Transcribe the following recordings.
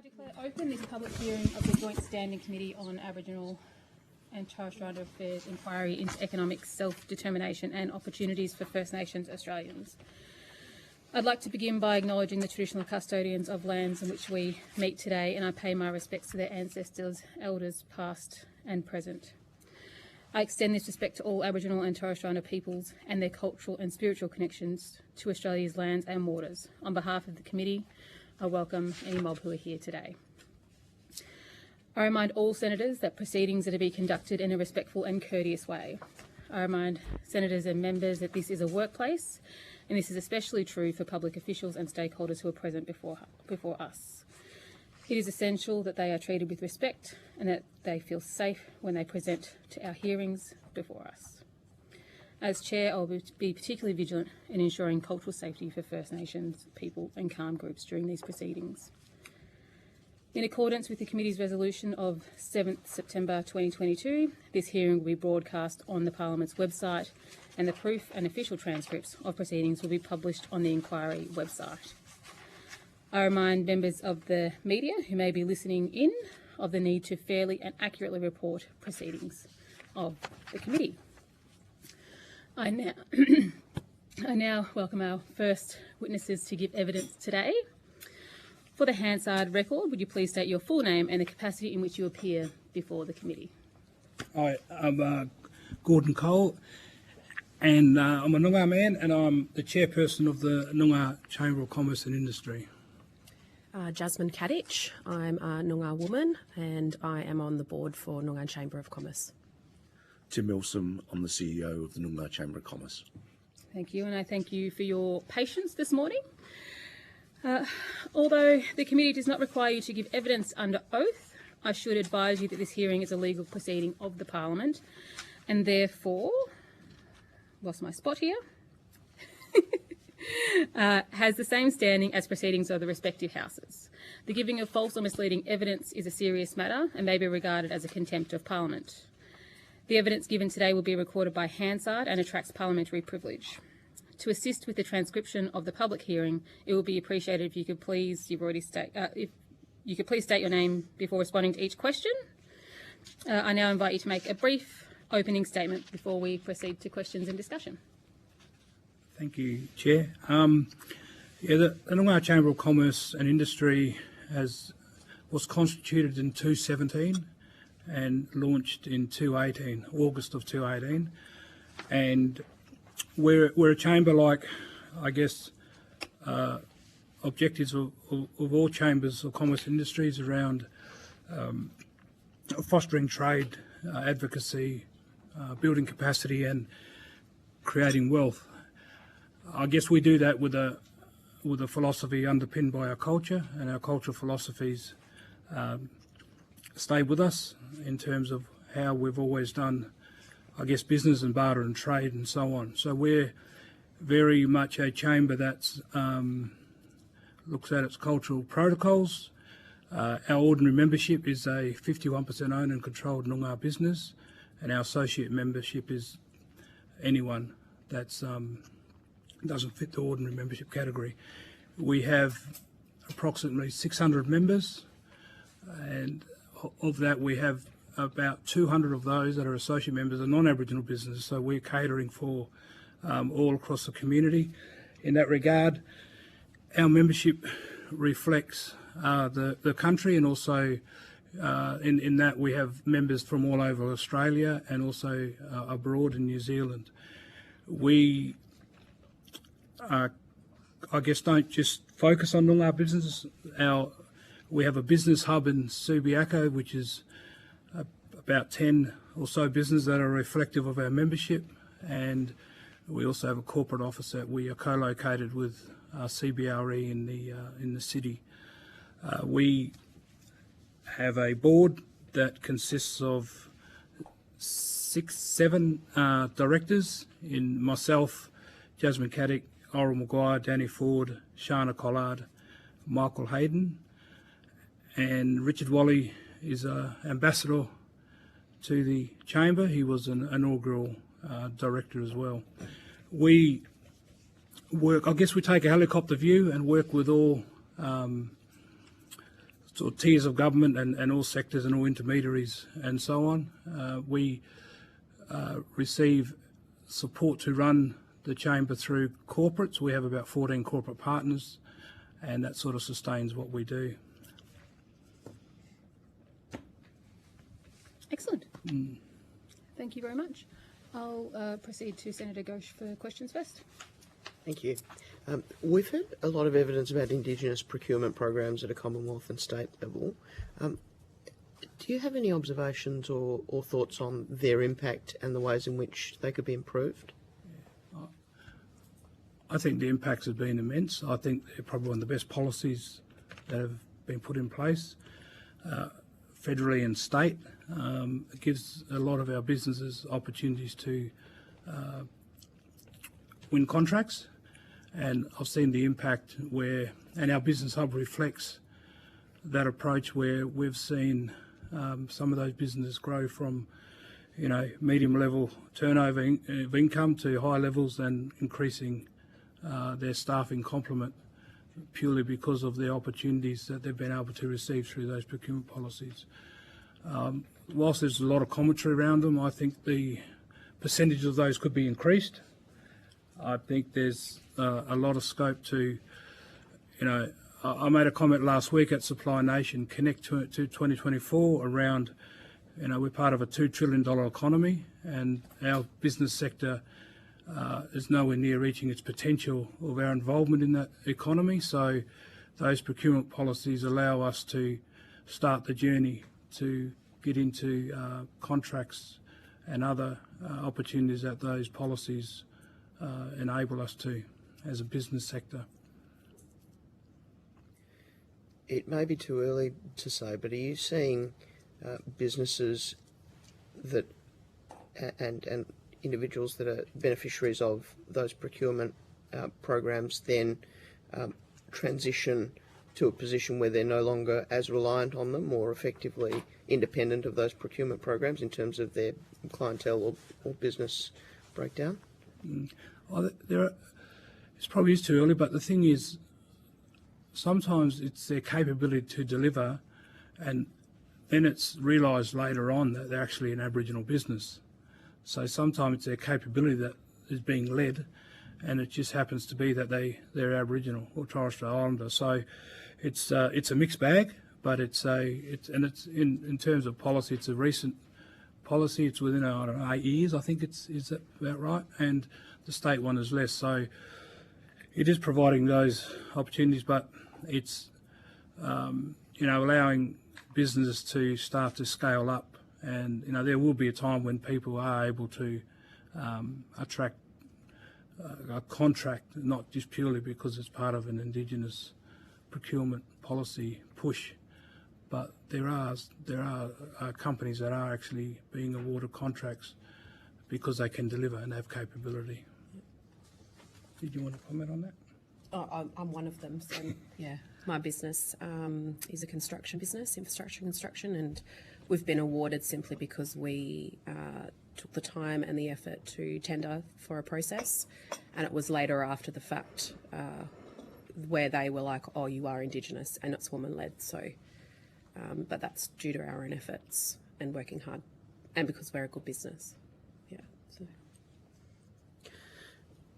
I declare open this public hearing of the Joint Standing Committee on Aboriginal and Torres Strait Affairs inquiry into economic self-determination and opportunities for First Nations Australians. I'd like to begin by acknowledging the traditional custodians of lands in which we meet today, and I pay my respects to their ancestors, elders past and present. I extend this respect to all Aboriginal and Torres Strait peoples and their cultural and spiritual connections to Australia's lands and waters. On behalf of the committee, I welcome any mob who are here today. I remind all senators that proceedings are to be conducted in a respectful and courteous way. I remind senators and members that this is a workplace, and this is especially true for public officials and stakeholders who are present before us. It is essential that they are treated with respect and that they feel safe when they present to our hearings before us. As Chair, I will be particularly vigilant in ensuring cultural safety for First Nations people and CALM groups during these proceedings. In accordance with the Committee's resolution of 7th September 2022, this hearing will be broadcast on the Parliament's website, and the proof and official transcripts of proceedings will be published on the inquiry website. I remind members of the media who may be listening in of the need to fairly and accurately report proceedings of the committee. I now welcome our first witnesses to give evidence today. For the Hansard record, would you please state your full name and the capacity in which you appear before the committee? I'm Gordon Cole, and I'm a Noongar man, and I'm the chairperson of the Noongar Chamber of Commerce and Industry. Jasmine Kadich, I'm a Noongar woman, and I am on the board for Noongar Chamber of Commerce. Tim Milsom, I'm the CEO of the Noongar Chamber of Commerce. Thank you, and I thank you for your patience this morning. Although the committee does not require you to give evidence under oath, I should advise you that this hearing is a legal proceeding of the Parliament, and therefore, lost my spot here, has the same standing as proceedings of the respective houses. The giving of false or misleading evidence is a serious matter and may be regarded as a contempt of Parliament. The evidence given today will be recorded by Hansard and attracts parliamentary privilege. To assist with the transcription of the public hearing, it will be appreciated if you could please, if you could please state your name before responding to each question. I now invite you to make a brief opening statement before we proceed to questions and discussion. Thank you, Chair. The Noongar Chamber of Commerce and Industry was constituted in 2017 and launched in August of 2018, and we're a chamber like, I guess, objectives of all chambers of commerce and industries around fostering trade, advocacy, building capacity and creating wealth. I guess we do that with a philosophy underpinned by our culture, and our cultural philosophies stay with us in terms of how we've always done, I guess, business and barter and trade and so on. So we're very much a chamber that looks at its cultural protocols. Our ordinary membership is a 51% owned and controlled Noongar business, and our associate membership is anyone that doesn't fit the ordinary membership category. We have approximately 600 members, and of that we have about 200 of those that are associate members are non-Aboriginal businesses, so we're catering for all across the community. In that regard, our membership reflects the country, and also in that we have members from all over Australia and also abroad in New Zealand. We, I guess, don't just focus on Noongar business. We have a business hub in Subiaco, which is about 10 or so businesses that are reflective of our membership, and we also have a corporate office that we are co-located with CBRE in the city. We have a board that consists of 7 directors, in myself, Jasmine Caddick, Oral Maguire, Danny Ford, Shana Collard, Michael Hayden, and Richard Wally is an ambassador to the Chamber. He was an inaugural director as well. We work, I guess we take a helicopter view and work with all sort of tiers of government and all sectors and all intermediaries and so on. We receive support to run the chamber through corporates. We have about 14 corporate partners, and that sort of sustains what we do. Excellent. Thank you very much. I'll proceed to Senator Ghosh for questions first. Thank you. We've heard a lot of evidence about Indigenous procurement programs at a Commonwealth and state level. Do you have any observations or thoughts on their impact and the ways in which they could be improved? I think the impacts have been immense. I think they're probably one of the best policies that have been put in place, federally and state. It gives a lot of our businesses opportunities to win contracts, and I've seen the impact where, and our business hub reflects that approach, where we've seen some of those businesses grow from, you know, medium level turnover of income to high levels and increasing their staffing complement purely because of the opportunities that they've been able to receive through those procurement policies. Whilst there's a lot of commentary around them, I think the percentage of those could be increased. I think there's a lot of scope to, you know, I made a comment last week at Supply Nation Connect to 2024 around, you know, we're part of a $2 trillion economy, and our business sector is nowhere near reaching its potential of our involvement in that economy. So those procurement policies allow us to start the journey to get into contracts and other opportunities that those policies enable us to as a business sector. It may be too early to say, but are you seeing businesses that and individuals that are beneficiaries of those procurement programs then transition to a position where they're no longer as reliant on them, or effectively independent of those procurement programs in terms of their clientele or business breakdown? Well, it's probably too early, but the thing is, sometimes it's their capability to deliver, and then it's realised later on that they're actually an Aboriginal business. So sometimes it's their capability that is being led, and it just happens to be that they're Aboriginal or Torres Strait Islander. So it's a mixed bag, but it's in terms of policy, it's a recent policy. It's within, I don't know, 8 years, I think is that about right? And the state one is less. So it is providing those opportunities, but it's you know, allowing businesses to start to scale up. And, you know, there will be a time when people are able to attract a contract, not just purely because it's part of an Indigenous procurement policy push, but there are companies that are actually being awarded contracts because they can deliver and have capability. Did you want to comment on that? Oh, I'm one of them. So yeah, my business is a construction business, infrastructure construction, and we've been awarded simply because we took the time and the effort to tender for a process, and it was later after the fact where they were like, "Oh, you are Indigenous and it's woman-led." So, but that's due to our own efforts and working hard, and because we're a good business. Yeah. So.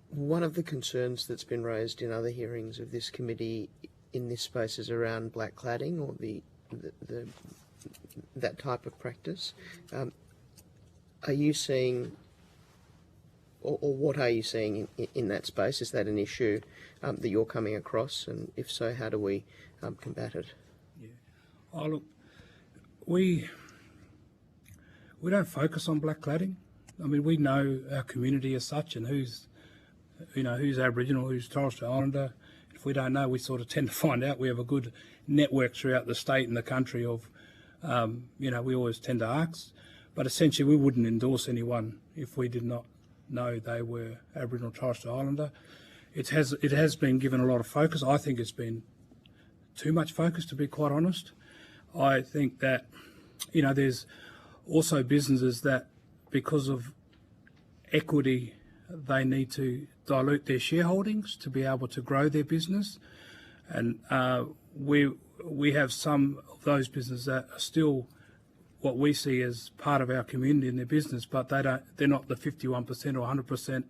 One of the concerns that's been raised in other hearings of this committee in this space is around black cladding, or the that type of practice. Are you seeing, or what are you seeing in that space? Is that an issue that you're coming across, and if so, how do we combat it? Yeah. Oh, look, we don't focus on black cladding. I mean, we know our community as such, and who's Aboriginal, who's Torres Strait Islander. If we don't know, we sort of tend to find out. We have a good network throughout the state and the country of, you know, we always tend to ask. But essentially, we wouldn't endorse anyone if we did not know they were Aboriginal Torres Strait Islander. It has been given a lot of focus. I think it's been too much focus, to be quite honest. I think that, you know, there's also businesses that, because of equity, they need to dilute their shareholdings to be able to grow their business. And we have some of those businesses that are still what we see as part of our community in their business, but they're not the 51% or 100%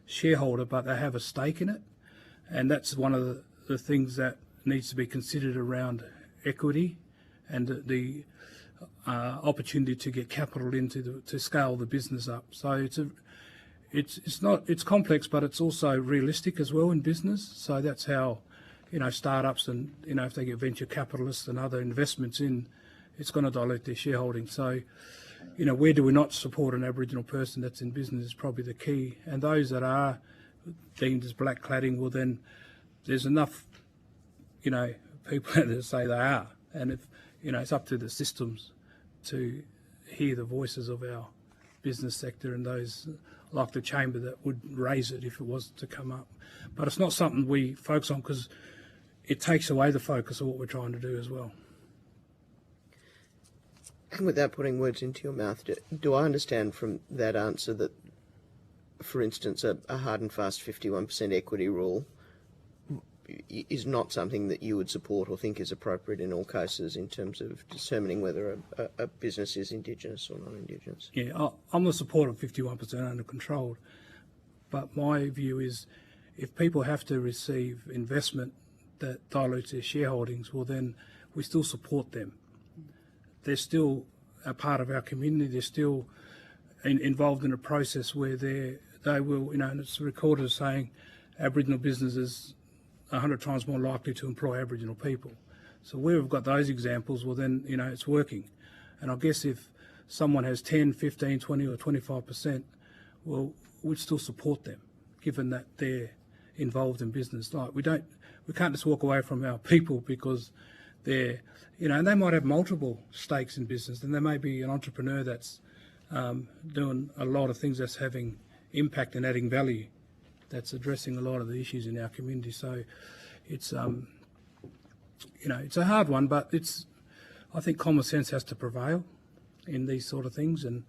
shareholder, but they have a stake in it. And that's one of the things that needs to be considered around equity and the opportunity to get capital to scale the business up. So it's complex, but it's also realistic as well in business. So that's how, startups and, if they get venture capitalists and other investments in, it's going to dilute their shareholding. So, where do we not support an Aboriginal person that's in business is probably the key. And those that are deemed as black cladding, well then there's enough, people that say they are. And if, it's up to the systems to hear the voices of our business sector and those like the chamber that would raise it if it was to come up. But it's not something we focus on because it takes away the focus of what we're trying to do as well. And without putting words into your mouth, do I understand from that answer that, for instance, a hard and fast 51% equity rule is not something that you would support or think is appropriate in all cases in terms of determining whether a business is Indigenous or non-Indigenous? Yeah, I'm a supporter of 51% under controlled, but my view is if people have to receive investment that dilutes their shareholdings, well then we still support them. They're still a part of our community. They're still involved in a process where they will, and it's recorded as saying Aboriginal businesses 100 times more likely to employ Aboriginal people. So where we've got those examples, well then, it's working. And I guess if someone has 10, 15, 20 or 25%, well, we'd still support them, given that they're involved in business. Like we can't just walk away from our people because they're, and they might have multiple stakes in business, and there may be an entrepreneur that's doing a lot of things that's having impact and adding value, that's addressing a lot of the issues in our community. So it's, it's a hard one, but I think common sense has to prevail in these sort of things, and,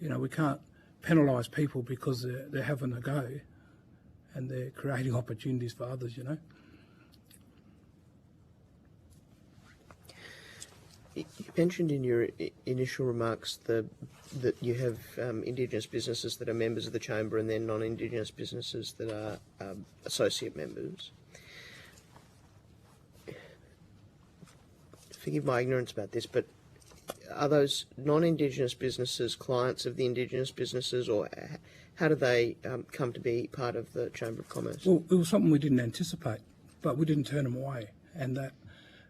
we can't penalise people because they're having a go and they're creating opportunities for others, You mentioned in your initial remarks that you have Indigenous businesses that are members of the Chamber and then non-Indigenous businesses that are associate members. Forgive my ignorance about this, but are those non-Indigenous businesses clients of the Indigenous businesses, or how do they come to be part of the Chamber of Commerce? Well, it was something we didn't anticipate, but we didn't turn them away, and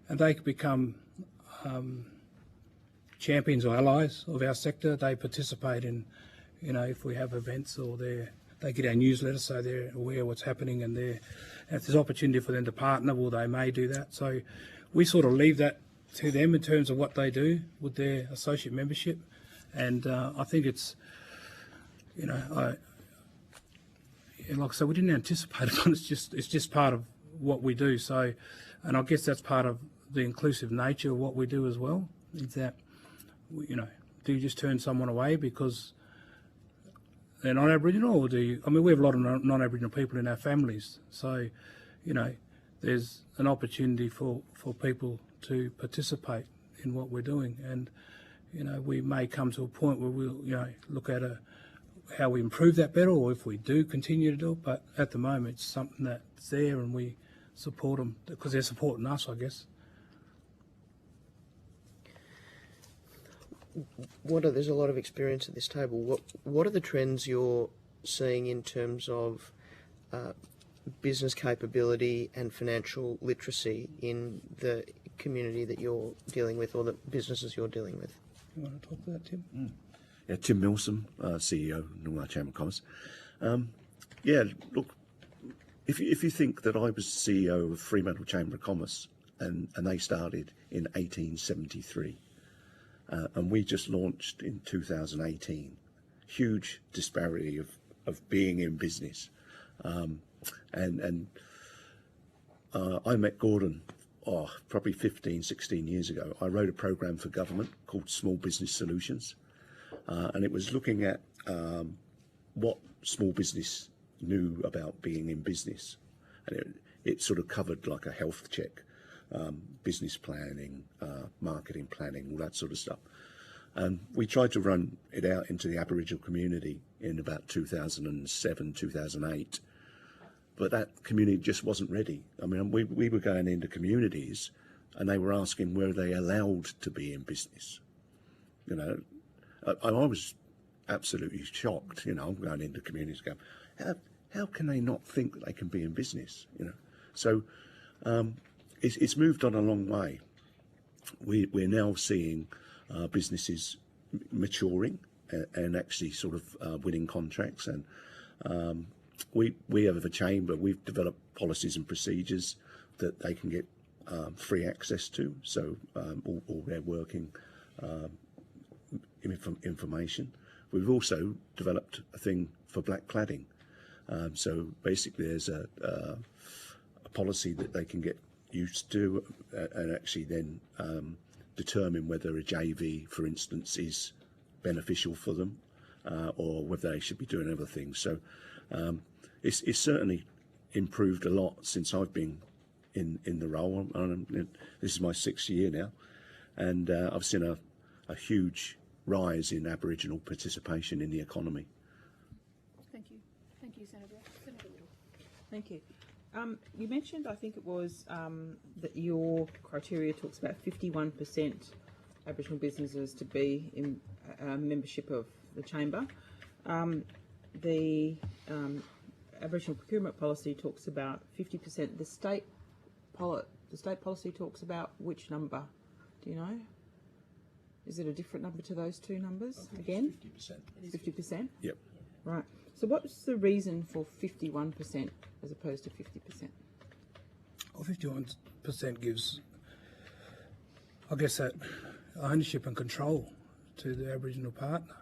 they could become champions or allies of our sector. They participate in, if we have events or they get our newsletter, so they're aware of what's happening, and if there's opportunity for them to partner, well, they may do that. So we sort of leave that to them in terms of what they do with their associate membership, and I think it's, like I said, we didn't anticipate it, but it's just part of what we do. So, and I guess that's part of the inclusive nature of what we do as well, is that, do you just turn someone away because they're not Aboriginal, or we have a lot of non-Aboriginal people in our families, so, there's an opportunity for people to participate in what we're doing, and, we may come to a point where we'll, look at how we improve that better, or if we do continue to do it, but at the moment it's something that's there and we support them because they're supporting us, I guess. There's a lot of experience at this table. What are the trends you're seeing in terms of business capability and financial literacy in the community that you're dealing with, or the businesses you're dealing with? You want to talk about that, Tim? Yeah, Tim Milsom, CEO of Newman Chamber of Commerce. Look, if you think that I was CEO of Fremantle Chamber of Commerce and they started in 1873, and we just launched in 2018, huge disparity of being in business. I met Gordon probably 15, 16 years ago. I wrote a program for government called Small Business Solutions, and it was looking at what small business knew about being in business, and it sort of covered like a health check, business planning, marketing planning, all that sort of stuff. And we tried to run it out into the Aboriginal community in about 2007, 2008. But that community just wasn't ready. I mean, we were going into communities and they were asking were they allowed to be in business. You know, I was absolutely shocked. You know, I'm going into communities going, how can they not think that they can be in business? You know, so it's moved on a long way. We're now seeing businesses maturing and actually sort of winning contracts. And we have a chamber, we've developed policies and procedures that they can get free access to. So all their working information. We've also developed a thing for black cladding. So basically there's a policy that they can get used to and actually then determine whether a JV, for instance, is beneficial for them or whether they should be doing other things. So it's certainly improved a lot since I've been in the role. This is my 6th year now, and I've seen a huge rise in Aboriginal participation in the economy. Thank you. Thank you, Senator. Senator Little. Thank you. You mentioned, I think it was, that your criteria talks about 51% Aboriginal businesses to be in membership of the chamber. The Aboriginal procurement policy talks about 50%. The state policy talks about which number? Do you know? Is it a different number to those two numbers again? 50%. 50%? Yep. Right. So what's the reason for 51% as opposed to 50%? Well, 51% gives, I guess, that ownership and control to the Aboriginal partner.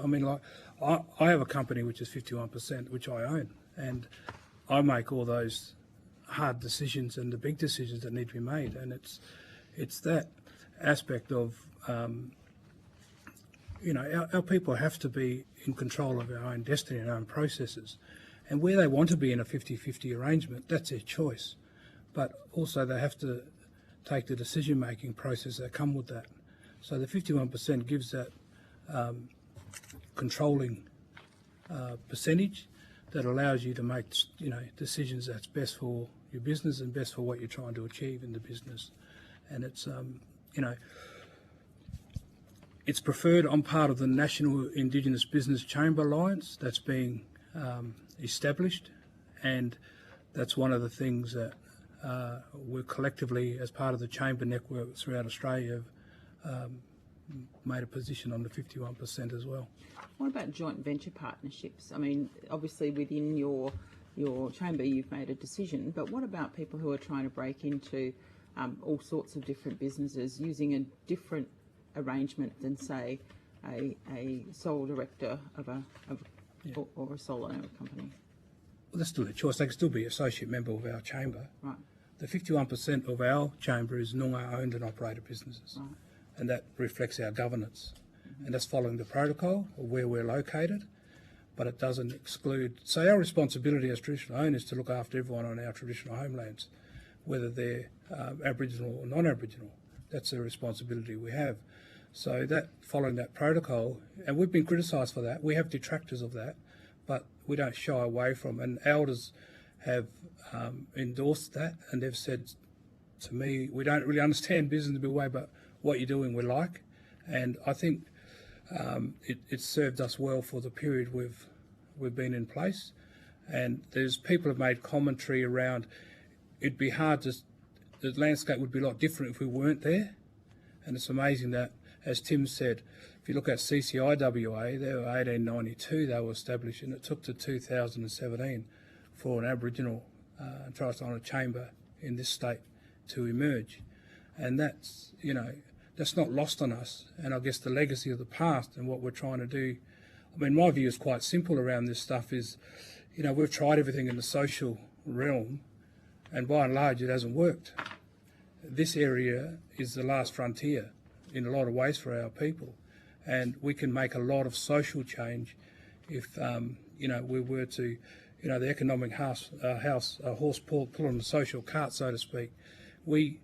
I mean, like, I have a company which is 51%, which I own, and I make all those hard decisions and the big decisions that need to be made. And it's that aspect of, you know, our people have to be in control of our own destiny and our own processes. And where they want to be in a 50-50 arrangement, that's their choice. But also they have to take the decision-making process that come with that. So the 51% gives that controlling percentage that allows you to make, you know, decisions that's best for your business and best for what you're trying to achieve in the business. And it's, you know, it's preferred. I'm part of the National Indigenous Business Chamber Alliance that's being established, and that's one of the things that we're collectively, as part of the chamber network throughout Australia, have made a position on the 51% as well. What about joint venture partnerships? I mean, obviously within your chamber you've made a decision, but what about people who are trying to break into all sorts of different businesses using a different arrangement than, say, a sole director of or a sole owner of a company? Well, that's still a choice. They can still be associate member of our chamber. Right. The 51% of our chamber is Noongar owned and operated businesses, Right. and that reflects our governance. And that's following the protocol of where we're located, but it doesn't exclude. So our responsibility as traditional owners is to look after everyone on our traditional homelands, whether they're Aboriginal or non-Aboriginal. That's a responsibility we have. So that, following that protocol, and we've been criticised for that. We have detractors of that, but we don't shy away from. And elders have endorsed that, and they've said to me, we don't really understand business in a big way, but what you're doing we like. And I think it's served us well for the period we've been in place. And there's people have made commentary around it'd be hard to, the landscape would be a lot different if we weren't there. And it's amazing that, as Tim said, if you look at CCIWA, they were 1892 they were established, and it took to 2017 for an Aboriginal and Torres Strait Islander chamber in this state to emerge. And that's, you know, that's not lost on us. And I guess the legacy of the past and what we're trying to do, I mean, my view is quite simple around this stuff is, you know, we've tried everything in the social realm, and by and large it hasn't worked. This area is the last frontier in a lot of ways for our people, and we can make a lot of social change if, you know, we were to, you know, the economic horse pulling the social cart, so to speak. We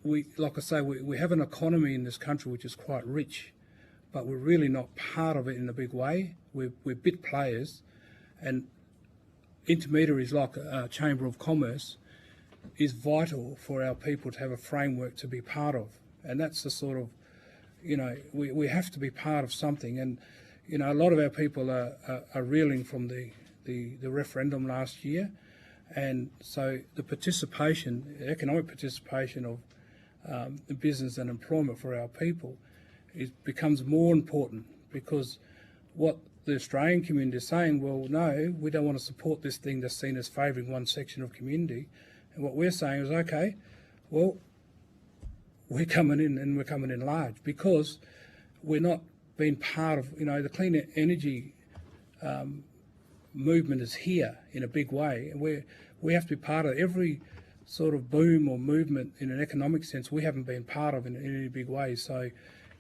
like I say, we have an economy in this country which is quite rich, but we're really not part of it in a big way. We're bit players, and intermediaries like a Chamber of Commerce is vital for our people to have a framework to be part of. And that's the sort of, we have to be part of something. And, a lot of our people are reeling from the referendum last year. And so the participation, economic participation of the business and employment for our people becomes more important, because what the Australian community is saying, well, no, we don't want to support this thing that's seen as favouring one section of community. And what we're saying is, okay, well, we're coming in, and we're coming in large, because we're not being part of, the clean energy movement is here in a big way, and we have to be part of every sort of boom or movement in an economic sense. We haven't been part of in any big way. So,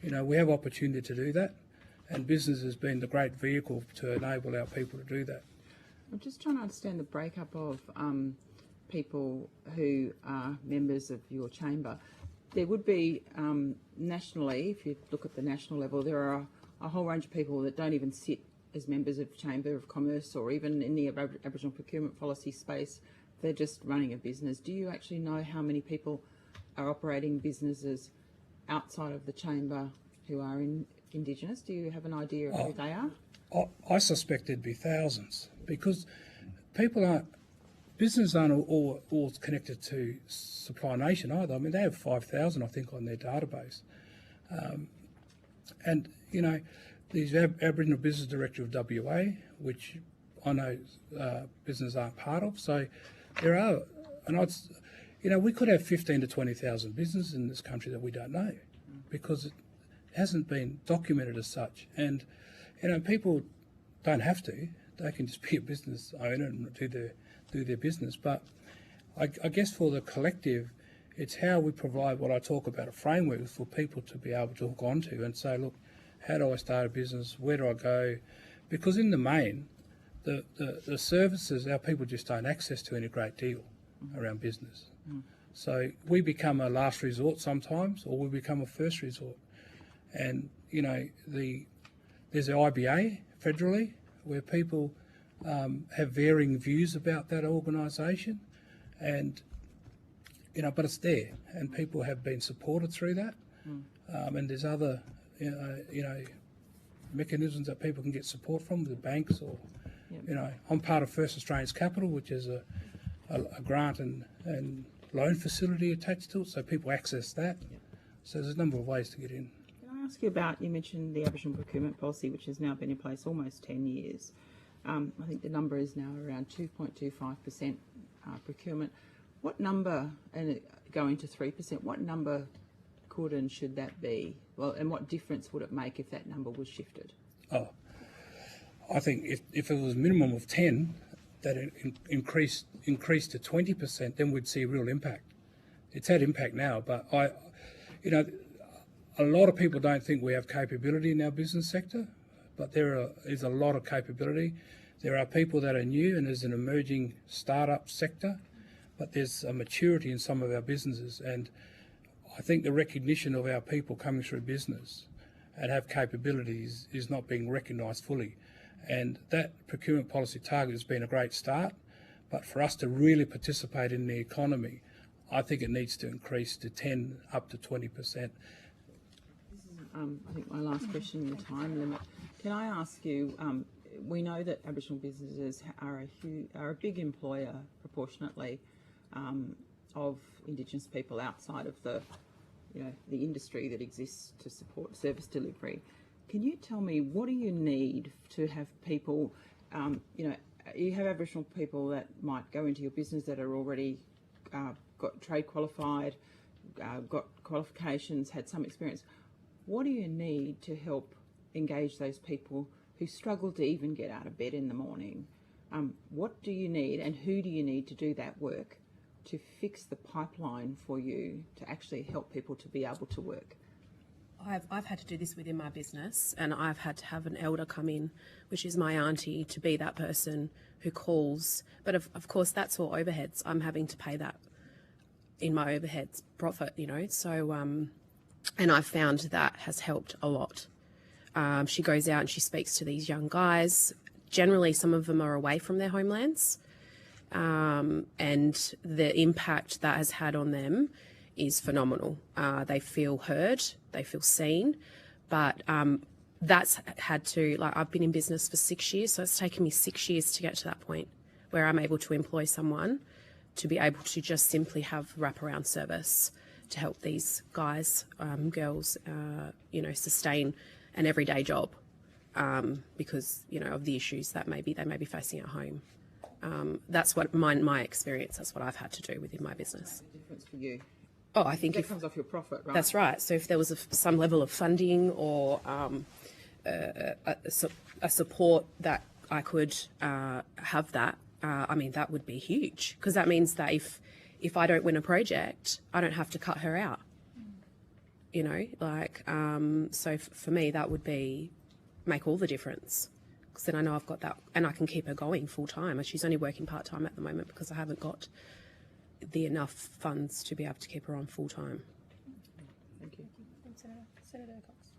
we have opportunity to do that, and business has been the great vehicle to enable our people to do that. I'm just trying to understand the breakup of people who are members of your chamber. There would be nationally, if you look at the national level, there are a whole range of people that don't even sit as members of Chamber of Commerce or even in the Aboriginal procurement policy space. They're just running a business. Do you actually know how many people are operating businesses outside of the chamber who are Indigenous? Do you have an idea of who they are? I suspect there'd be thousands, because businesses aren't all connected to Supply Nation either. I mean, they have 5,000, I think, on their database. And, these Aboriginal Business Director of WA, which I know businesses aren't part of. So there are, and we could have 15 to 20,000 businesses in this country that we don't know, because it hasn't been documented as such. And, people don't have to. They can just be a business owner and do their business. But I guess for the collective, it's how we provide what I talk about, a framework for people to be able to hook onto and say, look, how do I start a business? Where do I go? Because in the main, the services our people just don't access to in a great deal around business. So we become a last resort sometimes, or we become a first resort. And, there's the IBA federally, where people have varying views about that organisation, and but it's there, and people have been supported through that. And there's other mechanisms that people can get support from, the banks, or I'm part of First Australians Capital, which is a grant and loan facility attached to it, so people access that. So there's a number of ways to get in. Can I ask you about, you mentioned the Aboriginal procurement policy, which has now been in place almost 10 years. I think the number is now around 2.25% procurement. What number, and going to 3%, what number could and should that be? Well, and what difference would it make if that number was shifted? Oh, I think if it was a minimum of 10, that it increased to 20%, then we'd see real impact. It's had impact now, but a lot of people don't think we have capability in our business sector, but there is a lot of capability. There are people that are new, and there's an emerging startup sector, but there's a maturity in some of our businesses, and I think the recognition of our people coming through business and have capabilities is not being recognised fully. And that procurement policy target has been a great start, but for us to really participate in the economy, I think it needs to increase to 10 up to 20%. I think my last question in the time limit. Can I ask you, we know that Aboriginal businesses are a big employer proportionately of Indigenous people outside of the industry that exists to support service delivery. Can you tell me, what do you need to have people, you have Aboriginal people that might go into your business that are already got trade qualified, got qualifications, had some experience. What do you need to help engage those people who struggle to even get out of bed in the morning? What do you need, and who do you need to do that work to fix the pipeline for you to actually help people to be able to work? I've had to do this within my business, and I've had to have an elder come in, which is my auntie, to be that person who calls. But of course, that's all overheads. I'm having to pay that. in my overheads profit, you know. So, and I've found that has helped a lot. She goes out and she speaks to these young guys. Generally, some of them are away from their homelands, and the impact that has had on them is phenomenal. They feel heard, they feel seen, but that's had to, like, I've been in business for 6 years, so it's taken me 6 years to get to that point where I'm able to employ someone to be able to just simply have wraparound service to help these guys, girls, you know, sustain an everyday job because, you know, of the issues that they may be facing at home. That's what my experience. That's what I've had to do within my business. The difference for you. Oh, I think That comes off your profit, right? that's right. So if there was some level of funding or a support that I could have that, I mean, that would be huge, because that means that if I don't win a project, I don't have to cut her out. You know, like, so for me, that would make all the difference, because then I know I've got that and I can keep her going full time. She's only working part time at the moment because I haven't got the enough funds to be able to keep her on full time. Thank you. Senator Cox.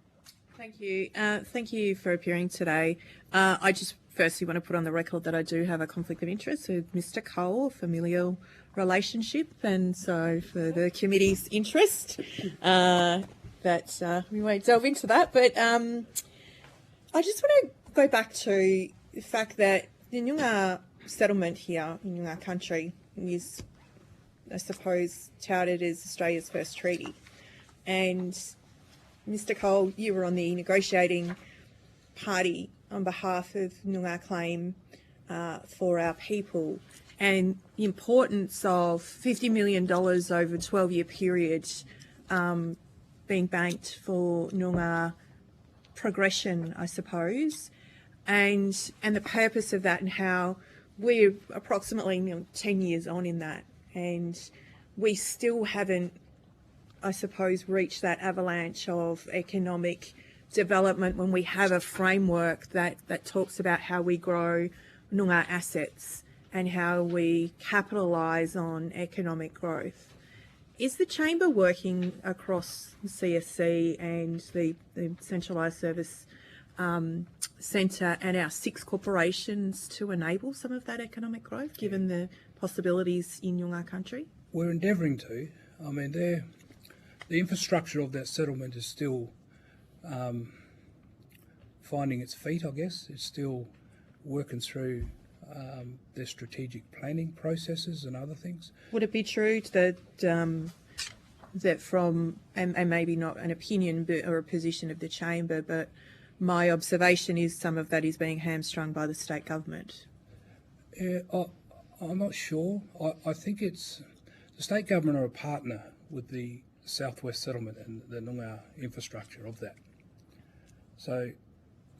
Thank you. Thank you for appearing today. I just firstly want to put on the record that I do have a conflict of interest with Mr. Cole, familial relationship, and so for the committee's interest, that we won't delve into that. But I just want to go back to the fact that the Noongar settlement here in Noongar country is, I suppose, touted as Australia's first treaty. And Mr. Cole, you were on the negotiating party on behalf of Noongar claim for our people, and the importance of $50 million over a 12-year period being banked for Noongar progression, I suppose, and the purpose of that, and how we're approximately 10 years on in that, and we still haven't, I suppose, reached that avalanche of economic development when we have a framework that talks about how we grow Noongar assets and how we capitalise on economic growth. Is the Chamber working across the CSC and the Centralised Service Centre and our 6 corporations to enable some of that economic growth, given the possibilities in Noongar country? We're endeavouring to. I mean, the infrastructure of that settlement is still finding its feet, I guess. It's still working through their strategic planning processes and other things. Would it be true that that from, and maybe not an opinion or a position of the Chamber, but my observation is some of that is being hamstrung by the state government? Yeah, I'm not sure. I think it's the state government are a partner with the Southwest Settlement and the Noongar infrastructure of that. So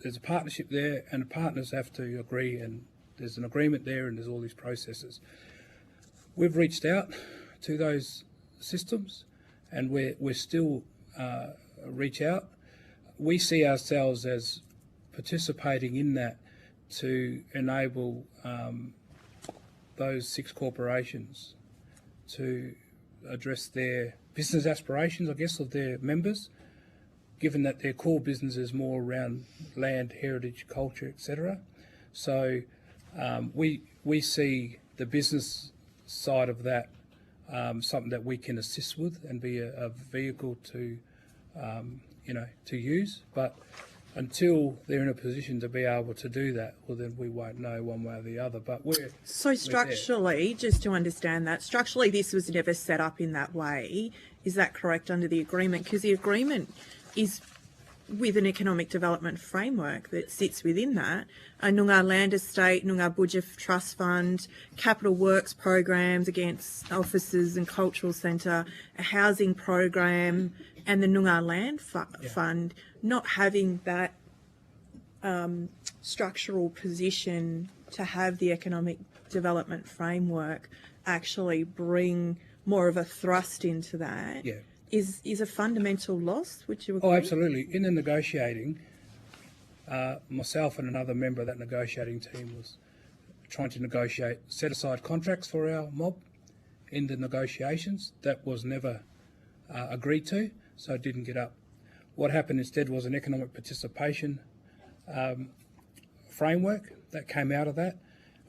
there's a partnership there, and the partners have to agree, and there's an agreement there, and there's all these processes. We've reached out to those systems, and we're still reach out. We see ourselves as participating in that to enable those 6 corporations to address their business aspirations, I guess, of their members, given that their core business is more around land, heritage, culture, etc. So we see the business side of that something that we can assist with and be a vehicle to, to use. But until they're in a position to be able to do that, well, then we won't know one way or the other. But so structurally, just to understand that, structurally this was never set up in that way. Is that correct under the agreement? Because the agreement is with an economic development framework that sits within that. A Noongar Land Estate, Noongar Budget Trust Fund, capital works programs against offices and cultural centre, a housing program, and the Noongar Land Fund, not having that structural position to have the economic development framework actually bring more of a thrust into that. Yeah. Is a fundamental loss, would you agree? Oh, absolutely. In the negotiating, myself and another member of that negotiating team was trying to negotiate set-aside contracts for our mob in the negotiations. That was never agreed to, so it didn't get up. What happened instead was an economic participation framework that came out of that,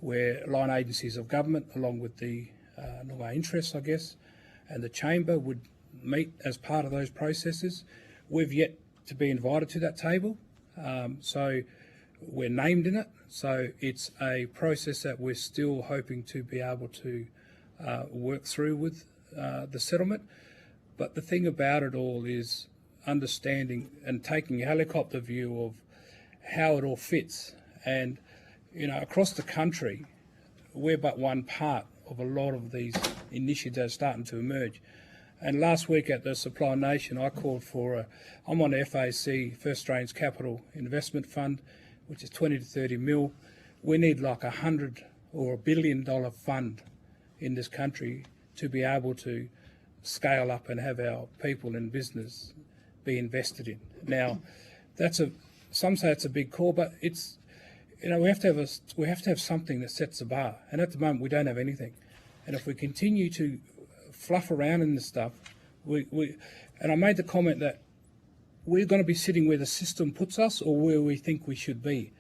where line agencies of government, along with the Noongar interests, I guess, and the chamber would meet as part of those processes. We've yet to be invited to that table, so we're named in it. So it's a process that we're still hoping to be able to work through with the settlement. But the thing about it all is understanding and taking a helicopter view of how it all fits. And, you know, across the country, we're but one part of a lot of these initiatives that are starting to emerge. And last week at the Supply Nation, I called for I'm on FAC, First Australians Capital Investment Fund, which is 20 to 30 mil. We need like $100 or $1 billion fund in this country to be able to scale up and have our people in business be invested in. Now, some say it's a big call, but it's, you know, we have to have something that sets the bar. And at the moment, we don't have anything. And if we continue to fluff around in this stuff, and I made the comment that we're going to be sitting where the system puts us or where we think we should be,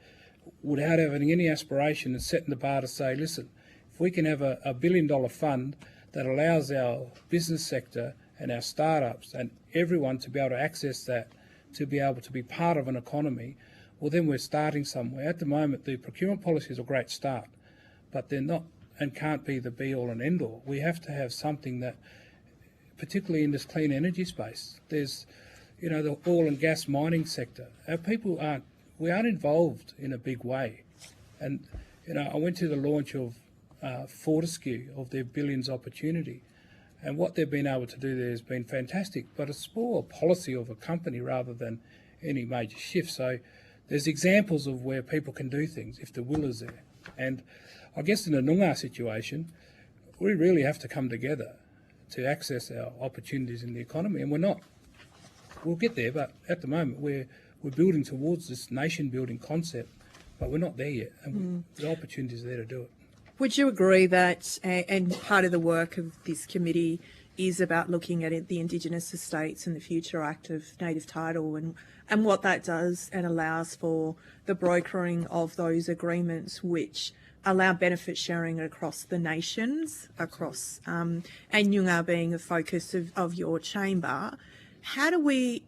without having any aspiration and setting the bar to say, listen, if we can have a $1 billion fund that allows our business sector and our startups and everyone to be able to access that, to be able to be part of an economy, well, then we're starting somewhere. At the moment, the procurement policy is a great start, but they're not and can't be the be-all and end-all. We have to have something that, particularly in this clean energy space, there's, you know, the oil and gas mining sector. Our people aren't involved in a big way. And, you know, I went to the launch of Fortescue, of their billions opportunity, and what they've been able to do there has been fantastic, but it's more a policy of a company rather than any major shift. So there's examples of where people can do things if the will is there. And I guess in the Noongar situation, we really have to come together to access our opportunities in the economy, and we're not. We'll get there, but at the moment we're building towards this nation-building concept, but we're not there yet, and the opportunities are there to do it. Would you agree that, and part of the work of this committee is about looking at the Indigenous Estates and the Future Act of Native Title and what that does and allows for the brokering of those agreements which allow benefit sharing across the nations, across, and Noongar being a focus of your chamber. How do we,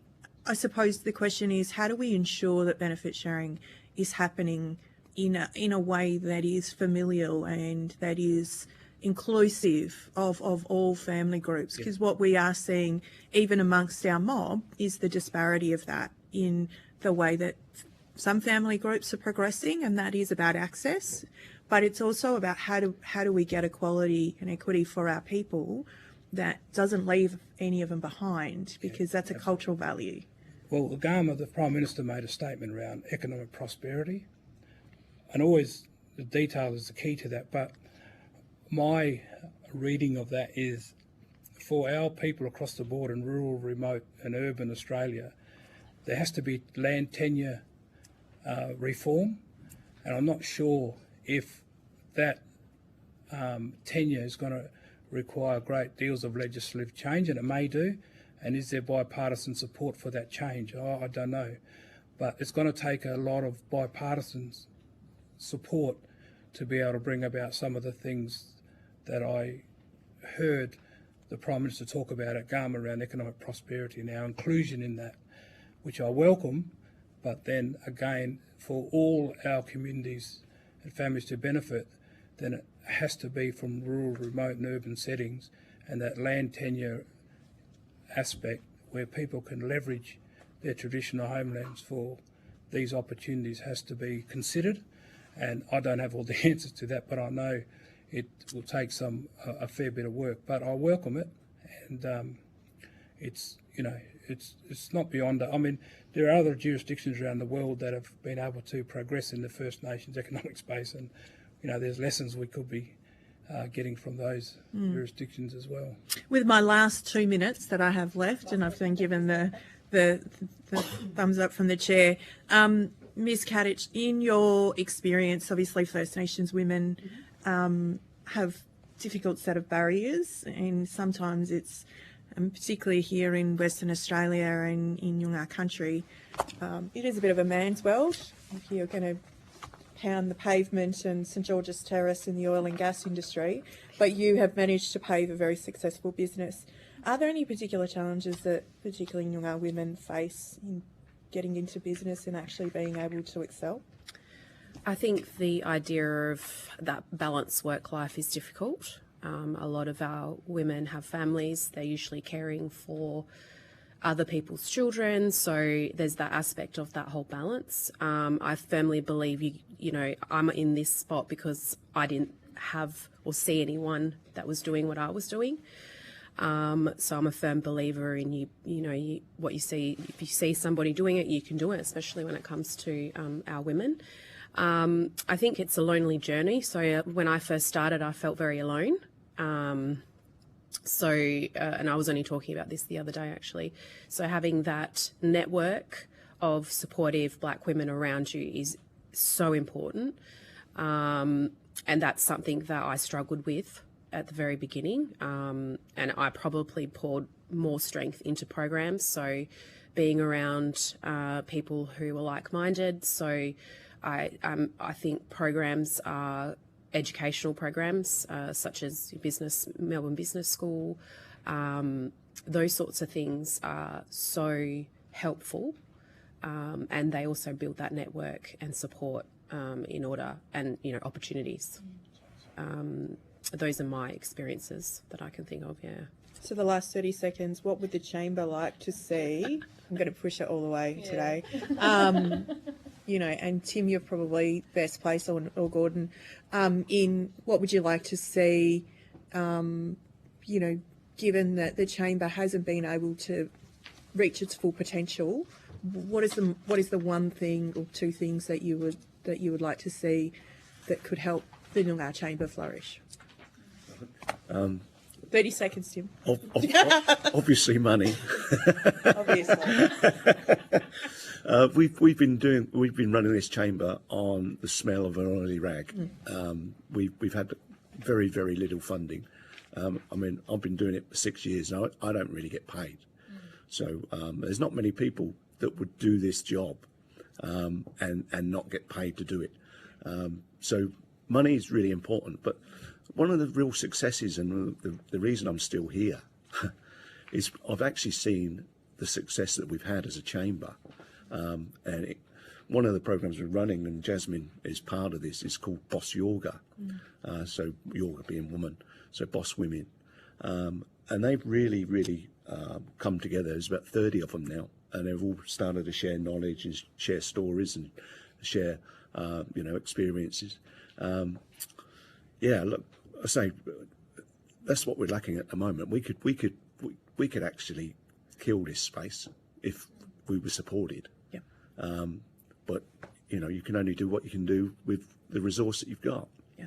I suppose the question is, how do we ensure that benefit sharing is happening in a way that is familial and that is inclusive of all family groups? Because what we are seeing, even amongst our mob, is the disparity of that in the way that some family groups are progressing, and that is about access. But it's also about how do we get equality and equity for our people that doesn't leave any of them behind, because that's a cultural value. Well, the Prime Minister made a statement around economic prosperity, and always the detail is the key to that. But my reading of that is, for our people across the board in rural, remote and urban Australia, there has to be land tenure reform, and I'm not sure if that tenure is going to require great deals of legislative change, and it may do. And is there bipartisan support for that change? I don't know. But it's going to take a lot of bipartisan support to be able to bring about some of the things that I heard the Prime Minister talk about at Garma around economic prosperity and our inclusion in that, which I welcome. But then again, for all our communities and families to benefit, then it has to be from rural, remote and urban settings, and that land tenure aspect where people can leverage their traditional homelands for these opportunities has to be considered. And I don't have all the answers to that, but I know it will take a fair bit of work. But I welcome it, and it's not beyond. I mean, there are other jurisdictions around the world that have been able to progress in the First Nations economic space, and there's lessons we could be getting from those jurisdictions as well. With my last 2 minutes that I have left, and I've been given the thumbs up from the chair, Ms. Kadich, in your experience, obviously First Nations women have difficult set of barriers, and sometimes it's, particularly here in Western Australia and in Noongar country, it is a bit of a man's world. If you're going to pound the pavement and St George's Terrace in the oil and gas industry, but you have managed to pave a very successful business. Are there any particular challenges that particularly Noongar women face in getting into business and actually being able to excel? I think the idea of that balanced work life is difficult. A lot of our women have families, they're usually caring for other people's children, so there's that aspect of that whole balance. I firmly believe, you know, I'm in this spot because I didn't have or see anyone that was doing what I was doing. So I'm a firm believer in what you see. If you see somebody doing it, you can do it, especially when it comes to our women. I think it's a lonely journey. So when I first started, I felt very alone. And I was only talking about this the other day, actually. So having that network of supportive Black women around you is so important. And that's something that I struggled with at the very beginning. And I probably poured more strength into programs. So being around people who are like-minded. So I think programs are educational programs such as Melbourne Business School, those sorts of things are so helpful, and they also build that network and support in order, and opportunities. Those are my experiences that I can think of. Yeah. So the last 30 seconds, what would the Chamber like to see? I'm going to push it all the way today. And Tim, you're probably best placed, or Gordon, in what would you like to see, given that the Chamber hasn't been able to reach its full potential, what is the one thing or two things that you would like to see that could help the Noongar Chamber flourish? 30 seconds, Tim. Obviously money. Obviously. We've been running this chamber on the smell of an oily rag. We've had very, very little funding. I've been doing it for 6 years now. I don't really get paid. So there's not many people that would do this job and not get paid to do it. So money is really important. But one of the real successes, and the reason I'm still here, is I've actually seen the success that we've had as a chamber. One of the programs we're running, and Jasmine is part of this, is called Boss Yoga. So yoga being woman, so boss women. And they've really, really come together. There's about 30 of them now, and they've all started to share knowledge and share stories and share, experiences. Look, I say that's what we're lacking at the moment. We could actually kill this space if we were supported. But you can only do what you can do with the resource that you've got. Yeah.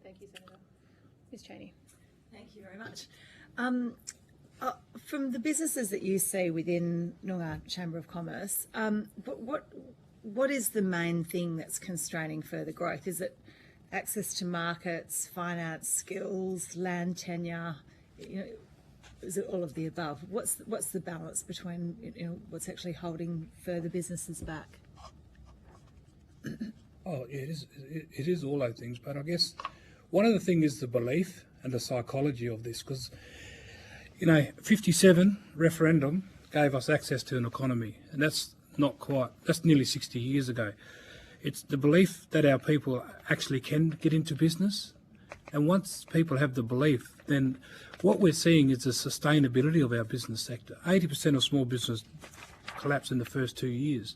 Thank you, Senator. Ms. Cheney. Thank you very much. From the businesses that you see within Noongar Chamber of Commerce, what is the main thing that's constraining further growth? Is it access to markets, finance, skills, land tenure? Is it all of the above? What's the balance between what's actually holding further businesses back? Oh, yeah, it is all those things. But I guess one of the things is the belief and the psychology of this, because 57 referendum gave us access to an economy, and that's nearly 60 years ago. It's the belief that our people actually can get into business, and once people have the belief, then what we're seeing is the sustainability of our business sector. 80% of small business collapse in the first 2 years.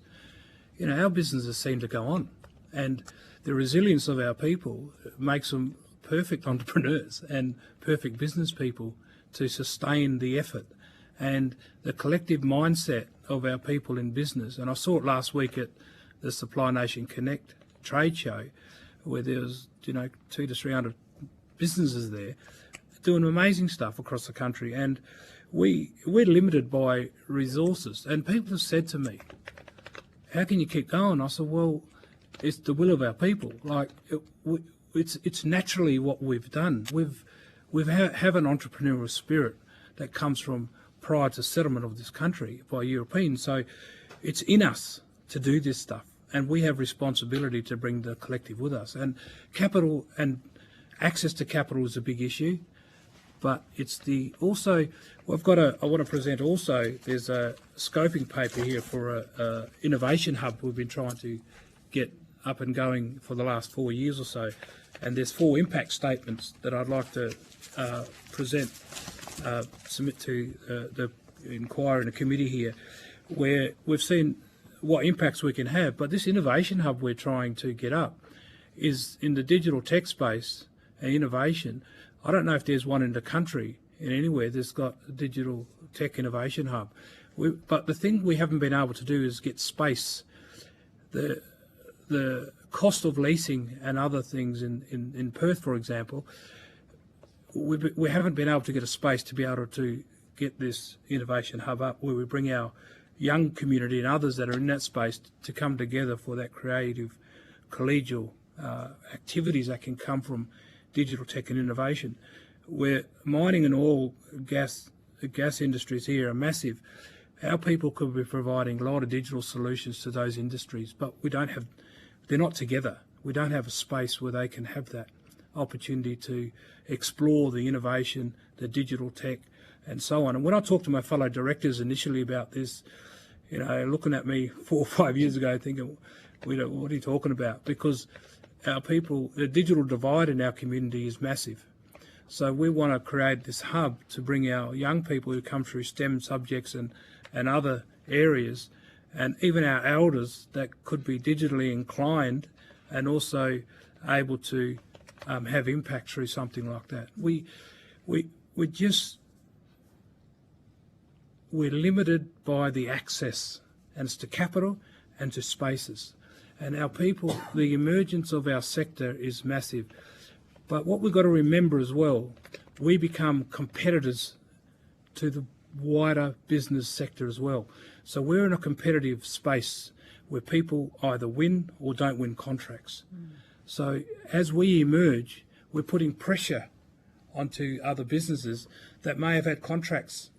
Our businesses seem to go on, and the resilience of our people makes them perfect entrepreneurs and perfect business people to sustain the effort. And the collective mindset of our people in business, and I saw it last week at the Supply Nation Connect trade show, where there was 200 to 300 businesses there doing amazing stuff across the country, and we're limited by resources. And people have said to me, how can you keep going? I said, well, it's the will of our people. it's naturally what we've done. Have an entrepreneurial spirit that comes from prior to settlement of this country by Europeans. So it's in us to do this stuff, and we have responsibility to bring the collective with us. And capital and access to capital is a big issue, but it's I want to present also, there's a scoping paper here for a innovation hub we've been trying to get up and going for the last 4 years or so. And there's 4 impact statements that I'd like to submit to the inquiry in the committee here, where we've seen what impacts we can have. But this innovation hub we're trying to get up is in the digital tech space and innovation. I don't know if there's one in the country, in anywhere that's got a digital tech innovation hub. But the thing we haven't been able to do is get space. The cost of leasing and other things in Perth, for example, we haven't been able to get a space to be able to get this innovation hub up, where we bring our young community and others that are in that space to come together for that creative, collegial activities that can come from digital tech and innovation. Where mining and oil, gas industries here are massive. Our people could be providing a lot of digital solutions to those industries, but they're not together. We don't have a space where they can have that opportunity to explore the innovation, the digital tech, and so on. And when I talked to my fellow directors initially about this, looking at me 4 or 5 years ago thinking, what are you talking about? Because our people, the digital divide in our community is massive. So we want to create this hub to bring our young people who come through STEM subjects and other areas, and even our elders that could be digitally inclined and also able to have impact through something like that. We're limited by the access, and it's to capital and to spaces. And our people, the emergence of our sector is massive. But what we've got to remember as well, we become competitors to the wider business sector as well. So we're in a competitive space where people either win or don't win contracts. So as we emerge, we're putting pressure onto other businesses that may have had contracts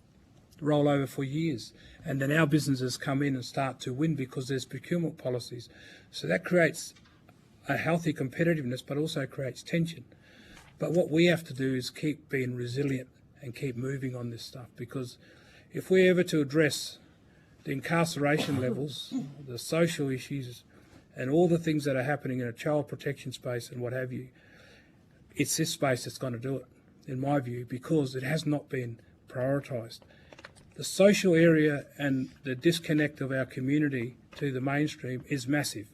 roll over for years, and then our businesses come in and start to win because there's procurement policies. So that creates a healthy competitiveness, but also creates tension. But what we have to do is keep being resilient and keep moving on this stuff, because if we're ever to address the incarceration levels, the social issues, and all the things that are happening in a child protection space and what have you, it's this space that's going to do it, in my view, because it has not been prioritised. The social area and the disconnect of our community to the mainstream is massive.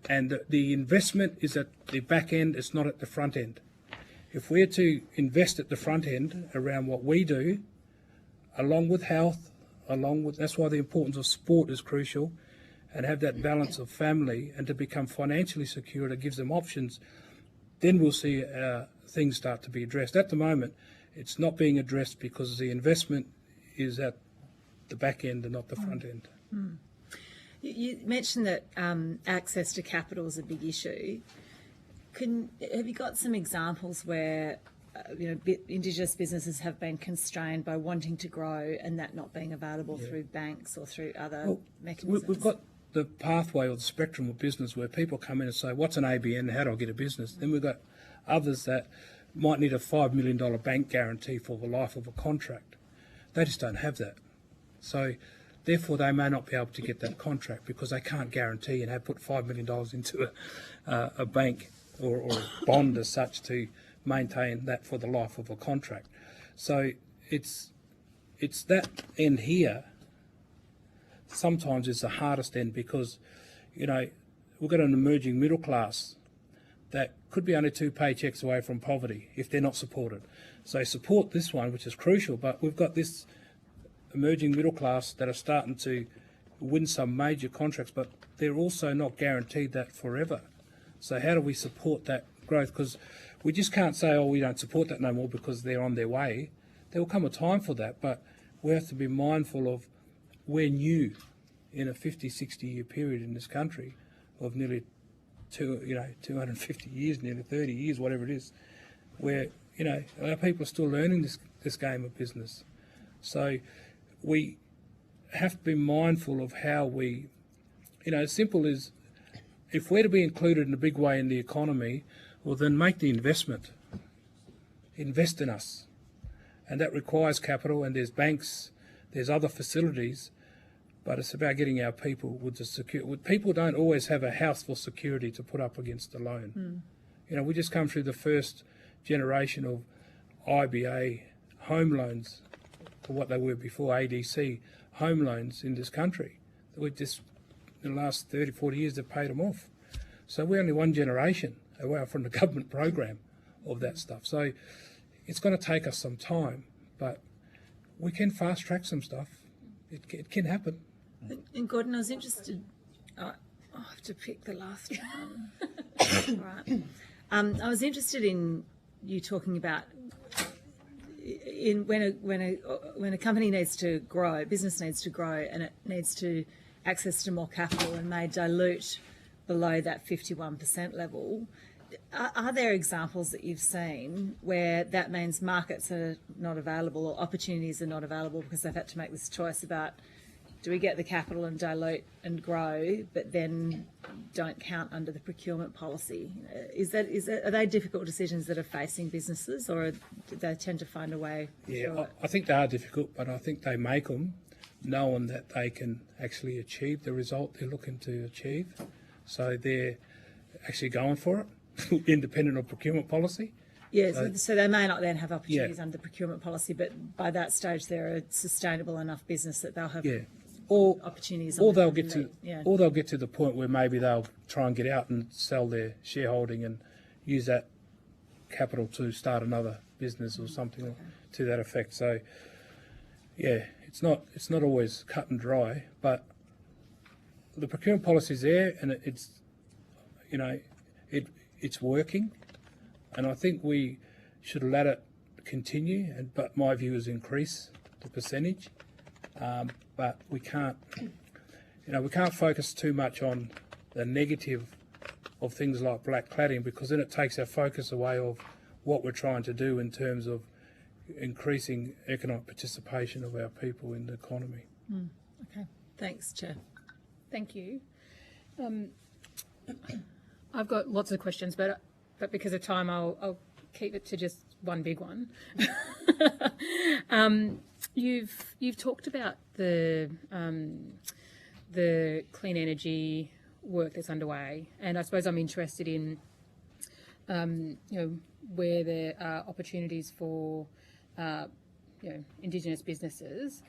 And the investment is at the back end, it's not at the front end. If we're to invest at the front end around what we do, along with health, that's why the importance of sport is crucial, and have that balance of family and to become financially secure, that gives them options, then we'll see things start to be addressed. At the moment, it's not being addressed because the investment is at the back end and not the front end. You mentioned that access to capital is a big issue. Have you got some examples where Indigenous businesses have been constrained by wanting to grow and that not being available through banks or through other mechanisms? We've got the pathway or the spectrum of business where people come in and say, what's an ABN, how do I get a business? Then we've got others that might need a $5 million bank guarantee for the life of a contract. They just don't have that. So therefore they may not be able to get that contract because they can't guarantee and have put $5 million into a bank or a bond as such to maintain that for the life of a contract. So it's that end here sometimes is the hardest end, because we've got an emerging middle class that could be only 2 paychecks away from poverty if they're not supported. So support this one, which is crucial, but we've got this emerging middle class that are starting to win some major contracts, but they're also not guaranteed that forever. So how do we support that growth? Because we just can't say, we don't support that no more because they're on their way. There will come a time for that, but we have to be mindful of we're new in a 50, 60-year period in this country of nearly 250 years, nearly 30 years, whatever it is, where, our people are still learning this game of business. So we have to be mindful of how we, as simple as, if we're to be included in a big way in the economy, well, then make the investment. Invest in us. And that requires capital, and there's banks, there's other facilities, but it's about getting our people with the security. People don't always have a house for security to put up against a loan. We just come through the first generation of IBA home loans, for what they were before, ADC home loans in this country. We just, in the last 30, 40 years, they've paid them off. So we're only one generation away from the government program of that stuff. So it's going to take us some time, but we can fast track some stuff. It can happen. And Gordon, I was interested. I have to pick the last one. Right. I was interested in you talking about when a company needs to grow, business needs to grow, and it needs to access to more capital, and they dilute below that 51% level. Are there examples that you've seen where that means markets are not available or opportunities are not available because they've had to make this choice about, do we get the capital and dilute and grow, but then don't count under the procurement policy? Are they difficult decisions that are facing businesses, or do they tend to find a way through it? I think they are difficult, but I think they make them knowing that they can actually achieve the result they're looking to achieve. So they're actually going for it, independent of procurement policy. Yes, so they may not then have opportunities under the procurement policy, but by that stage they're a sustainable enough business that they'll have opportunities. Or they'll get to the point where maybe they'll try and get out and sell their shareholding and use that capital to start another business or something to that effect. So, it's not always cut and dry, but the procurement policy is there, and it's working, and I think we should let it continue. But my view is increase the percentage. But we can't focus too much on the negative of things like black cladding, because then it takes our focus away of what we're trying to do in terms of increasing economic participation of our people in the economy. Okay, thanks, Chair. Thank you. I've got lots of questions, but because of time, I'll keep it to just one big one. You've talked about the clean energy work that's underway, and I suppose I'm interested in where there are opportunities for Indigenous businesses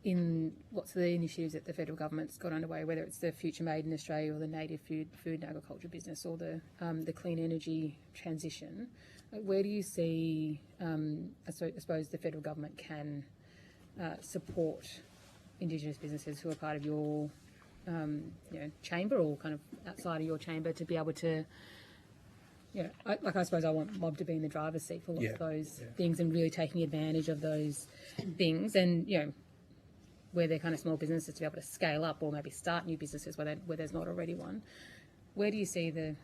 in lots of the initiatives that the federal government's got underway, whether it's the Future Made in Australia or the native food and agriculture business or the clean energy transition. Where do you see, I suppose, the federal government can support Indigenous businesses who are part of your chamber or kind of outside of your chamber to be able to, I suppose I want Mob to be in the driver's seat for lots of those things and really taking advantage of those things, and where they're kind of small businesses to be able to scale up or maybe start new businesses where there's not already one. Where do you see the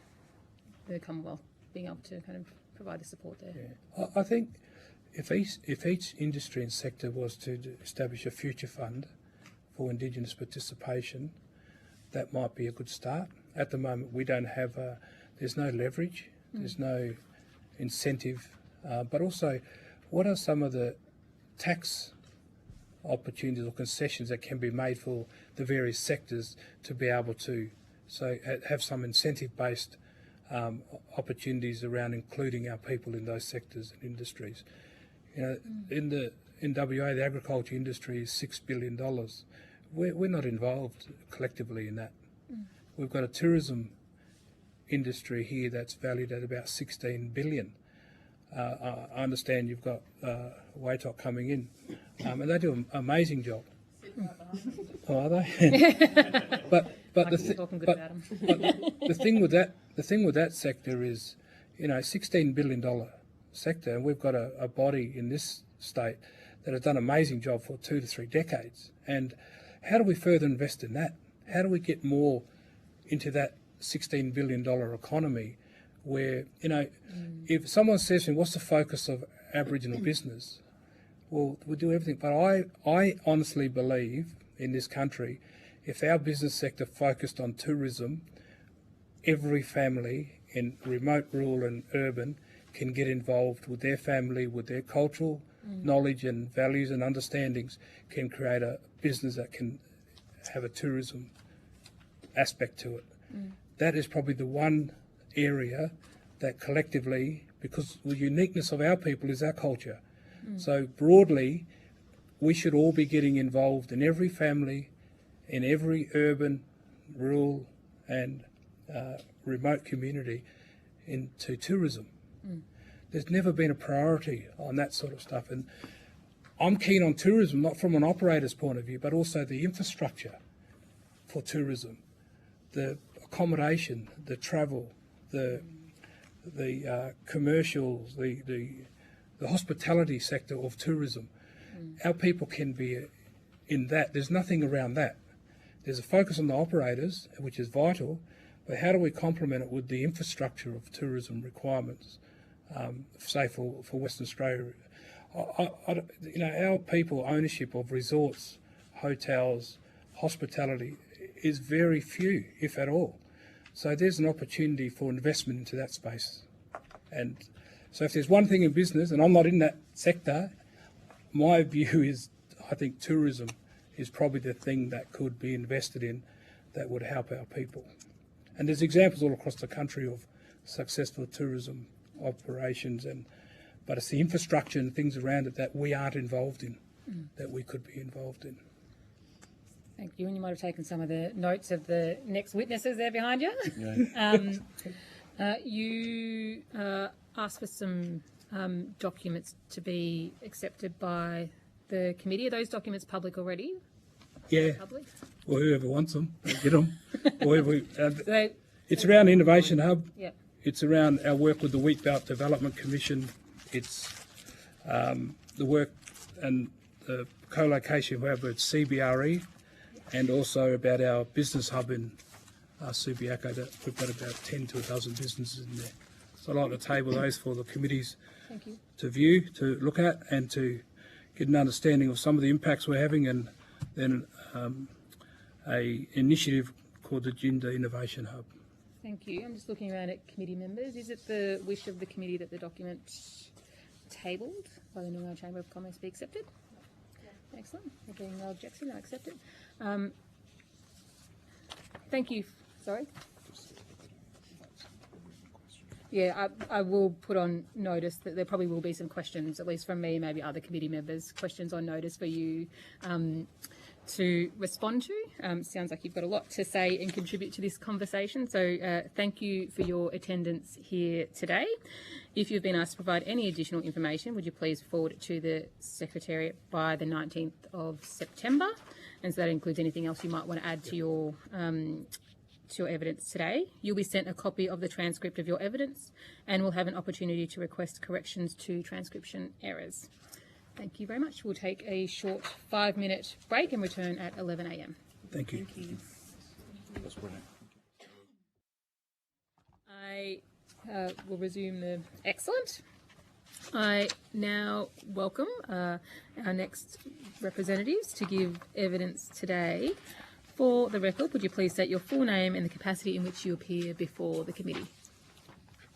Commonwealth being able to kind of provide the support there? Yeah. I think if each industry and sector was to establish a future fund for Indigenous participation, that might be a good start. At the moment, we don't have there's no leverage, there's no incentive, but also, what are some of the tax opportunities or concessions that can be made for the various sectors to be able to have some incentive-based opportunities around including our people in those sectors and industries. In WA, the agriculture industry is $6 billion. We're not involved collectively in that. We've got a tourism industry here that's valued at about 16 billion. I understand you've got Waitok coming in, and they do an amazing job. Oh, are they? but the thing with that sector is, $16 billion sector, and we've got a body in this state that has done an amazing job for 2 to 3 decades. And how do we further invest in that? How do we get more into that $16 billion economy where, you know, if someone says to me, what's the focus of Aboriginal business? Well, we do everything. But I honestly believe in this country, if our business sector focused on tourism, every family in remote, rural and urban can get involved with their family, with their cultural knowledge and values and understandings, can create a business that can have a tourism aspect to it. That is probably the one area that collectively, because the uniqueness of our people is our culture. So broadly, we should all be getting involved in every family, in every urban, rural and remote community into tourism. There's never been a priority on that sort of stuff. And I'm keen on tourism, not from an operator's point of view, but also the infrastructure for tourism, the accommodation, the travel, the commercials, the hospitality sector of tourism. Our people can be in that. There's nothing around that. There's a focus on the operators, which is vital, but how do we complement it with the infrastructure of tourism requirements, say for Western Australia? You know, our people ownership of resorts, hotels, hospitality is very few, if at all. So there's an opportunity for investment into that space. And so if there's one thing in business, and I'm not in that sector, my view is I think tourism is probably the thing that could be invested in that would help our people. And there's examples all across the country of successful tourism operations, but it's the infrastructure and things around it that we aren't involved in, that we could be involved in. Thank you. And you might have taken some of the notes of the next witnesses there behind you. Yeah. You asked for some documents to be accepted by the committee. Are those documents public already? Yeah. Public? Or whoever wants them, get them. It's around Innovation Hub. Yep. It's around our work with the Wheat Belt Development Commission. It's the work and the co-location we have with CBRE, and also about our business hub in Subiaco. That we've got about 10 to a dozen businesses in there. So I'd like to table those for the committees to view, to look at, and to get an understanding of some of the impacts we're having, and then a initiative called the Gender Innovation Hub. Thank you. I'm just looking around at committee members. Is it the wish of the committee that the document tabled by the Newman Chamber of Commerce be accepted? Yeah. Excellent. There being no objection, I accept it. Thank you. Sorry? Yeah, I will put on notice that there probably will be some questions, at least from me, maybe other committee members, questions on notice for you to respond to. Sounds like you've got a lot to say and contribute to this conversation. So thank you for your attendance here today. If you've been asked to provide any additional information, would you please forward it to the Secretariat by the 19th of September? And so that includes anything else you might want to add to your evidence today. You'll be sent a copy of the transcript of your evidence and will have an opportunity to request corrections to transcription errors. Thank you very much. We'll take a short 5-minute break and return at 11 a.m. Thank you. Thank you. That's brilliant. I will resume the... Excellent. I now welcome our next representatives to give evidence today. For the record, would you please state your full name and the capacity in which you appear before the committee?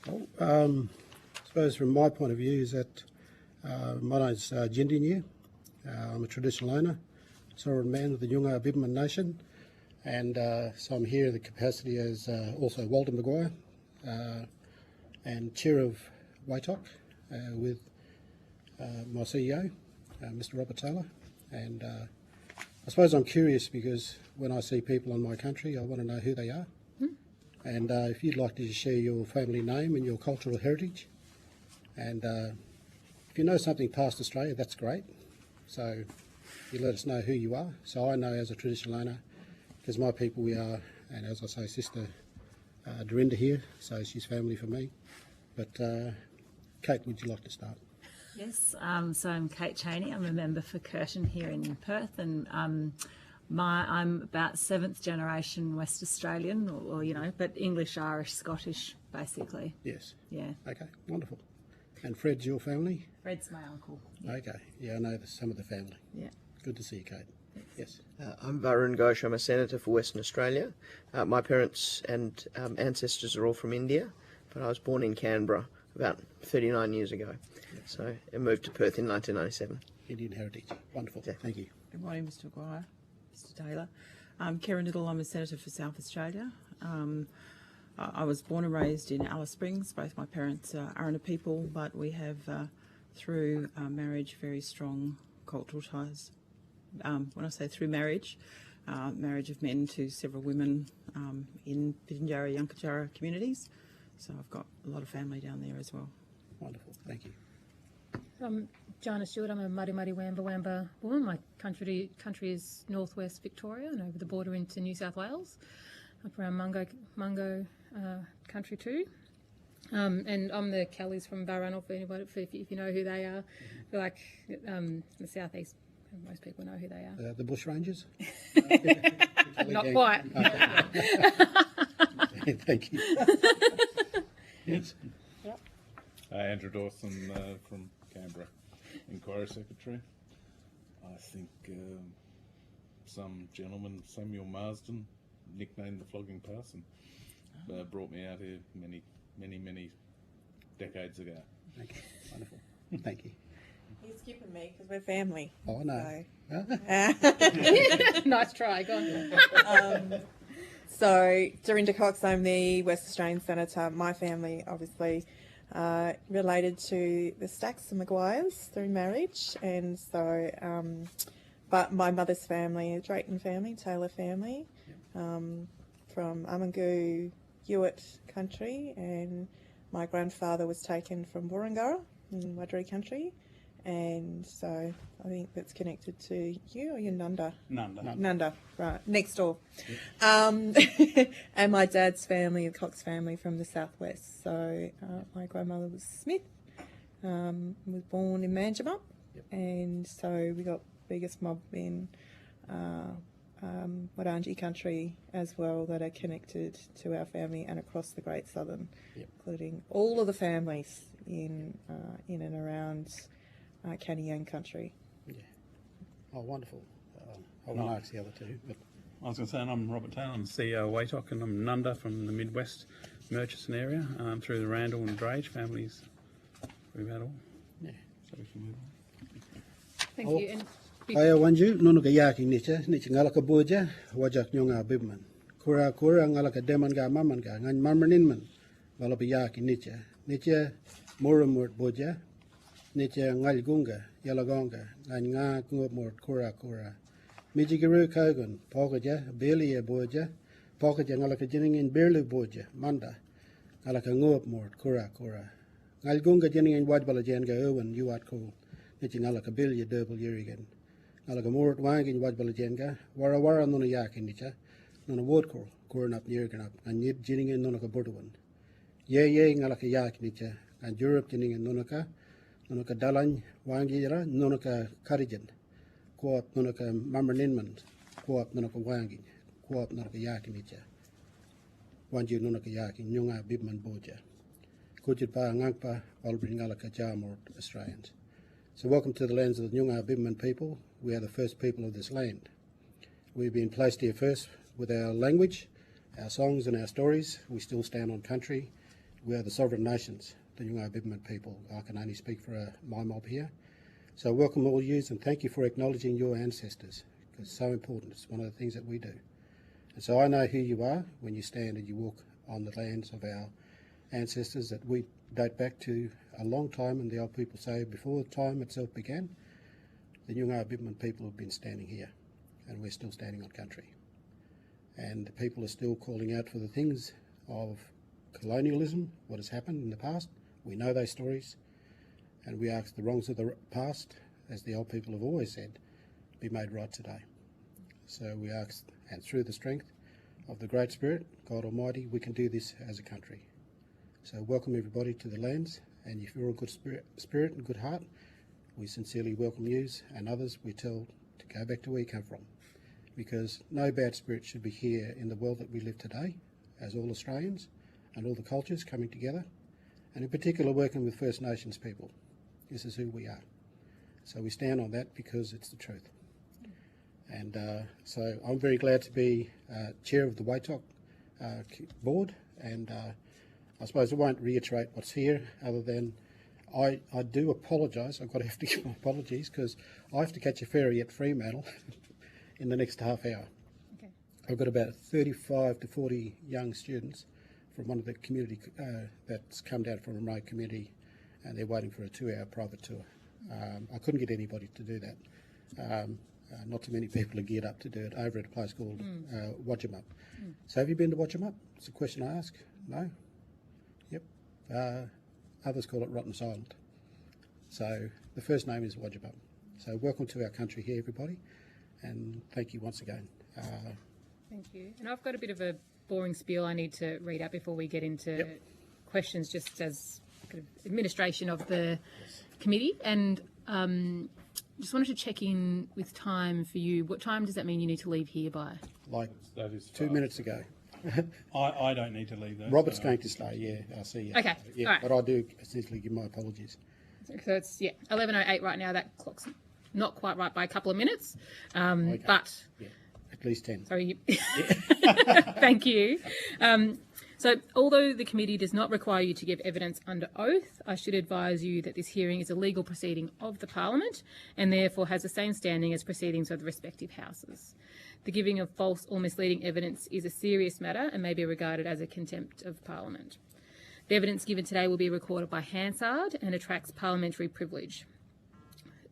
Well, I suppose from my point of view is that my name's Tenure. I'm a traditional owner, sovereign man of the Yunga Bibman Nation, and so I'm here in the capacity as also Walter Maguire and chair of WAITOC with my CEO, Mr. Robert Taylor. And I suppose I'm curious because when I see people in my country, I want to know who they are. And if you'd like to share your family name and your cultural heritage, and if you know something past Australia, that's great. So you let us know who you are. So I know as a traditional owner, because my people we are, and as I say, Sister Dorinda here, so she's family for me. But Kate, would you like to start? Yes, so I'm Kate Cheney. I'm a member for Curtin here in Perth, and I'm about seventh generation West Australian, or but English, Irish, Scottish, basically. Yes. Yeah. Okay, wonderful. And Fred's your family? Fred's my uncle. Yeah. Okay, yeah, I know some of the family. Yeah. Good to see you, Kate. Yes. I'm Varun Ghosh. I'm a senator for Western Australia. My parents and ancestors are all from India, but I was born in Canberra about 39 years ago. So I moved to Perth in 1997. Indian heritage. Wonderful. Yeah. Thank you. Good morning, Mr. Maguire, Mr. Taylor. Karen Little, I'm a senator for South Australia. I was born and raised in Alice Springs. Both my parents are Arana people, but we have, through marriage, very strong cultural ties. When I say through marriage, marriage of men to several women in Pitjantjatjara, Yunkatjara communities. So I've got a lot of family down there as well. Wonderful. Thank you. I'm Jana Stewart. I'm a Muddy Wamba Wamba woman. My country is northwest Victoria and over the border into New South Wales, up around Mungo country too. And I'm the Kellys from Barranal, for anybody, if you know who they are. They're like the southeast. Most people know who they are. The Bush Rangers? Not quite. Thank you. Yes. Andrew Dawson from Canberra, Inquiry Secretary. I think some gentleman, Samuel Marsden, nicknamed the Flogging Parson, brought me out here many decades ago. Okay. Wonderful. Thank you. He's skipping me because we're family. Oh, no. Nice try. Go on. So, Dorinda Cox, I'm the West Australian Senator. My family, obviously, related to the Stacks and Maguires through marriage. And so, but my mother's family, a Drayton family, Taylor family, from Amangu, Hewitt country. And my grandfather was taken from Warringara in Wadri country. And so I think that's connected to you or your Nunda? Nunda, right, next door. Yep. And my dad's family, the Cox family from the southwest. So my grandmother was Smith, was born in Njamal. Yep. And so we got biggest mob in Wurundjeri country as well that are connected to our family and across the Great Southern, yep, including all of the families in and around Canyon country. Yeah. Oh, wonderful. I won't ask the other two. But I was going to say, and I'm Robert Taylor, I'm the CEO of WATOC, and I'm Nunda from the Midwest Murchison area, through the Randall and Drage families, through that all. Yeah. So we can move on. Thank you. And Aya wanju nunu ka yaki nicha ngala ka boja wajak nyonga bibman. Kura ngala ka deman ga maman ga ngan marmanin man. Bala pa yaki nicha. Nicha muramurt boja. Nicha ngal gunga yalagonga ngan nga ngumurt kura. Mijigiru kagun pokaja belia boja. Pokaja ngala ka jiningin berlu boja manda. Ngala ka ngumurt kura. Ngal gunga jiningin wajbala jenga owen yuat ko. Nicha ngala ka belia double yerigan. Alaga mort wangin wajbala jenga wara nuna yakin nicha nuna wodkor korn up nirgan up and yip jiningen nuna ka borduan ye ngalaka yak nicha and Europe jiningen nuna ka dalan wangira nuna ka karijan koop nuna ka marmaninman koop nuna ka wangin koop nuna ka yakin nicha wanju nuna ka yakin nyunga bibman boja kujit pa ngangpa albrin ngalaka jamor Australians. So welcome to the lands of the Nyungar Bibman people. We are the first people of this land. We've been placed here first with our language, our songs and our stories. We still stand on country. We are the sovereign nations, the Nyungar Bibman people. I can only speak for my mob here. So welcome all yous and thank you for acknowledging your ancestors, because it's so important. It's one of the things that we do. And so I know who you are when you stand and you walk on the lands of our ancestors that we date back to a long time, and the old people say before time itself began, the Nyungar Bibman people have been standing here, and we're still standing on country. And the people are still calling out for the things of colonialism, what has happened in the past. We know those stories, and we ask the wrongs of the past, as the old people have always said, be made right today. So we ask, and through the strength of the Great Spirit, God Almighty, we can do this as a country. So welcome everybody to the lands, and if you're a good spirit and good heart, we sincerely welcome yous, and others we tell to go back to where you come from. because no bad spirit should be here in the world that we live today, as all Australians and all the cultures coming together, and in particular working with First Nations people. This is who we are. So we stand on that because it's the truth. And so I'm very glad to be chair of the WAITOC board, and I suppose I won't reiterate what's here other than I do apologise. I've got to have to give my apologies because I have to catch a ferry at Fremantle in the next half hour. Okay. I've got about 35 to 40 young students from one of the community that's come down from a remote community, and they're waiting for a 2-hour private tour. I couldn't get anybody to do that. Not too many people are geared up to do it over at a place called Wodgemup. So have you been to Wodgemup? It's a question I ask. No? Yep. Others call it Rotten Silent. So the first name is Wodgemup. So welcome to our country here, everybody, and thank you once again. Thank you. And I've got a bit of a boring spiel I need to read out before we get into questions, just as kind of administration of the committee. And just wanted to check in with time for you. What time does that mean you need to leave here by? Like That is 2 fast. minutes ago. I don't need to leave though. Robert's so- going to stay, yeah, I'll see you. Okay, Yeah, all right. but I do essentially give my apologies. So it's 11:08 right now. That clock's not quite right by a couple of minutes, Okay. but Yeah, at least 10. sorry. Thank you. So although the committee does not require you to give evidence under oath, I should advise you that this hearing is a legal proceeding of the Parliament and therefore has the same standing as proceedings of the respective houses. The giving of false or misleading evidence is a serious matter and may be regarded as a contempt of Parliament. The evidence given today will be recorded by Hansard and attracts parliamentary privilege.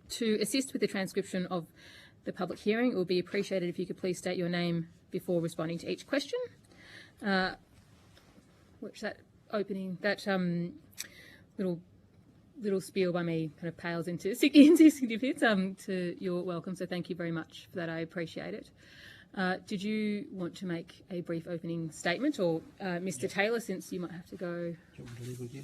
To assist with the transcription of the public hearing, it would be appreciated if you could please state your name before responding to each question. Which that opening, that little spiel by me kind of pales into significance to your welcome, so thank you very much for that. I appreciate it. Did you want to make a brief opening statement, or Mr. Taylor, since you might have to go? Do you want me to leave with you?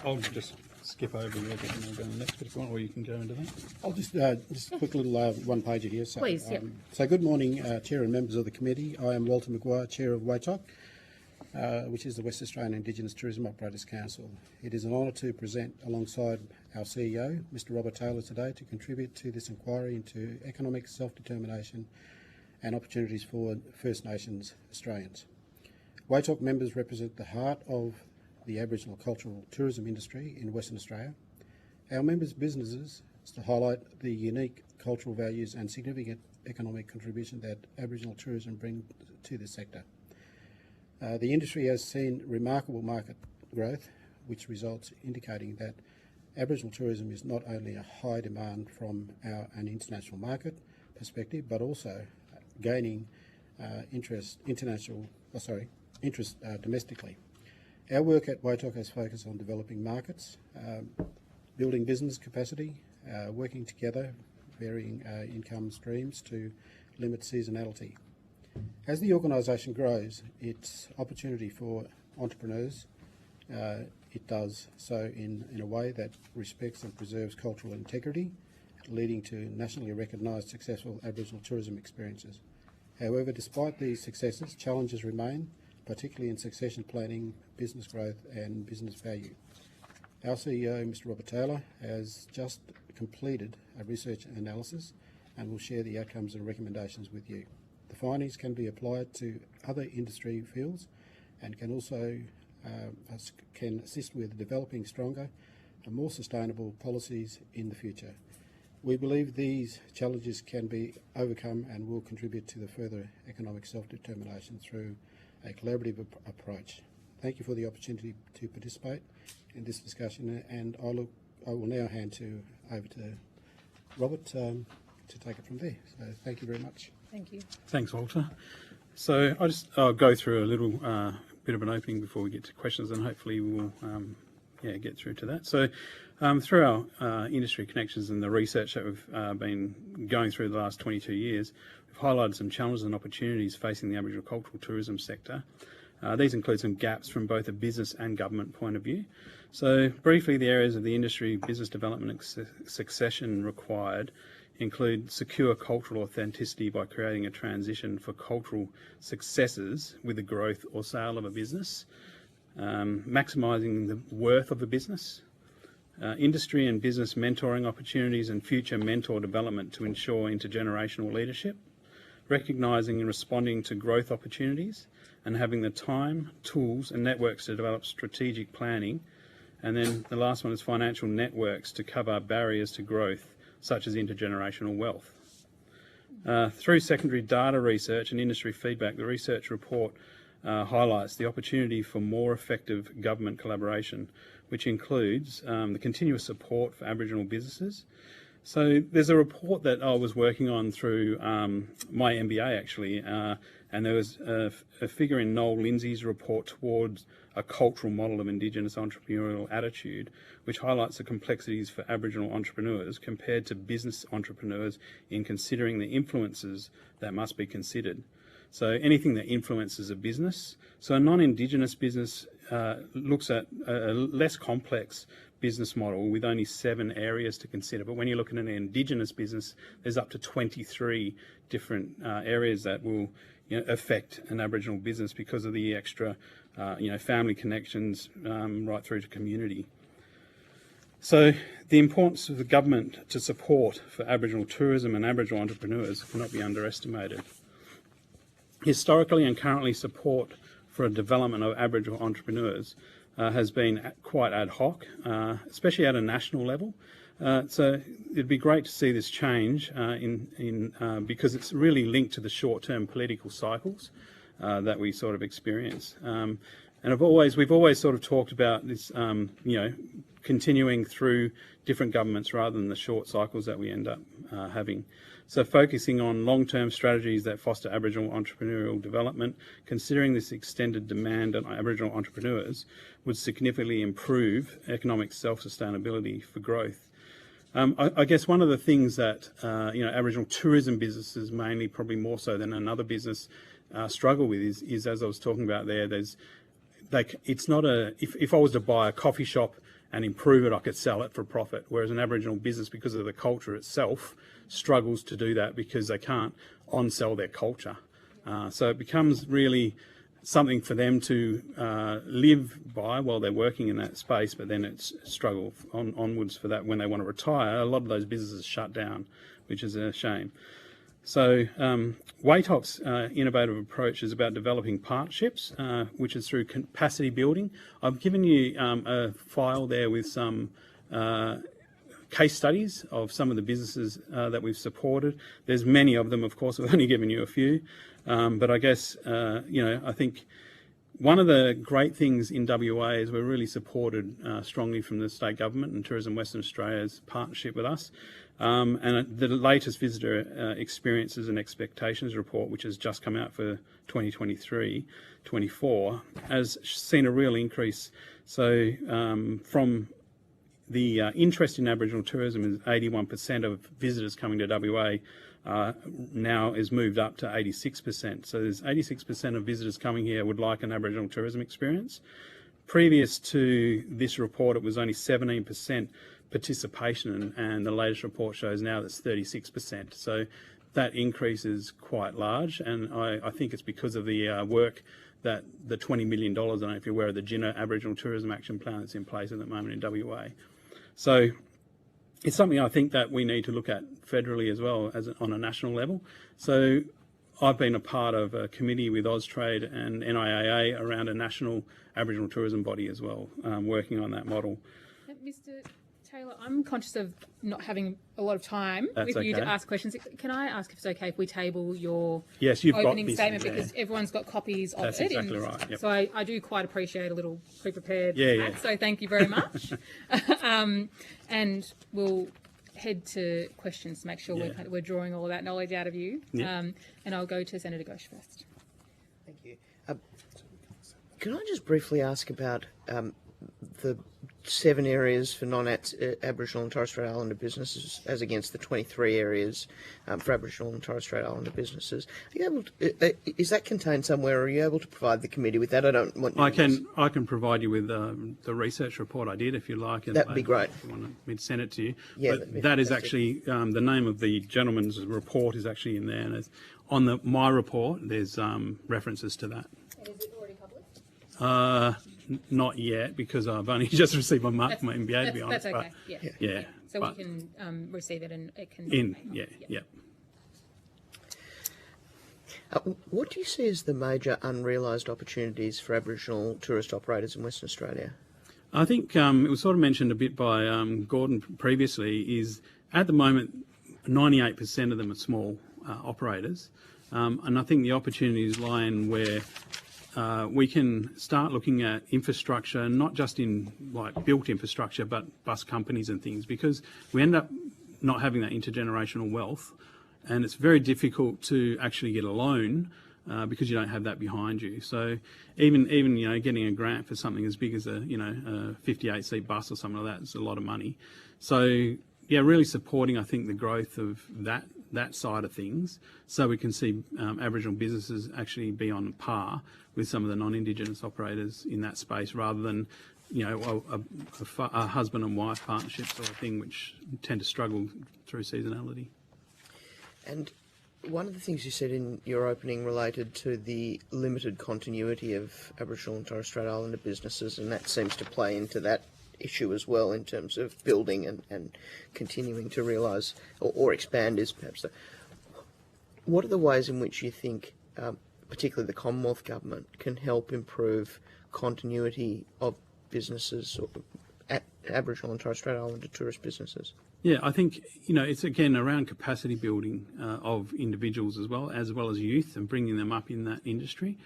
I'll just skip over your bit and I'll go on the next bit if you want, or you can go into that. I'll just a quick little one-pager here. So, Please, yep. So good morning, Chair and members of the committee. I am Walter Maguire, Chair of WAITOC, which is the West Australian Indigenous Tourism Operators Council. It is an honour to present alongside our CEO, Mr. Robert Taylor, today to contribute to this inquiry into economic self-determination and opportunities for First Nations Australians. WAITOC members represent the heart of the Aboriginal cultural tourism industry in Western Australia. Our members' businesses to highlight the unique cultural values and significant economic contribution that Aboriginal tourism brings to the sector. The industry has seen remarkable market growth, which results indicating that Aboriginal tourism is not only a high demand from an international market perspective, but also gaining interest domestically. Our work at WAITOC has focused on developing markets, building business capacity, working together, varying income streams to limit seasonality. As the organisation grows, its opportunity for entrepreneurs, it does so in a way that respects and preserves cultural integrity, leading to nationally recognised successful Aboriginal tourism experiences. However, despite these successes, challenges remain, particularly in succession planning, business growth and business value. Our CEO, Mr. Robert Taylor, has just completed a research analysis and will share the outcomes and recommendations with you. The findings can be applied to other industry fields and can also can assist with developing stronger and more sustainable policies in the future. We believe these challenges can be overcome and will contribute to the further economic self-determination through a collaborative approach. Thank you for the opportunity to participate in this discussion, and I will now hand over to Robert to take it from there. So thank you very much. Thank you. Thanks, Walter. So I'll go through a little bit of an opening before we get to questions, and hopefully we'll get through to that. So through our industry connections and the research that we've been going through the last 22 years, we've highlighted some challenges and opportunities facing the Aboriginal cultural tourism sector. These include some gaps from both a business and government point of view. So briefly, the areas of the industry, business development and succession required include secure cultural authenticity by creating a transition for cultural successes with the growth or sale of a business, maximising the worth of a business, industry and business mentoring opportunities and future mentor development to ensure intergenerational leadership, recognising and responding to growth opportunities and having the time, tools and networks to develop strategic planning. And then the last one is financial networks to cover barriers to growth, such as intergenerational wealth. Through secondary data research and industry feedback, the research report highlights the opportunity for more effective government collaboration, which includes the continuous support for Aboriginal businesses. So there's a report that I was working on through my MBA actually, and there was a figure in Noel Lindsay's report towards a cultural model of Indigenous entrepreneurial attitude, which highlights the complexities for Aboriginal entrepreneurs compared to business entrepreneurs in considering the influences that must be considered. So anything that influences a business. So a non-Indigenous business looks at a less complex business model with only 7 areas to consider. But when you look at an Indigenous business, there's up to 23 different areas that will affect an Aboriginal business because of the extra family connections right through to community. So the importance of the government to support for Aboriginal tourism and Aboriginal entrepreneurs cannot be underestimated. Historically and currently, support for a development of Aboriginal entrepreneurs has been quite ad hoc, especially at a national level. So it'd be great to see this change because it's really linked to the short-term political cycles that we sort of experience. And we've always sort of talked about this, continuing through different governments rather than the short cycles that we end up having. So focusing on long-term strategies that foster Aboriginal entrepreneurial development, considering this extended demand on Aboriginal entrepreneurs would significantly improve economic self-sustainability for growth. I guess one of the things that Aboriginal tourism businesses, mainly probably more so than another business, struggle with is as I was talking about there. It's not if I was to buy a coffee shop and improve it, I could sell it for profit. Whereas an Aboriginal business, because of the culture itself, struggles to do that because they can't on-sell their culture. So it becomes really something for them to live by while they're working in that space, but then it's struggle onwards for that when they want to retire. A lot of those businesses shut down, which is a shame. So WATOC's innovative approach is about developing partnerships, which is through capacity building. I've given you a file there with some case studies of some of the businesses that we've supported. There's many of them, of course. I've only given you a few. But I guess, I think one of the great things in WA is we're really supported strongly from the state government and Tourism Western Australia's partnership with us. And the latest visitor experiences and expectations report, which has just come out for 2023-24, has seen a real increase. So from the interest in Aboriginal tourism is 81% of visitors coming to WA now is moved up to 86%. So there's 86% of visitors coming here would like an Aboriginal tourism experience. Previous to this report, it was only 17% participation, and the latest report shows now that's 36%. So that increase is quite large, and I think it's because of the work that the $20 million, I don't know if you're aware of the GINA Aboriginal Tourism Action Plan that's in place at the moment in WA. So it's something I think that we need to look at federally as well as on a national level. So I've been a part of a committee with Austrade and NIAA around a national Aboriginal tourism body as well, working on that model. Mr. Taylor, I'm conscious of not having a lot of time That's with you to okay. ask questions. Can I ask if it's okay if we table your opening statement yeah. because everyone's got copies of That's it? exactly right. Yep. So I do quite appreciate a little pre-prepared Yeah. So thank you very much. And we'll head to questions to make sure we're drawing all of that knowledge out of you. Yeah. And I'll go to Senator Ghosh first. Thank you. Can I just briefly ask about the 7 areas for non-Aboriginal and Torres Strait Islander businesses as against the 23 areas for Aboriginal and Torres Strait Islander businesses. Are you able to, is that contained somewhere, or are you able to provide the committee with that? I don't want I can provide you with the research report I did if you like. And that'd be great. If you want me to send it to you. Yeah, but that is actually, the name of the gentleman's report is actually in there. And on my report, there's references to that. And is it already published? Not yet, because I've only just received my mark for my MBA, to be honest. That's okay, but, yeah. So but we can receive it and it can... yeah. What do you see as the major unrealised opportunities for Aboriginal tourist operators in Western Australia? I think it was sort of mentioned a bit by Gordon previously, is at the moment 98% of them are small operators, and I think the opportunities lie in where we can start looking at infrastructure, not just in like built infrastructure, but bus companies and things, because we end up not having that intergenerational wealth, and it's very difficult to actually get a loan because you don't have that behind you. So even getting a grant for something as big as a 58-seat bus or something like that is a lot of money. So yeah, really supporting, I think, the growth of that side of things, so we can see Aboriginal businesses actually be on par with some of the non-Indigenous operators in that space, rather than a husband and wife partnership sort of thing, which tend to struggle through seasonality. And one of the things you said in your opening related to the limited continuity of Aboriginal and Torres Strait Islander businesses, and that seems to play into that issue as well in terms of building and continuing to realise or expand is perhaps what are the ways in which you think particularly the Commonwealth Government can help improve continuity of businesses or Aboriginal and Torres Strait Islander tourist businesses? Yeah, I think it's again around capacity building of individuals as well as youth, and bringing them up in that industry,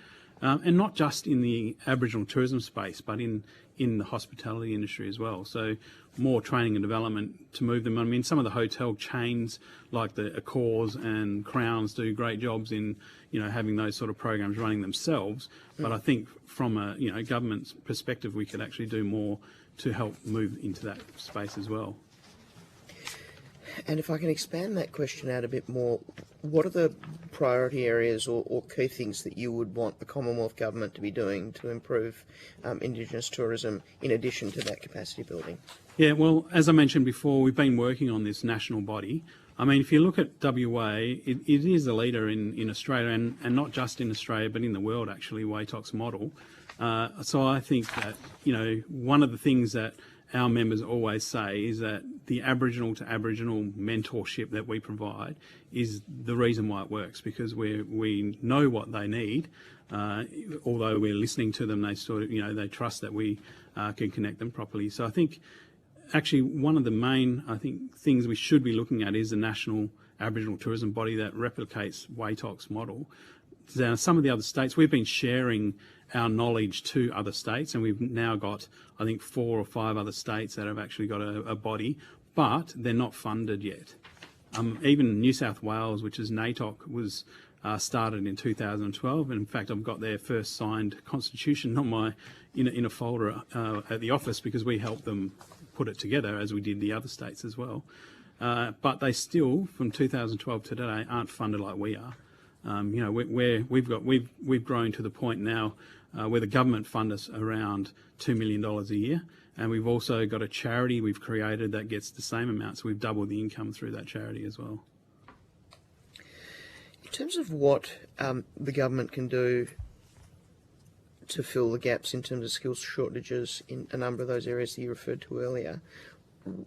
and not just in the Aboriginal tourism space, but in the hospitality industry as well. So more training and development to move them. I mean, some of the hotel chains like the Accors and Crowns do great jobs in having those sort of programs running themselves. But I think from a government's perspective, we could actually do more to help move into that space as well. And if I can expand that question out a bit more, what are the priority areas or key things that you would want the Commonwealth Government to be doing to improve Indigenous tourism in addition to that capacity building? Yeah, well, as I mentioned before, we've been working on this national body. I mean, if you look at WA, it is a leader in Australia, and not just in Australia, but in the world, actually, WATOC's model. So I think that, one of the things that our members always say is that the Aboriginal to Aboriginal mentorship that we provide is the reason why it works, because we know what they need. Although we're listening to them, they sort of, they trust that we can connect them properly. So I think actually one of the main, things we should be looking at is a national Aboriginal tourism body that replicates WATOC's model. Now, some of the other states, we've been sharing our knowledge to other states, and we've now got, 4 or 5 other states that have actually got a body, but they're not funded yet. Even New South Wales, which is NATOC, was started in 2012, and in fact I've got their first signed constitution on in a folder at the office, because we helped them put it together, as we did the other states as well. But they still, from 2012 to today, aren't funded like we are. We've grown to the point now where the government fund us around $2 million a year, and we've also got a charity we've created that gets the same amount, so we've doubled the income through that charity as well. In terms of what the government can do to fill the gaps in terms of skills shortages in a number of those areas that you referred to earlier,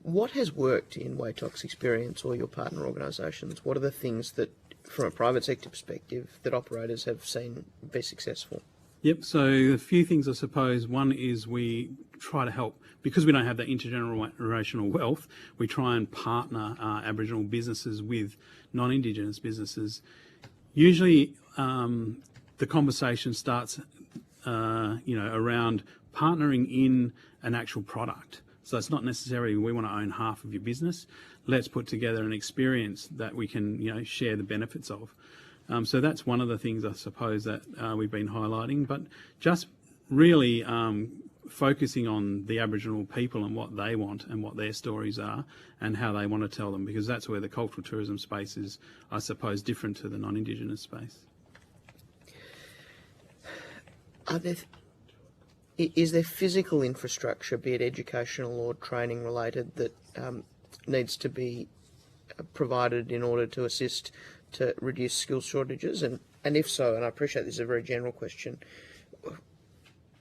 what has worked in WATOC's experience or your partner organisations? What are the things that, from a private sector perspective, that operators have seen be successful? Yep, so a few things, I suppose. One is we try to help, because we don't have that intergenerational wealth, we try and partner Aboriginal businesses with non-Indigenous businesses. Usually the conversation starts around partnering in an actual product. So it's not necessarily we want to own half of your business. Let's put together an experience that we can share the benefits of. So that's one of the things, I suppose, that we've been highlighting. But just really focusing on the Aboriginal people and what they want and what their stories are and how they want to tell them, because that's where the cultural tourism space is, I suppose, different to the non-Indigenous space. Is there physical infrastructure, be it educational or training related, that needs to be provided in order to assist to reduce skill shortages? And if so, and I appreciate this is a very general question,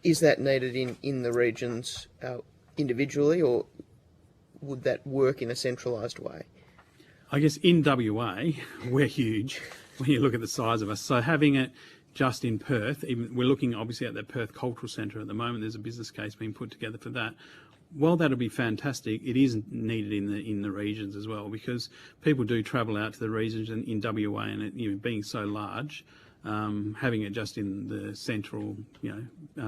is that needed in the regions individually, or would that work in a centralised way? I guess in WA, we're huge when you look at the size of us. So having it just in Perth, even we're looking obviously at the Perth Cultural Centre at the moment. There's a business case being put together for that. Well, that'll be fantastic. It is needed in the regions as well, because people do travel out to the regions in WA, and it, being so large, having it just in the central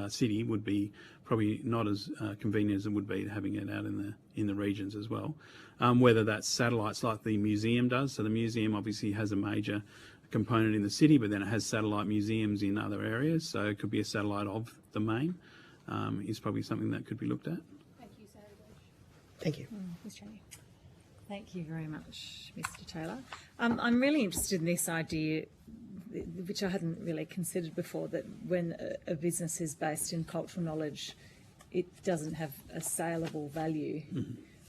city would be probably not as convenient as it would be having it out in the regions as well. Whether that's satellites like the museum does. So the museum obviously has a major component in the city, but then it has satellite museums in other areas. So it could be a satellite of the main. Is probably something that could be looked at. Thank you, Sarah. Thank you. Ms. Cheney. Thank you very much, Mr. Taylor. I'm really interested in this idea, which I hadn't really considered before, that when a business is based in cultural knowledge, it doesn't have a saleable value.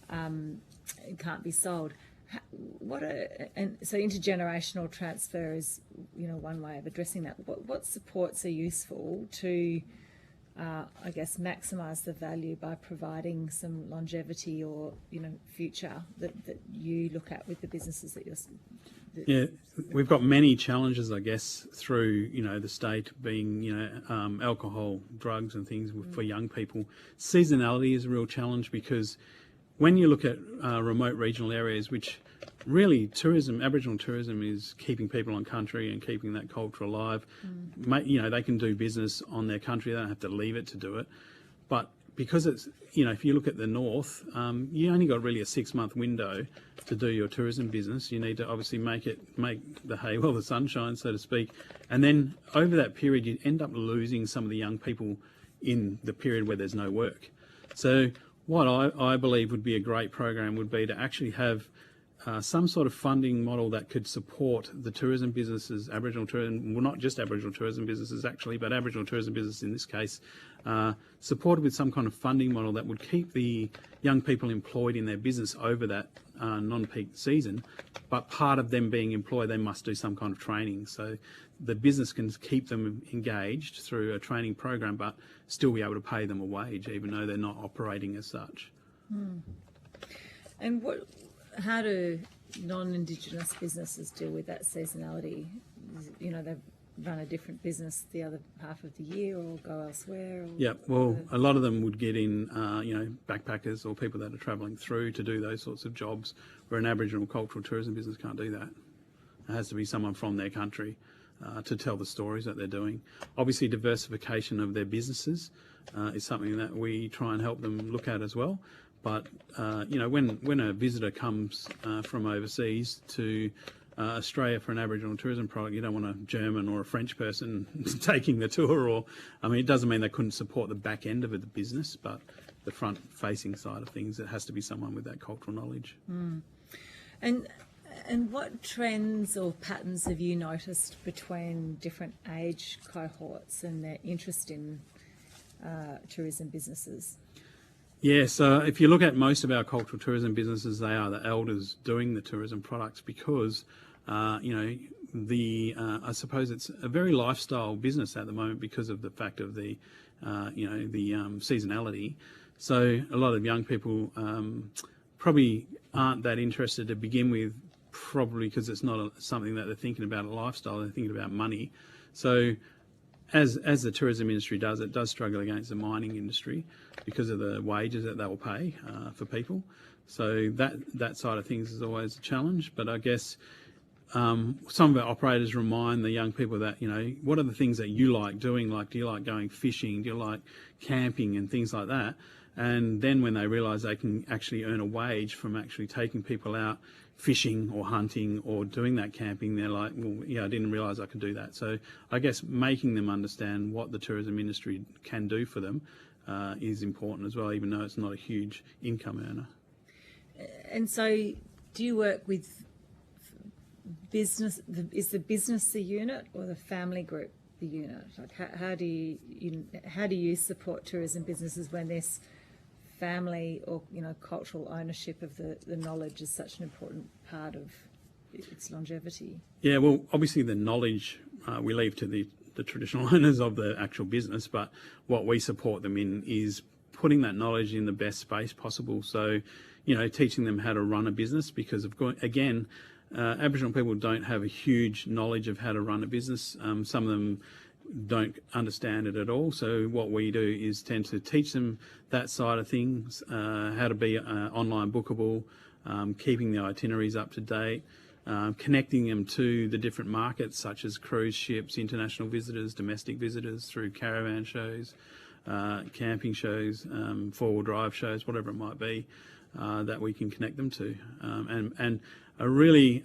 It can't be sold. So intergenerational transfer is, one way of addressing that. What supports are useful to, I guess, maximise the value by providing some longevity or, future that you look at with the businesses that you're... Yeah, we've got many challenges, I guess, through, the state being, alcohol, drugs and things for young people. Seasonality is a real challenge, because when you look at remote regional areas, which really Aboriginal tourism is keeping people on country and keeping that culture alive. They can do business on their country. They don't have to leave it to do it. But because it's, if you look at the north, you only got really a 6-month window to do your tourism business. You need to obviously make the hay while the sun shines, so to speak. And then over that period, you end up losing some of the young people in the period where there's no work. So what I believe would be a great program would be to actually have some sort of funding model that could support the tourism businesses, Aboriginal tourism, well, not just Aboriginal tourism businesses actually, but Aboriginal tourism business in this case, supported with some kind of funding model that would keep the young people employed in their business over that non-peak season. But part of them being employed, they must do some kind of training. So the business can keep them engaged through a training program, but still be able to pay them a wage, even though they're not operating as such. And how do non-Indigenous businesses deal with that seasonality? They run a different business the other half of the year, or go elsewhere? Yeah, well, a lot of them would get in, backpackers or people that are travelling through to do those sorts of jobs, where an Aboriginal cultural tourism business can't do that. It has to be someone from their country to tell the stories that they're doing. Obviously, diversification of their businesses is something that we try and help them look at as well. But, when a visitor comes from overseas to Australia for an Aboriginal tourism product, you don't want a German or a French person taking the tour, or, it doesn't mean they couldn't support the back end of the business, but the front-facing side of things, it has to be someone with that cultural knowledge. And what trends or patterns have you noticed between different age cohorts and their interest in tourism businesses? Yeah, so if you look at most of our cultural tourism businesses, they are the elders doing the tourism products, because, I suppose it's a very lifestyle business at the moment because of the fact of the seasonality. So a lot of young people probably aren't that interested to begin with, probably because it's not something that they're thinking about a lifestyle, they're thinking about money. So as the tourism industry does, it does struggle against the mining industry because of the wages that they will pay for people. So that side of things is always a challenge. But I guess some of our operators remind the young people that, what are the things that you like doing? Like, do you like going fishing? Do you like camping and things like that? And then when they realise they can actually earn a wage from actually taking people out fishing or hunting or doing that camping, they're like, well, yeah, I didn't realise I could do that. So I guess making them understand what the tourism industry can do for them is important as well, even though it's not a huge income earner. And so, do you work with business? Is the business the unit or the family group the unit? Like, how do you support tourism businesses when this family or cultural ownership of the knowledge is such an important part of its longevity? Yeah, well, obviously the knowledge we leave to the traditional owners of the actual business, but what we support them in is putting that knowledge in the best space possible. So, teaching them how to run a business, because again, Aboriginal people don't have a huge knowledge of how to run a business. Some of them don't understand it at all. So what we do is tend to teach them that side of things, how to be online bookable, keeping the itineraries up to date, connecting them to the different markets such as cruise ships, international visitors, domestic visitors through caravan shows, camping shows, four-wheel drive shows, whatever it might be, that we can connect them to. And a really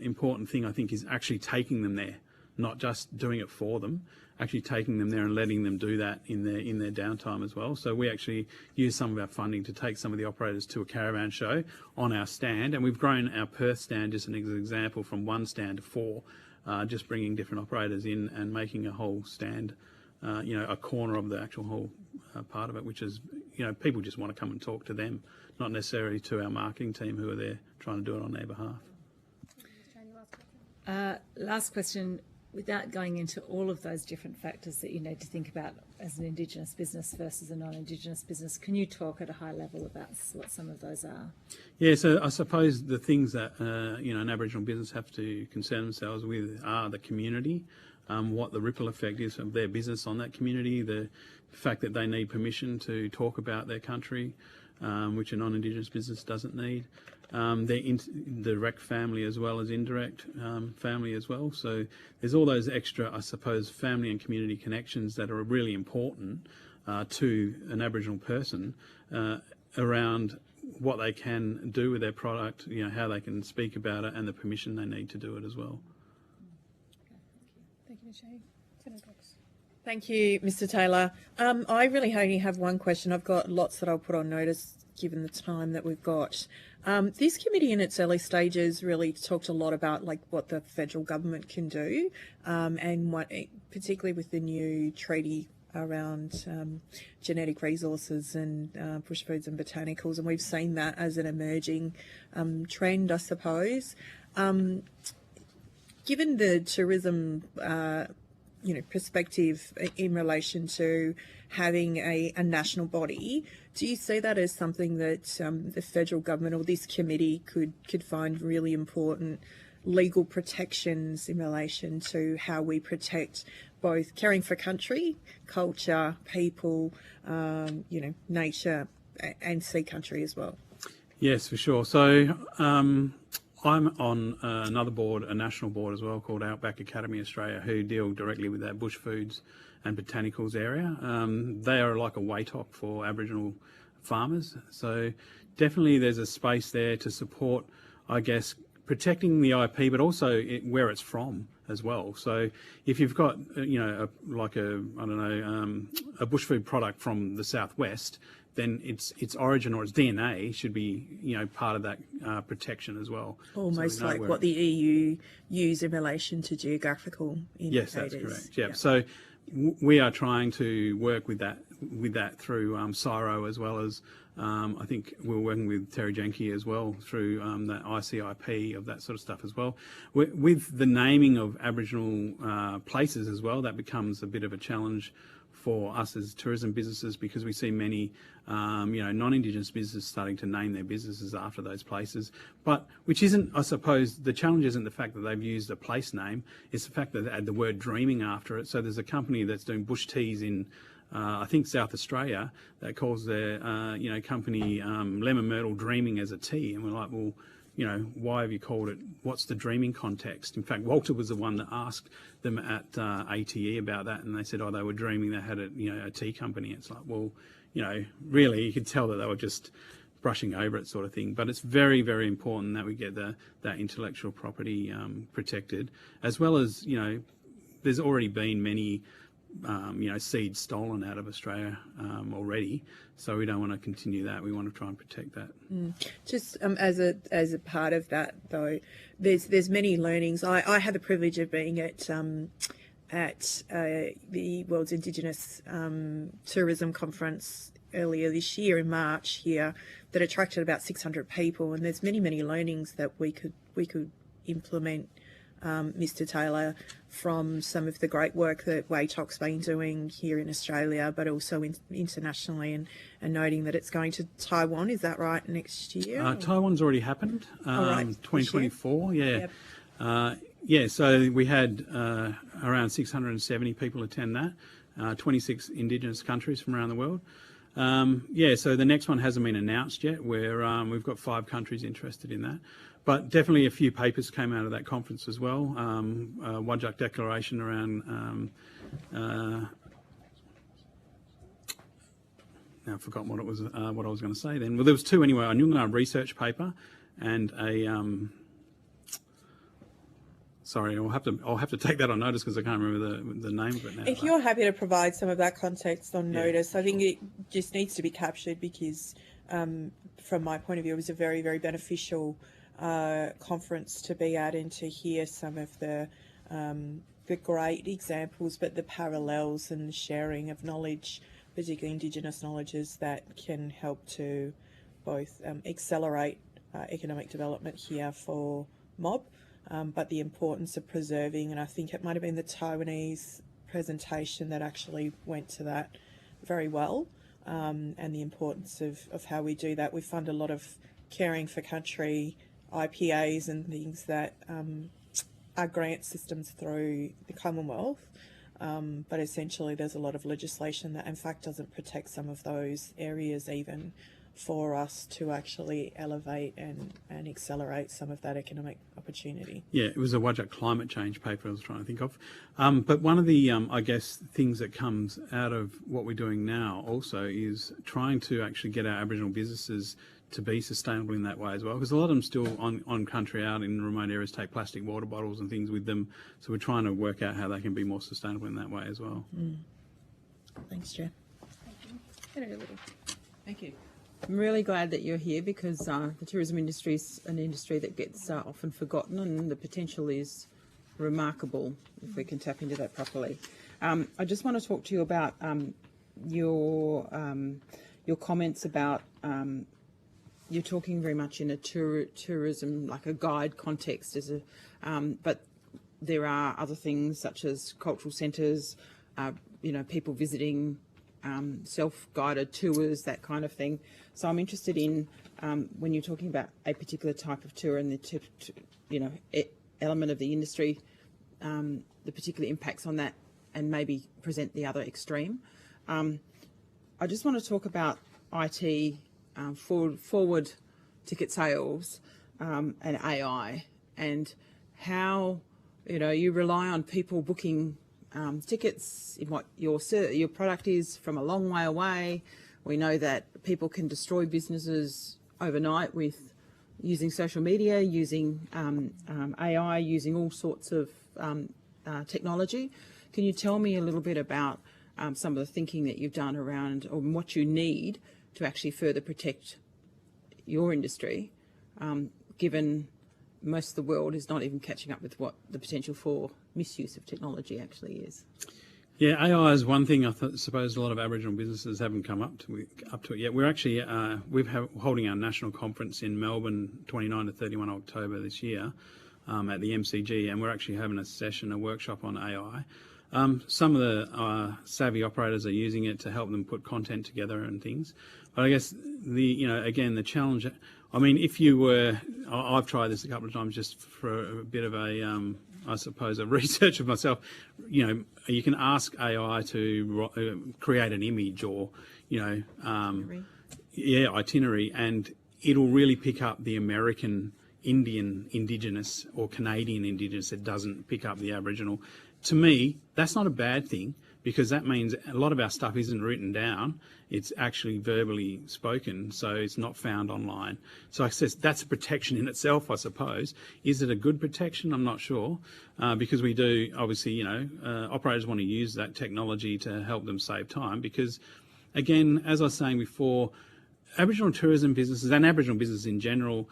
important thing, I think, is actually taking them there, not just doing it for them, actually taking them there and letting them do that in their downtime as well. So we actually use some of our funding to take some of the operators to a caravan show on our stand, and we've grown our Perth stand, just an example, from 1 stand to 4, just bringing different operators in and making a whole stand, a corner of the actual whole part of it, which is, people just want to come and talk to them, not necessarily to our marketing team who are there trying to do it on their behalf. Last question. Without going into all of those different factors that you need to think about as an Indigenous business versus a non-Indigenous business, can you talk at a high level about what some of those are? Yeah, so I suppose the things that an Aboriginal business have to concern themselves with are the community, what the ripple effect is of their business on that community, the fact that they need permission to talk about their country, which a non-Indigenous business doesn't need. Their direct family as well as indirect family as well. So there's all those extra, I suppose, family and community connections that are really important to an Aboriginal person around what they can do with their product, how they can speak about it, and the permission they need to do it as well. Thank you, Michelle. Thank you, Mr. Taylor. I really only have one question. I've got lots that I'll put on notice given the time that we've got. This committee in its early stages really talked a lot about what the federal government can do, and what, particularly with the new treaty around genetic resources and bush foods and botanicals, and we've seen that as an emerging trend, I suppose. Given the tourism perspective in relation to having a national body, do you see that as something that the federal government or this committee could find really important legal protections in relation to how we protect both caring for country, culture, people, nature, and sea country as well? Yes, for sure. So I'm on another board, a national board as well, called Outback Academy Australia, who deal directly with that bush foods and botanicals area. They are like a WATOC for Aboriginal farmers. So definitely there's a space there to support, I guess, protecting the IP, but also where it's from as well. So if you've got, a bush food product from the southwest, then its origin or its DNA should be, part of that protection as well. Almost like what the EU use in relation to geographical indicators. Yes, that's correct. Yeah. So we are trying to work with that through CSIRO, as well as I think we're working with Terry Jenke as well through that ICIP of that sort of stuff as well. With the naming of Aboriginal places as well, that becomes a bit of a challenge for us as tourism businesses, because we see many, non-Indigenous businesses starting to name their businesses after those places. But which isn't, I suppose, the challenge isn't the fact that they've used a place name; it's the fact that they add the word dreaming after it. So there's a company that's doing bush teas in, I think, South Australia, that calls their, company Lemon Myrtle Dreaming as a tea, and we're like, well, why have you called it? What's the dreaming context? In fact, Walter was the one that asked them at ATE about that, and they said, they were dreaming they had a tea company. It's like, well, really, you could tell that they were just brushing over it, sort of thing. But it's very, very important that we get that intellectual property protected, as well as, there's already been many seeds stolen out of Australia already. So we don't want to continue that. We want to try and protect that. Just as a part of that, though, there's many learnings. I had the privilege of being at the World's Indigenous Tourism Conference earlier this year in March here, that attracted about 600 people, and there's many learnings that we could implement, Mr. Taylor, from some of the great work that WATOC's been doing here in Australia, but also internationally, and noting that it's going to Taiwan. Is that right, next year? Taiwan's already happened, right. 2024, yeah. Yep. So we had around 670 people attend that, 26 Indigenous countries from around the world. So the next one hasn't been announced yet, where we've got 5 countries interested in that. But definitely a few papers came out of that conference as well. Whadjuk Declaration around, now I've forgotten what it was, what I was going to say then. Well, there was 2 anyway, a Newman research paper and a, sorry, I'll have to take that on notice because I can't remember the name of it now. If you're happy to provide some of that context on notice, I think it just needs to be captured because, from my point of view, it was a very, very beneficial conference to be at and to hear some of the great examples, but the parallels and the sharing of knowledge, particularly Indigenous knowledges, that can help to both accelerate economic development here for mob, but the importance of preserving, and I think it might have been the Taiwanese presentation that actually went to that very well, and the importance of how we do that. We fund a lot of caring for country IPAs and things that are grant systems through the Commonwealth, but essentially there's a lot of legislation that in fact doesn't protect some of those areas even for us to actually elevate and accelerate some of that economic opportunity. Yeah, it was a Whadjuk climate change paper I was trying to think of. But one of the, I guess, things that comes out of what we're doing now also is trying to actually get our Aboriginal businesses to be sustainable in that way as well, because a lot of them still on country out in remote areas take plastic water bottles and things with them. So we're trying to work out how they can be more sustainable in that way as well. Thanks, Chair. Thank you. I'm really glad that you're here because the tourism industry is an industry that gets often forgotten, and the potential is remarkable if we can tap into that properly. I just want to talk to you about your comments about you're talking very much in a tourism, like a guide context, but there are other things such as cultural centres, people visiting, self-guided tours, that kind of thing. So I'm interested in when you're talking about a particular type of tour and the element of the industry, the particular impacts on that, and maybe present the other extreme. I just want to talk about IT, forward ticket sales, and AI, and how you rely on people booking tickets in what your product is from a long way away. We know that people can destroy businesses overnight with using social media, using AI, using all sorts of technology. Can you tell me a little bit about some of the thinking that you've done around, or what you need to actually further protect your industry, given most of the world is not even catching up with what the potential for misuse of technology actually is? Yeah, AI is one thing I suppose a lot of Aboriginal businesses haven't come up to it yet. We're actually holding our national conference in Melbourne 29 to 31 October this year at the MCG, and we're actually having a workshop on AI. Some of the savvy operators are using it to help them put content together and things. But I guess the challenge, I mean, if you were, I've tried this a couple of times just for a bit of a, I suppose, a research of myself. You can ask AI to create an image or, itinerary, and it'll really pick up the American Indian Indigenous or Canadian Indigenous. It doesn't pick up the Aboriginal. To me, that's not a bad thing, because that means a lot of our stuff isn't written down. It's actually verbally spoken, so it's not found online. So I guess that's a protection in itself, I suppose. Is it a good protection? I'm not sure, because we do, obviously, operators want to use that technology to help them save time because, again, as I was saying before, Aboriginal tourism businesses and Aboriginal businesses in general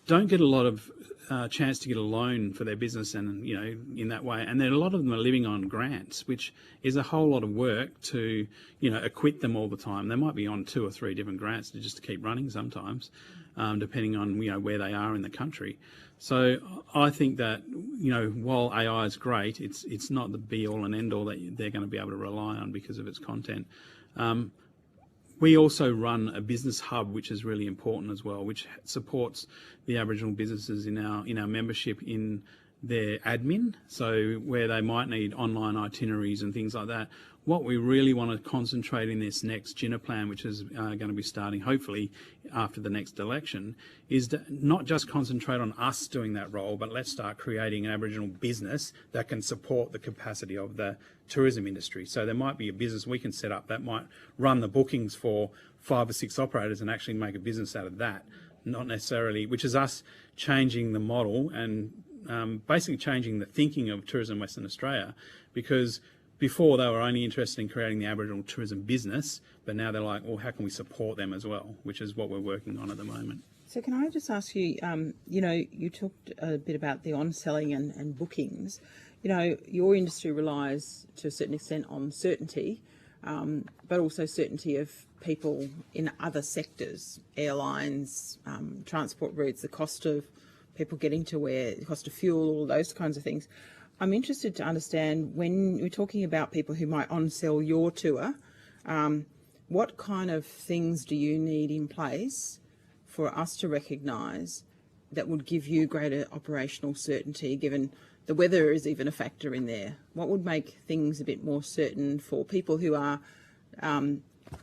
don't get a lot of chance to get a loan for their business and, in that way. And then a lot of them are living on grants, which is a whole lot of work to, acquit them all the time. They might be on 2 or 3 different grants just to keep running sometimes, depending on, where they are in the country. So I think that, while AI is great, it's not the be-all and end-all that they're going to be able to rely on because of its content. We also run a business hub, which is really important as well, which supports the Aboriginal businesses in our membership in their admin, so where they might need online itineraries and things like that. What we really want to concentrate in this next GINA plan, which is going to be starting hopefully after the next election, is to not just concentrate on us doing that role, but let's start creating an Aboriginal business that can support the capacity of the tourism industry. So there might be a business we can set up that might run the bookings for 5 or 6 operators and actually make a business out of that, not necessarily, which is us changing the model and basically changing the thinking of Tourism Western Australia, because before they were only interested in creating the Aboriginal tourism business, but now they're like, well, how can we support them as well, which is what we're working on at the moment. So can I just ask you, you talked a bit about the on-selling and bookings. Your industry relies to a certain extent on certainty, but also certainty of people in other sectors, airlines, transport routes, the cost of people getting to where, the cost of fuel, all those kinds of things. I'm interested to understand, when we're talking about people who might on-sell your tour, what kind of things do you need in place for us to recognise that would give you greater operational certainty, given the weather is even a factor in there? What would make things a bit more certain for people who are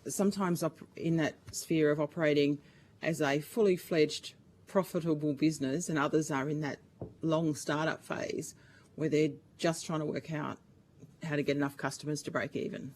sometimes in that sphere of operating as a fully fledged profitable business, and others are in that long startup phase where they're just trying to work out how to get enough customers to break even?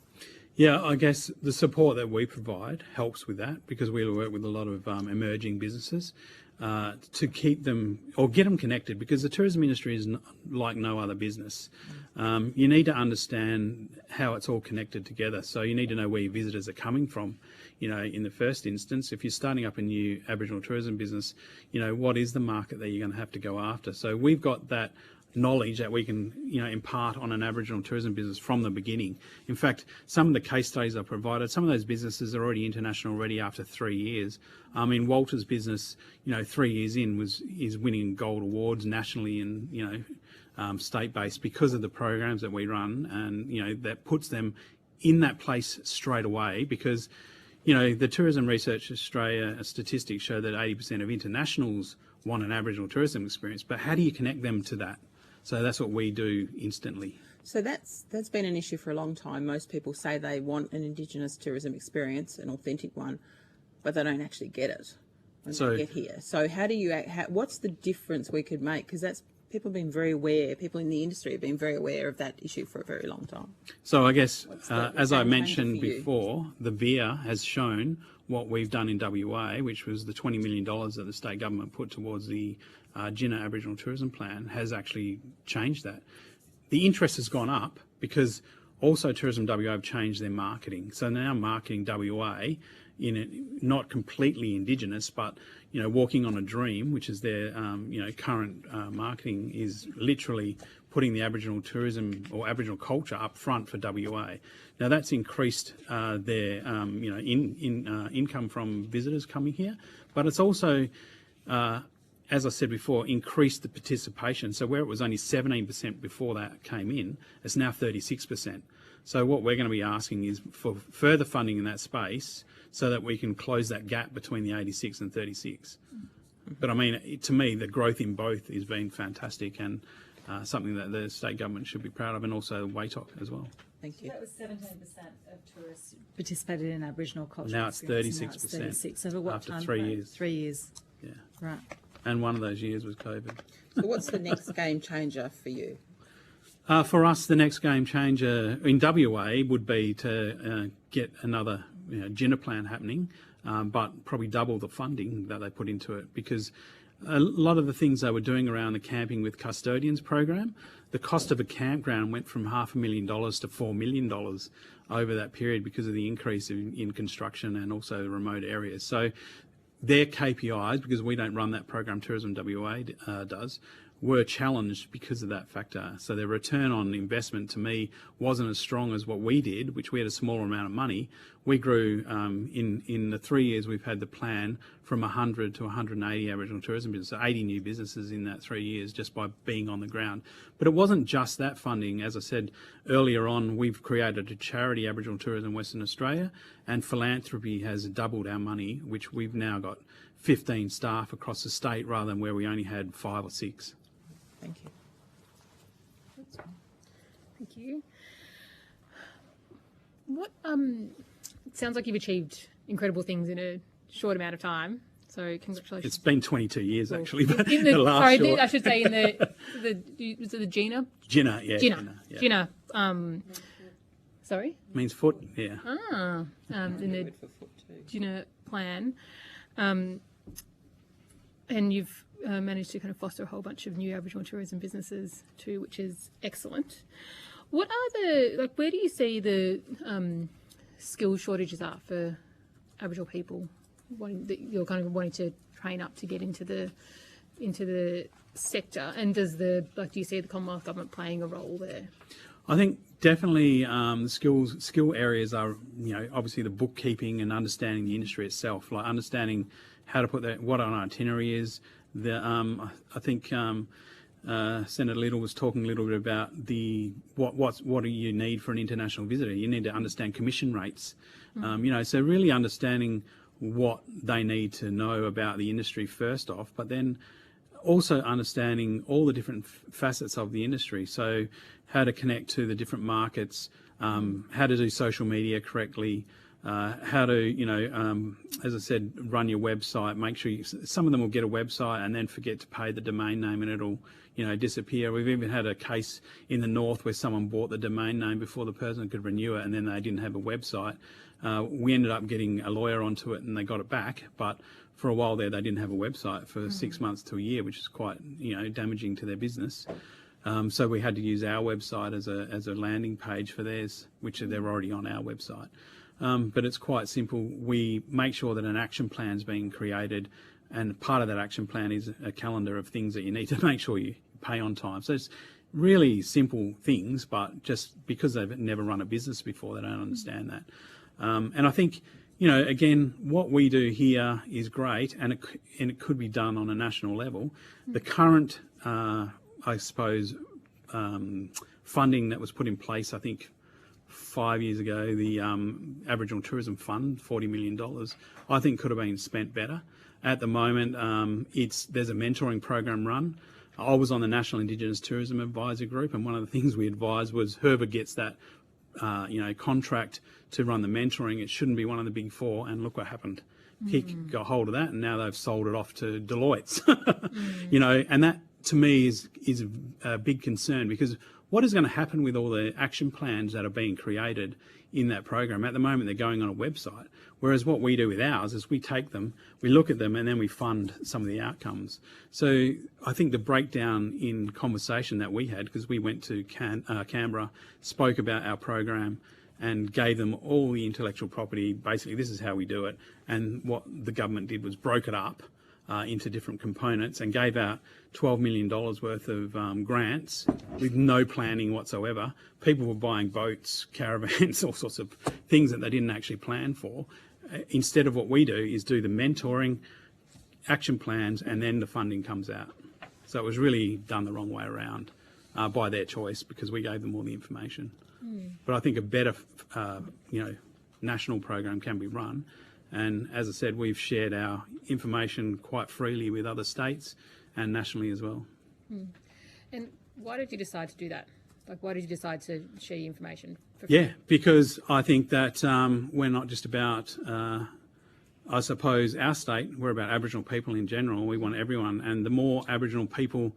Yeah, I guess the support that we provide helps with that, because we work with a lot of emerging businesses to keep them or get them connected, because the tourism industry is like no other business. You need to understand how it's all connected together. So you need to know where your visitors are coming from. In the first instance, if you're starting up a new Aboriginal tourism business, what is the market that you're going to have to go after? So we've got that knowledge that we can impart on an Aboriginal tourism business from the beginning. In fact, some of the case studies I provided, some of those businesses are already international already after 3 years. I mean, Walter's business, 3 years in, is winning gold awards nationally and state-based because of the programs that we run, and that puts them in that place straight away, because the Tourism Research Australia statistics show that 80% of internationals want an Aboriginal tourism experience, but how do you connect them to that? So that's what we do instantly. So that's been an issue for a long time. Most people say they want an Indigenous tourism experience, an authentic one, but they don't actually get it when they get here. So how do you? What's the difference we could make? Because that's, people have been very aware. People in the industry have been very aware of that issue for a very long time. So I guess, as I mentioned before, the VIA has shown what we've done in WA, which was the $20 million that the state government put towards the GINA Aboriginal Tourism Plan, has actually changed that. The interest has gone up because also Tourism WA have changed their marketing. So now marketing WA in it, not completely Indigenous, but walking on a dream, which is their current marketing, is literally putting the Aboriginal tourism or Aboriginal culture up front for WA. Now that's increased their income from visitors coming here, but it's also as I said before, increased the participation. So where it was only 17% before that came in, it's now 36%. So what we're going to be asking is for further funding in that space so that we can close that gap between the 86 and 36. But I mean, to me, the growth in both has been fantastic, and something that the state government should be proud of, and also WATOC as well. Thank you. So that was 17% of tourists participated in Aboriginal culture. Now it's 36%. So over what after time 3 frame? years. 3 years. Yeah. Right. And one of those years was COVID. So what's the next game changer for you? For us, the next game changer in WA would be to get another GINA plan happening, but probably double the funding that they put into it, because a lot of the things they were doing around the camping with custodians program, the cost of a campground went from $500,000 to $4 million over that period because of the increase in construction and also remote areas. So their KPIs, because we don't run that program, Tourism WA does, were challenged because of that factor. So their return on investment to me wasn't as strong as what we did, which we had a smaller amount of money. We grew in the 3 years we've had the plan from 100 to 180 Aboriginal tourism businesses, so 80 new businesses in that 3 years just by being on the ground. But it wasn't just that funding. As I said earlier on, we've created a charity, Aboriginal Tourism Western Australia, and philanthropy has doubled our money, which we've now got 15 staff across the state rather than where we only had 5 or 6. Thank you. Thank you. What it sounds like you've achieved incredible things in a short amount of time. So congratulations. It's been 22 years actually, but in the, the last sorry, short. I should say in was it the GINA? GINA, yeah. GINA. Sorry? Means foot, yeah. In the GINA plan. And you've managed to kind of foster a whole bunch of new Aboriginal tourism businesses too, which is excellent. What are where do you see the skill shortages are for Aboriginal people you're kind of wanting to train up to get into the sector? And do you see the Commonwealth Government playing a role there? I think definitely skill areas are, obviously the bookkeeping and understanding the industry itself, like understanding how to put what an itinerary is. I think Senator Little was talking a little bit about what do you need for an international visitor? You need to understand commission rates, so really understanding what they need to know about the industry first off, but then also understanding all the different facets of the industry. So how to connect to the different markets, how to do social media correctly, how to, as I said, run your website, make sure some of them will get a website and then forget to pay the domain name and it'll, disappear. We've even had a case in the north where someone bought the domain name before the person could renew it and then they didn't have a website. We ended up getting a lawyer onto it and they got it back, but for a while there they didn't have a website for 6 months to a year, which is quite, damaging to their business. So we had to use our website as a landing page for theirs, which they're already on our website. But it's quite simple. We make sure that an action plan is being created, and part of that action plan is a calendar of things that you need to make sure you pay on time. So it's really simple things, but just because they've never run a business before, they don't understand that. And I think, again, what we do here is great, and it could be done on a national level. The current, I suppose, funding that was put in place, I think, 5 years ago, the Aboriginal Tourism Fund, $40 million, I think could have been spent better. At the moment, there's a mentoring program run. I was on the National Indigenous Tourism Advisory Group, and one of the things we advised was whoever gets that, contract to run the mentoring, it shouldn't be one of the big four. And look what happened. PIC got hold of that, and now they've sold it off to Deloitte's. And that to me is a big concern, because what is going to happen with all the action plans that are being created in that program? At the moment, they're going on a website, whereas what we do with ours is we take them, we look at them, and then we fund some of the outcomes. So I think the breakdown in conversation that we had, because we went to Canberra, spoke about our program and gave them all the intellectual property, basically this is how we do it, and what the government did was broke it up into different components and gave out $12 million worth of grants with no planning whatsoever. People were buying boats, caravans, all sorts of things that they didn't actually plan for. Instead of what we do is do the mentoring, action plans, and then the funding comes out. So it was really done the wrong way around by their choice, because we gave them all the information. But I think a better, national program can be run. And as I said, we've shared our information quite freely with other states and nationally as well. And why did you decide to do that? Why did you decide to share your information for free? Yeah, because I think that we're not just about, I suppose, our state. We're about Aboriginal people in general. We want everyone. And the more Aboriginal people,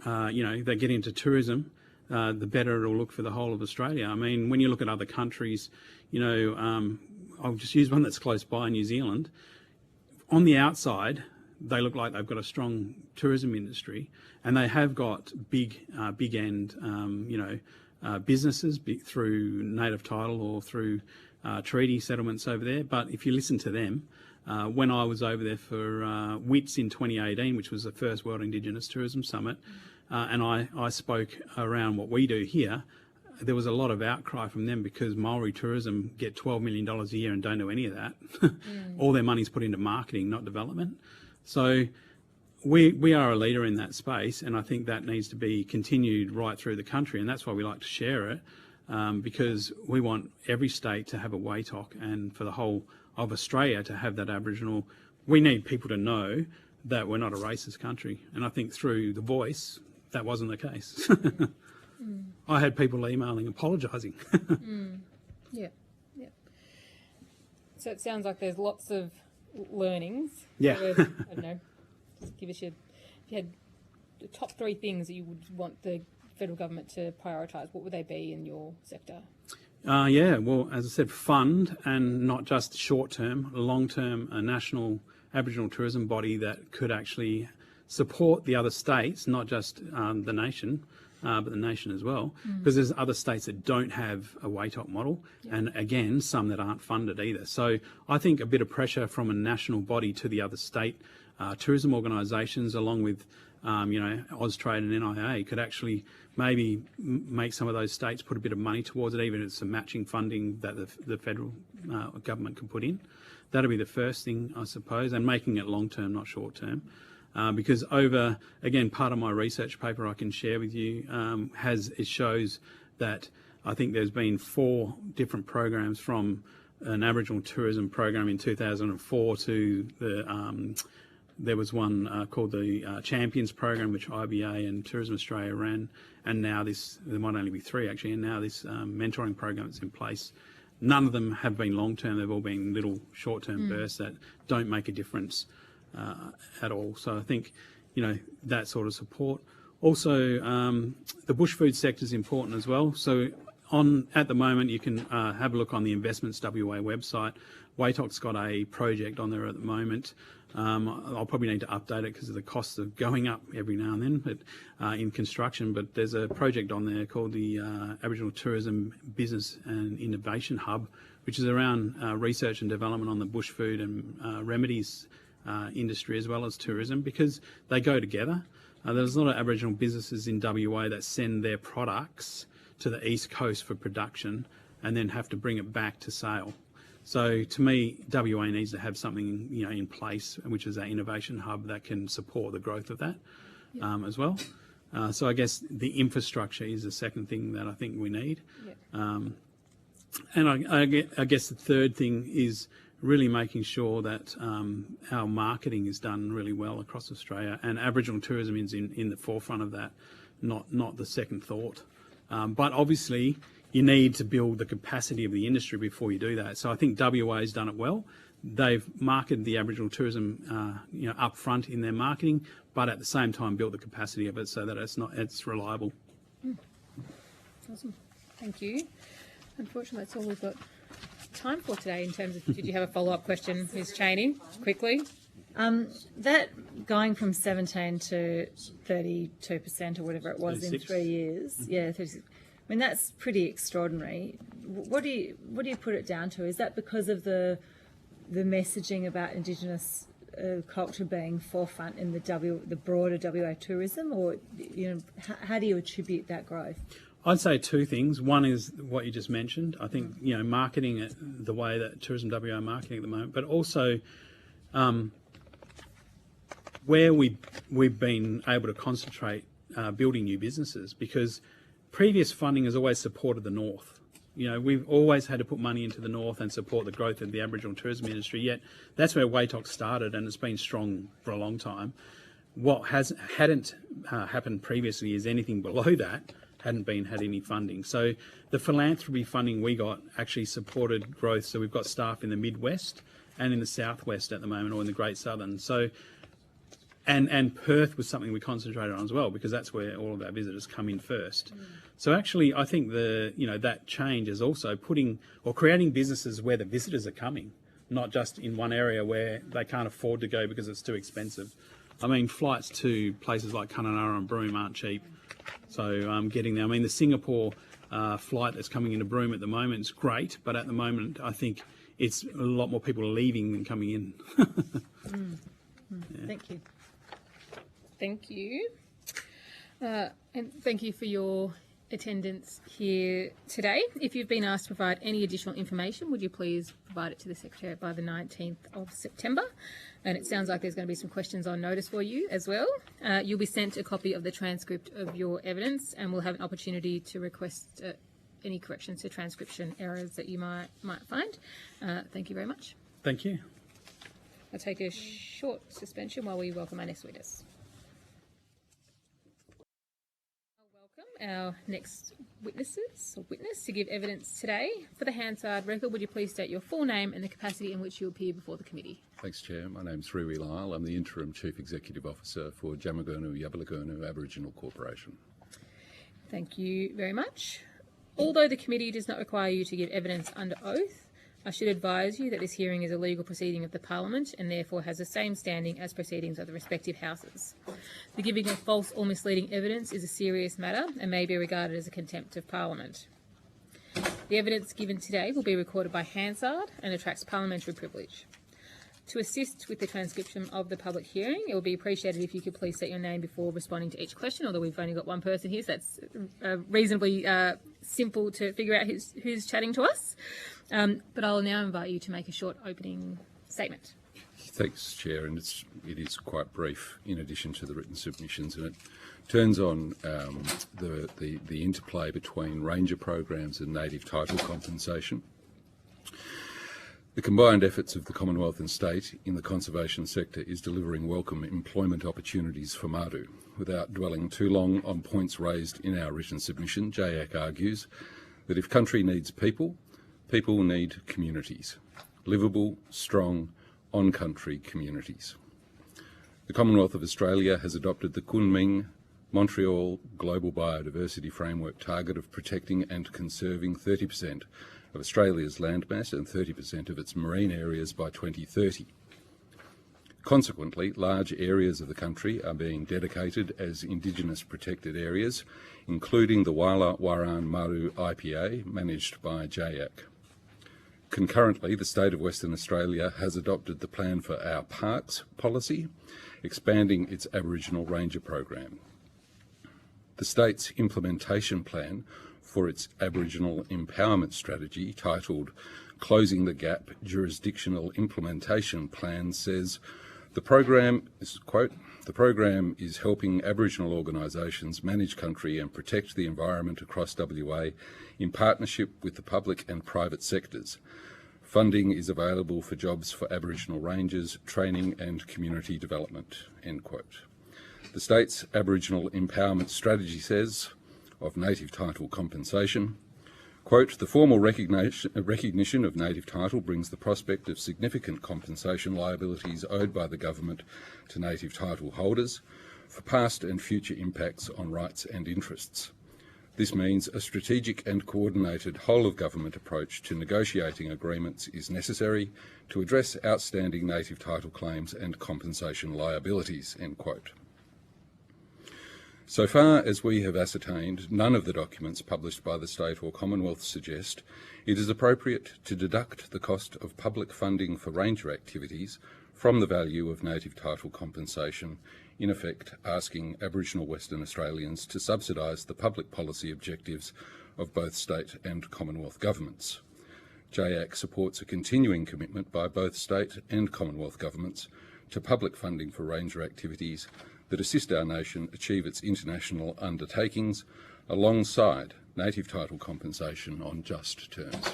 that get into tourism, the better it'll look for the whole of Australia. I mean, when you look at other countries, you know, I'll just use one that's close by, New Zealand. On the outside, they look like they've got a strong tourism industry, and they have got big end, you know, businesses through native title or through treaty settlements over there. But if you listen to them, when I was over there for WITS in 2018, which was the first World Indigenous Tourism Summit, and I spoke around what we do here, there was a lot of outcry from them because Maori tourism get $12 million a year and don't do any of that. All their money's put into marketing, not development. So we are a leader in that space, and I think that needs to be continued right through the country, and that's why we like to share it, because we want every state to have a WATOC, and for the whole of Australia to have that Aboriginal. We need people to know that we're not a racist country, and I think through The Voice, that wasn't the case. I had people emailing, apologising. Yeah, yeah. So it sounds like there's lots of learnings. Yeah. I don't know. Just give us if you had the top 3 things that you would want the federal government to prioritise, what would they be in your sector? Yeah, well, as I said, fund, and not just short-term, long-term, a national Aboriginal tourism body that could actually support the other states, not just the nation, but the nation as well, because there's other states that don't have a WATOC model, and again, some that aren't funded either. So I think a bit of pressure from a national body to the other state tourism organisations, along with you know, Austrade and NIA, could actually maybe make some of those states put a bit of money towards it, even if it's some matching funding that the federal government can put in. That'll be the first thing, I suppose, and making it long-term, not short-term. Because again, part of my research paper I can share with you it shows that I think there's been 4 different programs, from an Aboriginal tourism program in 2004 to there was one called the Champions program, which IBA and Tourism Australia ran, and now there might only be 3 actually, and now this mentoring program that's in place. None of them have been long-term, they've all been little short-term bursts that don't make a difference at all. So I think, you know, that sort of support. Also, the bush food sector is important as well. So at the moment, you can have a look on the Investments WA website. WATOC's got a project on there at the moment. I'll probably need to update it because the costs are going up every now and then, but in construction. But there's a project on there called the Aboriginal Tourism Business and Innovation Hub, which is around research and development on the bush food and remedies industry as well as tourism, because they go together. There's a lot of Aboriginal businesses in WA that send their products to the East Coast for production and then have to bring it back to sale. So to me, WA needs to have something, you know, in place, which is our innovation hub that can support the growth of that as well. So I guess the infrastructure is the second thing that I think we need. And I guess the third thing is really making sure that our marketing is done really well across Australia, and Aboriginal tourism is in the forefront of that, not the second thought. But obviously, you need to build the capacity of the industry before you do that. So I think WA has done it well. They've marketed the Aboriginal tourism, you know, up front in their marketing, but at the same time built the capacity of it so that it's reliable. Awesome, thank you. Unfortunately, that's all we've got time for today. In terms of, did you have a follow-up question, Ms. Chaney, quickly? That going from 17 to 32% or whatever it was 36. in 3 years, 36. I mean, that's pretty extraordinary. What do you put it down to? Is that because of the messaging about Indigenous culture being forefront in the broader WA tourism, or, you know, how do you attribute that growth? I'd say 2 things. One is what you just mentioned. I think, you know, marketing it the way that Tourism WA are marketing at the moment, but also where we've been able to concentrate building new businesses, because previous funding has always supported the north. You know, we've always had to put money into the north and support the growth of the Aboriginal tourism industry, yet that's where WATOC started, and it's been strong for a long time. What hadn't happened previously is anything below that hadn't had any funding. So the philanthropy funding we got actually supported growth. So we've got staff in the Midwest and in the Southwest at the moment, or in the Great Southern. So And Perth was something we concentrated on as well, because that's where all of our visitors come in first. So actually, I think that change is also creating businesses where the visitors are coming, not just in one area where they can't afford to go because it's too expensive. I mean, flights to places like Kununurra and Broome aren't cheap. So getting there, I mean, the Singapore flight that's coming into Broome at the moment is great, but at the moment, I think it's a lot more people leaving than coming in. Thank you. Thank you. And thank you for your attendance here today. If you've been asked to provide any additional information, would you please provide it to the Secretary by the 19th of September? And it sounds like there's going to be some questions on notice for you as well. You'll be sent a copy of the transcript of your evidence, and we'll have an opportunity to request any corrections to transcription errors that you might find. Thank you very much. Thank you. I'll take a short suspension while we welcome our next witness. Our next witness to give evidence today. For the Hansard record, would you please state your full name and the capacity in which you appear before the committee? Thanks, Chair. My name's Rui Lyle. I'm the Interim Chief Executive Officer for Jamagurnu Yabalagurnu Aboriginal Corporation. Thank you very much. Although the committee does not require you to give evidence under oath, I should advise you that this hearing is a legal proceeding of the Parliament and therefore has the same standing as proceedings of the respective houses. The giving of false or misleading evidence is a serious matter and may be regarded as a contempt of Parliament. The evidence given today will be recorded by Hansard and attracts parliamentary privilege. To assist with the transcription of the public hearing, it would be appreciated if you could please state your name before responding to each question, although we've only got one person here, so that's reasonably simple to figure out who's chatting to us. But I'll now invite you to make a short opening statement. Thanks, Chair, and it is quite brief in addition to the written submissions, and it turns on the interplay between ranger programs and native title compensation. The combined efforts of the Commonwealth and State in the conservation sector is delivering welcome employment opportunities for Madu. Without dwelling too long on points raised in our written submission, JAC argues that if country needs people, people need communities, livable, strong, on-country communities. The Commonwealth of Australia has adopted the Kunming Montreal Global Biodiversity Framework target of protecting and conserving 30% of Australia's landmass and 30% of its marine areas by 2030. Consequently, large areas of the country are being dedicated as Indigenous protected areas, including the Wraparound Maru IPA, managed by JAC. Concurrently, the State of Western Australia has adopted the Plan for Our Parks policy, expanding its Aboriginal Ranger program. The State's implementation plan for its Aboriginal Empowerment Strategy, titled Closing the Gap Jurisdictional Implementation Plan, says the program is, quote, the program is helping Aboriginal organisations manage country and protect the environment across WA in partnership with the public and private sectors. Funding is available for jobs for Aboriginal Rangers, training and community development, end quote. The state's Aboriginal Empowerment Strategy says of native title compensation, quote, the formal recognition of native title brings the prospect of significant compensation liabilities owed by the government to native title holders for past and future impacts on rights and interests. This means a strategic and coordinated whole-of-government approach to negotiating agreements is necessary to address outstanding native title claims and compensation liabilities, end quote. So far as we have ascertained, none of the documents published by the State or Commonwealth suggest it is appropriate to deduct the cost of public funding for ranger activities from the value of native title compensation, in effect asking Aboriginal Western Australians to subsidise the public policy objectives of both State and Commonwealth governments. JAC supports a continuing commitment by both State and Commonwealth governments to public funding for ranger activities that assist our nation achieve its international undertakings alongside native title compensation on just terms.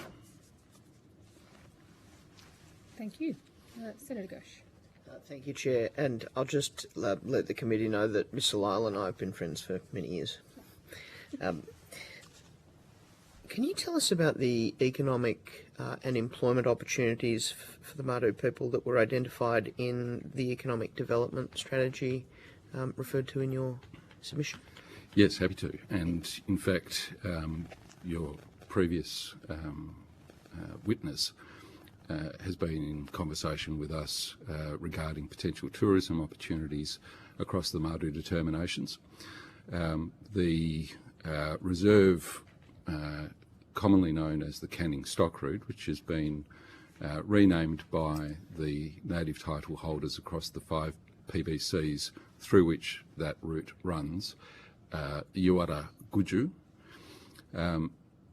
Thank you. Senator Ghosh. Thank you, Chair. And I'll just let the committee know that Mr Lyle and I have been friends for many years. Can you tell us about the economic and employment opportunities for the Madu people that were identified in the economic development strategy referred to in your submission? Yes, happy to. And in fact, your previous witness has been in conversation with us regarding potential tourism opportunities across the Madu determinations. The reserve, commonly known as the Canning Stock Route, which has been renamed by the native title holders across the 5 PBCs through which that route runs, Yuara Guju,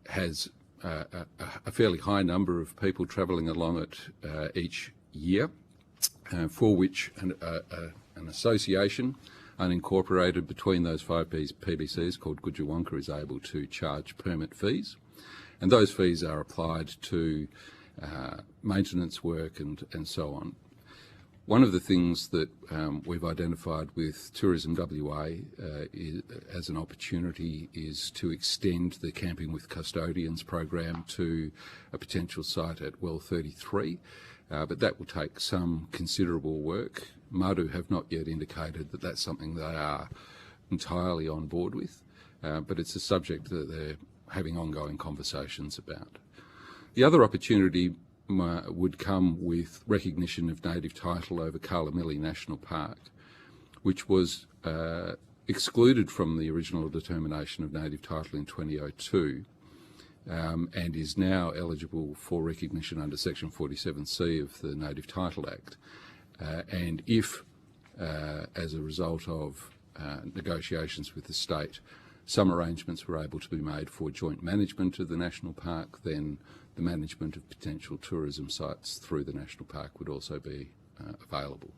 has a fairly high number of people travelling along it each year, for which an association unincorporated between those 5 PBCs called Gujuwanka is able to charge permit fees, and those fees are applied to maintenance work and so on. One of the things that we've identified with Tourism WA as an opportunity is to extend the Camping with Custodians program to a potential site at Well 33, but that will take some considerable work. Madu have not yet indicated that that's something they are entirely on board with, but it's a subject that they're having ongoing conversations about. The other opportunity would come with recognition of native title over Kalamili National Park, which was excluded from the original determination of native title in 2002 and is now eligible for recognition under Section 47C of the Native Title Act. And if, as a result of negotiations with the state, some arrangements were able to be made for joint management of the national park, then the management of potential tourism sites through the national park would also be available.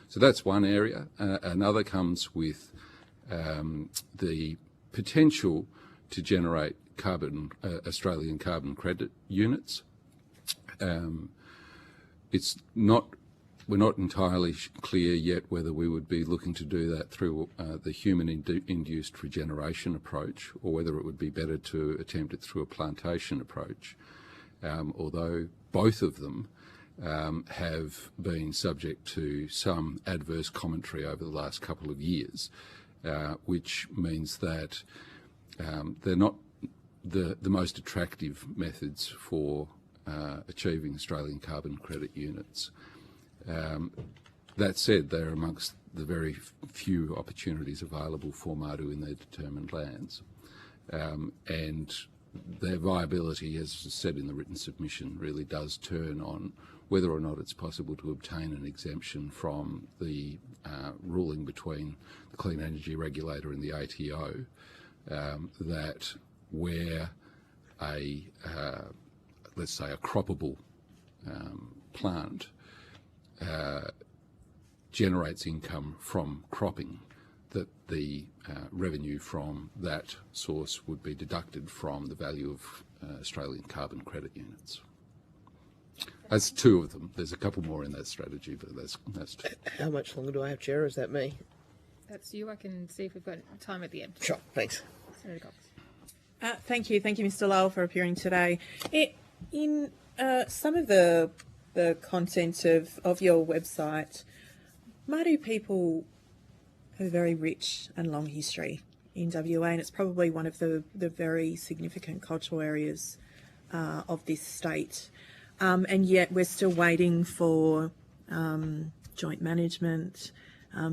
So that's one area. Another comes with the potential to generate Australian carbon credit units. We're not entirely clear yet whether we would be looking to do that through the human-induced regeneration approach, or whether it would be better to attempt it through a plantation approach, although both of them have been subject to some adverse commentary over the last couple of years, which means that they're not the most attractive methods for achieving Australian carbon credit units. That said, they're amongst the very few opportunities available for Madu in their determined lands. And their viability, as said in the written submission, really does turn on whether or not it's possible to obtain an exemption from the ruling between the Clean Energy Regulator and the ATO that where let's say a croppable plant generates income from cropping, that the revenue from that source would be deducted from the value of Australian carbon credit units. That's 2 of them. There's a couple more in that strategy, but that's 2. How much longer do I have, Chair? Is that me? That's you. I can see if we've got time at the end. Sure, thanks. Senator Cox. Thank you, Mr. Lowell, for appearing today. In some of the content of your website, Madu people have a very rich and long history in WA, and it's probably one of the very significant cultural areas of this state. And yet we're still waiting for joint management,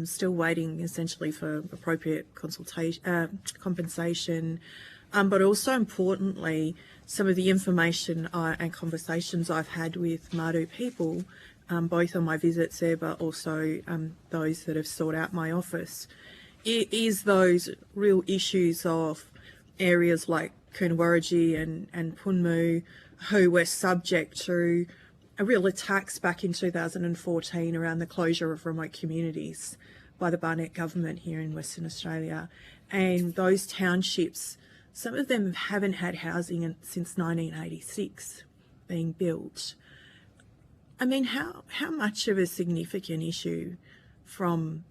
still waiting essentially for appropriate compensation, but also importantly, some of the information and conversations I've had with Madu people, both on my visits there, but also those that have sought out my office, is those real issues of areas like Coonawarrigi and Punmu, who were subject to real attacks back in 2014 around the closure of remote communities by the Barnett government here in Western Australia. And those townships, some of them haven't had housing since 1986 being built. I mean, how much of a significant issue from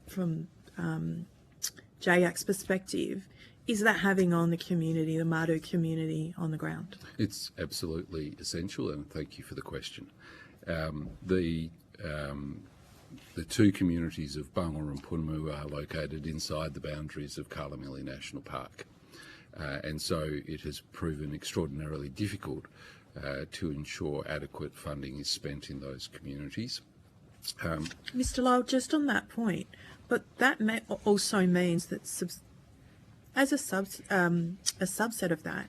JAC's perspective is that having on the community, the Madu community on the ground? It's absolutely essential, and thank you for the question. The two communities of Bangor and Punmu are located inside the boundaries of Kalamili National Park, and so it has proven extraordinarily difficult to ensure adequate funding is spent in those communities. Mr. Lyle, just on that point, but that also means that as a subset of that,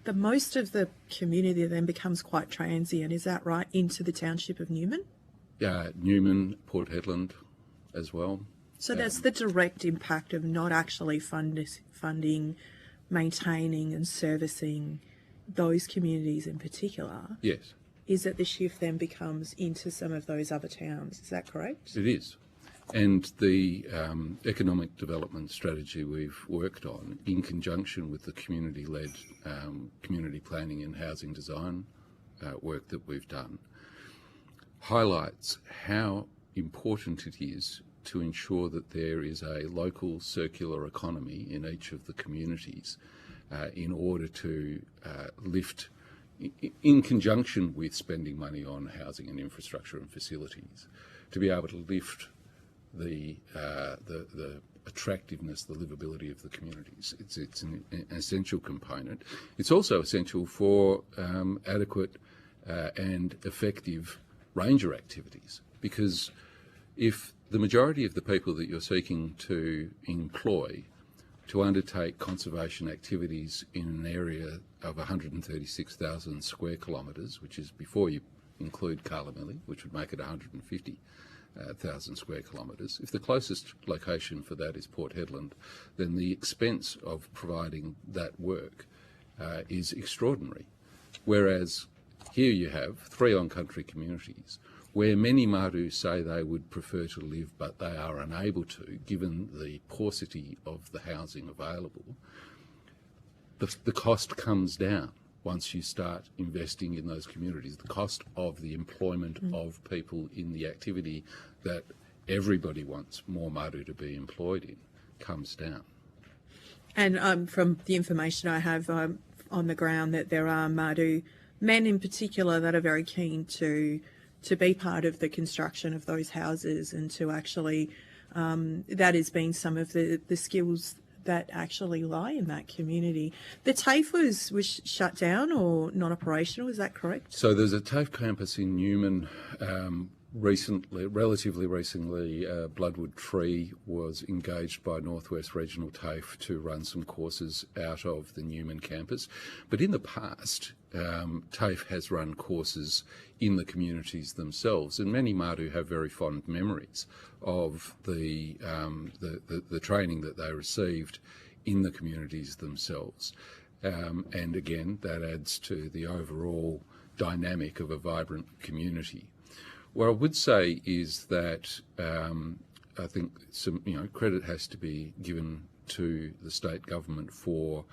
the most of the community then becomes quite transient, is that right, into the township of Newman? Newman, Port Hedland as well. So that's the direct impact of not actually funding, maintaining and servicing those communities in particular. Yes. Is that the shift then becomes into some of those other towns, is that correct? It is. And the economic development strategy we've worked on, in conjunction with the community-led community planning and housing design work that we've done, highlights how important it is to ensure that there is a local circular economy in each of the communities in order to lift, in conjunction with spending money on housing and infrastructure and facilities, to be able to lift the attractiveness, the livability of the communities. It's an essential component. It's also essential for adequate and effective ranger activities, because if the majority of the people that you're seeking to employ to undertake conservation activities in an area of 136,000 square kilometres, which is before you include Kalamili, which would make it 150,000 square kilometres. If the closest location for that is Port Hedland, then the expense of providing that work is extraordinary. Whereas here you have 3 on-country communities where many Madu say they would prefer to live, but they are unable to, given the paucity of the housing available. The cost comes down once you start investing in those communities. The cost of the employment of people in the activity that everybody wants more Madu to be employed in comes down. And from the information I have on the ground, that there are Madu men in particular that are very keen to be part of the construction of those houses, and to actually, that has been some of the skills that actually lie in that community. The TAFE was shut down or not operational, is that correct? So there's a TAFE campus in Newman. Relatively recently, Bloodwood Tree was engaged by Northwest Regional TAFE to run some courses out of the Newman campus. But in the past, TAFE has run courses in the communities themselves, and many Madu have very fond memories of the training that they received in the communities themselves. And again, that adds to the overall dynamic of a vibrant community. What I would say is that I think some credit has to be given to the state government for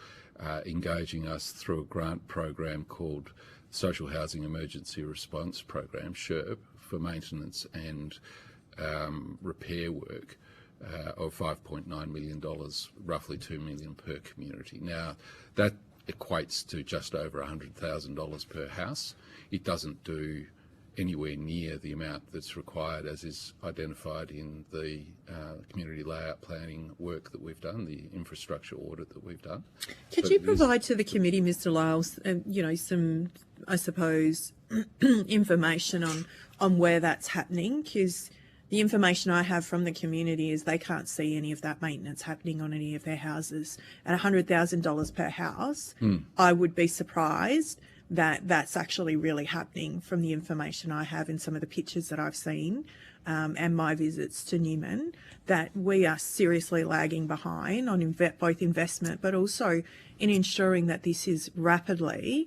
engaging us through a grant program called Social Housing Emergency Response Program, SHERP, for maintenance and repair work of $5.9 million, roughly $2 million per community. Now, that equates to just over $100,000 per house. It doesn't do anywhere near the amount that's required as is identified in the community layout planning work that we've done, the infrastructure audit that we've done. Could you provide to the committee, Mr. Lyles, some, I suppose, information on where that's happening? Because the information I have from the community is they can't see any of that maintenance happening on any of their houses. At $100,000 per house, I would be surprised that that's actually really happening from the information I have in some of the pictures that I've seen and my visits to Newman, that we are seriously lagging behind on both investment but also in ensuring that this is rapidly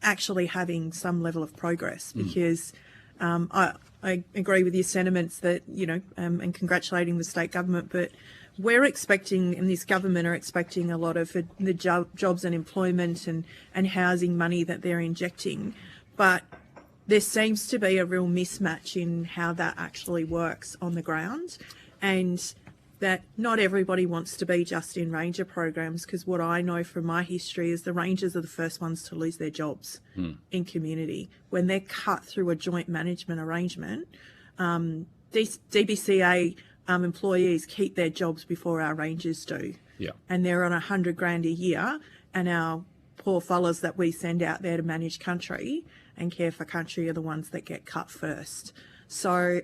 actually having some level of progress, because I agree with your sentiments that, and congratulating the state government, but we're expecting, and this government are expecting, a lot of the jobs and employment and housing money that they're injecting. But there seems to be a real mismatch in how that actually works on the ground. And that not everybody wants to be just in ranger programs, because what I know from my history is the rangers are the first ones to lose their jobs in community. When they're cut through a joint management arrangement, DBCA employees keep their jobs before our rangers do. Yeah. And they're on $100,000 a year, and our poor fellas that we send out there to manage country and care for country are the ones that get cut first. So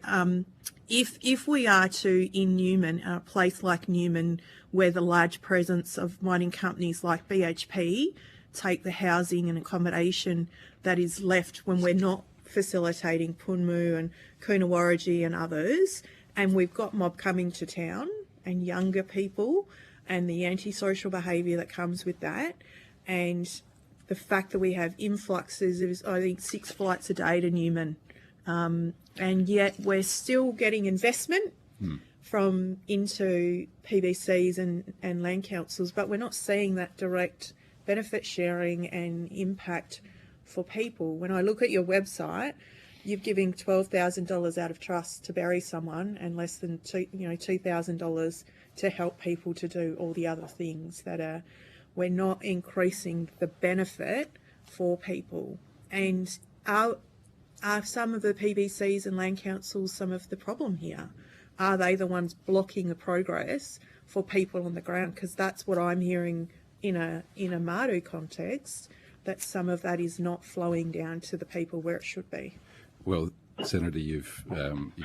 if we are to, in Newman, a place like Newman, where the large presence of mining companies like BHP take the housing and accommodation that is left when we're not facilitating Punmu and Coonawarrigi and others, and we've got mob coming to town and younger people and the antisocial behaviour that comes with that, and the fact that we have influxes of, I think, 6 flights a day to Newman, and yet we're still getting investment from into PBCs and land councils, but we're not seeing that direct benefit sharing and impact for people. When I look at your website, you're giving $12,000 out of trust to bury someone and less than $2,000 to help people to do all the other things that are. We're not increasing the benefit for people. And are some of the PBCs and land councils some of the problem here? Are they the ones blocking the progress for people on the ground? Because that's what I'm hearing in a Madu context, that some of that is not flowing down to the people where it should be. Well, Senator, you've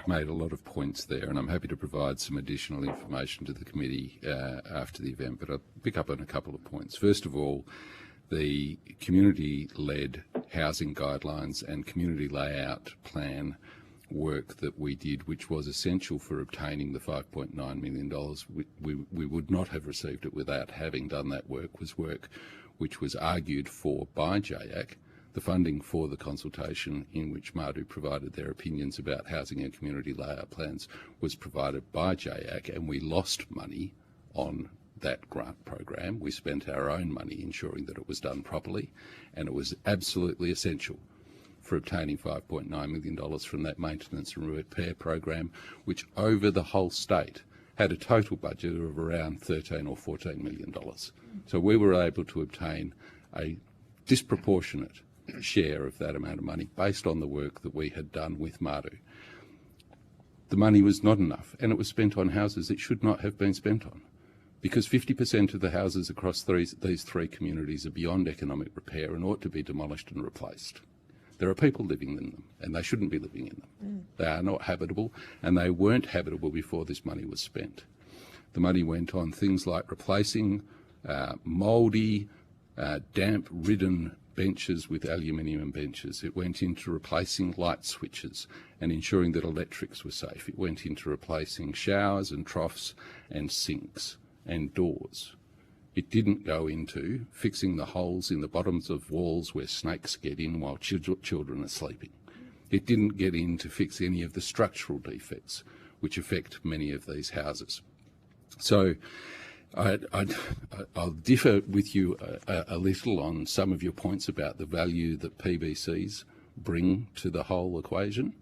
made a lot of points there, and I'm happy to provide some additional information to the committee after the event, but I'll pick up on a couple of points. First of all, the community-led housing guidelines and community layout plan work that we did, which was essential for obtaining the $5.9 million. We would not have received it without having done that work, was work which was argued for by JAC. The funding for the consultation in which Madu provided their opinions about housing and community layout plans was provided by JAC, and we lost money on that grant program. We spent our own money ensuring that it was done properly, and it was absolutely essential for obtaining $5.9 million from that maintenance and repair program, which over the whole state had a total budget of around $13 or $14 million. So we were able to obtain a disproportionate share of that amount of money based on the work that we had done with Madu. The money was not enough, and it was spent on houses it should not have been spent on, because 50% of the houses across these three communities are beyond economic repair and ought to be demolished and replaced. There are people living in them, and they shouldn't be living in them. They are not habitable, and they weren't habitable before this money was spent. The money went on things like replacing mouldy, damp-ridden benches with aluminium benches. It went into replacing light switches and ensuring that electrics were safe. It went into replacing showers and troughs and sinks and doors. It didn't go into fixing the holes in the bottoms of walls where snakes get in while children are sleeping. It didn't get in to fix any of the structural defects which affect many of these houses. So I'll differ with you a little on some of your points about the value that PBCs bring to the whole equation.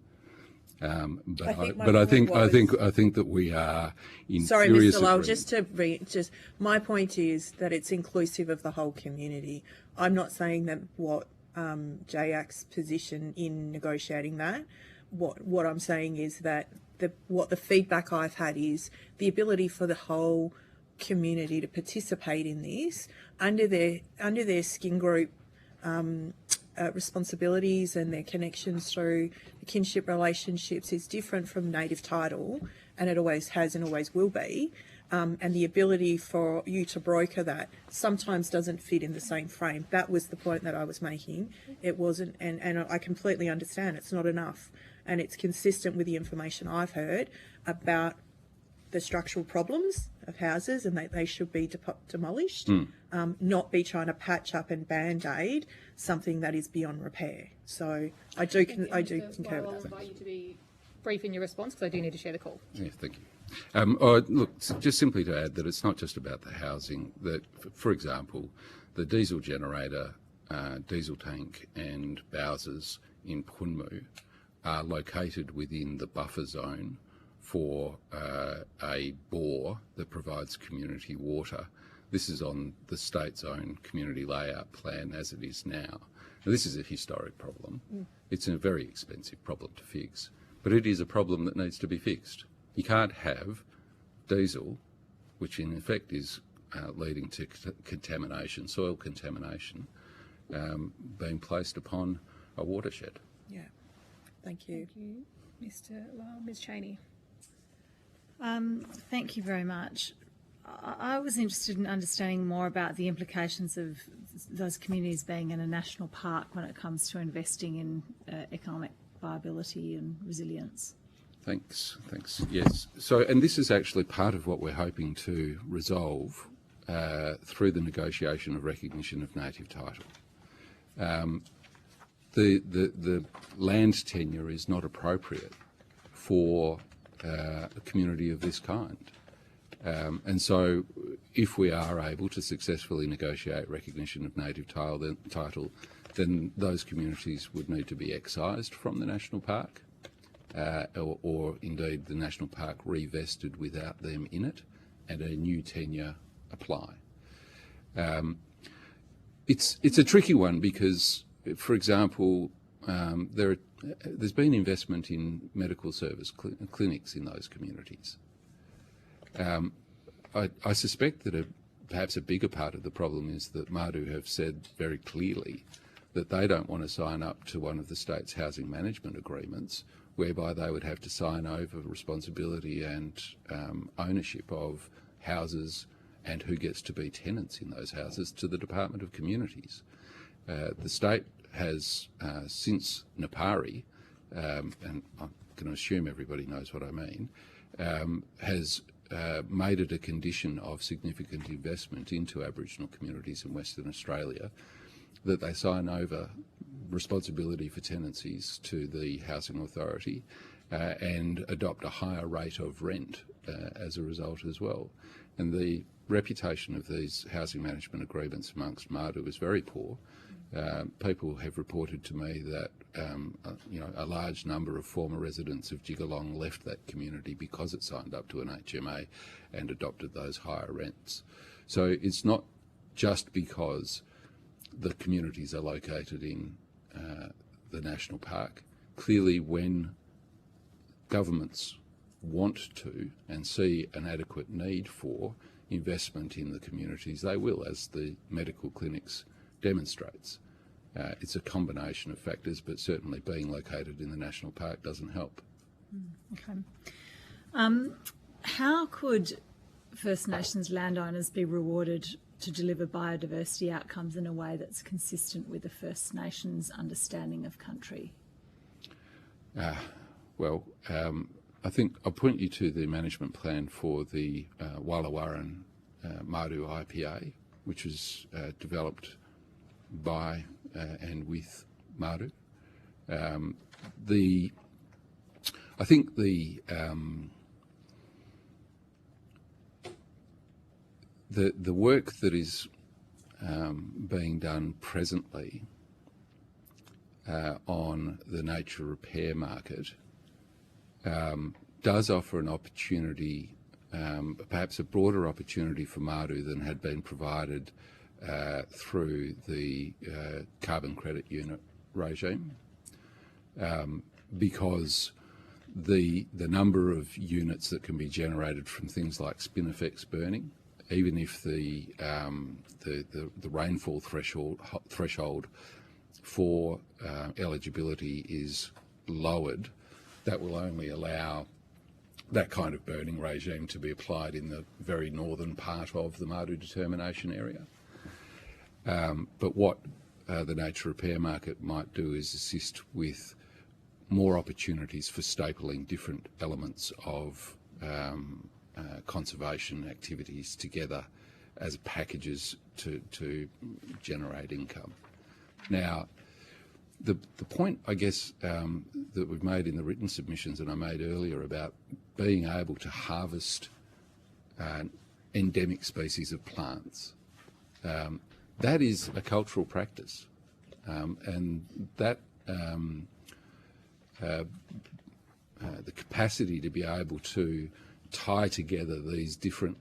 But I think that we are in Sorry, serious Mr. Lowell, agreement. just my point is that it's inclusive of the whole community. I'm not saying that what JAC's position in negotiating that. What I'm saying is that what the feedback I've had is the ability for the whole community to participate in this under their skin group responsibilities and their connections through the kinship relationships is different from native title, and it always has and always will be. And the ability for you to broker that sometimes doesn't fit in the same frame. That was the point that I was making. It wasn't, and I completely understand it's not enough. And it's consistent with the information I've heard about the structural problems of houses and that they should be demolished, not be trying to patch up and band-aid something that is beyond repair. So I do concur with that. I'll invite you to be brief in your response because I do need to share the call. Yes, thank you. Look, just simply to add that it's not just about the housing. That, for example, the diesel generator, diesel tank and Bowsers in Punmu are located within the buffer zone for a bore that provides community water. This is on the state's own community layout plan as it is now. Now, this is a historic problem. It's a very expensive problem to fix, but it is a problem that needs to be fixed. You can't have diesel, which in effect is leading to contamination, soil contamination, being placed upon a watershed. Yeah. Thank you. Thank you, Mr. Lyle. Ms. Cheney. Thank you very much. I was interested in understanding more about the implications of those communities being in a national park when it comes to investing in economic viability and resilience. Thanks. Yes. So, and this is actually part of what we're hoping to resolve through the negotiation of recognition of native title. The land tenure is not appropriate for a community of this kind. And so if we are able to successfully negotiate recognition of native title, then those communities would need to be excised from the national park, or indeed the national park revested without them in it, and a new tenure apply. It's a tricky one because, for example, there's been investment in medical service clinics in those communities. I suspect that perhaps a bigger part of the problem is that Madu have said very clearly that they don't want to sign up to one of the state's housing management agreements whereby they would have to sign over responsibility and ownership of houses and who gets to be tenants in those houses to the Department of Communities. The state has, since Napari, and I'm going to assume everybody knows what I mean, has made it a condition of significant investment into Aboriginal communities in Western Australia that they sign over responsibility for tenancies to the Housing Authority and adopt a higher rate of rent as a result as well. And the reputation of these housing management agreements amongst Madu is very poor. People have reported to me that a large number of former residents of Jigalong left that community because it signed up to an HMA and adopted those higher rents. So it's not just because the communities are located in the national park. Clearly, when governments want to and see an adequate need for investment in the communities, they will, as the medical clinics demonstrates. It's a combination of factors, but certainly being located in the national park doesn't help. Okay. How could First Nations landowners be rewarded to deliver biodiversity outcomes in a way that's consistent with the First Nations understanding of country? I think I'll point you to the management plan for the Wallawarran Madu IPA, which was developed by and with Madu. I think the work that is being done presently on the nature repair market does offer an opportunity, perhaps a broader opportunity for Madu than had been provided through the carbon credit unit regime, because the number of units that can be generated from things like spinifex burning, even if the rainfall threshold for eligibility is lowered, that will only allow that kind of burning regime to be applied in the very northern part of the Madu determination area. But what the nature repair market might do is assist with more opportunities for stapling different elements of conservation activities together as packages to generate income. Now, the point, I guess, that we've made in the written submissions and I made earlier about being able to harvest endemic species of plants, that is a cultural practice, and that the capacity to be able to tie together these different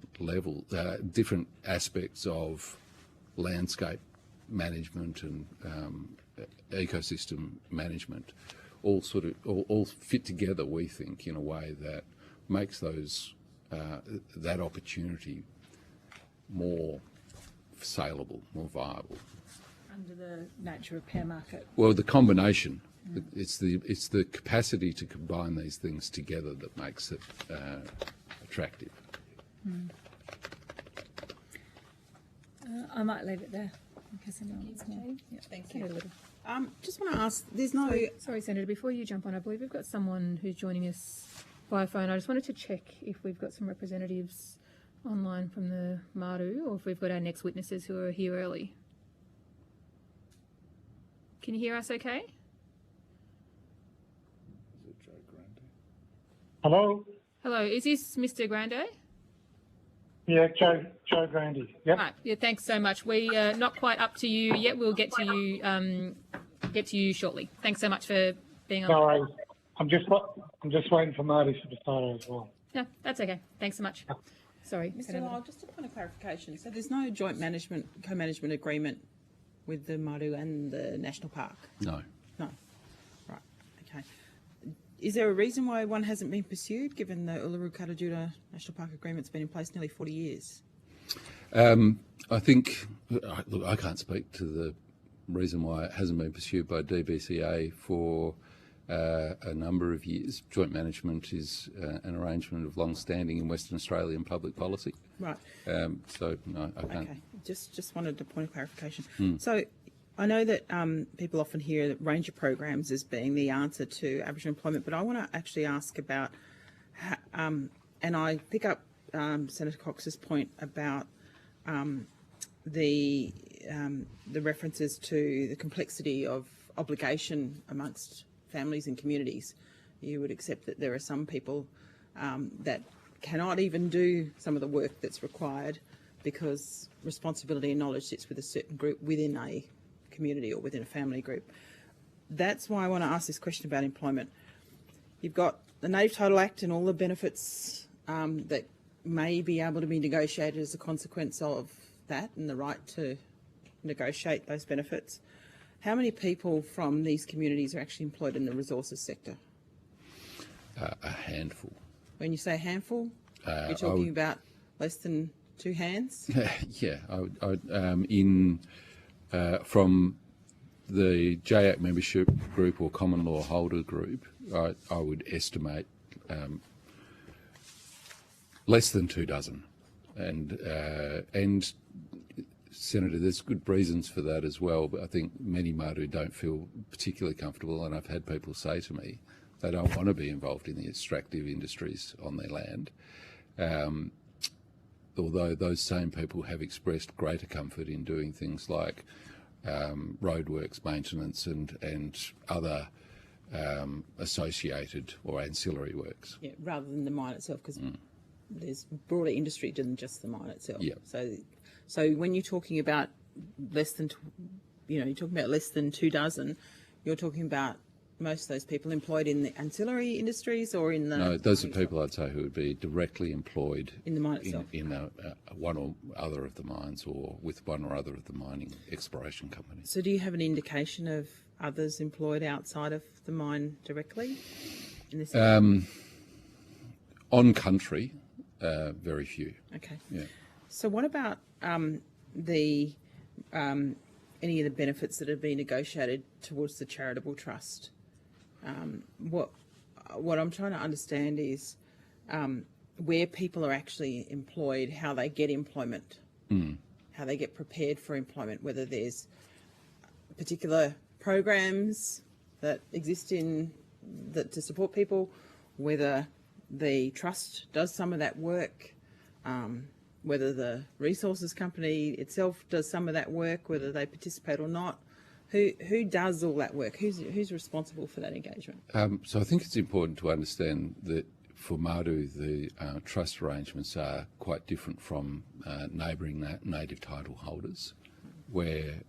different aspects of landscape management and ecosystem management, all fit together, we think, in a way that makes those that opportunity more saleable, more viable. Under the nature repair market. Well, the combination. It's the capacity to combine these things together that makes it attractive. I might leave it there in case anyone wants more. Yeah. Thank you. Just want to ask, there's no... Sorry, Senator, before you jump on, I believe we've got someone who's joining us via phone. I just wanted to check if we've got some representatives online from the Māru, or if we've got our next witnesses who are here early. Can you hear us okay? Is it Joe Grande? Hello? Hello, is this Mr. Grande? Yeah, Joe Grande. Yep. Right. Yeah, thanks so much. We are not quite up to you yet. We'll get to you shortly. Thanks so much for being on. No worries. I'm just waiting for Marty to start as well. No, that's okay. Thanks so much. Sorry, Mr. Lyle, just a point of clarification. So there's no joint co-management agreement with the Māru and the National Park? No. No. Right. Okay. Is there a reason why one hasn't been pursued, given the Uluru-Kata-Tjuta National Park Agreement's been in place nearly 40 years? I think, look, I can't speak to the reason why it hasn't been pursued by DBCA for a number of years. Joint management is an arrangement of long-standing in Western Australian public policy. Right. So no, I can't. Okay. Just wanted a point of clarification. So I know that people often hear that ranger programs as being the answer to Aboriginal employment, but I want to actually ask about, and I pick up Senator Cox's point about the references to the complexity of obligation amongst families and communities. You would accept that there are some people that cannot even do some of the work that's required because responsibility and knowledge sits with a certain group within a community or within a family group. That's why I want to ask this question about employment. You've got the Native Title Act and all the benefits that may be able to be negotiated as a consequence of that and the right to negotiate those benefits. How many people from these communities are actually employed in the resources sector? A handful. When you say handful, you're talking about less than 2 hands? Yeah, from the JAC membership group or common law holder group, I would estimate less than 2 dozen, and Senator, there's good reasons for that as well, but I think many Māori don't feel particularly comfortable, and I've had people say to me they don't want to be involved in the extractive industries on their land, although those same people have expressed greater comfort in doing things like roadworks maintenance and other associated or ancillary works. Yeah, rather than the mine itself, because there's broader industry than just the mine itself. Yeah. So when you're talking about less than, you're talking about less than 2 dozen, you're talking about most of those people employed in the ancillary industries or in the... No, those are people I'd say who would be directly employed in the mine itself. In one or other of the mines or with one or other of the mining exploration companies. So do you have an indication of others employed outside of the mine directly? In this on country, very few. Okay. Yeah. So what about any of the benefits that have been negotiated towards the charitable trust? What I'm trying to understand is where people are actually employed, how they get employment, how they get prepared for employment, whether there's particular programs that exist to support people, whether the trust does some of that work, whether the resources company itself does some of that work, whether they participate or not. Who does all that work? Who's responsible for that engagement? So I think it's important to understand that for Māori, the trust arrangements are quite different from neighbouring native title holders, where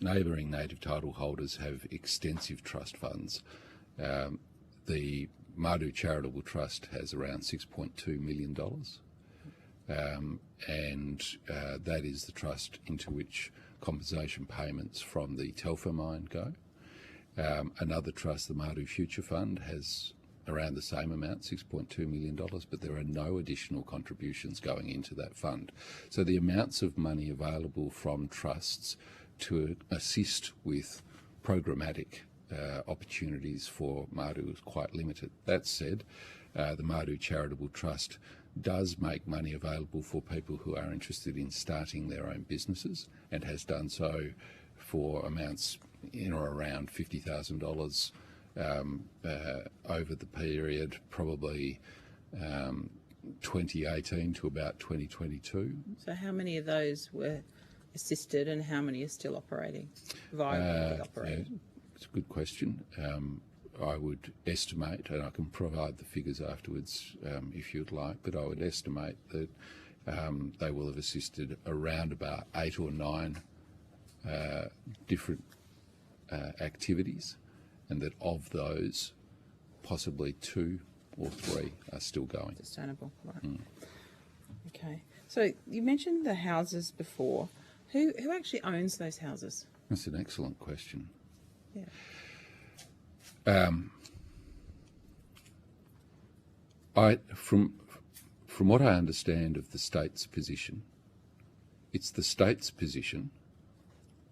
neighbouring native title holders have extensive trust funds. The Madu Charitable Trust has around $6.2 million, and that is the trust into which compensation payments from the Telfer mine go. Another trust, the Madu Future Fund, has around the same amount, $6.2 million, but there are no additional contributions going into that fund. So the amounts of money available from trusts to assist with programmatic opportunities for Madu is quite limited. That said, the Madu Charitable Trust does make money available for people who are interested in starting their own businesses, and has done so for amounts in or around $50,000 over the period, probably 2018 to about 2022. So how many of those were assisted and how many are still operating, viably operating? Yeah, it's a good question. I would estimate, and I can provide the figures afterwards if you'd like, but I would estimate that they will have assisted around about 8 or 9 different activities, and that of those, possibly 2 or 3 are still going. Sustainable, right. Okay. So you mentioned the houses before. Who actually owns those houses? That's an excellent question. Yeah. From what I understand of the state's position, it's the state's position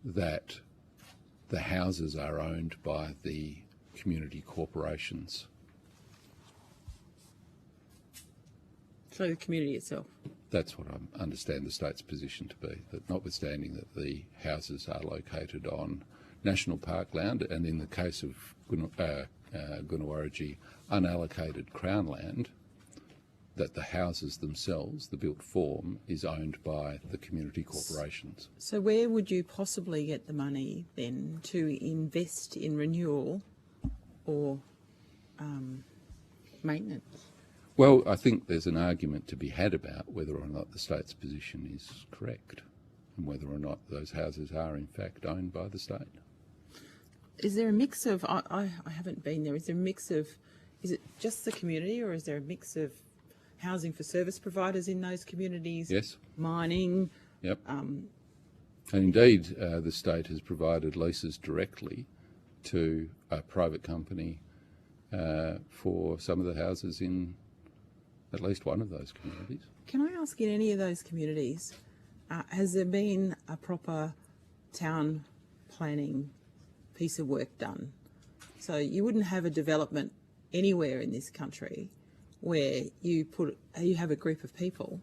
that the houses are owned by the community corporations. So the community itself? That's what I understand the state's position to be, that notwithstanding that the houses are located on national park land, and in the case of Gunawarrigi, unallocated Crown land, that the houses themselves, the built form, is owned by the community corporations. So where would you possibly get the money then to invest in renewal or maintenance? Well, I think there's an argument to be had about whether or not the state's position is correct, and whether or not those houses are in fact owned by the state. Is there a mix of, I haven't been there, is there a mix of, is it just the community, or is there a mix of housing for service providers in those communities? Yes. Mining? Yep. And indeed, the state has provided leases directly to a private company for some of the houses in at least one of those communities. Can I ask, in any of those communities, has there been a proper town planning piece of work done? So you wouldn't have a development anywhere in this country where you have a group of people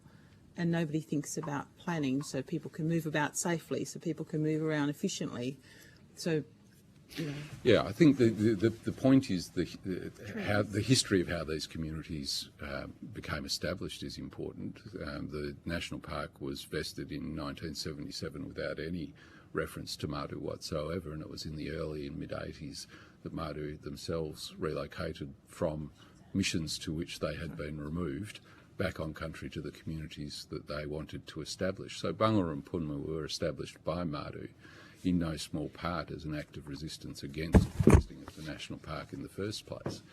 and nobody thinks about planning so people can move about safely, so people can move around efficiently. So, you know. Yeah, I think the point is the history of how these communities became established is important. The national park was vested in 1977 without any reference to Madu whatsoever, and it was in the early and mid-80s that Madu themselves relocated from missions to which they had been removed back on country to the communities that they wanted to establish. So Bunga and Punma were established by Madu in no small part as an act of resistance against the vesting of the national park in the first place.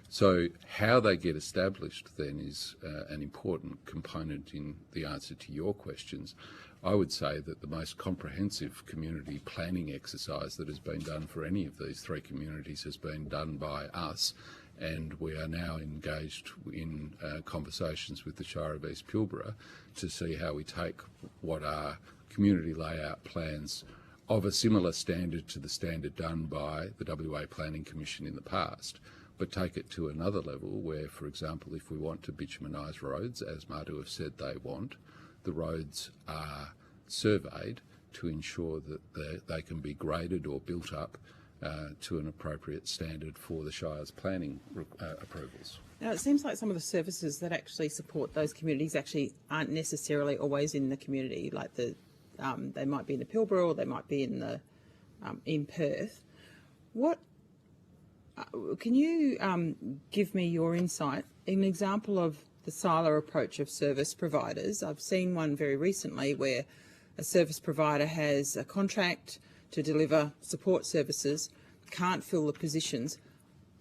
So how they get established then is an important component in the answer to your questions. I would say that the most comprehensive community planning exercise that has been done for any of these 3 communities has been done by us, and we are now engaged in conversations with the Shire of East Pilbara to see how we take what are community layout plans of a similar standard to the standard done by the WA Planning Commission in the past, but take it to another level where, for example, if we want to bitumenise roads, as Madu have said they want, the roads are surveyed to ensure that they can be graded or built up to an appropriate standard for the Shire's planning approvals. Now, it seems like some of the services that actually support those communities actually aren't necessarily always in the community, like they might be in the Pilbara or they might be in Perth. What can you give me your insight? An example of the silo approach of service providers. I've seen one very recently where a service provider has a contract to deliver support services, can't fill the positions,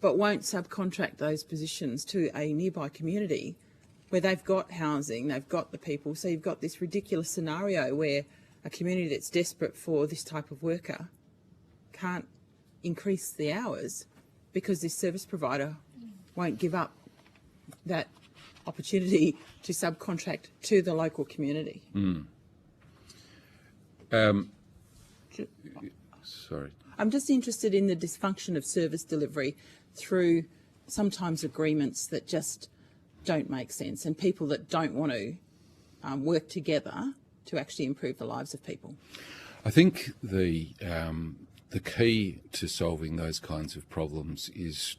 but won't subcontract those positions to a nearby community where they've got housing, they've got the people. So you've got this ridiculous scenario where a community that's desperate for this type of worker can't increase the hours because this service provider won't give up that opportunity to subcontract to the local community. Sorry. I'm just interested in the dysfunction of service delivery through sometimes agreements that just don't make sense and people that don't want to work together to actually improve the lives of people. I think the key to solving those kinds of problems is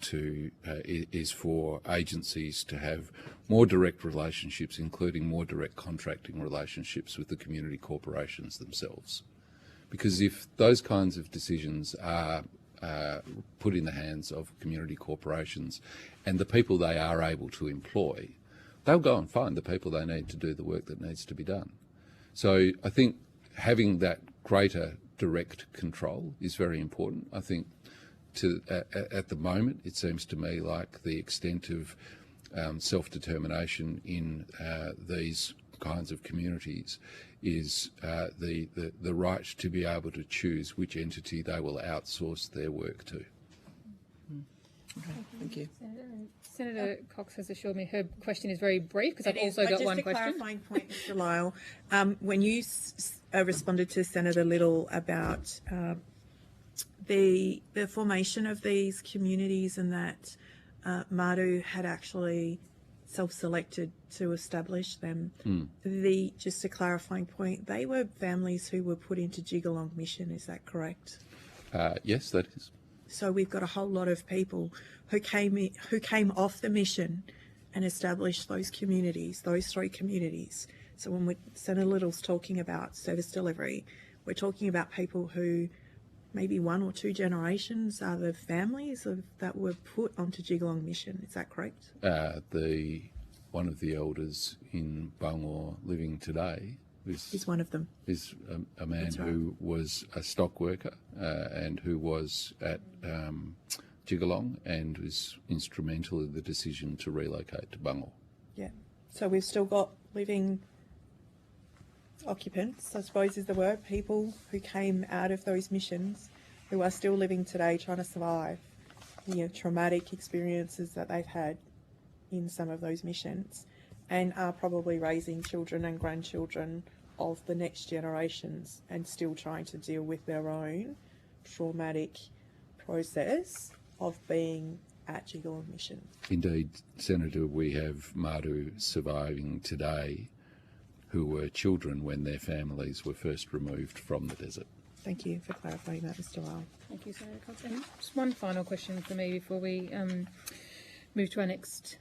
for agencies to have more direct relationships, including more direct contracting relationships with the community corporations themselves. Because if those kinds of decisions are put in the hands of community corporations and the people they are able to employ, they'll go and find the people they need to do the work that needs to be done. So I think having that greater direct control is very important. I think at the moment it seems to me like the extent of self-determination in these kinds of communities is the right to be able to choose which entity they will outsource their work to. Okay, thank you. Senator Cox has assured me her question is very brief because I've also got just one a question. clarifying point, Mr. Lyle. When you responded to Senator Little about the formation of these communities and that Madu had actually self-selected to establish them, just a clarifying point, they were families who were put into Jigalong mission, is that correct? Yes, that is. So we've got a whole lot of people who came off the mission and established those communities, those 3 communities. So when Senator Little's talking about service delivery, we're talking about people who maybe 1 or 2 generations are the families that were put onto Jigalong mission. Is that correct? One of the elders in Bangor living today is one of them. Is a man who was a stock worker and who was at Jigalong and was instrumental in the decision to relocate to Bangor. Yeah. So we've still got living occupants, I suppose is the word, people who came out of those missions who are still living today trying to survive the traumatic experiences that they've had in some of those missions and are probably raising children and grandchildren of the next generations and still trying to deal with their own traumatic process of being at Jigalong mission. Indeed, Senator, we have Madu surviving today who were children when their families were first removed from the desert. Thank you for clarifying that, Mr. Lyle. Thank you, Senator Cox. And just one final question for me before we move to our next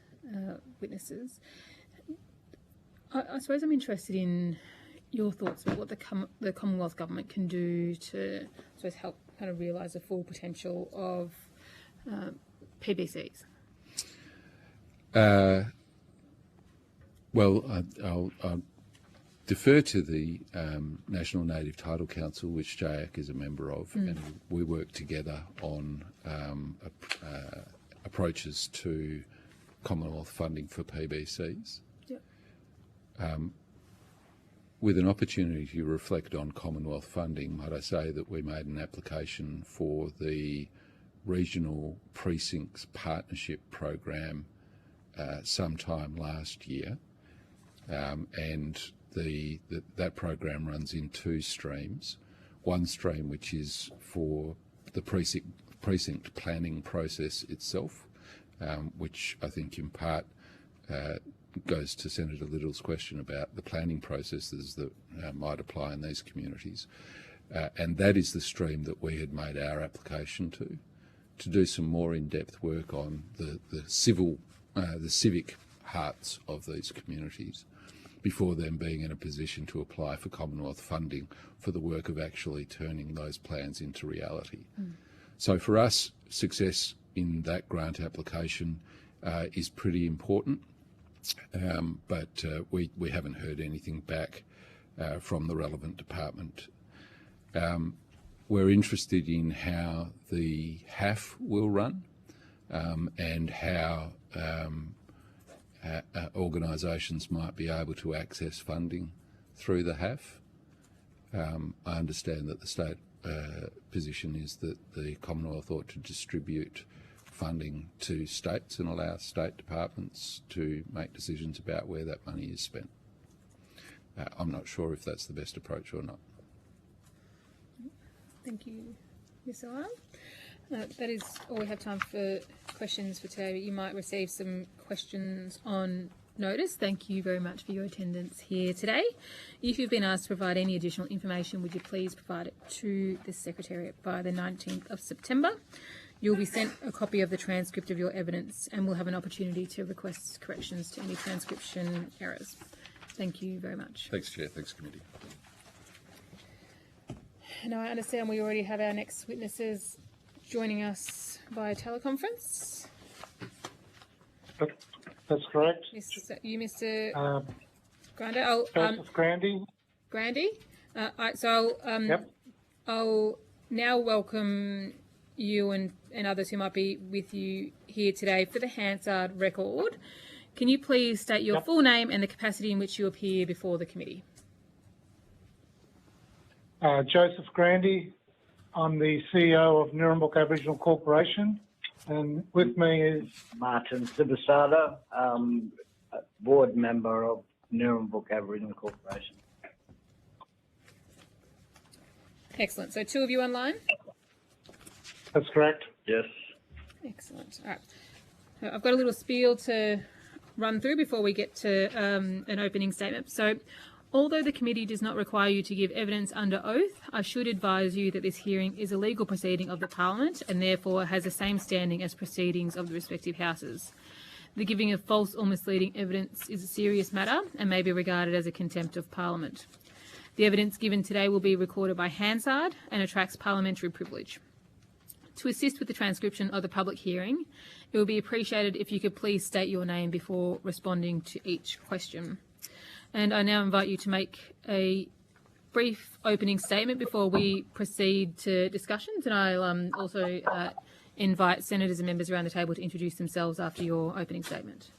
witnesses. I suppose I'm interested in your thoughts about what the Commonwealth Government can do to help kind of realise the full potential of PBCs. Well, I'll defer to the National Native Title Council, which JAC is a member of, and we work together on approaches to Commonwealth funding for PBCs. Yep. With an opportunity to reflect on Commonwealth funding, might I say that we made an application for the Regional Precincts Partnership Program sometime last year, and that program runs in 2 streams. One stream which is for the precinct planning process itself, which I think in part goes to Senator Little's question about the planning processes that might apply in these communities. And that is the stream that we had made our application to do some more in-depth work on the civic hearts of these communities before them being in a position to apply for Commonwealth funding for the work of actually turning those plans into reality. So for us, success in that grant application is pretty important, but we haven't heard anything back from the relevant department. We're interested in how the HAF will run. and how organisations might be able to access funding through the HAF. I understand that the state position is that the Commonwealth ought to distribute funding to states and allow state departments to make decisions about where that money is spent. I'm not sure if that's the best approach or not. Thank you, Ms. Olam. That is all we have time for questions for today, but you might receive some questions on notice. Thank you very much for your attendance here today. If you've been asked to provide any additional information, would you please provide it to the Secretariat by the 19th of September. You'll be sent a copy of the transcript of your evidence and will have an opportunity to request corrections to any transcription errors. Thank you very much. Thanks, Chair. Thanks, Committee. Now, I understand we already have our next witnesses joining us via teleconference. That's correct. Mr. Grander? Oh, Joseph Grandy. Grandy? So Yep. I'll now welcome you and others who might be with you here today for the Hansard record. Can you please state your full name and the capacity in which you appear before the committee? Joseph Grandy. I'm the CEO of Nurrumbuk Aboriginal Corporation, and with me is Martin Sibasada, board member of Nurrumbuk Aboriginal Corporation. Excellent. So 2 of you online? That's correct. Yes. Excellent. All right. I've got a little spiel to run through before we get to an opening statement. So, although the committee does not require you to give evidence under oath, I should advise you that this hearing is a legal proceeding of the Parliament and therefore has the same standing as proceedings of the respective houses. The giving of false or misleading evidence is a serious matter and may be regarded as a contempt of Parliament. The evidence given today will be recorded by Hansard and attracts parliamentary privilege. To assist with the transcription of the public hearing, it would be appreciated if you could please state your name before responding to each question. And I now invite you to make a brief opening statement before we proceed to discussions. And I'll also invite senators and members around the table to introduce themselves after your opening statement.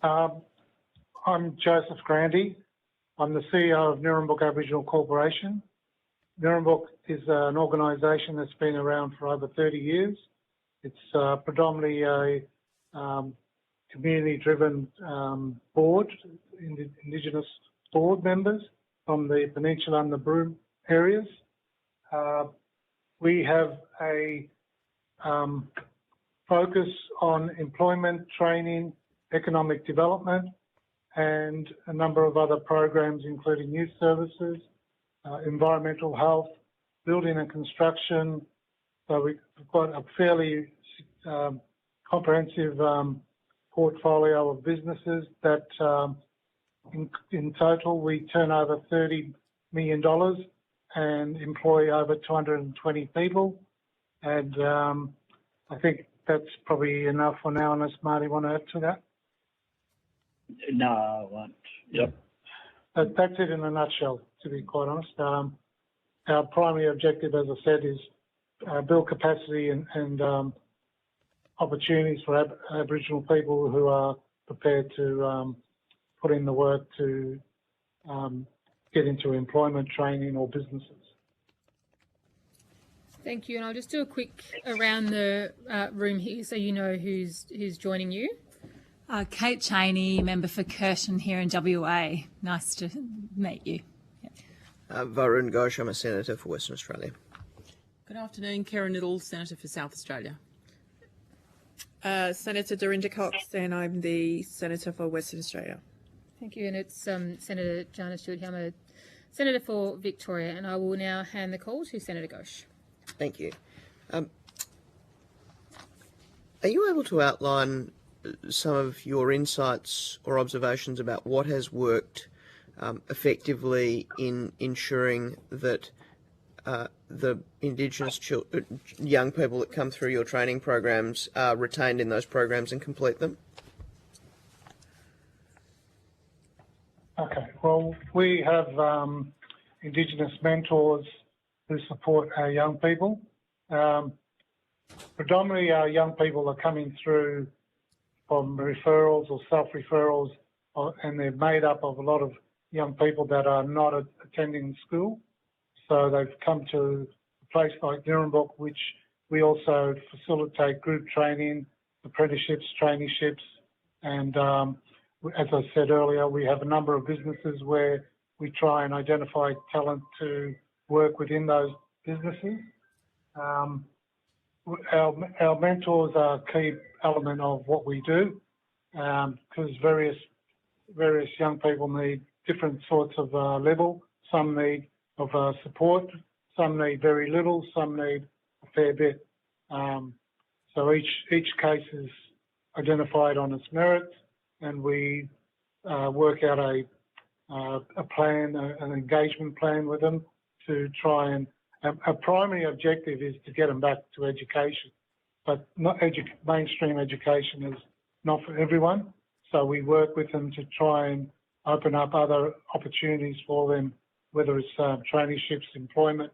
I'm Joseph Grandy. I'm the CEO of Nurrumbuk Aboriginal Corporation. Nurrumbuk is an organisation that's been around for over 30 years. It's predominantly a community-driven board, Indigenous board members from the Peninsula and the Broome areas. We have a focus on employment, training, economic development, and a number of other programs, including youth services, environmental health, building and construction. So we've got a fairly comprehensive portfolio of businesses that in total we turn over $30 million and employ over 220 people. And I think that's probably enough for now, unless Marty want to add to that. No, I won't. Yep. That's it in a nutshell, to be quite honest. Our primary objective, as I said, is build capacity and opportunities for Aboriginal people who are prepared to put in the work to get into employment, training or businesses. Thank you. And I'll just do a quick around the room here so you know who's joining you. Kate Cheney, member for Curtin here in WA. Nice to meet you. Varun Ghosh, I'm a Senator for Western Australia. Good afternoon, Karen Niddle, Senator for South Australia. Senator Dorinda Cox, and I'm the Senator for Western Australia. Thank you. And it's Senator Jana Stewart here. I'm a Senator for Victoria, and I will now hand the call to Senator Ghosh. Thank you. Are you able to outline some of your insights or observations about what has worked effectively in ensuring that the Indigenous young people that come through your training programs are retained in those programs and complete them? Okay, well, we have Indigenous mentors who support our young people. predominantly our young people are coming through from referrals or self-referrals, and they're made up of a lot of young people that are not attending school. So they've come to a place like Newman, which we also facilitate group training, apprenticeships, traineeships, and as I said earlier, we have a number of businesses where we try and identify talent to work within those businesses. Our mentors are a key element of what we do, because various young people need different sorts of level. Some need of support, some need very little, some need a fair bit. So each case is identified on its merits, and we work out a plan, an engagement plan with them to try and. Our primary objective is to get them back to education, but not mainstream education is not for everyone. So we work with them to try and open up other opportunities for them, whether it's traineeships, employment,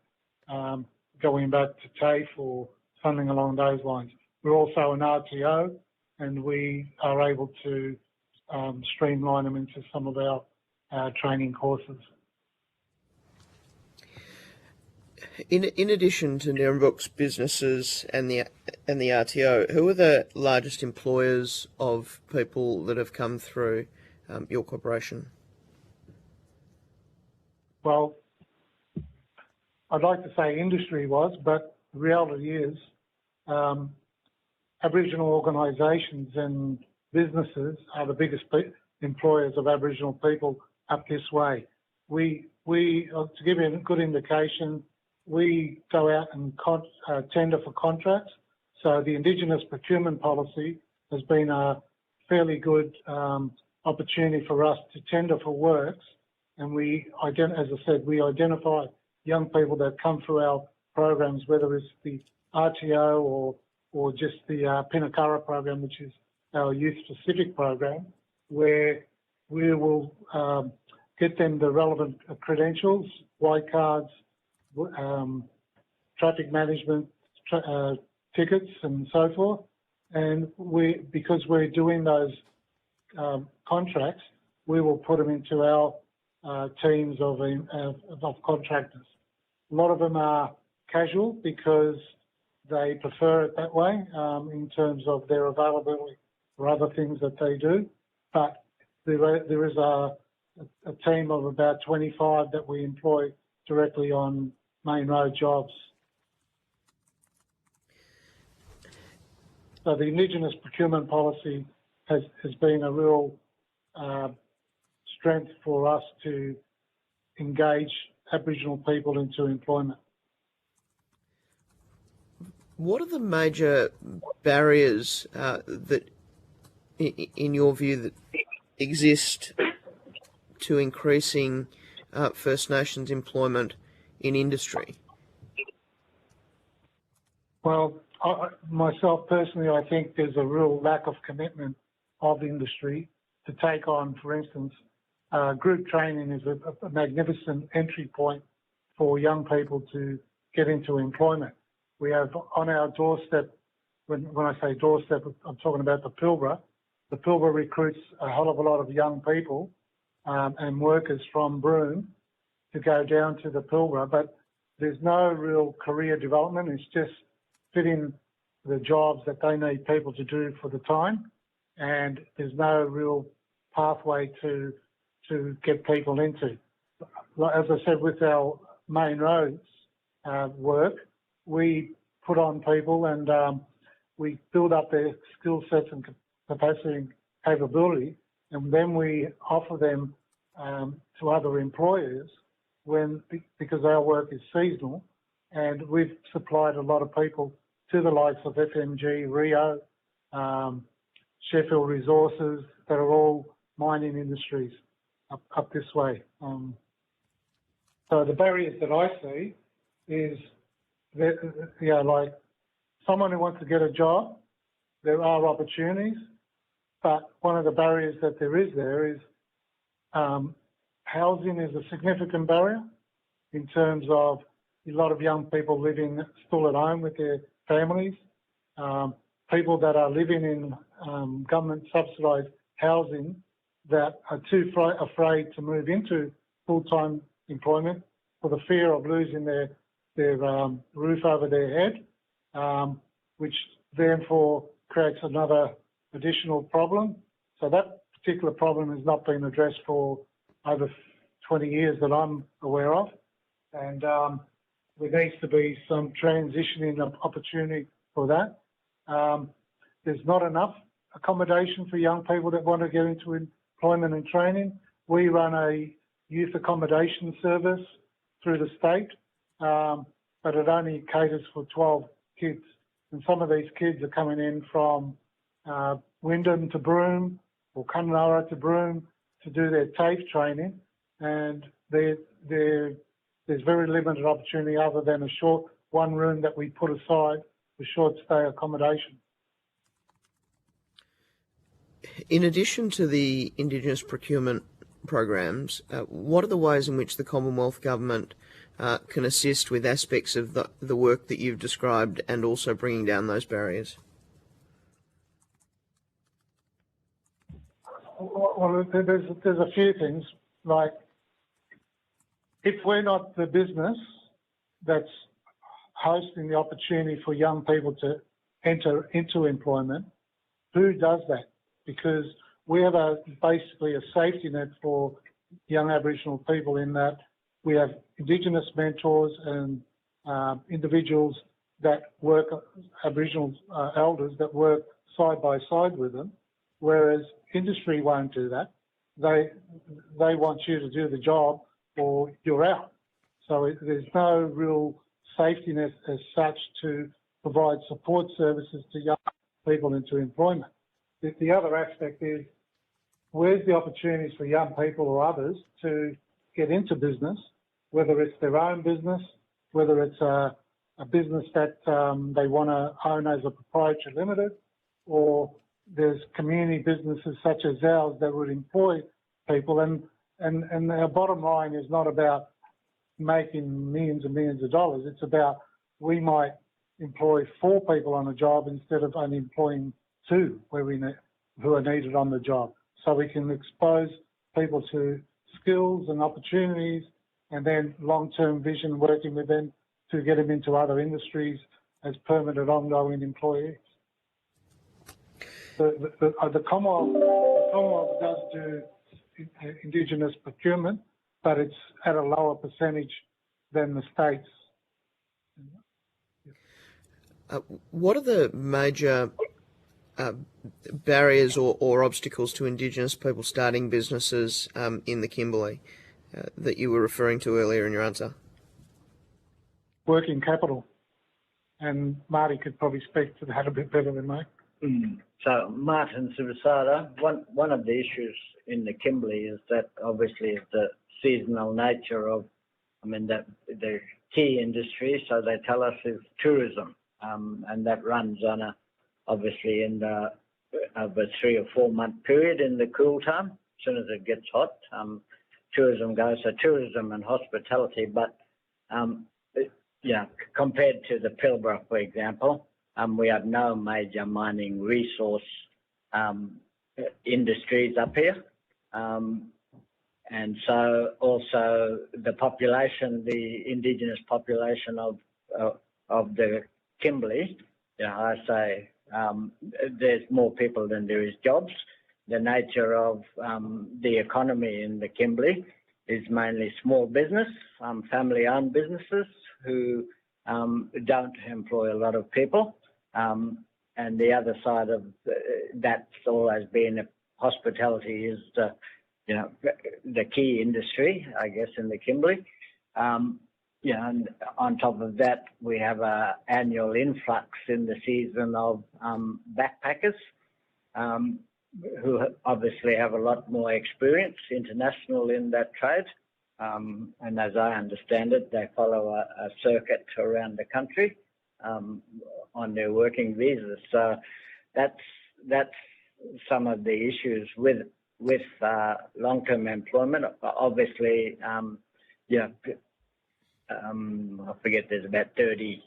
going back to TAFE or something along those lines. We're also an RTO, and we are able to streamline them into some of our training courses. In addition to Nirrumbuk's businesses and the RTO, who are the largest employers of people that have come through your corporation? Well, I'd like to say industry was, but the reality is Aboriginal organisations and businesses are the biggest employers of Aboriginal people up this way. We to give you a good indication, we go out and tender for contracts. So the Indigenous procurement policy has been a fairly good opportunity for us to tender for works. And as I said, we identify young people that come through our programs, whether it's the RTO or just the Pinakara program, which is our youth-specific program, where we will get them the relevant credentials, white cards, traffic management tickets and so forth. And because we're doing those contracts, we will put them into our teams of contractors. A lot of them are casual because they prefer it that way in terms of their availability for other things that they do. But there is a team of about 25 that we employ directly on main road jobs. So the Indigenous procurement policy has been a real strength for us to engage Aboriginal people into employment. What are the major barriers that, in your view, that exist to increasing First Nations employment in industry? Well, myself personally, I think there's a real lack of commitment of industry to take on, for instance, group training is a magnificent entry point for young people to get into employment. We have on our doorstep, when I say doorstep, I'm talking about the Pilbara. The Pilbara recruits a hell of a lot of young people and workers from Broome to go down to the Pilbara, but there's no real career development. It's just fitting the jobs that they need people to do for the time, and there's no real pathway to get people into. As I said, with our main roads work, we put on people and we build up their skill sets and capacity and capability, and then we offer them to other employers because our work is seasonal, and we've supplied a lot of people to the likes of FMG, Rio, Sheffield Resources, that are all mining industries up this way. So the barriers that I see is that, like someone who wants to get a job, there are opportunities, but one of the barriers that there is housing is a significant barrier in terms of a lot of young people living still at home with their families. people that are living in government subsidised housing that are too afraid to move into full-time employment for the fear of losing their roof over their head, which therefore creates another additional problem. So that particular problem has not been addressed for over 20 years that I'm aware of. And there needs to be some transitioning opportunity for that. There's not enough accommodation for young people that want to get into employment and training. We run a youth accommodation service through the state, but it only caters for 12 kids. And some of these kids are coming in from Wyndham to Broome or Kununurra to Broome to do their TAFE training, and there's very limited opportunity other than a short one room that we put aside for short stay accommodation. In addition to the Indigenous procurement programs, what are the ways in which the Commonwealth Government can assist with aspects of the work that you've described and also bringing down those barriers? Well, there's a few things. Like, if we're not the business that's hosting the opportunity for young people to enter into employment, who does that? Because we have basically a safety net for young Aboriginal people in that we have Indigenous mentors and individuals that work, Aboriginal elders that work side by side with them, whereas industry won't do that. They want you to do the job or you're out. So there's no real safety net as such to provide support services to young people into employment. The other aspect is, where's the opportunities for young people or others to get into business, whether it's their own business, whether it's a business that they want to own as a proprietary limited, or there's community businesses such as ours that would employ people. And our bottom line is not about making millions and millions of dollars. It's about, we might employ 4 people on a job instead of only employing 2 who are needed on the job. So we can expose people to skills and opportunities, and then long-term vision working with them to get them into other industries as permanent ongoing employees. The Commonwealth does do Indigenous procurement, but it's at a lower percentage than the states. What are the major barriers or obstacles to Indigenous people starting businesses in the Kimberley that you were referring to earlier in your answer? Working capital, and Marty could probably speak to that a bit better than me. So, Martin Subasada, one of the issues in the Kimberley is that obviously the seasonal nature of, the key industry, so they tell us, is tourism, and that runs on obviously in over 3 or 4 month period in the cool time. As soon as it gets hot, tourism goes. So tourism and hospitality, but compared to the Pilbara, for example, we have no major mining resource industries up here. And so also the population, the Indigenous population of the Kimberley, I say there's more people than there is jobs. The nature of the economy in the Kimberley is mainly small business, family-owned businesses who don't employ a lot of people. And the other side of that's always been hospitality is the key industry, I guess, in the Kimberley. And on top of that, we have an annual influx in the season of backpackers who obviously have a lot more experience international in that trade. And as I understand it, they follow a circuit around the country on their working visas. So that's some of the issues with long-term employment. Obviously, I forget, there's about 30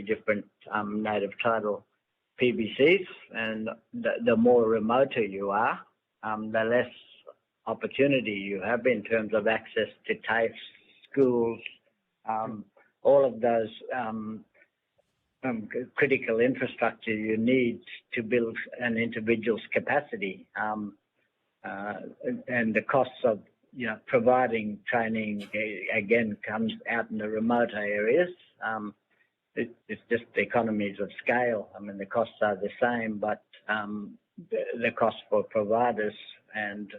different native title PBCs, and the more remoter you are, the less opportunity you have in terms of access to TAFEs, schools, all of those critical infrastructure you need to build an individual's capacity. And the costs of providing training again comes out in the remote areas. It's just the economies of scale. I mean, the costs are the same, but the cost for providers and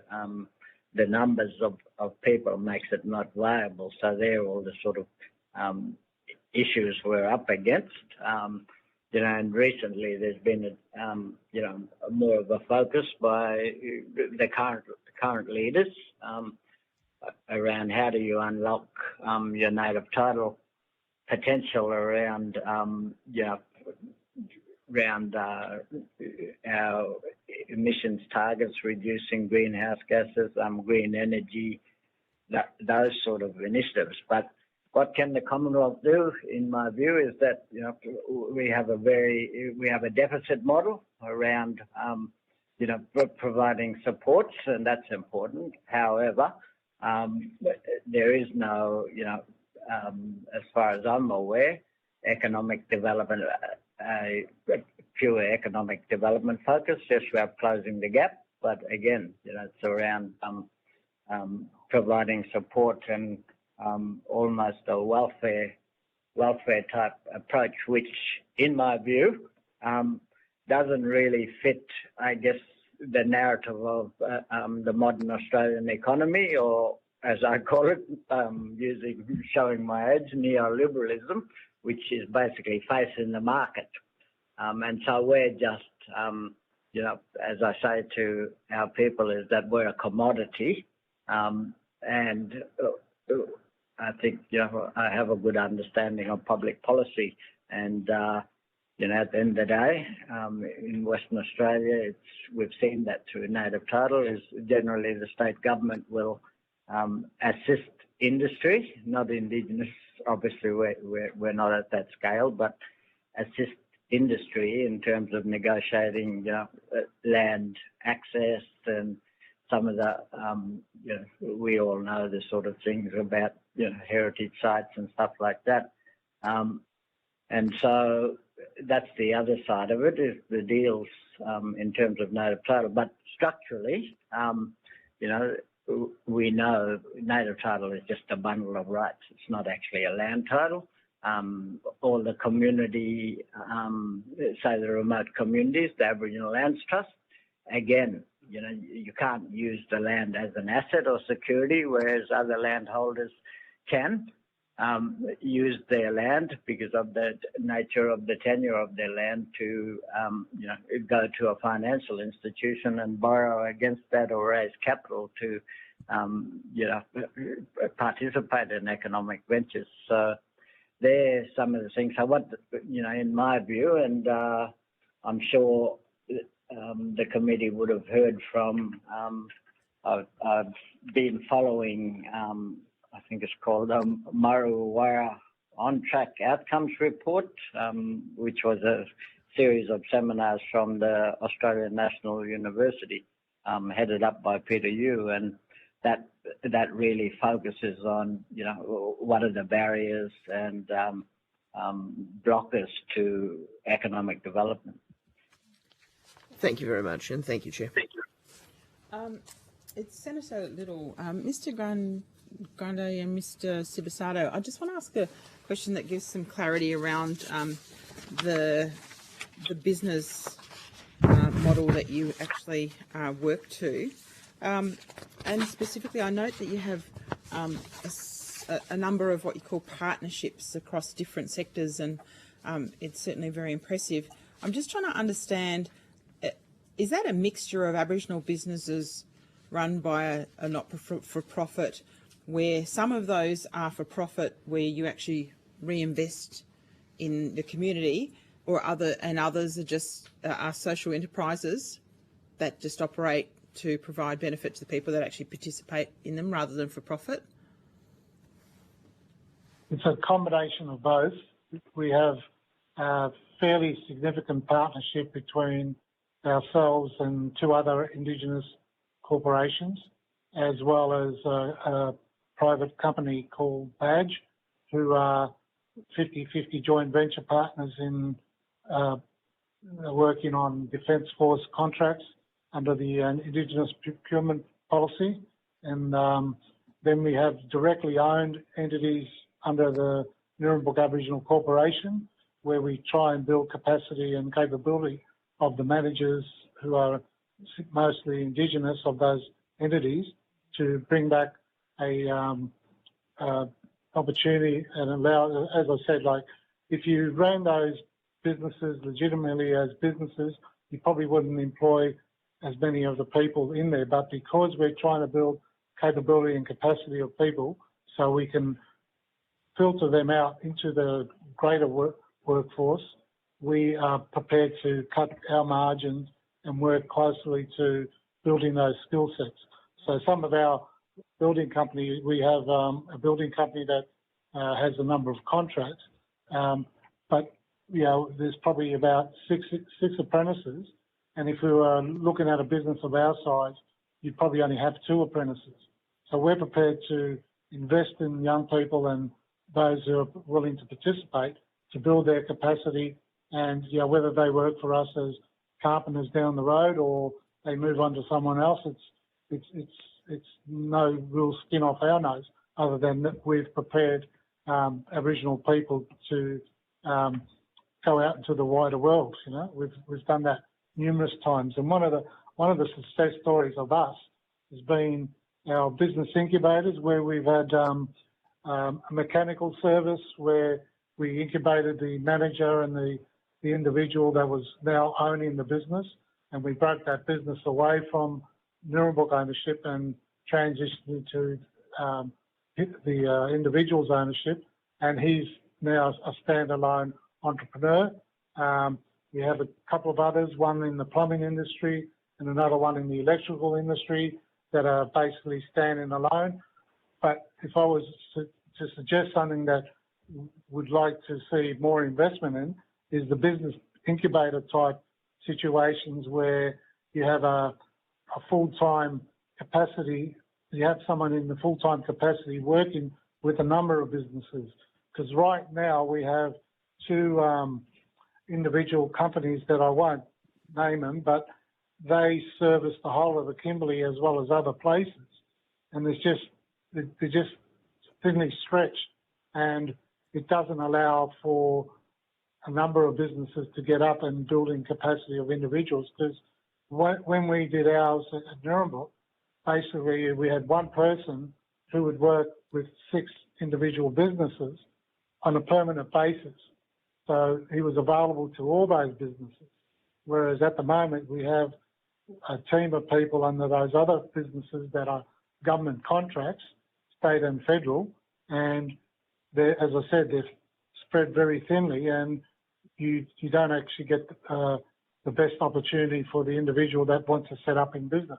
the numbers of people makes it not viable. So they're all the sort of issues we're up against. And recently there's been more of a focus by the current leaders around how do you unlock your native title potential around our emissions targets, reducing greenhouse gases, green energy, those sort of initiatives. But what can the Commonwealth do, in my view, is that we have a deficit model around providing supports, and that's important. However, there is no as far as I'm aware, economic development, a pure economic development focus, just about closing the gap. But again, it's around providing support and almost a welfare type approach, which, in my view, doesn't really fit, I guess, the narrative of the modern Australian economy, or as I call it, showing my age, neoliberalism, which is basically facing the market. And so we're just, as I say to our people, is that we're a commodity. And I think, I have a good understanding of public policy. And, at the end of the day, in Western Australia, we've seen that through native title is generally the state government will assist industry, not Indigenous. Obviously, we're not at that scale, but assist industry in terms of negotiating, land access and some of the, we all know the sort of things about, heritage sites and stuff like that. And so that's the other side of it, is the deals in terms of native title. But structurally, we know native title is just a bundle of rights. It's not actually a land title. All the community, say the remote communities, the Aboriginal Lands Trust, again, you can't use the land as an asset or security, whereas other landholders can use their land because of the nature of the tenure of their land to, go to a financial institution and borrow against that or raise capital to, participate in economic ventures. So they're some of the things I want, in my view, and I'm sure the committee would have heard from, I've been following, I think it's called Wraparound On-Track Outcomes Report, which was a series of seminars from the Australian National University, headed up by Peter Yu, and that really focuses on, what are the barriers and blockers to economic development. Thank you very much, and thank you, Chair. Thank you. It's Senator Little. Mr. Grande and Mr. Sibasato, I just want to ask a question that gives some clarity around the business model that you actually work to. And specifically, I note that you have a number of what you call partnerships across different sectors, and it's certainly very impressive. I'm just trying to understand, is that a mixture of Aboriginal businesses run by a not-for-profit, where some of those are for profit, where you actually reinvest in the community, or others are just are social enterprises that just operate to provide benefit to the people that actually participate in them rather than for profit? It's a combination of both. We have fairly significant partnership between ourselves and two other Indigenous corporations, as well as a private company called Badge, who are 50-50 joint venture partners in working on Defence Force contracts under the Indigenous Procurement policy. And then we have directly owned entities under the Nurrumbuk Aboriginal Corporation, where we try and build capacity and capability of the managers who are mostly Indigenous of those entities to bring back a opportunity and allow, as I said, like if you ran those businesses legitimately as businesses, you probably wouldn't employ as many of the people in there. But because we're trying to build capability and capacity of people so we can filter them out into the greater workforce, we are prepared to cut our margins and work closely to building those skill sets. So some of our building company, we have a building company that has a number of contracts, but you know, there's probably about six apprentices, and if we were looking at a business of our size, you'd probably only have 2 apprentices. So we're prepared to invest in young people and those who are willing to participate to build their capacity, and you know, whether they work for us as carpenters down the road or they move on to someone else, it's no real skin off our nose, other than that we've prepared Aboriginal people to go out into the wider world. You know, we've done that numerous times, and one of the success stories of us has been our business incubators, where we've had a mechanical service where we incubated the manager and the individual that was now owning the business, and we broke that business away from Nurrumbuk ownership and transitioned to the individual's ownership, and he's now a standalone entrepreneur. We have a couple of others, one in the plumbing industry and another one in the electrical industry, that are basically standing alone. But if I was to suggest something that we'd like to see more investment in, is the business incubator type situations where you have a full-time capacity, you have someone in the full-time capacity working with a number of businesses. Because right now we have 2 individual companies that I won't name them, but they service the whole of the Kimberley as well as other places, and they're just thinly stretched, and it doesn't allow for a number of businesses to get up and building capacity of individuals. Because when we did ours at Nurrumbuk, basically we had one person who would work with 6 individual businesses on a permanent basis. So he was available to all those businesses. Whereas at the moment we have a team of people under those other businesses that are government contracts, state and federal, and as I said, they're spread very thinly, and you don't actually get the best opportunity for the individual that wants to set up in business.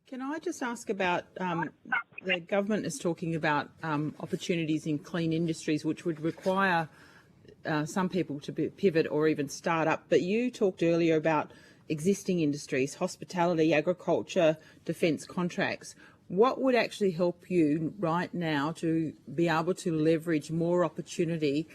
Can I just ask about, the government is talking about opportunities in clean industries, which would require some people to pivot or even start up. But you talked earlier about existing industries, hospitality, agriculture, defence contracts. What would actually help you right now to be able to leverage more opportunity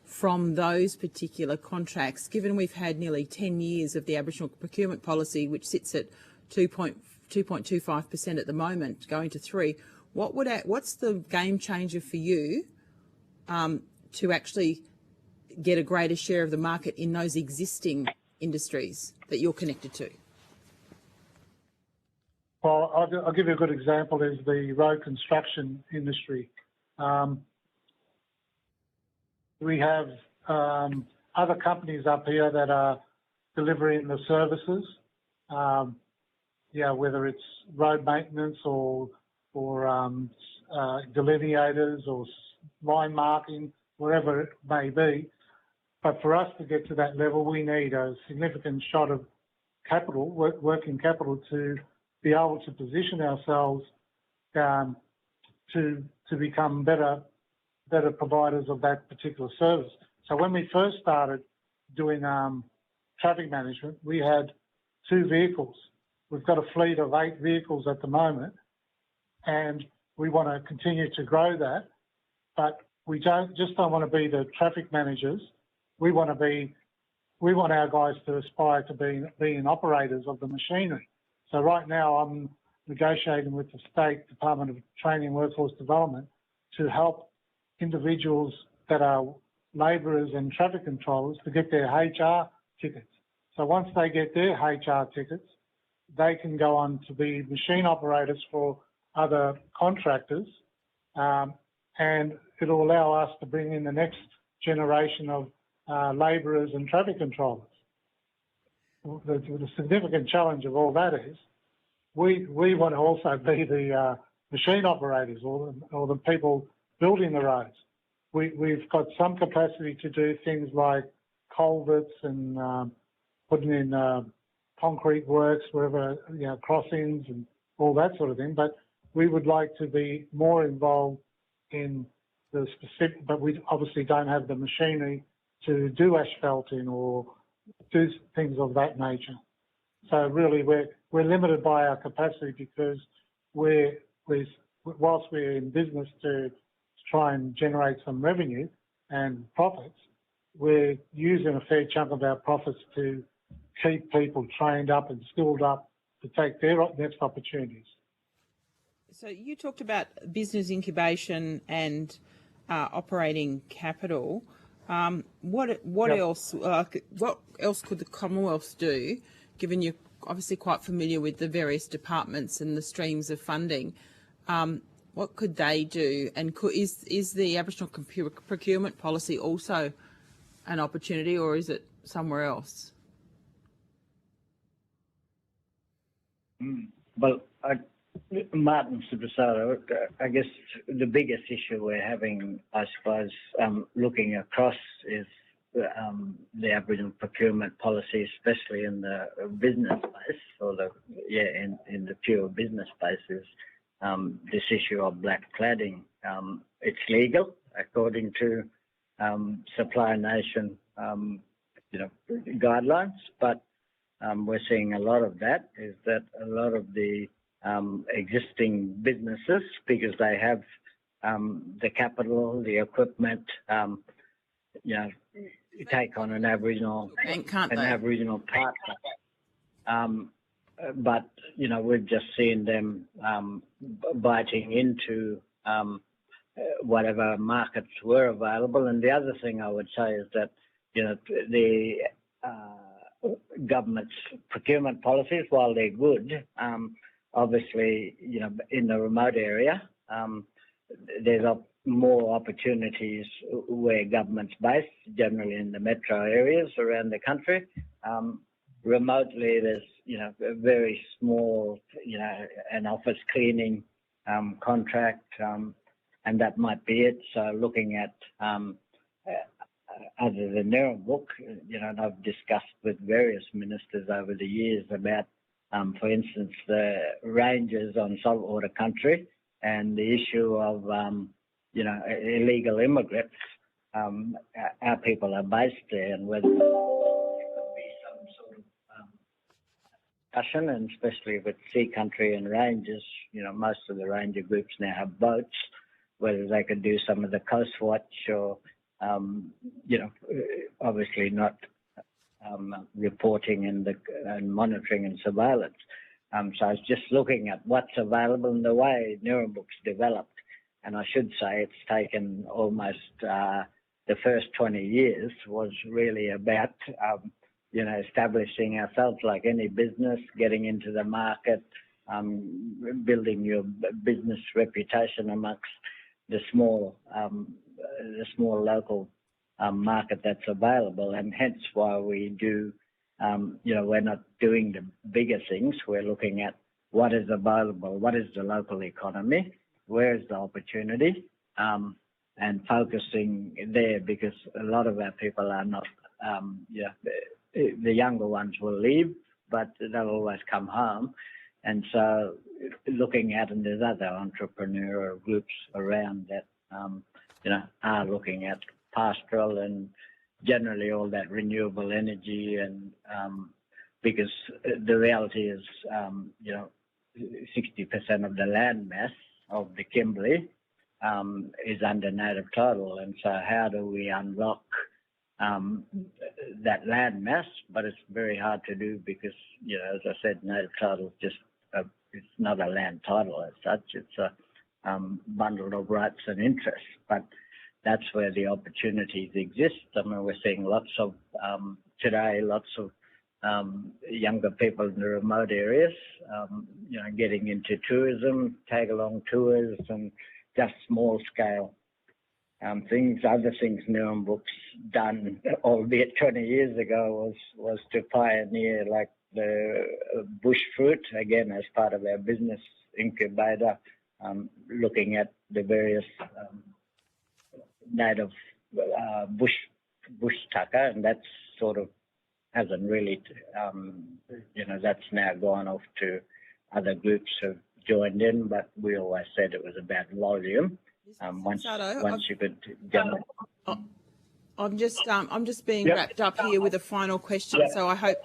from those particular contracts, given we've had nearly 10 years of the Aboriginal procurement policy, which sits at 2.25% at the moment, going to 3%? What's the game changer for you to actually get a greater share of the market in those existing industries that you're connected to? Well, I'll give you a good example, is the road construction industry. We have other companies up here that are delivering the services, whether it's road maintenance or delineators or line marking, whatever it may be. But for us to get to that level, we need a significant shot of capital, working capital, to be able to position ourselves to become better providers of that particular service. So when we first started doing traffic management, we had 2 vehicles. We've got a fleet of 8 vehicles at the moment, and we want to continue to grow that. But we don't want to be the traffic managers. We want our guys to aspire to being operators of the machinery. So right now I'm negotiating with the State Department of Training and Workforce Development to help individuals that are labourers and traffic controllers to get their HR tickets. So once they get their HR tickets, they can go on to be machine operators for other contractors, and it'll allow us to bring in the next generation of labourers and traffic controllers. The significant challenge of all that is we want to also be the machine operators or the people building the roads. We've got some capacity to do things like culverts and putting in concrete works wherever, crossings and all that sort of thing. But we would like to be more involved in the specific, but we obviously don't have the machinery to do asphalting or do things of that nature. So really we're limited by our capacity because whilst we're in business to try and generate some revenue and profits, we're using a fair chunk of our profits to keep people trained up and skilled up to take their next opportunities. So you talked about business incubation and operating capital. What else? What else could the Commonwealth do, given you're obviously quite familiar with the various departments and the streams of funding? What could they do? And is the Aboriginal procurement policy also an opportunity, or is it somewhere else? Well, Martin Subasaro, I guess the biggest issue we're having, I suppose, looking across is the Aboriginal procurement policy, especially in the business space, or in the pure business space, is this issue of black cladding. It's legal according to Supply Nation, guidelines, but we're seeing a lot of that. Is that a lot of the existing businesses, because they have the capital, the equipment, take on an Aboriginal Aboriginal partner. But we've just seen them biting into whatever markets were available. And the other thing I would say is that the government's procurement policies, while they're good, obviously in the remote area, there's more opportunities where government's based, generally in the metro areas around the country. Remotely, there's a very small, an office cleaning contract, and that might be it. So looking at other than Newman, and I've discussed with various ministers over the years about, for instance, the Rangers on saltwater country and the issue of illegal immigrants. Our people are based there, and whether there could be some sort of discussion, and especially with Sea Country and Rangers, most of the Ranger groups now have boats, whether they could do some of the Coast Watch or, obviously not reporting and monitoring and surveillance. So I was just looking at what's available and the way Newman's developed. And I should say it's taken almost the first 20 years was really about, establishing ourselves like any business, getting into the market, building your business reputation amongst the small local market that's available, and hence why we do, we're not doing the bigger things. We're looking at what is available, what is the local economy, where is the opportunity, and focusing there, because a lot of our people are not, the younger ones will leave, but they'll always come home. And so looking at, and there's other entrepreneurial groups around that, are looking at pastoral and generally all that renewable energy, and because the reality is, 60% of the land mass of the Kimberley is under native title, and so how do we unlock that land mass? But it's very hard to do because, as I said, native title is just it's not a land title as such. It's a bundle of rights and interests. But that's where the opportunities exist. I mean, we're seeing lots of younger people in the remote areas, getting into tourism, tag-along tours, and just small scale things. Other things Newman's done, albeit 20 years ago, was to pioneer like the bush fruit, again, as part of our business incubator, looking at the various native bush tucker, and that's sort of hasn't really, that's now gone off to other groups have joined in, but we always said it was about volume. Once you could get it. I'm just being wrapped up here with a final question. So I hope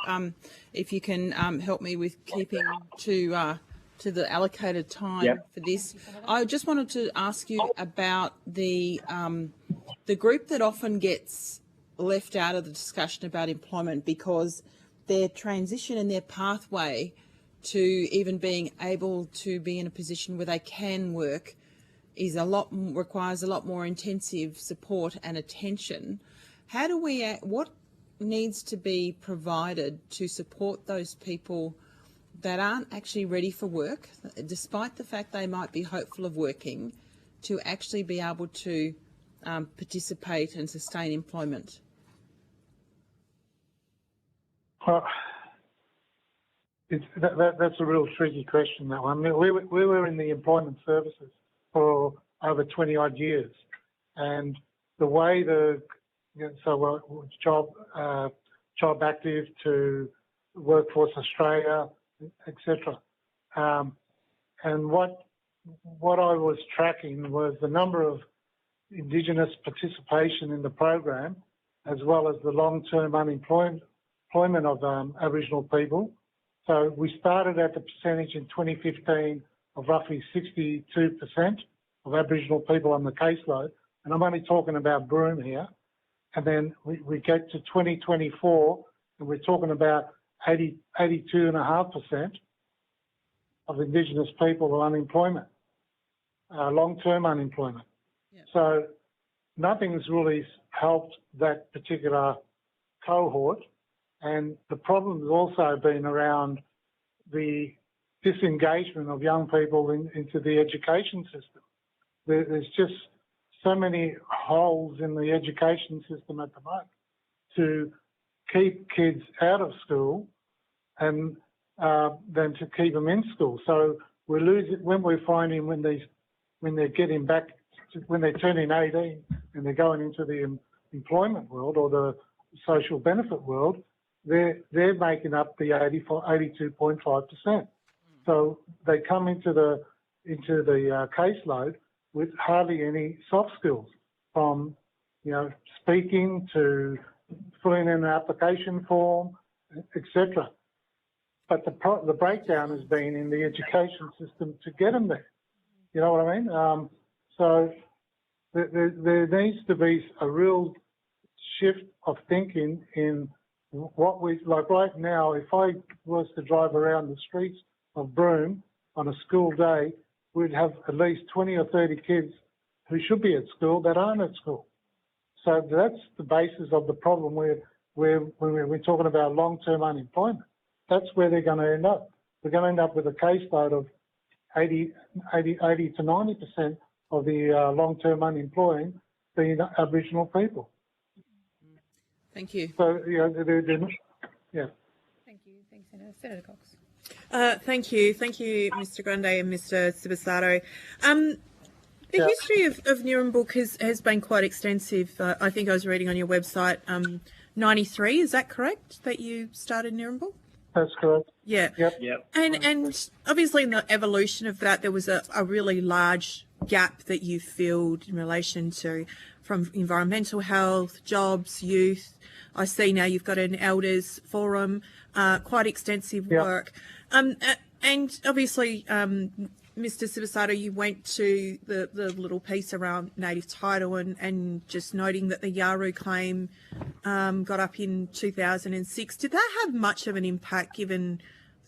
if you can help me with keeping to the allocated time for this. I just wanted to ask you about the group that often gets left out of the discussion about employment because their transition and their pathway to even being able to be in a position where they can work is requires a lot more intensive support and attention. How do what needs to be provided to support those people that aren't actually ready for work, despite the fact they might be hopeful of working, to actually be able to participate and sustain employment? That's a real tricky question, that one. I mean, we were in the employment services for over 20 odd years, and the way Job Active to Workforce Australia, etc. And what I was tracking was the number of Indigenous participation in the program, as well as the long-term employment of Aboriginal people. So we started at the percentage in 2015 of roughly 62% of Aboriginal people on the caseload, and I'm only talking about Broome here. And then we get to 2024, and we're talking about 82.5% of Indigenous people are unemployment, long-term unemployment. Yeah. So nothing's really helped that particular cohort. And the problem has also been around the disengagement of young people into the education system. There's just so many holes in the education system at the moment to keep kids out of school and than to keep them in school. So we're losing when we're finding when they're getting back to, when they're turning 18 and they're going into the employment world or the social benefit world, they're making up the 82.5%. So they come into the caseload with hardly any soft skills, from speaking to filling in an application form, etc. But the breakdown has been in the education system to get them there. You know what I mean? So there needs to be a real shift of thinking in what we like right now. If I was to drive around the streets of Broome on a school day, we'd have at least 20 or 30 kids who should be at school that aren't at school. So that's the basis of the problem when we're talking about long-term unemployment. That's where they're going to end up. We're going to end up with a caseload of 80 to 90% of the long-term unemployed being Aboriginal people. Thank you. So, yeah. Thank you. Thanks, Senator Cox. Thank you, Mr. Grande and Mr. Sibasato. The history of Newman has been quite extensive. I think I was reading on your website, 93, is that correct, that you started Newman? That's correct. Yeah. Yep. And obviously in the evolution of that, there was a really large gap that you've filled in relation to from environmental health, jobs, youth. I see now you've got an elders forum, quite extensive work. And obviously, Mr. Sibasato, you went to the little piece around native title and just noting that the Yaru claim got up in 2006. Did that have much of an impact given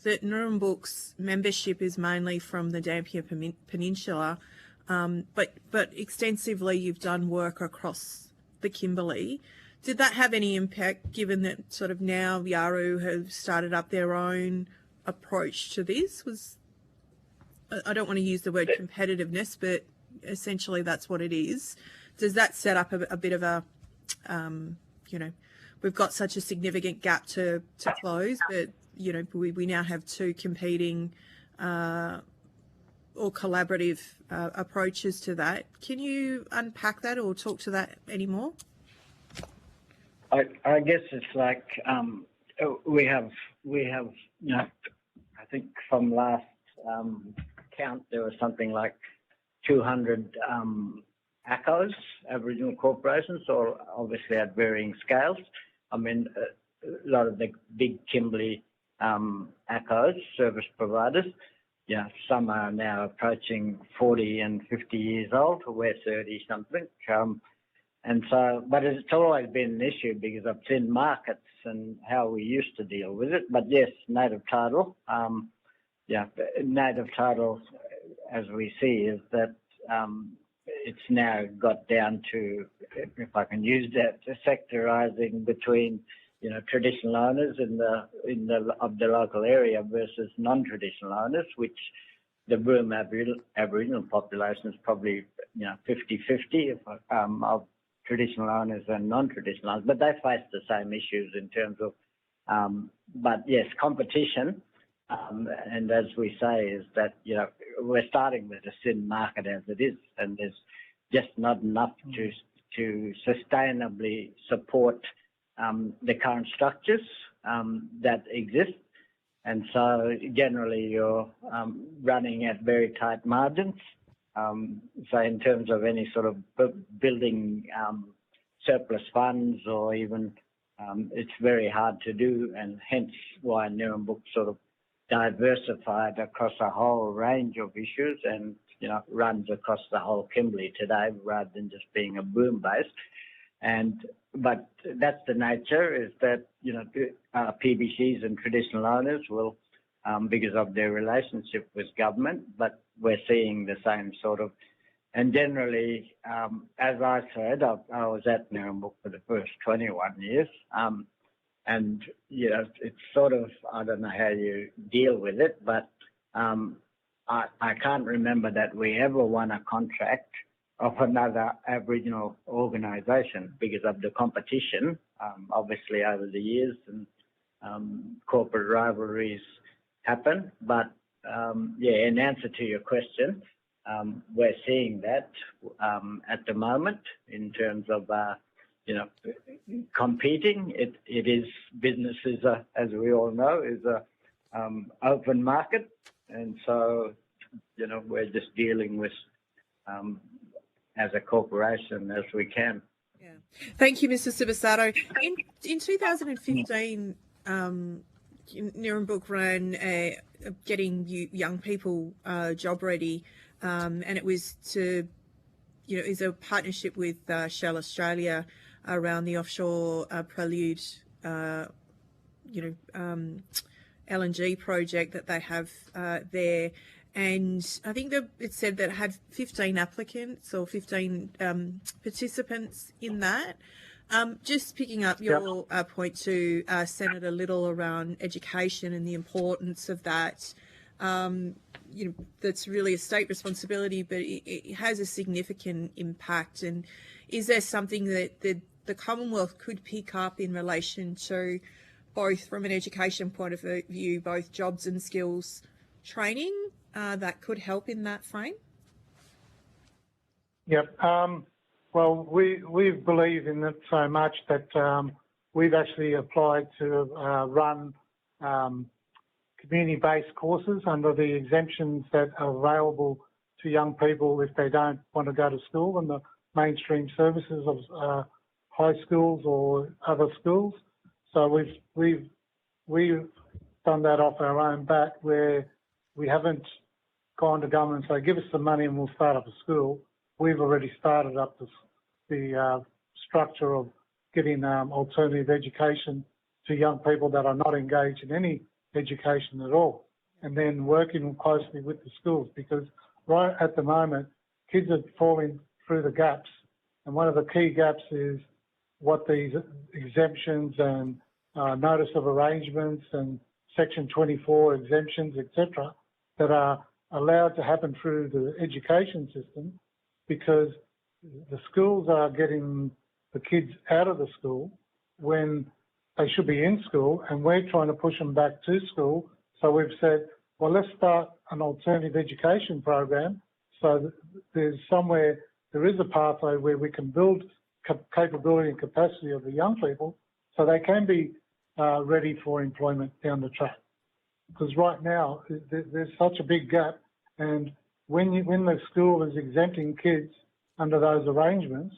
that Nurrumbuk's membership is mainly from the Dampier Peninsula, but extensively you've done work across the Kimberley. Did that have any impact given that sort of now Yaru have started up their own approach to this? I don't want to use the word competitiveness, but essentially that's what it is. Does that set up a bit of a, we've got such a significant gap to close, but, we now have two competing or collaborative approaches to that. Can you unpack that or talk to that anymore? I guess it's like we have I think from last count there was something like 200 ACOs, Aboriginal corporations, or obviously at varying scales. I mean, a lot of the big Kimberley ACOs, service providers, some are now approaching 40 and 50 years old, or we're 30 something. And so, but it's always been an issue because of thin markets and how we used to deal with it. But yes, native title, native title, as we see, is that it's now got down to, if I can use that, sectorising between traditional owners of the local area versus non-traditional owners, which the Broome Aboriginal population is probably 50-50 of traditional owners and non-traditional owners, but they face the same issues in terms of, but yes, competition. And as we say, is that we're starting with a thin market as it is, and there's just not enough to sustainably support the current structures that exist. And so generally you're running at very tight margins. So in terms of any sort of building surplus funds or even it's very hard to do, and hence why Nurrumbuk sort of diversified across a whole range of issues and runs across the whole Kimberley today rather than just being a boom base. But that's the nature, is that PBCs and traditional owners will, because of their relationship with government, but we're seeing the same sort of, and generally, as I said, I was at Nurrumbuk for the first 21 years, and it's sort of, I don't know how you deal with it, but I can't remember that we ever won a contract of another Aboriginal organisation because of the competition, obviously over the years, and corporate rivalries happen. But in answer to your question, we're seeing that at the moment in terms of competing. It is businesses, as we all know, is a open market, and so we're just dealing with as a corporation as we can. Yeah. Thank you, Mr. Sibasato. In 2015, Nurrumbuk ran getting young people job ready, and it was to, is a partnership with Shell Australia around the offshore Prelude, LNG project that they have there. And I think that it said that it had 15 applicants or 15 participants in that. Just picking up your point to Senator Little around education and the importance of that, that's really a state responsibility, but it has a significant impact. And is there something that the Commonwealth could pick up in relation to both from an education point of view, both jobs and skills training that could help in that frame? Yep. Well, we believe in it so much that we've actually applied to run community-based courses under the exemptions that are available to young people if they don't want to go to school and the mainstream services of high schools or other schools. So we've done that off our own bat, where we haven't gone to government and say, give us the money and we'll start up a school. We've already started up the structure of getting alternative education to young people that are not engaged in any education at all, and then working closely with the schools, because right at the moment, kids are falling through the gaps, and one of the key gaps is what these exemptions and notice of arrangements and Section 24 exemptions, etc., that are allowed to happen through the education system, because the schools are getting the kids out of the school when they should be in school, and we're trying to push them back to school. So we've said, well, let's start an alternative education program so that there is a pathway where we can build capability and capacity of the young people so they can be ready for employment down the track. Because right now, there's such a big gap, and when the school is exempting kids under those arrangements,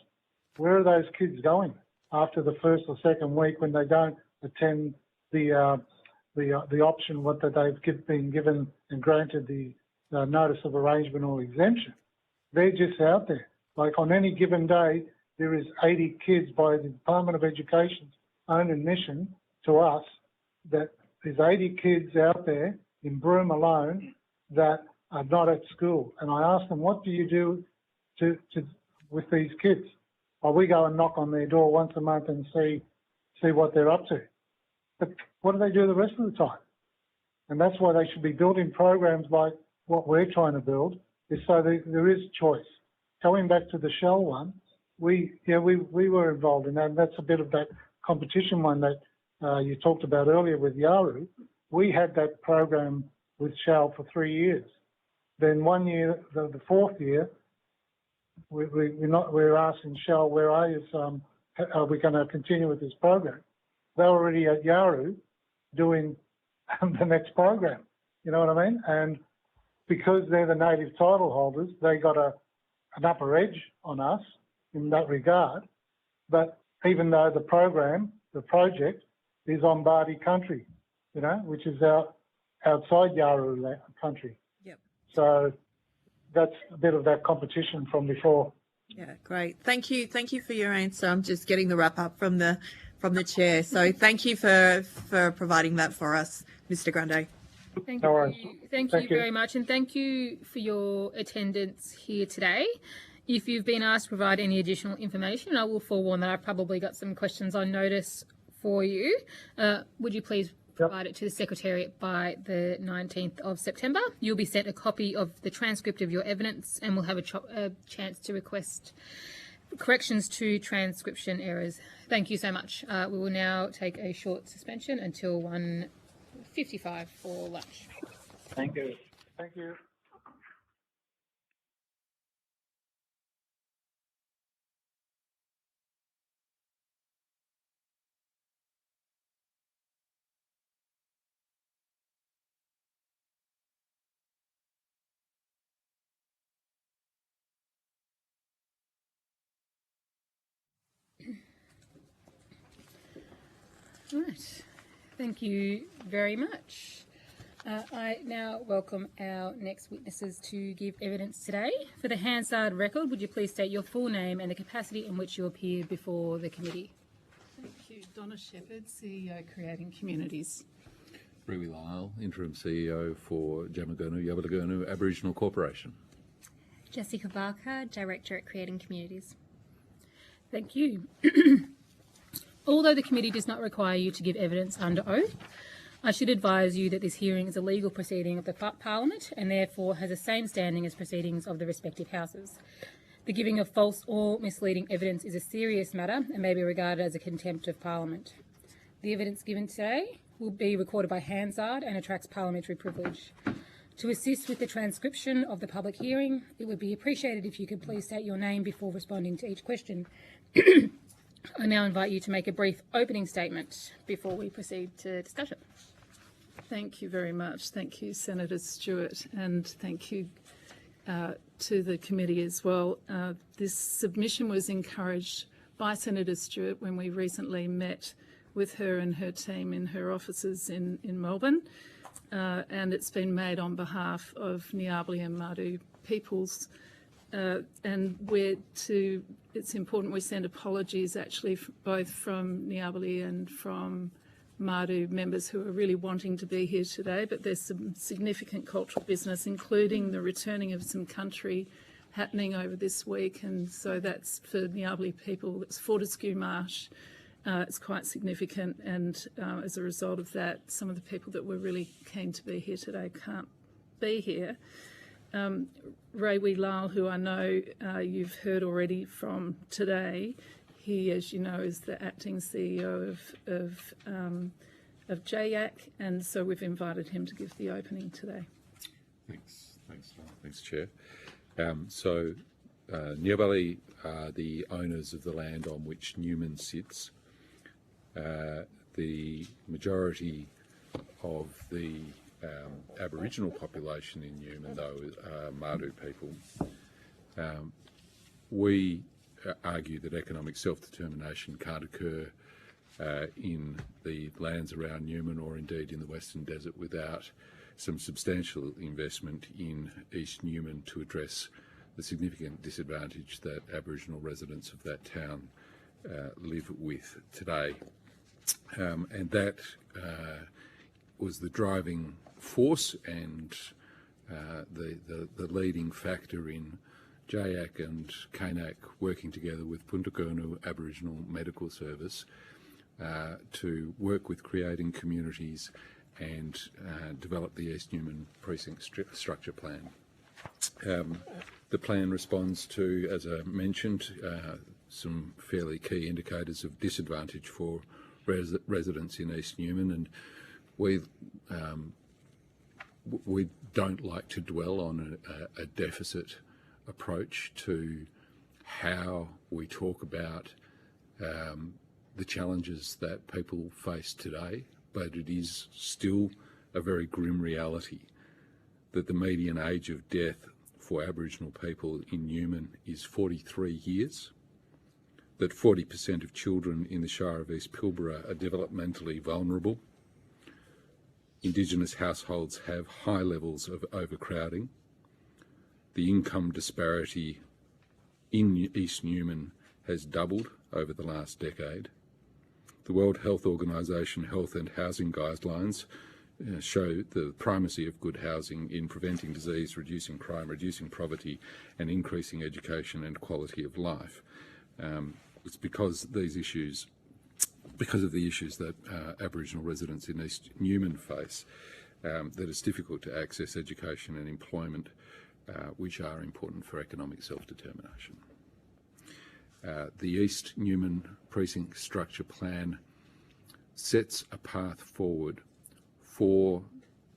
where are those kids going after the first or second week when they don't attend the option what that they've been given and granted the notice of arrangement or exemption? They're just out there. Like on any given day, there is 80 kids by the Department of Education's own admission to us that there's 80 kids out there in Broome alone that are not at school. And I asked them, what do you do with these kids? Well, we go and knock on their door once a month and see what they're up to. But what do they do the rest of the time? And that's why they should be building programs like what we're trying to build, is so there is choice. Going back to the Shell one, we were involved in that, and that's a bit of that competition one that you talked about earlier with Yaru. We had that program with Shell for 3 years. Then 1 year, the fourth year, we're asking Shell, where are you? Are we going to continue with this program? They're already at Yaru doing the next program. You know what I mean? And because they're the native title holders, they got an upper edge on us in that regard. But even though the project is on Bardi country, which is outside Yaru country. Yep. So that's a bit of that competition from before. Yeah, great. Thank you for your answer. I'm just getting the wrap up from the chair. So thank you for providing that for us, Mr. Grande. Thank you very much, and thank you for your attendance here today. If you've been asked to provide any additional information, I will forewarn that I've probably got some questions on notice for you. Would you please provide it to the Secretariat by the 19th of September? You'll be sent a copy of the transcript of your evidence, and we'll have a chance to request corrections to transcription errors. Thank you so much. We will now take a short suspension until 1:55 for lunch. Thank you. Thank you. Right. Thank you very much. I now welcome our next witnesses to give evidence today. For the Hansard record, would you please state your full name and the capacity in which you appear before the committee? Thank you. Donna Shepherd, CEO, Creating Communities. Ruby Lyle, Interim CEO for Jamagunu Yabalagunu Aboriginal Corporation. Jessica Barker, Director at Creating Communities. Thank you. Although the committee does not require you to give evidence under oath, I should advise you that this hearing is a legal proceeding of the Parliament and therefore has the same standing as proceedings of the respective houses. The giving of false or misleading evidence is a serious matter and may be regarded as a contempt of Parliament. The evidence given today will be recorded by Hansard and attracts parliamentary privilege. To assist with the transcription of the public hearing, it would be appreciated if you could please state your name before responding to each question. I now invite you to make a brief opening statement before we proceed to discussion. Thank you very much. Thank you, Senator Stewart, and thank you, to the committee as well. This submission was encouraged by Senator Stewart when we recently met with her and her team in her offices in Melbourne, and it's been made on behalf of Njamal and Madu peoples. And it's important we send apologies actually both from Njamal and from Madu members who are really wanting to be here today, but there's some significant cultural business, including the returning of some country happening over this week, and so that's for Njamal people. It's Fortescue Marsh. It's quite significant, and as a result of that, some of the people that were really keen to be here today can't be here. Rewi Lal, who I know you've heard already from today, he, as you know, is the acting CEO of JAC, and so we've invited him to give the opening today. Thanks, Chair. Njamal are the owners of the land on which Newman sits. The majority of the Aboriginal population in Newman, though, are Madu people. We argue that economic self-determination can't occur in the lands around Newman or indeed in the Western Desert without some substantial investment in East Newman to address the significant disadvantage that Aboriginal residents of that town live with today. And that was the driving force and the leading factor in JAC and KNAC working together with Puntakunu Aboriginal Medical Service to work with creating communities and develop the East Newman Precinct Structure Plan. The plan responds to, as I mentioned, some fairly key indicators of disadvantage for residents in East Newman, and we don't like to dwell on a deficit approach to how we talk about the challenges that people face today, but it is still a very grim reality that the median age of death for Aboriginal people in Newman is 43 years, that 40% of children in the Shire of East Pilbara are developmentally vulnerable. Indigenous households have high levels of overcrowding. The income disparity in East Newman has doubled over the last decade. The World Health Organization Health and Housing Guidelines show the primacy of good housing in preventing disease, reducing crime, reducing poverty, and increasing education and quality of life. It's because of the issues that Aboriginal residents in East Newman face that it's difficult to access education and employment, which are important for economic self-determination. The East Newman Precinct Structure Plan sets a path forward for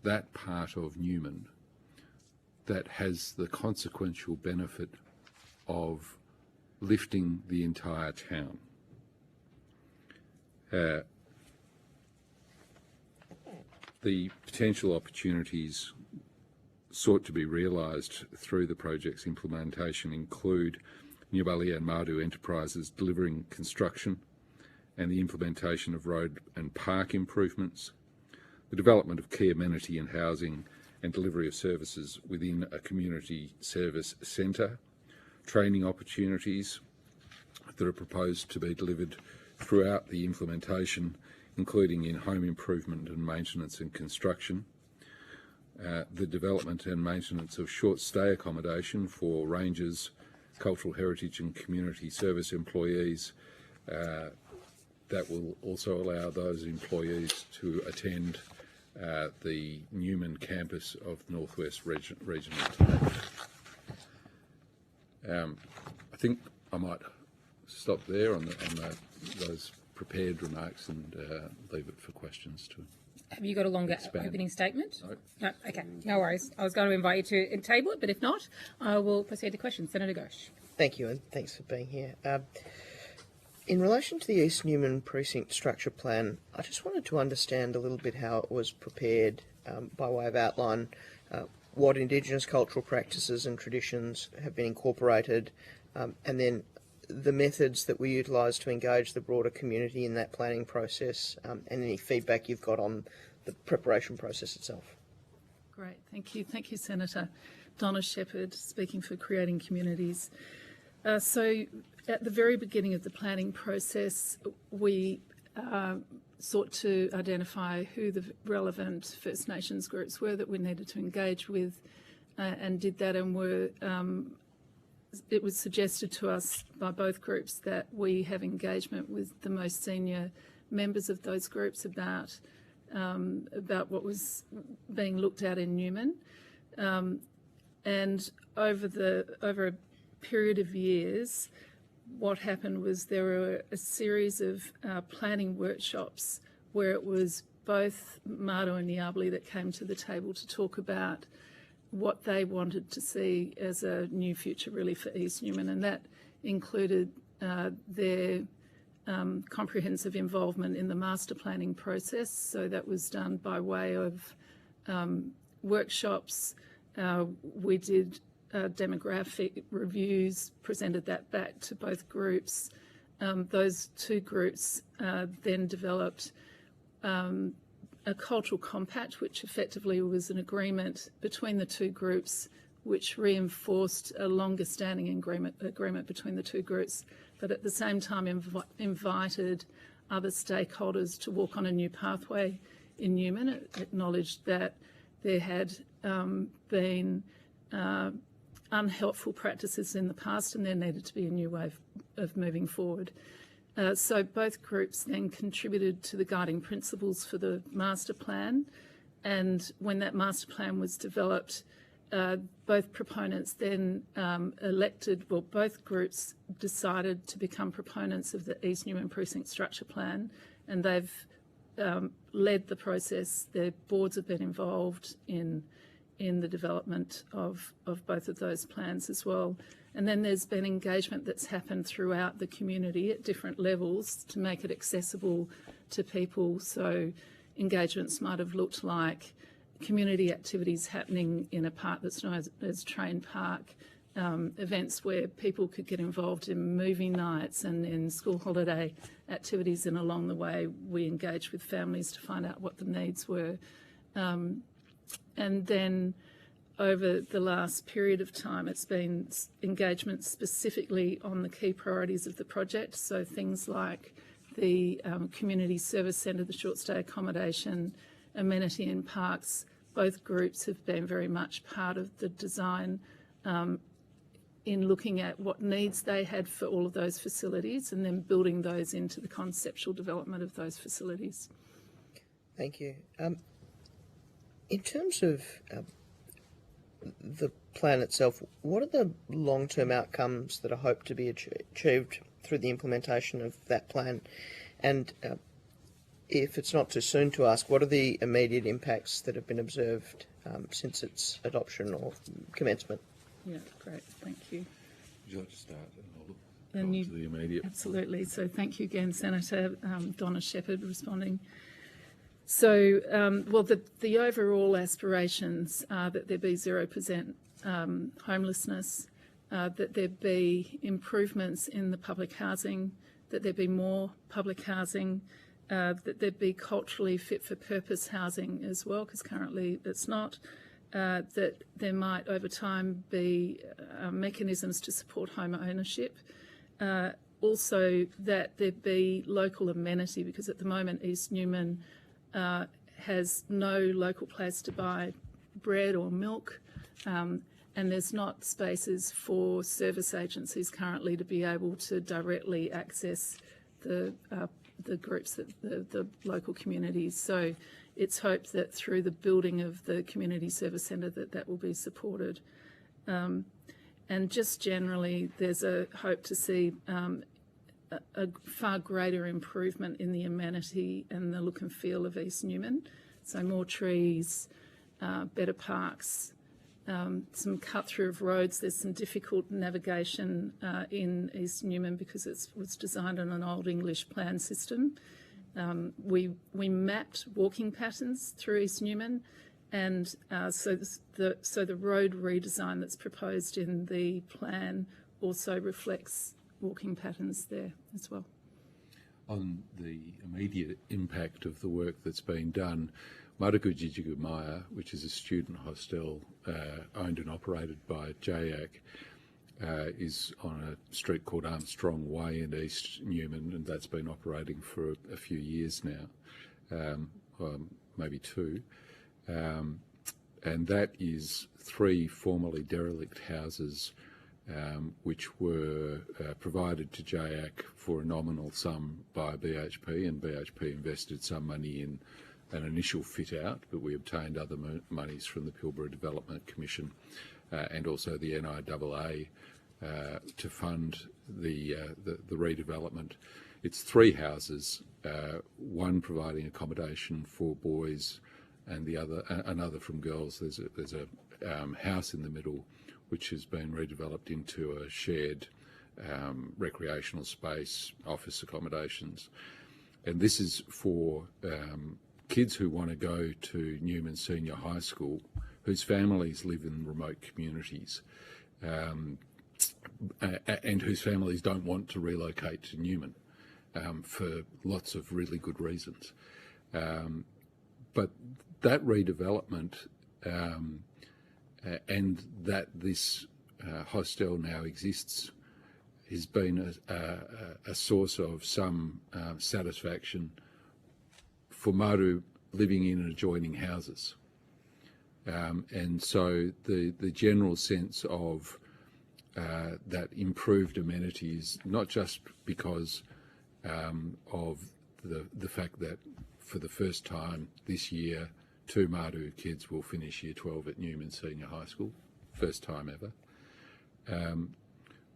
that part of Newman that has the consequential benefit of lifting the entire town. The potential opportunities sought to be realised through the project's implementation include Njamal and Madu enterprises delivering construction and the implementation of road and park improvements, the development of key amenity and housing and delivery of services within a community service centre, training opportunities that are proposed to be delivered throughout the implementation, including in home improvement and maintenance and construction, the development and maintenance of short stay accommodation for rangers, cultural heritage and community service employees, that will also allow those employees to attend the Newman campus of Northwest Regional. I think I might stop there on those prepared remarks and leave it for questions to. Have you got a longer opening statement? No. Okay, no worries. I was going to invite you to table it, but if not, I will proceed to questions. Senator Ghosh. Thank you, and thanks for being here. In relation to the East Newman Precinct Structure Plan, I just wanted to understand a little bit how it was prepared by way of outline. what Indigenous cultural practices and traditions have been incorporated, and then the methods that we utilise to engage the broader community in that planning process, and any feedback you've got on the preparation process itself. Great, thank you. Thank you, Senator. Donna Shepherd, speaking for Creating Communities. So at the very beginning of the planning process, we sought to identify who the relevant First Nations groups were that we needed to engage with, and did that, and were it was suggested to us by both groups that we have engagement with the most senior members of those groups about what was being looked at in Newman, and over a period of years, what happened was there were a series of planning workshops where it was both Mado and Yabli that came to the table to talk about what they wanted to see as a new future really for East Newman, and that included their comprehensive involvement in the master planning process. So that was done by way of workshops. We did demographic reviews, presented that back to both groups. Those two groups then developed a cultural compact, which effectively was an agreement between the two groups, which reinforced a longer standing agreement between the two groups, but at the same time invited other stakeholders to walk on a new pathway in Newman. It acknowledged that there had been unhelpful practices in the past, and there needed to be a new way of moving forward. So both groups then contributed to the guiding principles for the master plan, and when that master plan was developed, both proponents then both groups decided to become proponents of the East Newman Precinct Structure Plan, and they've led the process. Their boards have been involved in the development of both of those plans as well. And then there's been engagement that's happened throughout the community at different levels to make it accessible to people. So engagements might have looked like community activities happening in a park that's known as Train Park, events where people could get involved in movie nights and in school holiday activities, and along the way we engaged with families to find out what the needs were. And then over the last period of time, it's been engagement specifically on the key priorities of the project. So things like the community service centre, the short stay accommodation, amenity in parks. Both groups have been very much part of the design in looking at what needs they had for all of those facilities, and then building those into the conceptual development of those facilities. Thank you. In terms of the plan itself, what are the long-term outcomes that are hoped to be achieved through the implementation of that plan? And if it's not too soon to ask, what are the immediate impacts that have been observed since its adoption or commencement? Yeah, great, thank you. Would you like to start? And to the immediate. Absolutely. So thank you again, Senator. Donna Shepherd responding. So, well, the overall aspirations are that there be 0% homelessness, that there be improvements in the public housing, that there be more public housing, that there be culturally fit for purpose housing as well, because currently it's not, that there might over time be mechanisms to support home ownership. Also that there be local amenity, because at the moment East Newman has no local place to buy bread or milk, and there's not spaces for service agencies currently to be able to directly access the groups, the local communities. So it's hoped that through the building of the community service centre that will be supported. And just generally, there's a hope to see a far greater improvement in the amenity and the look and feel of East Newman. So more trees, better parks, some cut through of roads. There's some difficult navigation in East Newman because it was designed on an old English plan system. We mapped walking patterns through East Newman, And so the road redesign that's proposed in the plan also reflects walking patterns there as well. On the immediate impact of the work that's been done, Marugujijigumaya, which is a student hostel owned and operated by JAC, is on a street called Armstrong Way in East Newman, and that's been operating for a few years now, maybe 2. And that is 3 formerly derelict houses which were provided to JAC for a nominal sum by BHP, and BHP invested some money in an initial fit out, but we obtained other monies from the Pilbara Development Commission and also the NIAA to fund the redevelopment. It's 3 houses, one providing accommodation for boys and the other another from girls. There's a house in the middle which has been redeveloped into a shared recreational space, office accommodations. And this is for kids who want to go to Newman Senior High School, whose families live in remote communities, and whose families don't want to relocate to Newman for lots of really good reasons. But that redevelopment and that this hostel now exists has been a source of some satisfaction for Maru living in adjoining houses. And so the general sense of that improved amenities, not just because of the fact that for the first time this year, 2 Maru kids will finish Year 12 at Newman Senior High School, first time ever.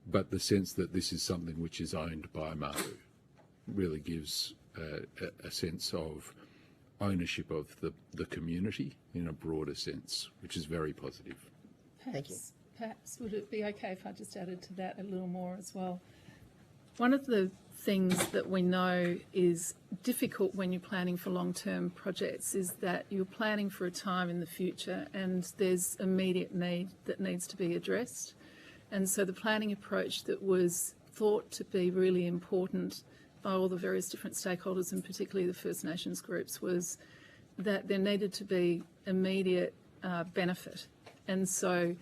But the sense that this is something which is owned by Maru really gives a sense of ownership of the community in a broader sense, which is very positive. Perhaps would it be okay if I just added to that a little more as well? One of the things that we know is difficult when you're planning for long-term projects is that you're planning for a time in the future and there's immediate need that needs to be addressed. And so the planning approach that was thought to be really important by all the various different stakeholders, and particularly the First Nations groups, was that there needed to be immediate benefit. And so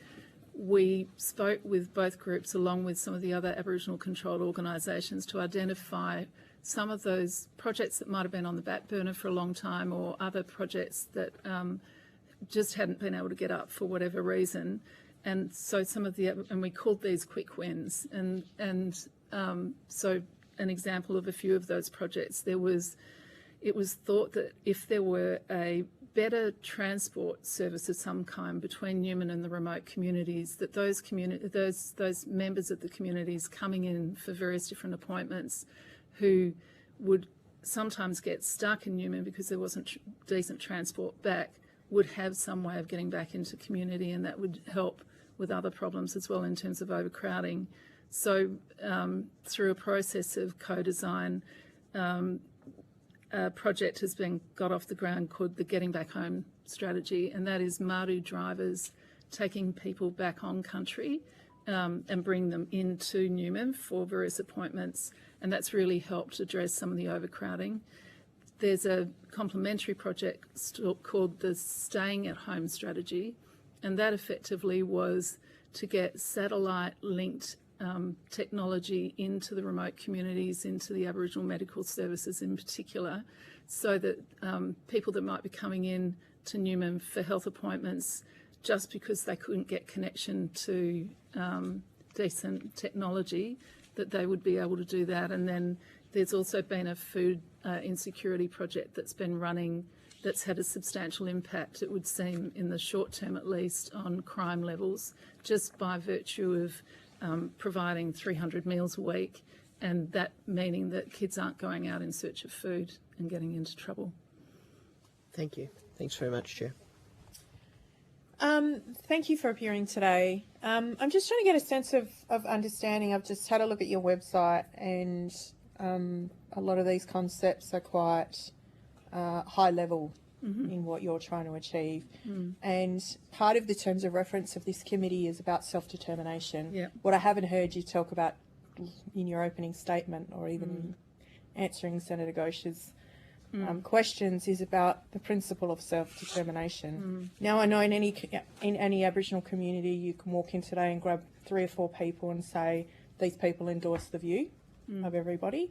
we spoke with both groups along with some of the other Aboriginal controlled organisations to identify some of those projects that might have been on the back burner for a long time, or other projects that just hadn't been able to get up for whatever reason. And so and we called these quick wins. And so an example of a few of those projects, it was thought that if there were a better transport service of some kind between Newman and the remote communities, that those members of the communities coming in for various different appointments who would sometimes get stuck in Newman because there wasn't decent transport back, would have some way of getting back into community, and that would help with other problems as well in terms of overcrowding. So through a process of co-design, a project has been got off the ground called the Getting Back Home strategy, and that is Maru drivers taking people back on country and bring them into Newman for various appointments, and that's really helped address some of the overcrowding. There's a complementary project called the Staying at Home strategy, and that effectively was to get satellite-linked technology into the remote communities, into the Aboriginal medical services in particular, so that people that might be coming in to Newman for health appointments just because they couldn't get connection to decent technology, that they would be able to do that. And then there's also been a food insecurity project that's been running that's had a substantial impact, it would seem, in the short term at least, on crime levels, just by virtue of providing 300 meals a week, and that meaning that kids aren't going out in search of food and getting into trouble. Thank you. Thanks very much, Chair. Thank you for appearing today. I'm just trying to get a sense of understanding. I've just had a look at your website, and a lot of these concepts are quite high level in what you're trying to achieve. And part of the terms of reference of this committee is about self-determination. Yep. What I haven't heard you talk about in your opening statement or even answering Senator Ghosh's questions is about the principle of self-determination. Now, I know in any Aboriginal community you can walk in today and grab 3 or 4 people and say, these people endorse the view of everybody,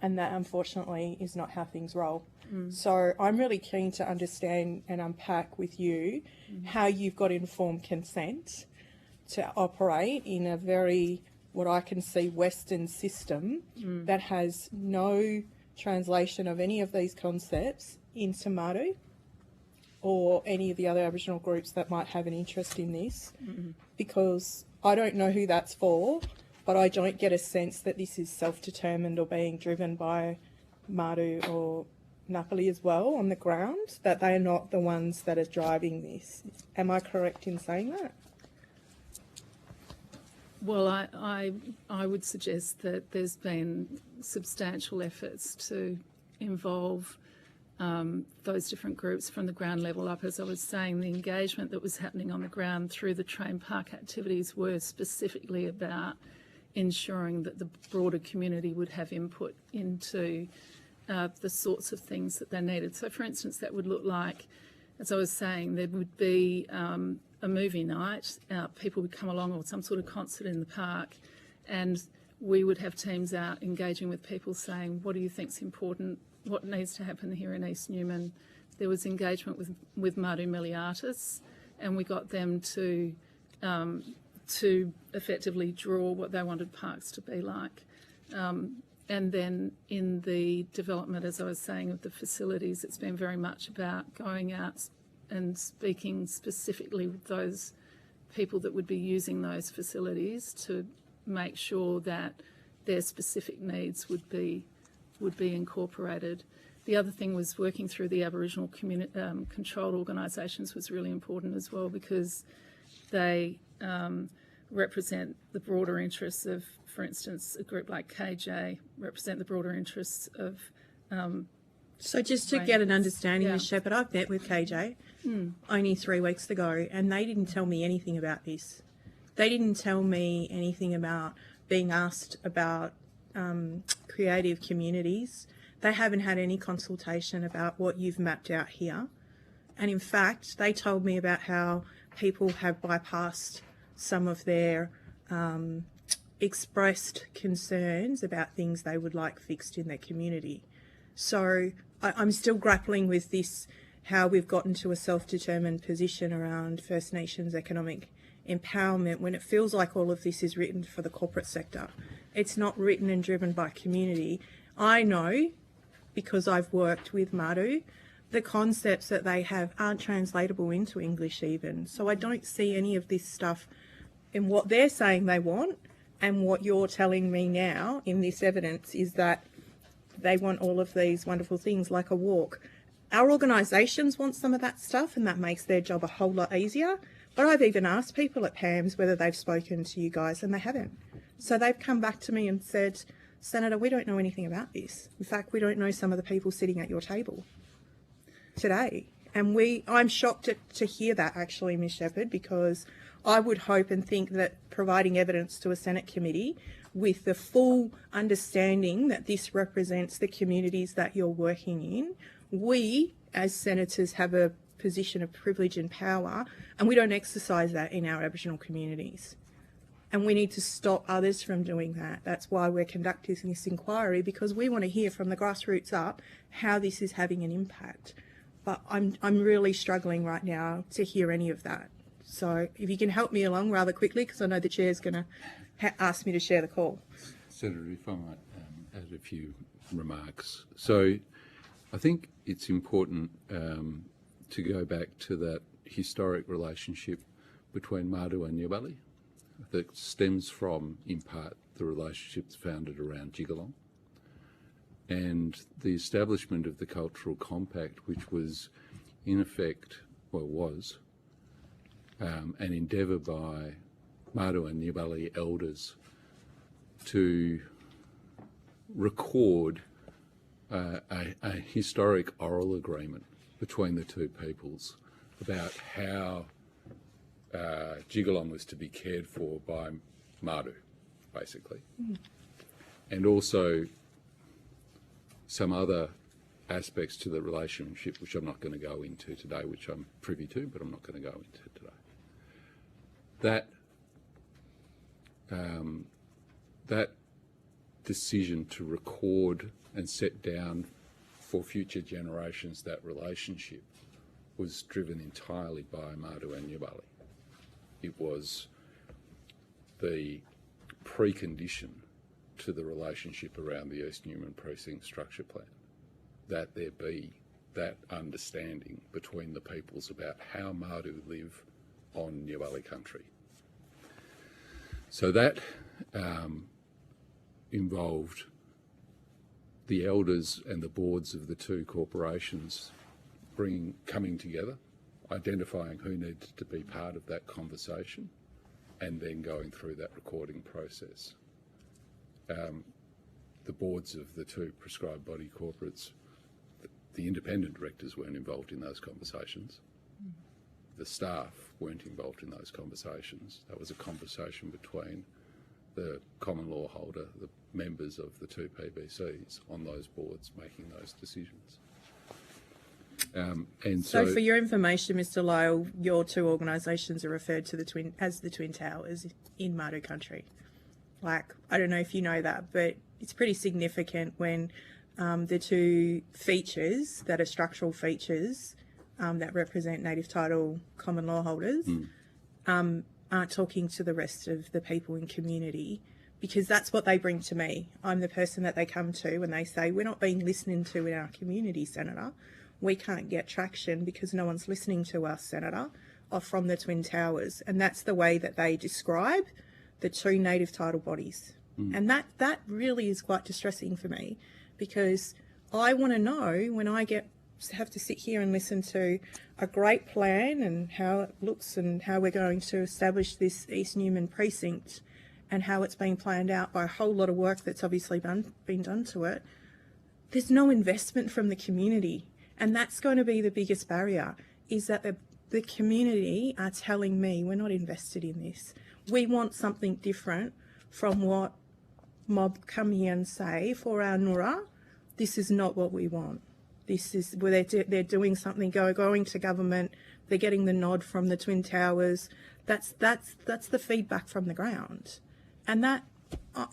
and that unfortunately is not how things roll. So I'm really keen to understand and unpack with you how you've got informed consent to operate in a very, what I can see, Western system that has no translation of any of these concepts into Māori or any of the other Aboriginal groups that might have an interest in this, because I don't know who that's for, but I don't get a sense that this is self-determined or being driven by Māori or Ngāpuhi as well on the ground, that they are not the ones that are driving this. Am I correct in saying that? Well, I would suggest that there's been substantial efforts to involve those different groups from the ground level up. As I was saying, the engagement that was happening on the ground through the train park activities were specifically about ensuring that the broader community would have input into the sorts of things that they needed. So, for instance, that would look like, as I was saying, there would be a movie night, people would come along, or some sort of concert in the park, and we would have teams out engaging with people saying, what do you think's important, what needs to happen here in East Newman? There was engagement with Māori Mili artists, and we got them to effectively draw what they wanted parks to be like. And then in the development, as I was saying, of the facilities, it's been very much about going out and speaking specifically with those people that would be using those facilities to make sure that their specific needs would be incorporated. The other thing was working through the Aboriginal controlled organisations was really important as well, because they represent the broader interests of, for instance, a group like KJ represent the broader interests of So just to get an understanding, Ms. Shepherd, I've met with KJ only 3 weeks ago, and they didn't tell me anything about this. They didn't tell me anything about being asked about creative communities. They haven't had any consultation about what you've mapped out here. And in fact, they told me about how people have bypassed some of their expressed concerns about things they would like fixed in their community. So I'm still grappling with this, how we've gotten to a self-determined position around First Nations economic empowerment when it feels like all of this is written for the corporate sector. It's not written and driven by community. I know, because I've worked with Māori, the concepts that they have aren't translatable into English even. So I don't see any of this stuff in what they're saying they want, and what you're telling me now in this evidence is that they want all of these wonderful things like a walk. Our organisations want some of that stuff, and that makes their job a whole lot easier. But I've even asked people at PAMS whether they've spoken to you guys, and they haven't. So they've come back to me and said, Senator, we don't know anything about this. In fact, we don't know some of the people sitting at your table today. And I'm shocked to hear that, actually, Ms. Shepherd, because I would hope and think that providing evidence to a Senate committee with the full understanding that this represents the communities that you're working in, we as senators have a position of privilege and power, and we don't exercise that in our Aboriginal communities. And we need to stop others from doing that. That's why we're conducting this inquiry, because we want to hear from the grassroots up how this is having an impact. But I'm really struggling right now to hear any of that. So if you can help me along rather quickly, because I know the chair's going to ask me to share the call. Senator, if I might add a few remarks. So I think it's important to go back to that historic relationship between Madu and Njamal that stems from, in part, the relationships founded around Jigalong and the establishment of the Cultural Compact, which was, in effect, was an endeavour by Madu and Njamal elders to record a historic oral agreement between the two peoples about how Jigalong was to be cared for by Madu, basically. And also some other aspects to the relationship which I'm not going to go into today, which I'm privy to, but I'm not going to go into today. That decision to record and set down for future generations that relationship was driven entirely by Madu and Njamal. It was the precondition to the relationship around the East Newman Precinct Structure Plan, that there be that understanding between the peoples about how Madu live on Njamal country. So that involved the elders and the boards of the two corporations coming together, identifying who needed to be part of that conversation, and then going through that recording process. The boards of the two prescribed body corporates, the independent directors weren't involved in those conversations. The staff weren't involved in those conversations. That was a conversation between the common law holder, the members of the two PBCs on those boards making those decisions. And so for your information, Mr. Lyle, your two organisations are referred to as the Twin Towers in Madu country. Like, I don't know if you know that, but it's pretty significant when the two features that are structural features that represent native title common law holders aren't talking to the rest of the people in community, because that's what they bring to me. I'm the person that they come to when they say, we're not being listened to in our community, Senator. We can't get traction because no one's listening to us, Senator, or from the Twin Towers. And that's the way that they describe the two native title bodies. And that really is quite distressing for me, because I want to know when I have to sit here and listen to a great plan and how it looks and how we're going to establish this East Newman precinct and how it's being planned out by a whole lot of work that's obviously been done to it. There's no investment from the community, and that's going to be the biggest barrier, is that the community are telling me we're not invested in this. We want something different from what mob come here and say for our Nura. This is not what we want. This is where they're doing something, going to government. They're getting the nod from the Twin Towers. That's the feedback from the ground, and that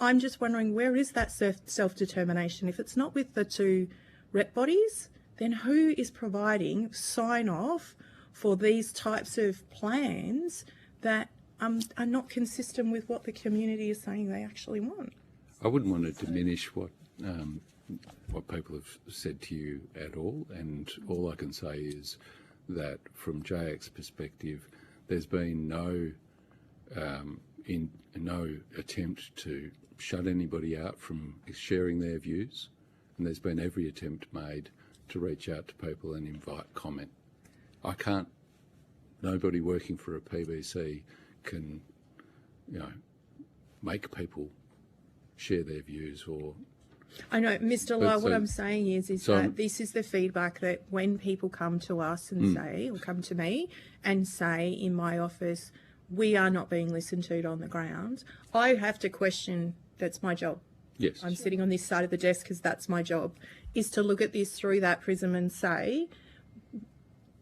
I'm just wondering, where is that self-determination? If it's not with the two rep bodies, then who is providing sign-off for these types of plans that are not consistent with what the community is saying they actually want? I wouldn't want to diminish what people have said to you at all, and all I can say is that from JAC's perspective, there's been no attempt to shut anybody out from sharing their views, and there's been every attempt made to reach out to people and invite comment. Nobody working for a PBC can, make people share their views or... I know, Mr. Lyle, what I'm saying is that this is the feedback that when people come to us and say, or come to me and say in my office, we are not being listened to on the ground, I have to question, that's my job. Yes. I'm sitting on this side of the desk because that's my job, is to look at this through that prism and say,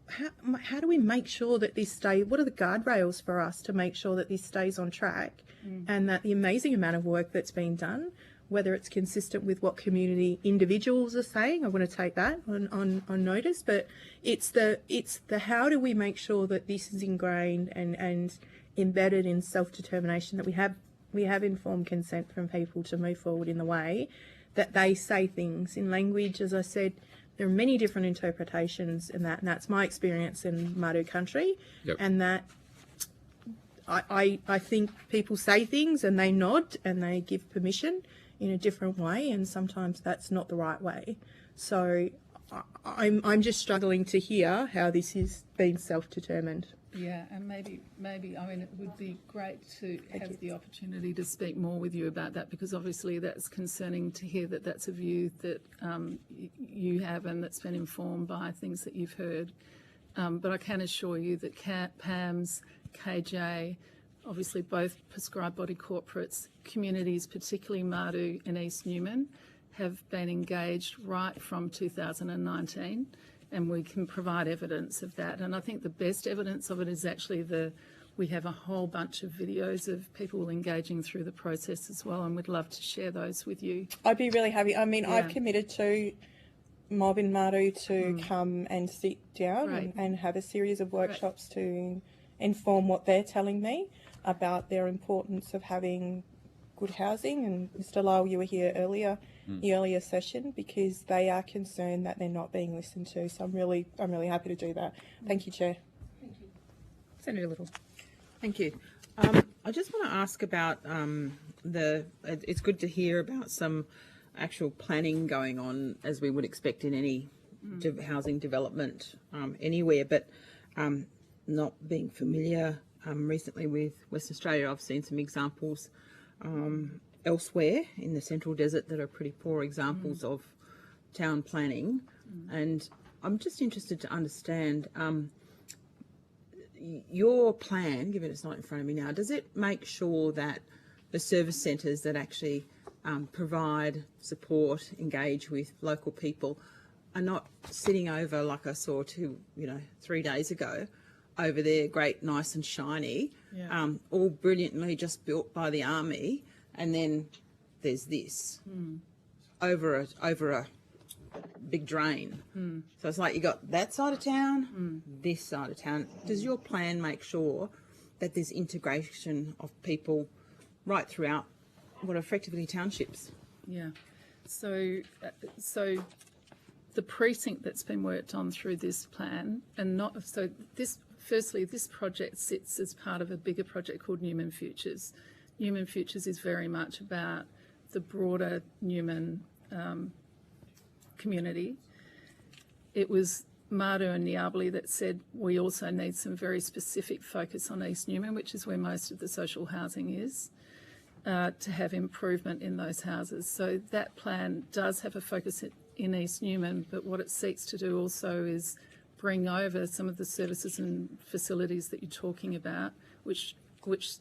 how do we make sure that this stays, what are the guardrails for us to make sure that this stays on track and that the amazing amount of work that's been done, whether it's consistent with what community individuals are saying, I want to take that on notice, but it's the how do we make sure that this is ingrained and embedded in self-determination, that we have informed consent from people to move forward in the way that they say things in language. As I said, there are many different interpretations in that, and that's my experience in Madu country. Yep. And that I think people say things and they nod and they give permission in a different way, and sometimes that's not the right way. So I'm just struggling to hear how this is being self-determined Yeah, and maybe, I mean, it would be great to have the opportunity to speak more with you about that, because obviously that's concerning to hear that that's a view that you have and that's been informed by things that you've heard. But I can assure you that PAMS, KJ, obviously both prescribed body corporates, communities, particularly Mardoo and East Newman, have been engaged right from 2019. And we can provide evidence of that. And I think the best evidence of it is actually we have a whole bunch of videos of people engaging through the process as well, and we'd love to share those with you. I'd be really happy. I mean, Yeah. I've committed to Mob in Mardoo to come and sit down and have a series of workshops to inform what they're telling me about their importance of having good housing. And Mr. Lyle, you were here earlier, the earlier session, because they are concerned that they're not being listened to. So I'm really happy to do that. Thank you, Chair. Thank you. Senator Little. Thank you. I just want to ask about it's good to hear about some actual planning going on, as we would expect in any housing development anywhere, but not being familiar recently with Western Australia, I've seen some examples elsewhere in the Central Desert that are pretty poor examples of town planning. And I'm just interested to understand your plan, given it's not in front of me now, does it make sure that the service centres that actually provide support, engage with local people, are not sitting over, like I saw 3 days ago, over there, great, nice and shiny, all brilliantly just built by the army, and then there's this over a big drain. So it's like you got that side of town, this side of town. Does your plan make sure that there's integration of people right throughout what are effectively townships? Yeah. So the precinct that's been worked on through this plan, Firstly, this project sits as part of a bigger project called Newman Futures. Newman Futures is very much about the broader Newman community. It was Mardoo and Njamal that said we also need some very specific focus on East Newman, which is where most of the social housing is, to have improvement in those houses. So that plan does have a focus in East Newman, but what it seeks to do also is bring over some of the services and facilities that you're talking about, which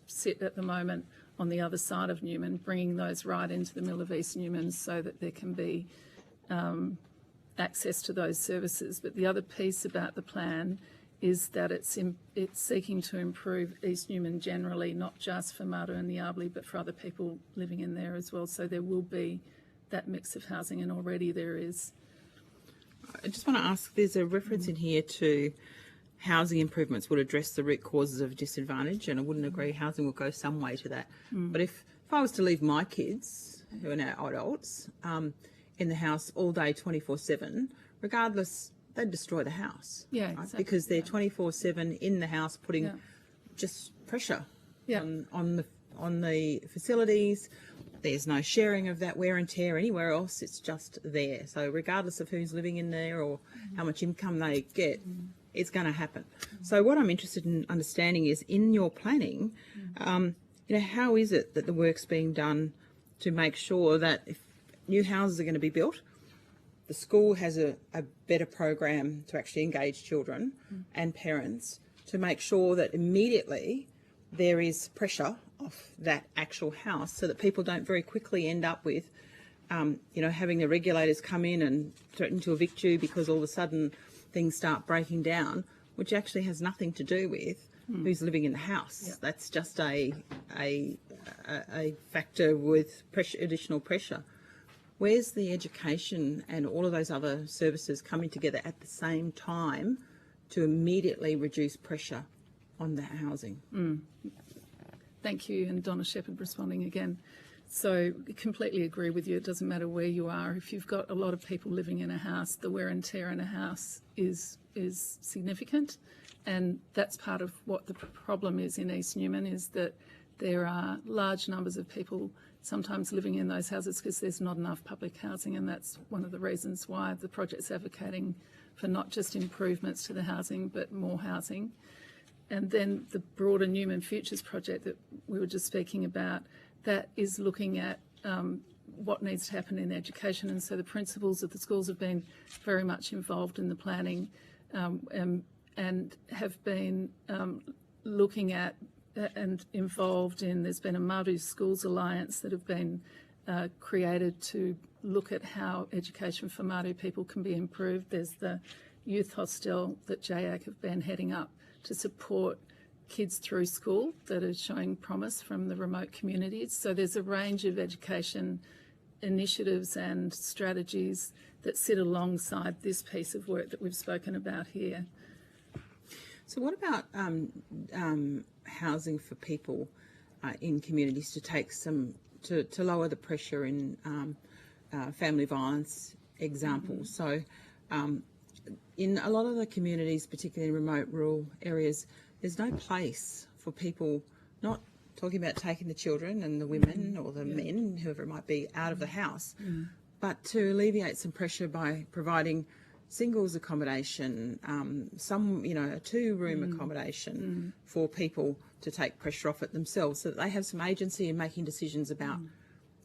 sit at the moment on the other side of Newman, bringing those right into the middle of East Newman so that there can be access to those services. But the other piece about the plan is that it's seeking to improve East Newman generally, not just for Mardoo and Njamal, but for other people living in there as well. So there will be that mix of housing, and already there is. I just want to ask, there's a reference in here to housing improvements would address the root causes of disadvantage, and I wouldn't agree, housing will go some way to that. But if I was to leave my kids, who are now adults, in the house all day 24/7, regardless, they'd destroy the house. Yeah, right? exactly. Because they're 24/7 in the house, putting just pressure on the facilities. There's no sharing of that wear and tear anywhere else. It's just there. So regardless of who's living in there or how much income they get, it's going to happen. So what I'm interested in understanding is, in your planning, how is it that the work's being done to make sure that if new houses are going to be built, the school has a better program to actually engage children and parents to make sure that immediately there is pressure off that actual house, so that people don't very quickly end up with, having the regulators come in and threaten to evict you because all of a sudden things start breaking down, which actually has nothing to do with who's living in the house. That's just a factor with additional pressure. Where's the education and all of those other services coming together at the same time to immediately reduce pressure on the housing? Thank you, and Donna Shepherd responding again. So completely agree with you. It doesn't matter where you are. If you've got a lot of people living in a house, the wear and tear in a house is significant, and that's part of what the problem is in East Newman, is that there are large numbers of people sometimes living in those houses because there's not enough public housing, and that's one of the reasons why the project's advocating for not just improvements to the housing but more housing. and then the broader Newman Futures project that we were just speaking about, that is looking at what needs to happen in education. And so the principals of the schools have been very much involved in the planning and have been looking at and involved in, there's been a Māori Schools Alliance that have been created to look at how education for Māori people can be improved. There's the youth hostel that JAC have been heading up to support kids through school that are showing promise from the remote communities. So there's a range of education initiatives and strategies that sit alongside this piece of work that we've spoken about here. So what about housing for people in communities to take some, to lower the pressure in family violence examples? So in a lot of the communities, particularly in remote rural areas, there's no place for people, not talking about taking the children and the women or the men, whoever it might be, out of the house, but to alleviate some pressure by providing singles accommodation, some, you know, a two-room accommodation for people to take pressure off it themselves, so that they have some agency in making decisions about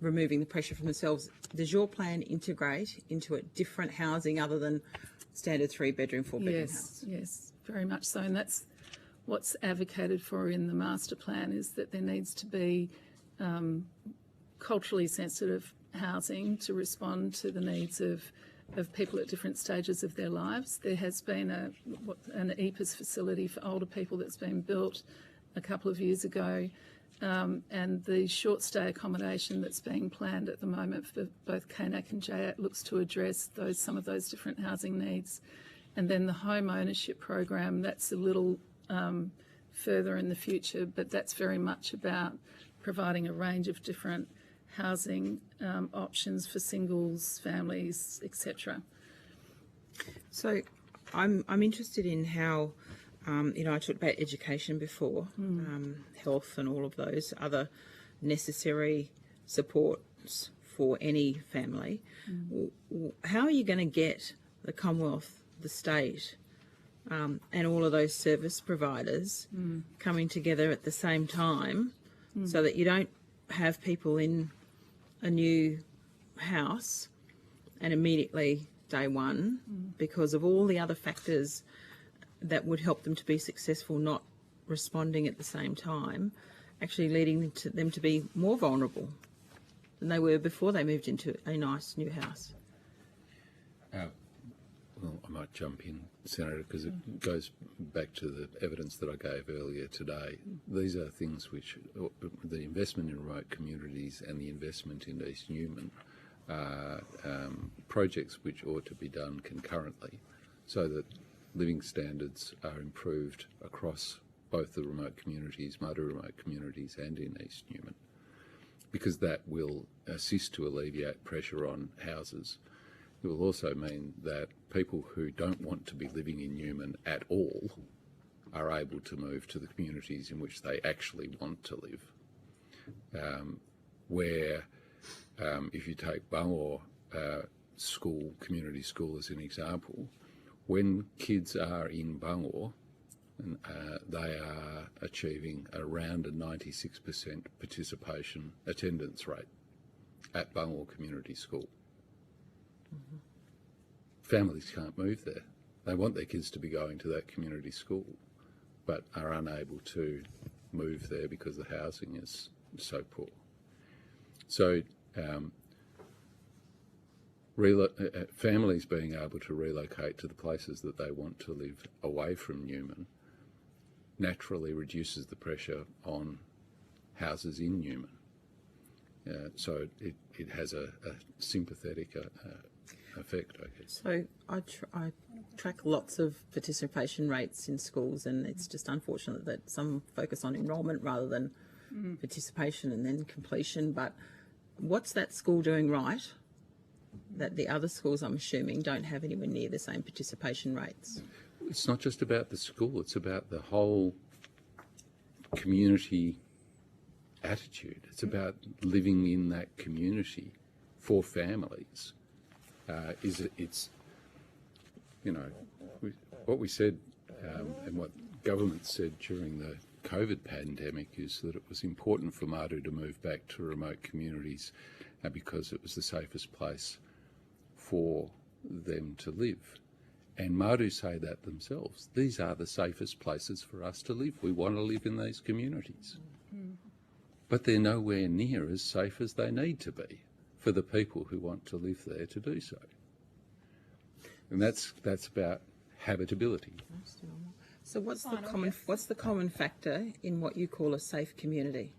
removing the pressure from themselves. Does your plan integrate into a different housing other than standard 3-bedroom, 4-bedroom house? Yes, very much so. And that's what's advocated for in the master plan, is that there needs to be culturally sensitive housing to respond to the needs of people at different stages of their lives. There has been an EPAS facility for older people that's been built a couple of years ago, and the short stay accommodation that's being planned at the moment for both KNAC and JAC looks to address some of those different housing needs. And then the home ownership program, that's a little further in the future, but that's very much about providing a range of different housing options for singles, families, etc. So I'm interested in how, you know, I talked about education before, health and all of those other necessary supports for any family. How are you going to get the Commonwealth, the state, and all of those service providers coming together at the same time so that you don't have people in a new house and immediately day one, because of all the other factors that would help them to be successful, not responding at the same time, actually leading them to be more vulnerable than they were before they moved into a nice new house? Well, I might jump in, Senator, because it goes back to the evidence that I gave earlier today. These are things which, the investment in remote communities and the investment in East Newman are projects which ought to be done concurrently so that living standards are improved across both the remote communities, Māori remote communities, and in East Newman, because that will assist to alleviate pressure on houses. It will also mean that people who don't want to be living in Newman at all are able to move to the communities in which they actually want to live. If you take Bangor community school as an example, when kids are in Bangor, they are achieving around a 96% participation attendance rate at Bangor Community School. Families can't move there. They want their kids to be going to that community school, but are unable to move there because the housing is so poor. So families being able to relocate to the places that they want to live away from Newman naturally reduces the pressure on houses in Newman. So it has a sympathetic effect, I guess. So I track lots of participation rates in schools, and it's just unfortunate that some focus on enrolment rather than participation and then completion. But what's that school doing right that the other schools, I'm assuming, don't have anywhere near the same participation rates? It's not just about the school, it's about the whole community attitude. It's about living in that community for families. It's, you know, what we said and what government said during the COVID pandemic is that it was important for Māori to move back to remote communities because it was the safest place for them to live. And Māori say that themselves. These are the safest places for us to live. We want to live in these communities. But they're nowhere near as safe as they need to be for the people who want to live there to do so. And that's about habitability. So what's the common factor in what you call a safe community?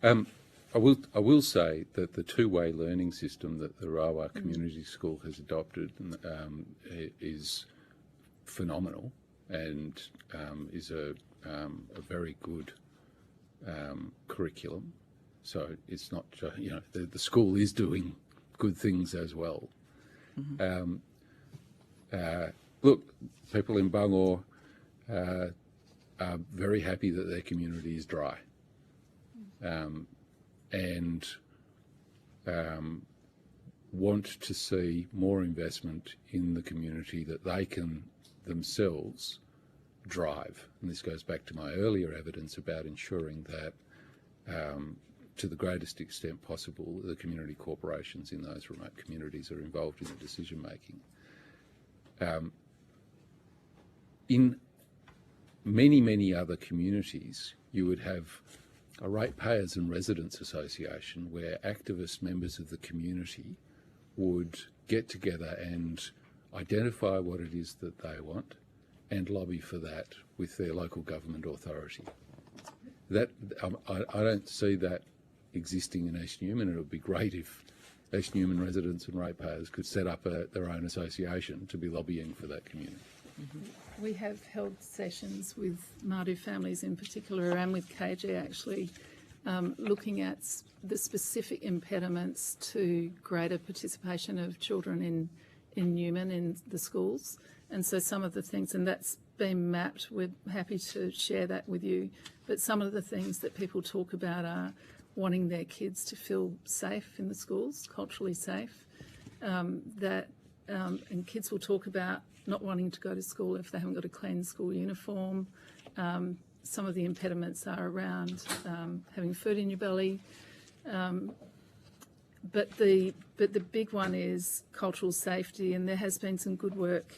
I will say that the two-way learning system that the Rawa Community School has adopted is phenomenal and is a very good curriculum. So it's not just, the school is doing good things as well. Look, people in Bangor are very happy that their community is dry. And want to see more investment in the community that they can themselves drive. And this goes back to my earlier evidence about ensuring that, to the greatest extent possible, the community corporations in those remote communities are involved in the decision making. In many, many other communities, you would have a ratepayers and residents association where activist members of the community would get together and identify what it is that they want and lobby for that with their local government authority. That I don't see that existing in East Newman, and it would be great if East Newman residents and ratepayers could set up their own association to be lobbying for that community. We have held sessions with Māori families in particular and with KG actually, looking at the specific impediments to greater participation of children in Newman in the schools. And so some of the things, and that's been mapped, we're happy to share that with you, but some of the things that people talk about are wanting their kids to feel safe in the schools, culturally safe, and kids will talk about not wanting to go to school if they haven't got a clean school uniform. Some of the impediments are around having food in your belly. But the big one is cultural safety, and there has been some good work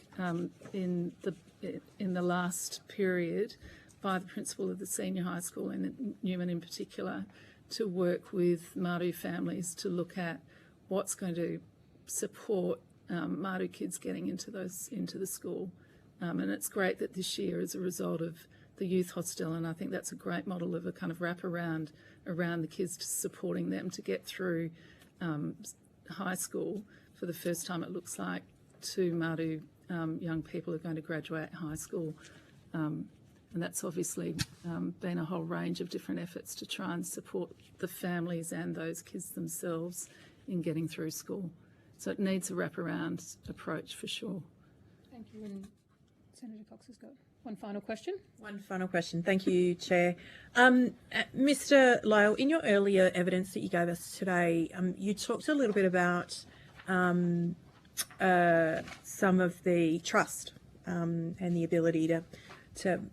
in the last period by the principal of the senior high school in Newman in particular to work with Māori families to look at what's going to support Māori kids getting into the school. And it's great that this year, as a result of the youth hostel, and I think that's a great model of a kind of wraparound around the kids, supporting them to get through high school. For the first time, it looks like 2 Māori young people are going to graduate high school. And that's obviously been a whole range of different efforts to try and support the families and those kids themselves in getting through school. So it needs a wraparound approach for sure. Thank you. And Senator Cox has got one final question. One final question. Thank you, Chair. Mr. Lyle, in your earlier evidence that you gave us today, you talked a little bit about some of the trust and the ability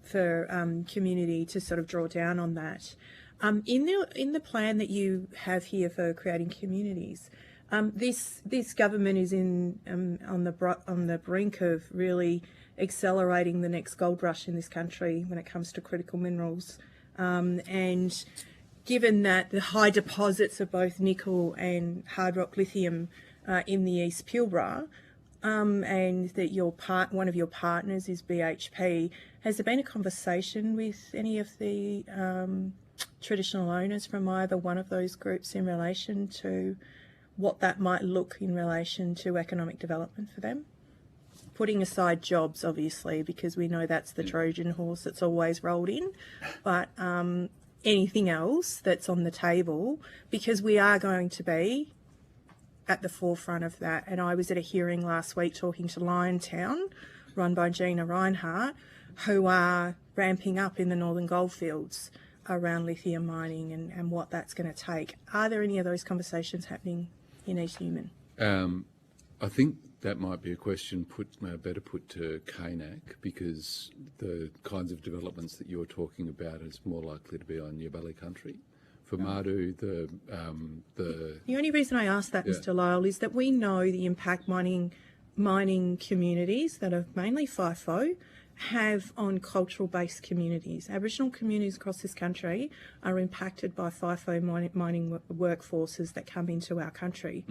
for community to sort of draw down on that. In the plan that you have here for creating communities, this government is on the brink of really accelerating the next gold rush in this country when it comes to critical minerals. And given that the high deposits of both nickel and hard rock lithium in the East Pilbara, and that one of your partners is BHP, has there been a conversation with any of the traditional owners from either one of those groups in relation to what that might look in relation to economic development for them? Putting aside jobs, obviously, because we know that's the Trojan horse that's always rolled in, but anything else that's on the table, because we are going to be at the forefront of that. And I was at a hearing last week talking to Liontown, run by Gina Reinhardt, who are ramping up in the Northern Goldfields around lithium mining and what that's going to take. Are there any of those conversations happening in East Newman? I think that might be a question better put to KNAC, because the kinds of developments that you're talking about is more likely to be on Njamal country. For Madu, the only reason I asked that, Mr. Lyle, is that we know the impact mining communities that are mainly FIFO have on cultural-based communities. Aboriginal communities across this country are impacted by FIFO mining workforces that come into our country,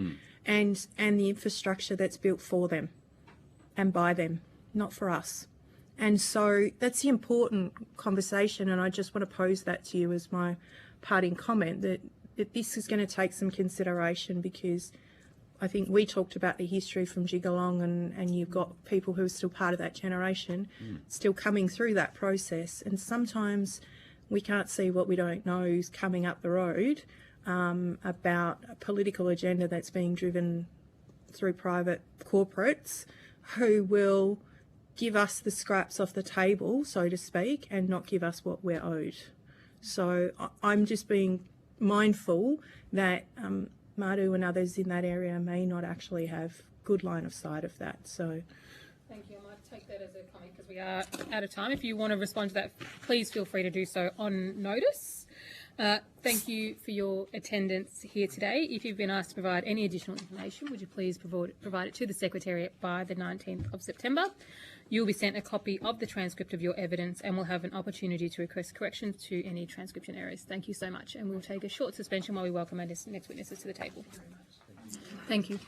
and the infrastructure that's built for them and by them, not for us. And so that's the important conversation, and I just want to pose that to you as my parting comment, that this is going to take some consideration, because I think we talked about the history from Jigalong, and you've got people who are still part of that generation still coming through that process. And sometimes we can't see what we don't know is coming up the road about a political agenda that's being driven through private corporates who will give us the scraps off the table, so to speak, and not give us what we're owed. So I'm just being mindful that Madu and others in that area may not actually have good line of sight of that. So, thank you. I might take that as a comment because we are out of time. If you want to respond to that, please feel free to do so on notice. Thank you for your attendance here today. If you've been asked to provide any additional information, would you please provide it to the Secretariat by the 19th of September. You will be sent a copy of the transcript of your evidence and will have an opportunity to request corrections to any transcription errors. Thank you so much, and we'll take a short suspension while we welcome our next witnesses to the table. Thank you.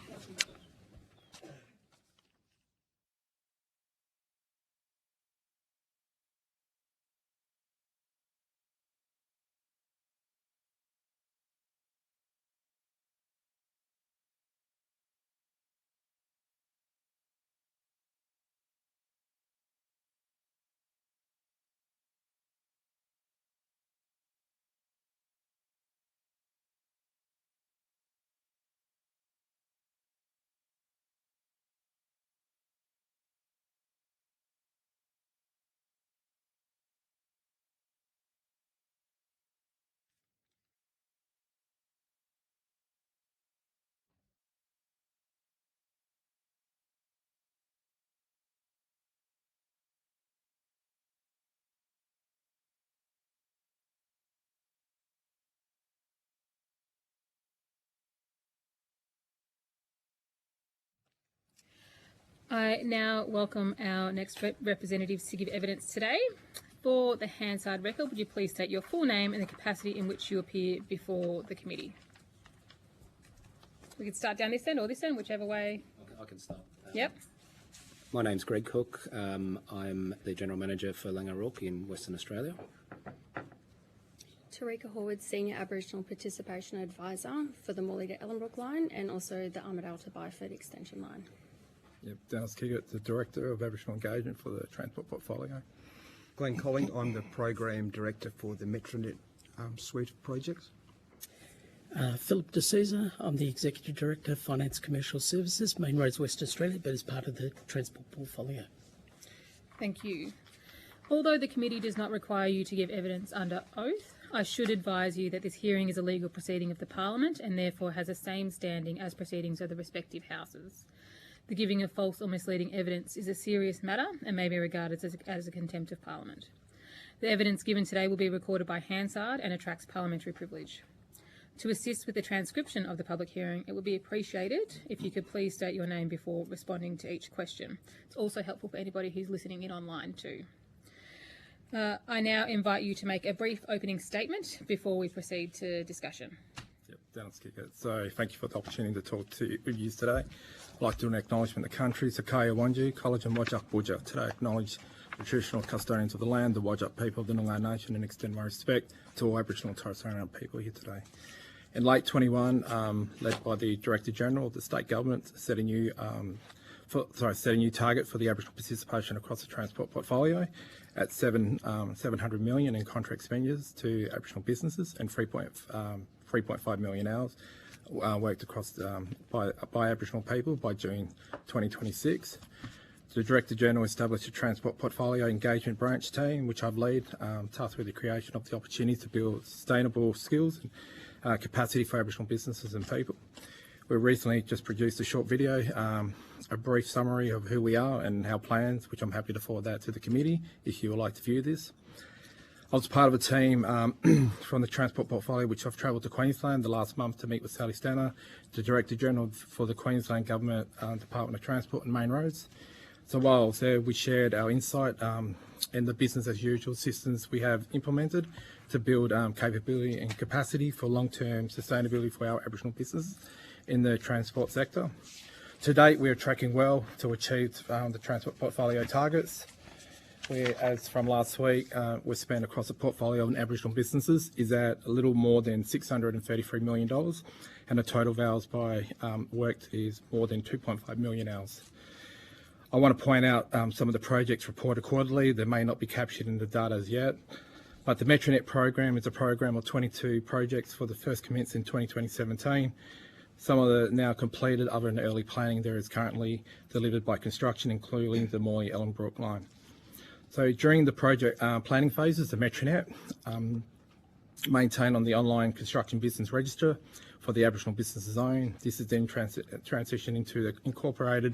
I now welcome our next representatives to give evidence today. For the Hansard record, would you please state your full name and the capacity in which you appear before the committee? We can start down this end or this end, whichever way. I can start. Yep. My name's Greg Cook. I'm the General Manager for Langarook in Western Australia. Tarika Horwood, Senior Aboriginal Participation Advisor for the Morley to Ellenbrook line and also the Armidale to Byford Extension line. Yep, Dennis Kiggett, the Director of Aboriginal Engagement for the Transport Portfolio. Glenn Colling, I'm the Program Director for the Metronet suite of projects. Philip D'Souza, I'm the Executive Director of Finance Commercial Services, Main Roads West Australia, but as part of the Transport Portfolio. Thank you. Although the committee does not require you to give evidence under oath, I should advise you that this hearing is a legal proceeding of the Parliament and therefore has the same standing as proceedings of the respective houses. The giving of false or misleading evidence is a serious matter and may be regarded as a contempt of Parliament. The evidence given today will be recorded by Hansard and attracts parliamentary privilege. To assist with the transcription of the public hearing, it would be appreciated if you could please state your name before responding to each question. It's also helpful for anybody who's listening in online too. I now invite you to make a brief opening statement before we proceed to discussion. Yep, Dennis Kiggett. So thank you for the opportunity to talk to you today. I'd like to do an acknowledgement of the country, Sakaya Wanji, College and Wajak Buja. Today I acknowledge the traditional custodians of the land, the Wajak people of the Noongar Nation, and extend my respect to all Aboriginal and Torres Strait Islander people here today. In late 21, led by the Director General, the state government set a new target for the Aboriginal participation across the transport portfolio at 700 million in contract expenditures to Aboriginal businesses and 3.5 million hours worked across by Aboriginal people by June 2026. The Director General established a Transport Portfolio Engagement Branch team, which I've led, tasked with the creation of the opportunity to build sustainable skills and capacity for Aboriginal businesses and people. We recently just produced a short video, a brief summary of who we are and our plans, which I'm happy to forward that to the committee if you would like to view this. I was part of a team from the transport portfolio, which I've travelled to Queensland the last month to meet with Sally Stanner, the Director General for the Queensland Government Department of Transport and Main Roads. So while I was there, we shared our insight and the business as usual systems we have implemented to build capability and capacity for long-term sustainability for our Aboriginal business in the transport sector. To date, we are tracking well to achieve the transport portfolio targets. As from last week, we've spent across the portfolio of Aboriginal businesses is at a little more than $633 million, and the total hours by worked is more than 2.5 million hours. I want to point out some of the projects reported quarterly that may not be captured in the data as yet, but the Metronet program is a program of 22 projects for the first commenced in 2017. Some of the now completed, other than early planning, there is currently delivered by construction, including the Morley-Ellenbrook line. So during the project planning phases, the Metronet maintained on the online construction business register for the Aboriginal business zone. This is then transitioned into incorporated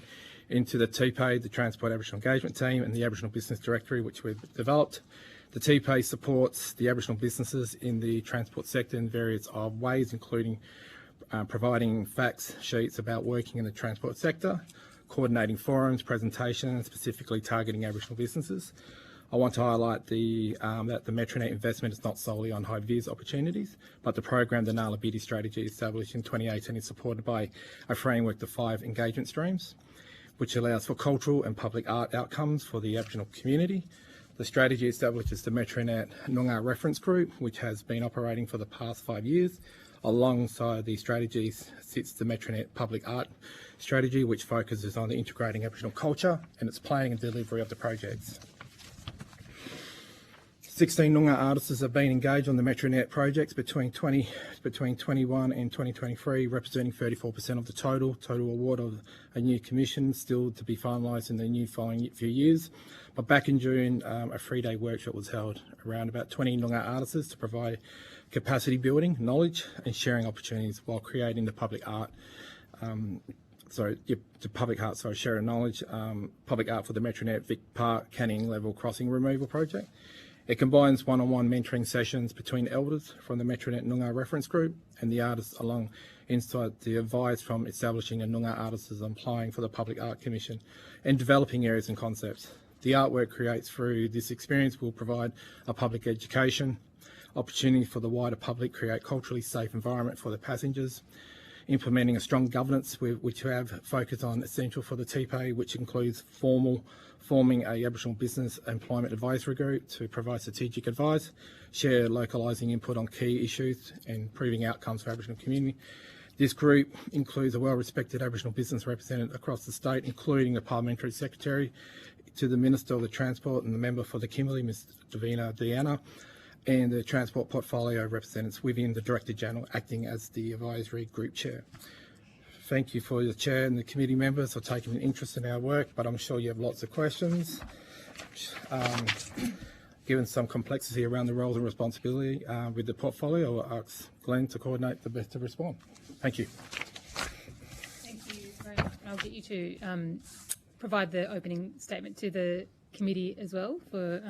into the TPAE, the Transport Aboriginal Engagement Team, and the Aboriginal Business Directory, which we've developed. The TPAE supports the Aboriginal businesses in the transport sector in various ways, including providing facts sheets about working in the transport sector, coordinating forums, presentations, specifically targeting Aboriginal businesses. I want to highlight that the Metronet investment is not solely on high-vis opportunities, but the program, the Nala Bidi strategy established in 2018, is supported by a framework of 5 engagement streams, which allows for cultural and public art outcomes for the Aboriginal community. The strategy establishes the Metronet Noongar Reference Group, which has been operating for the past 5 years. Alongside the strategies sits the Metronet Public Art Strategy, which focuses on the integrating Aboriginal culture and its planning and delivery of the projects. 16 Noongar artists have been engaged on the Metronet projects between 21 and 2023, representing 34% of the total award of a new commission, still to be finalised in the new following few years. But back in June, a 3-day workshop was held around about 20 Noongar artists to provide capacity building, knowledge and sharing opportunities while creating the public art. Sharing knowledge, public art for the Metronet Vic Park Canning Level Crossing Removal Project. It combines one-on-one mentoring sessions between elders from the Metronet Noongar Reference Group and the artists along inside the advice from establishing a Noongar artists as applying for the Public Art Commission and developing areas and concepts. The artwork created through this experience will provide a public education opportunity for the wider public, create culturally safe environment for the passengers, implementing a strong governance which we have focused on essential for the TPAE, which includes forming a Aboriginal business employment advisory group to provide strategic advice, share localising input on key issues and improving outcomes for Aboriginal community. This group includes a well-respected Aboriginal business representative across the state, including the Parliamentary Secretary to the Minister of the Transport and the member for the Kimberley, Ms Davina Diana, and the Transport Portfolio representatives within the Director General acting as the advisory group chair. Thank you for the chair and the committee members for taking an interest in our work, but I'm sure you have lots of questions. Given some complexity around the roles and responsibility with the portfolio, I'll ask Glenn to coordinate the best to respond. Thank you. Thank you very much. I'll get you to provide the opening statement to the committee as well for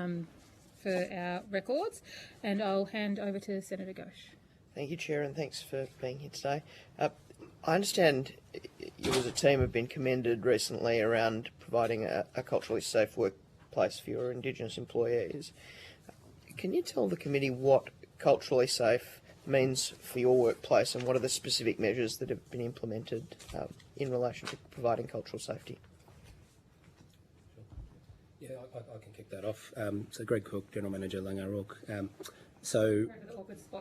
our records, and I'll hand over to Senator Ghosh. Thank you, Chair, and thanks for being here today. I understand you as a team have been commended recently around providing a culturally safe workplace for your Indigenous employees. Can you tell the committee what culturally safe means for your workplace and what are the specific measures that have been implemented in relation to providing cultural safety? Yeah, I can kick that off. So Greg Cook, General Manager, Langarook.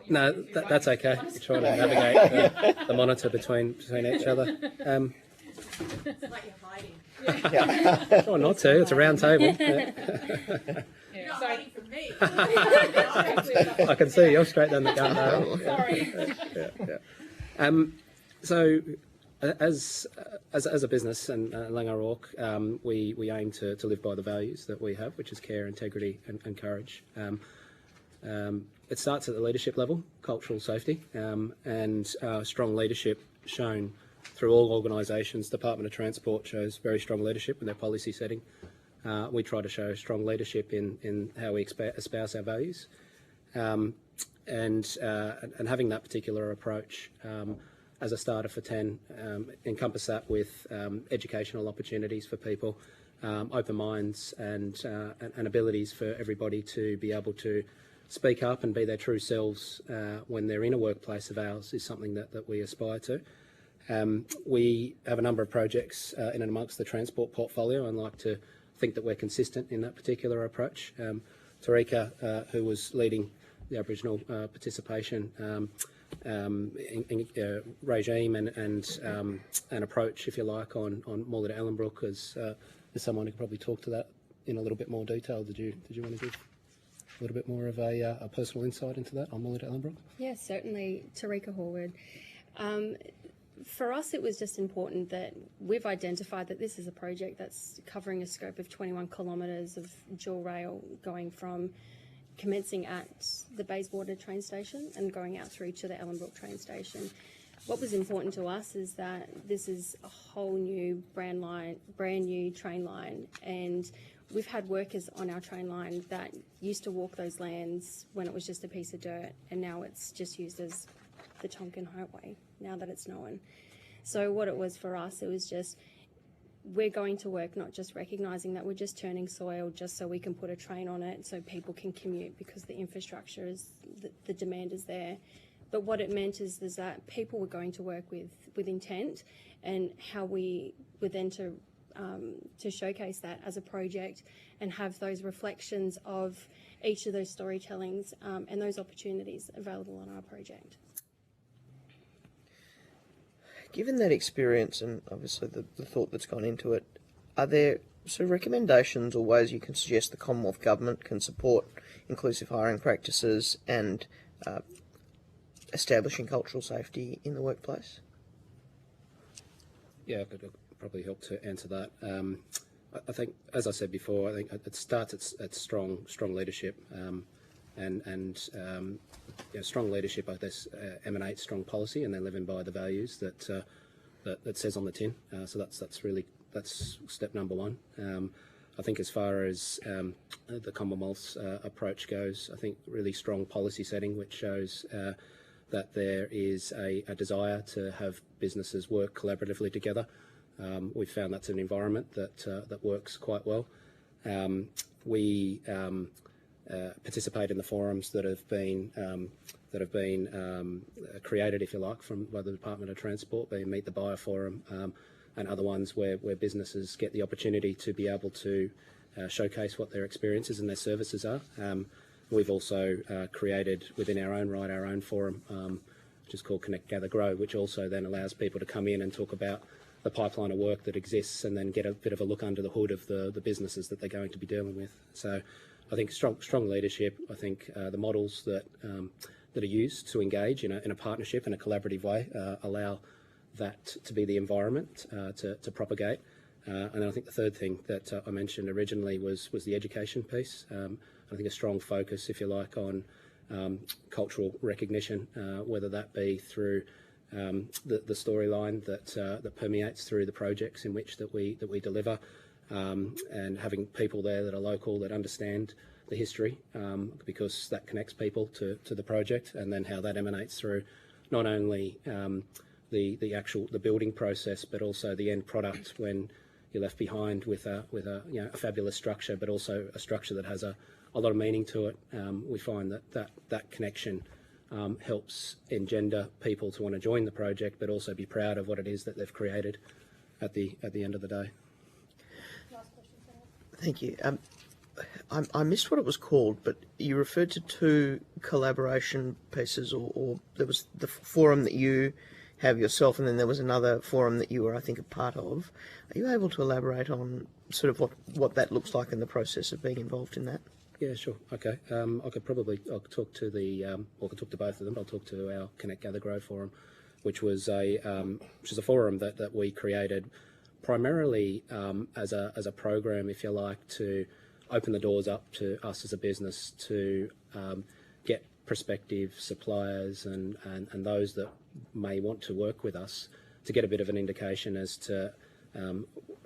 No, that's okay. We're trying to navigate the monitor between each other. It's like you're hiding. Try not to. It's a round table. You're not hiding from me. I can see you're straight down the gun now. Sorry. So, as a business and Langarook, we aim to live by the values that we have, which is care, integrity, and courage. It starts at the leadership level, cultural safety, and strong leadership shown through all organisations. Department of Transport shows very strong leadership in their policy setting. We try to show strong leadership in how we espouse our values, and having that particular approach as a starter for 10, encompass that with educational opportunities for people, open minds and abilities for everybody to be able to speak up and be their true selves when they're in a workplace of ours is something that we aspire to. We have a number of projects in and amongst the transport portfolio and like to think that we're consistent in that particular approach. Tarika, who was leading the Aboriginal participation regime and approach, if you like, on Morley Ellenbrook is someone who could probably talk to that in a little bit more detail. Did you want to give a little bit more of a personal insight into that on Morley Ellenbrook? Yes, certainly. Tarika Horwood. For us, it was just important that we've identified that this is a project that's covering a scope of 21 kilometres of dual rail going from commencing at the Bayswater train station and going out through to the Ellenbrook train station. What was important to us is that this is a whole new brand new train line, and we've had workers on our train line that used to walk those lands when it was just a piece of dirt, and now it's just used as the Tonkin Highway, now that it's known. So what it was for us, it was just, we're going to work not just recognising that we're just turning soil just so we can put a train on it so people can commute because the infrastructure is, the demand is there. But what it meant is that people were going to work with intent, and how we were then to showcase that as a project and have those reflections of each of those storytellings and those opportunities available on our project. Given that experience and obviously the thought that's gone into it, are there recommendations or ways you can suggest the Commonwealth Government can support inclusive hiring practices and establishing cultural safety in the workplace? Yeah, it could probably help to answer that. I think, as I said before, I think it starts at strong leadership, and strong leadership, I guess, emanates strong policy, and they're living by the values that says on the tin. So that's step number one. I think as far as the Commonwealth's approach goes, I think really strong policy setting, which shows that there is a desire to have businesses work collaboratively together. We've found that's an environment that works quite well. We participate in the forums that have been created, if you like, by the Department of Transport, being Meet the Buyer Forum, and other ones where businesses get the opportunity to be able to showcase what their experiences and their services are. We've also created within our own right our own forum, which is called Connect, Gather, Grow, which also then allows people to come in and talk about the pipeline of work that exists and then get a bit of a look under the hood of the businesses that they're going to be dealing with. So I think strong leadership. I think the models that are used to engage in a partnership in a collaborative way allow that to be the environment to propagate. And then I think the third thing that I mentioned originally was the education piece. I think a strong focus, if you like, on cultural recognition, whether that be through the storyline that permeates through the projects in which that we deliver, and having people there that are local, that understand the history, because that connects people to the project, and then how that emanates through not only the building process, but also the end product when you're left behind with a fabulous structure, but also a structure that has a lot of meaning to it. We find that connection helps engender people to want to join the project, but also be proud of what it is that they've created at the end of the day. Thank you. I missed what it was called, but you referred to two collaboration pieces, or there was the forum that you have yourself, and then there was another forum that you were, I think, a part of. Are you able to elaborate on sort of what that looks like in the process of being involved in that? Yeah, sure. Okay. I could talk to both of them. I'll talk to our Connect, Gather, Grow forum, which was a forum that we created primarily as a program, if you like, to open the doors up to us as a business to get prospective suppliers and those that may want to work with us to get a bit of an indication as to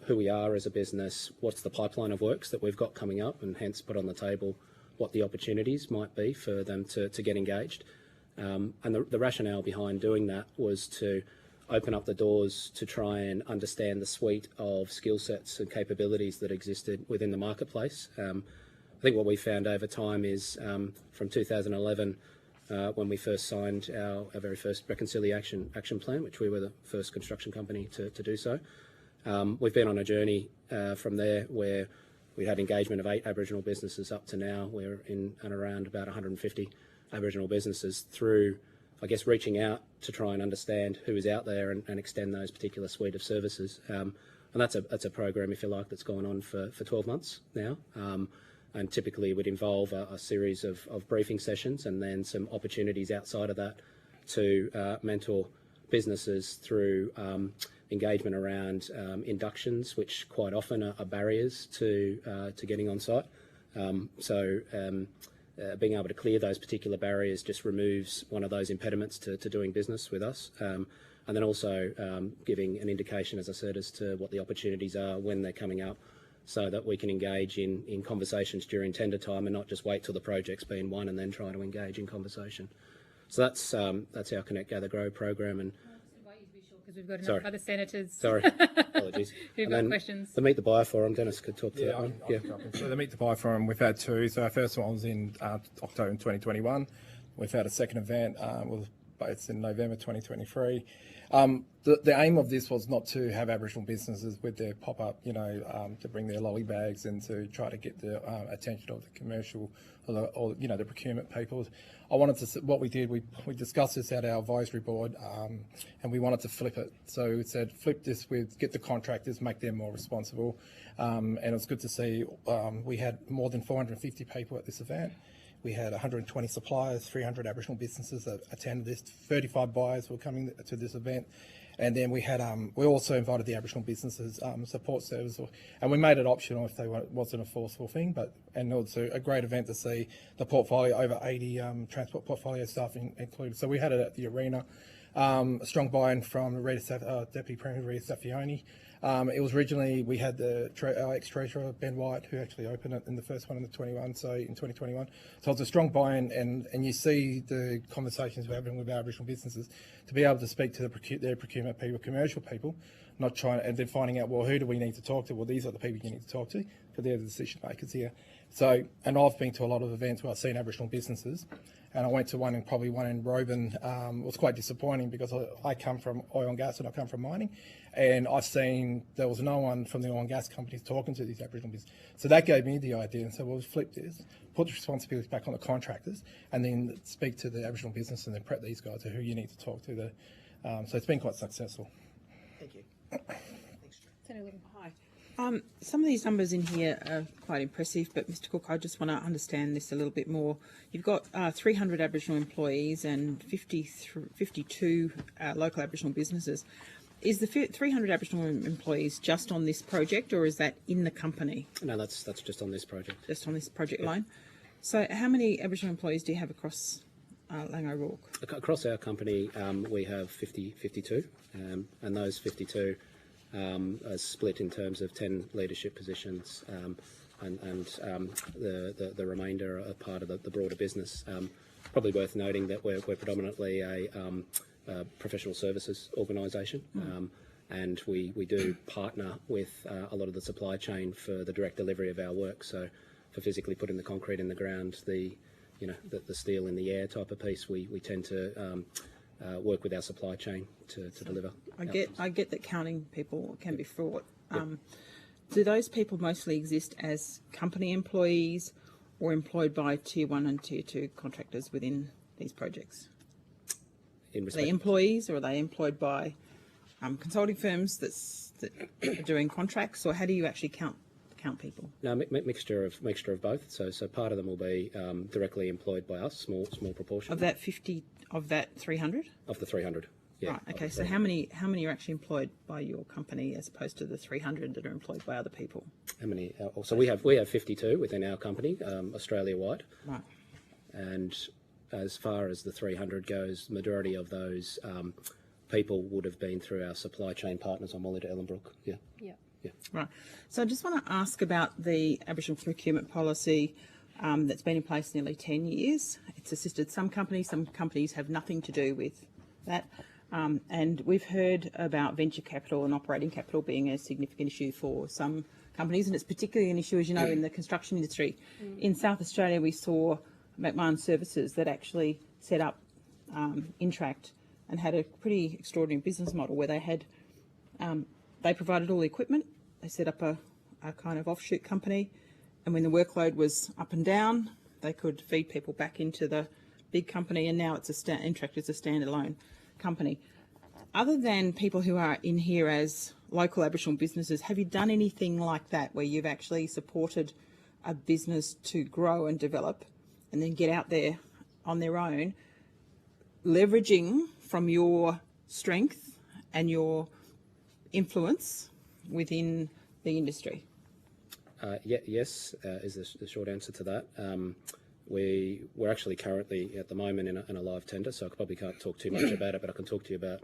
who we are as a business, what's the pipeline of works that we've got coming up, and hence put on the table what the opportunities might be for them to get engaged. And the rationale behind doing that was to open up the doors to try and understand the suite of skill sets and capabilities that existed within the marketplace. I think what we found over time is from 2011, when we first signed our very first reconciliation action plan, which we were the first construction company to do so. We've been on a journey from there where we had engagement of 8 Aboriginal businesses up to now. We're in and around about 150 Aboriginal businesses through, I guess, reaching out to try and understand who is out there and extend those particular suite of services. And that's a program, if you like, that's gone on for 12 months now. And typically would involve a series of briefing sessions and then some opportunities outside of that to mentor businesses through engagement around inductions, which quite often are barriers to getting on site. Being able to clear those particular barriers just removes one of those impediments to doing business with us. And then also giving an indication, as I said, as to what the opportunities are when they're coming up, so that we can engage in conversations during tender time and not just wait till the project's been won and then try to engage in conversation. So that's our Connect, Gather, Grow program. And because we've got enough other senators. Sorry, apologies. Who've got questions. The Meet the Buyer Forum, Dennis could talk to that one. So the Meet the Buyer Forum, we've had 2. So our first one was in October 2021. We've had a second event, it's in November 2023. The aim of this was not to have Aboriginal businesses with their pop-up, to bring their lolly bags and to try to get the attention of the commercial or the procurement people. What we did, we discussed this at our advisory board, and we wanted to flip it. So we said, flip this with, get the contractors, make them more responsible. And it was good to see we had more than 450 people at this event. We had 120 suppliers, 300 Aboriginal businesses that attended this. 35 buyers were coming to this event. And then we had, we also invited the Aboriginal businesses support service, and we made it optional if it wasn't a forceful thing. And also a great event to see the portfolio, over 80 transport portfolio staff included. So we had it at the arena. A strong buy-in from Deputy Premier Rita Saffioni. It was originally, we had our ex-treasurer, Ben White, who actually opened it in the first one in 2021. So it's a strong buy-in, and you see the conversations we're having with our Aboriginal businesses to be able to speak to their procurement people, commercial people, not trying, and then finding out, well, who do we need to talk to? Well, these are the people you need to talk to, because they're the decision makers here. So, and I've been to a lot of events where I've seen Aboriginal businesses, and I went to one in Roban. It was quite disappointing because I come from oil and gas and I come from mining, and I've seen there was no one from the oil and gas companies talking to these Aboriginal businesses. So that gave me the idea, and so we'll flip this, put the responsibilities back on the contractors, and then speak to the Aboriginal business and then prep these guys to who you need to talk to. So it's been quite successful. Thank you. Hi. Some of these numbers in here are quite impressive, but Mr. Cook, I just want to understand this a little bit more. You've got 300 Aboriginal employees and 52 local Aboriginal businesses. Is the 300 Aboriginal employees just on this project, or is that in the company? No, that's just on this project. Just on this project line. So how many Aboriginal employees do you have across Langer O'Rourke? Across our company, we have 52, and those 52 are split in terms of 10 leadership positions, and the remainder are part of the broader business. Probably worth noting that we're predominantly a professional services organisation, and we do partner with a lot of the supply chain for the direct delivery of our work. So for physically putting the concrete in the ground, the steel in the air type of piece, we tend to work with our supply chain to deliver. I get that counting people can be fraught. Do those people mostly exist as company employees or employed by Tier 1 and Tier 2 contractors within these projects? Are they employees, or are they employed by consulting firms that are doing contracts, or how do you actually count people? No, mixture of both. So part of them will be directly employed by us, small proportion. Of that 50, of that 300? Of the 300, yeah. Right. Okay. So how many are actually employed by your company as opposed to the 300 that are employed by other people? How many? So we have 52 within our company, Australia wide. Right. And as far as the 300 goes, the majority of those people would have been through our supply chain partners on Molly to Ellenbrook. Yeah. Yeah. Yeah. Right. So I just want to ask about the Aboriginal procurement policy that's been in place nearly 10 years. It's assisted some companies have nothing to do with that. And we've heard about venture capital and operating capital being a significant issue for some companies, and it's particularly an issue, as you know, in the construction industry. In South Australia, we saw McMahon Services that actually set up Intract and had a pretty extraordinary business model where they had they provided all the equipment, they set up a kind of offshoot company, and when the workload was up and down, they could feed people back into the big company, and now it's Intract is a standalone company. Other than people who are in here as local Aboriginal businesses, have you done anything like that where you've actually supported a business to grow and develop and then get out there on their own, leveraging from your strength and your influence within the industry? Yes, is the short answer to that. We're actually currently at the moment in a live tender, so I probably can't talk too much about it, but I can talk to you about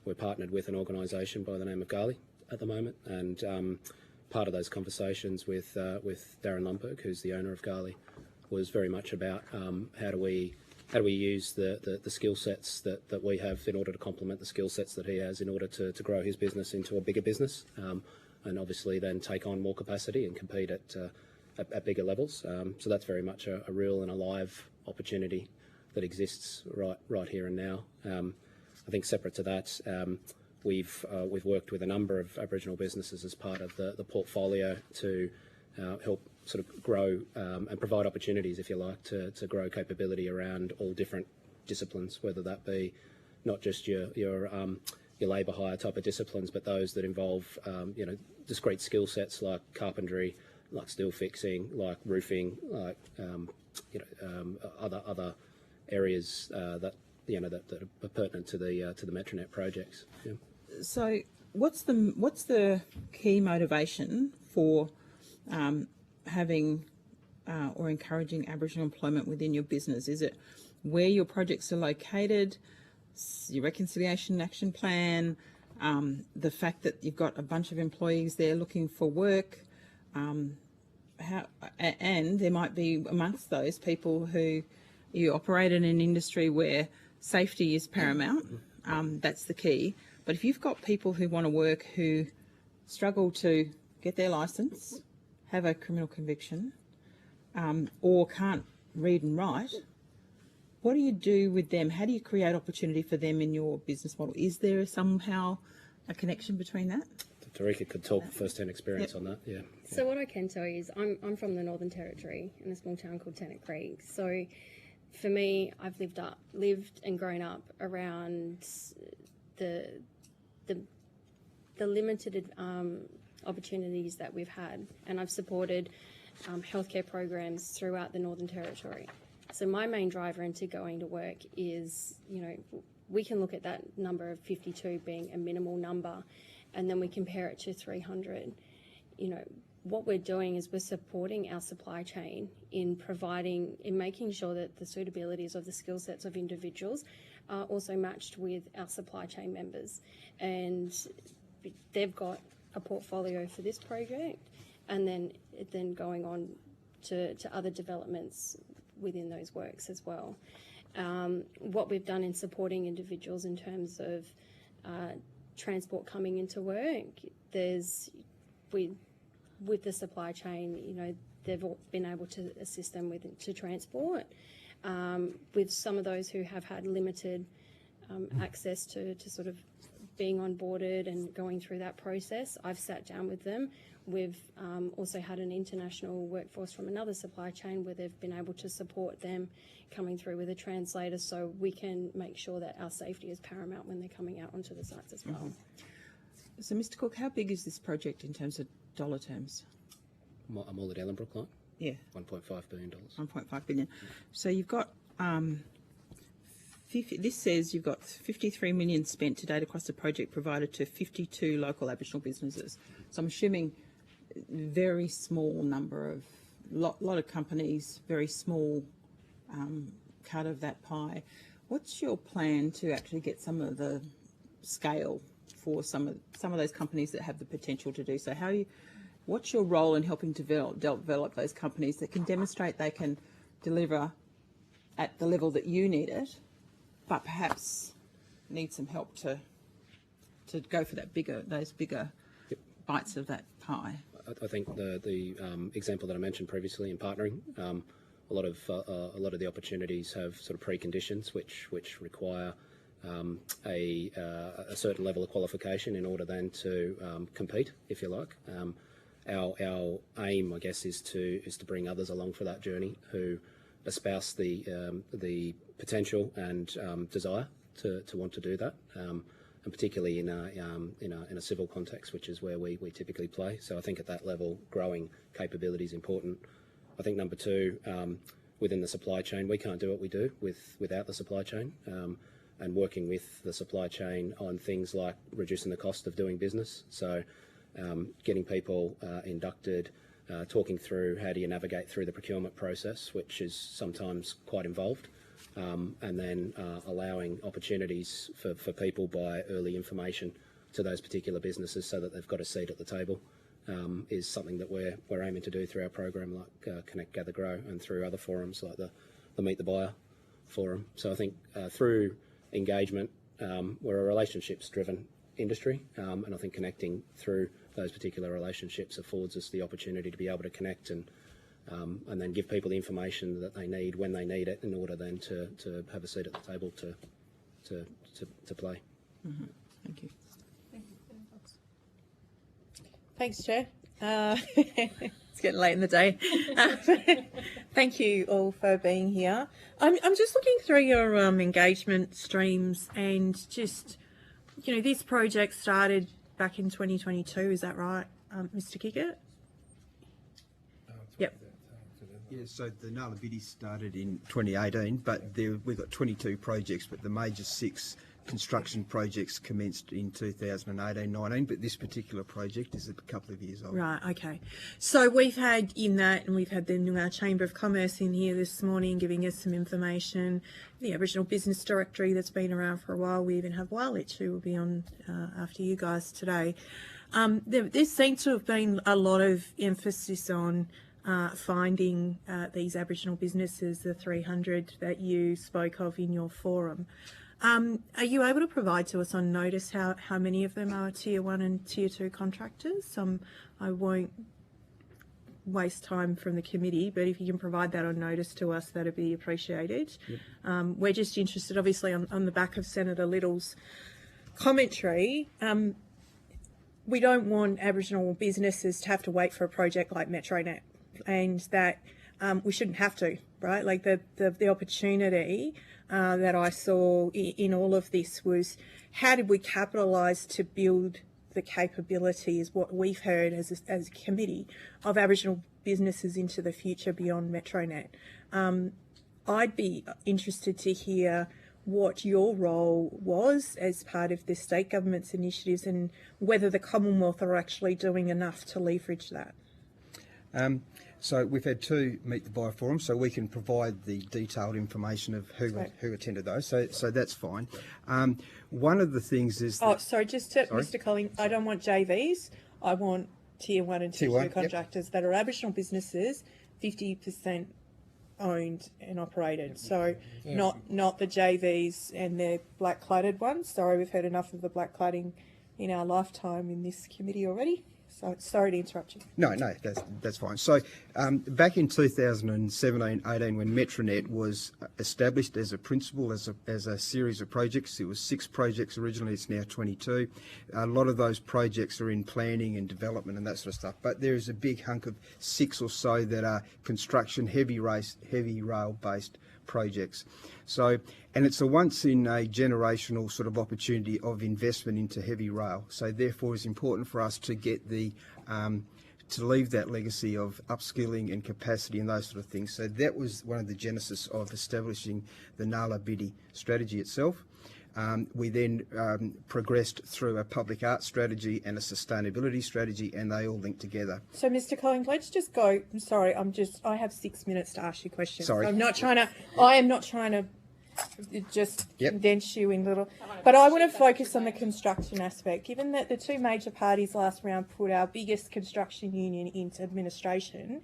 we're partnered with an organisation by the name of Gali at the moment, and part of those conversations with Darren Lundberg, who's the owner of Gali, was very much about how do we use the skill sets that we have in order to complement the skill sets that he has in order to grow his business into a bigger business, and obviously then take on more capacity and compete at bigger levels. So that's very much a real and a live opportunity that exists right here and now. I think separate to that, we've worked with a number of Aboriginal businesses as part of the portfolio to help sort of grow and provide opportunities, if you like, to grow capability around all different disciplines, whether that be not just your labour hire type of disciplines, but those that involve discrete skill sets like carpentry, like steel fixing, like roofing, like other areas that are pertinent to the Metronet projects. Yeah. So, what's the key motivation for having or encouraging Aboriginal employment within your business? Is it where your projects are located, your reconciliation action plan, the fact that you've got a bunch of employees there looking for work, and there might be amongst those people who you operate in an industry where safety is paramount, that's the key. But if you've got people who want to work who struggle to get their licence, have a criminal conviction, or can't read and write, what do you do with them? How do you create opportunity for them in your business model? Is there somehow a connection between that? Tarika could talk first-hand experience on that. Yeah. So what I can tell you is I'm from the Northern Territory in a small town called Tennant Creek. So for me, I've lived and grown up around the limited opportunities that we've had, and I've supported healthcare programs throughout the Northern Territory. So my main driver into going to work is, we can look at that number of 52 being a minimal number, and then we compare it to 300. What we're doing is we're supporting our supply chain in making sure that the suitabilities of the skill sets of individuals are also matched with our supply chain members. And they've got a portfolio for this project, and then going on to other developments within those works as well. What we've done in supporting individuals in terms of transport coming into work, with the supply chain, they've been able to assist them to transport. With some of those who have had limited access to sort of being onboarded and going through that process, I've sat down with them. We've also had an international workforce from another supply chain where they've been able to support them coming through with a translator, so we can make sure that our safety is paramount when they're coming out onto the sites as well. Mm-hmm. So, Mr. Cook, how big is this project in terms of dollar terms? I'm all at Ellenbrook line? Yeah. $1.5 billion. 1.5 billion. So you've got, this says you've got 53 million spent to date across the project provided to 52 local Aboriginal businesses. So I'm assuming very small number of, lot of companies, very small cut of that pie. What's your plan to actually get some of the scale for some of those companies that have the potential to do so. What's your role in helping to develop those companies that can demonstrate they can deliver at the level that you need it, but perhaps need some help to go for those bigger bites of that pie? I think the example that I mentioned previously in partnering, a lot of the opportunities have sort of preconditions which require a certain level of qualification in order then to compete, if you like. Our aim, I guess, is to bring others along for that journey who espouse the potential and desire to want to do that, and particularly in a civil context, which is where we typically play. So I think at that level, growing capability is important. I think number two, within the supply chain, we can't do what we do without the supply chain, and working with the supply chain on things like reducing the cost of doing business. So getting people inducted, talking through how do you navigate through the procurement process, which is sometimes quite involved, and then allowing opportunities for people by early information to those particular businesses so that they've got a seat at the table, is something that we're aiming to do through our program like Connect, Gather, Grow, and through other forums like the Meet the Buyer forum. So I think through engagement, we're a relationships-driven industry, and I think connecting through those particular relationships affords us the opportunity to be able to connect and then give people the information that they need when they need it in order then to have a seat at the table to play. Mm-hmm. Thank you. Thanks, Chair. It's getting late in the day. Thank you all for being here. I'm just looking through your engagement streams and just, this project started back in 2022, is that right, Mr. Kickett? Yep. Yeah, so the Nala Biddy started in 2018, but we've got 22 projects, but the major 6 construction projects commenced in 2018-19, but this particular project is a couple of years old. Right, okay. So we've had the Njamal Chamber of Commerce in here this morning giving us some information, the Aboriginal Business Directory that's been around for a while. We even have Wilich, who will be on after you guys today. There seems to have been a lot of emphasis on finding these Aboriginal businesses, the 300 that you spoke of in your forum. Are you able to provide to us on notice how many of them are Tier 1 and Tier 2 contractors? I won't waste time from the committee, but if you can provide that on notice to us, that'd be appreciated. Yep. We're just interested, obviously, on the back of Senator Little's commentary. We don't want Aboriginal businesses to have to wait for a project like Metronet, and that we shouldn't have to, right? Like the opportunity that I saw in all of this was how did we capitalise to build the capability, is what we've heard as a committee, of Aboriginal businesses into the future beyond Metronet. I'd be interested to hear what your role was as part of the state government's initiatives and whether the Commonwealth are actually doing enough to leverage that. So we've had 2 Meet the Buyer forums, so we can provide the detailed information of who attended those. So that's fine. One of the things is that, Mr. Collins, I don't want JVs. I want Tier 1 and Tier 2 contractors that are Aboriginal businesses, 50% owned and operated. So not the JVs and the black cladded ones. Sorry, we've heard enough of the black cladding in our lifetime in this committee already. So sorry to interrupt you. No, that's fine. So back in 2017-18, when Metronet was established as a principle, as a series of projects, it was 6 projects originally. It's now 22. A lot of those projects are in planning and development and that sort of stuff. But there is a big hunk of 6 or so that are construction, heavy rail-based projects. So, and it's a once in a generational sort of opportunity of investment into heavy rail. So therefore it's important for us to get to leave that legacy of upskilling and capacity and those sort of things. So that was one of the genesis of establishing the Nala Biddy strategy itself. We then progressed through a public art strategy and a sustainability strategy, and they all link together. So, Mr. Collins, let's just go. I'm sorry, I have 6 minutes to ask you questions. Sorry. I am not trying to just Yep. condense you in little. But I want to focus on the construction aspect. Given that the two major parties last round put our biggest construction union into administration,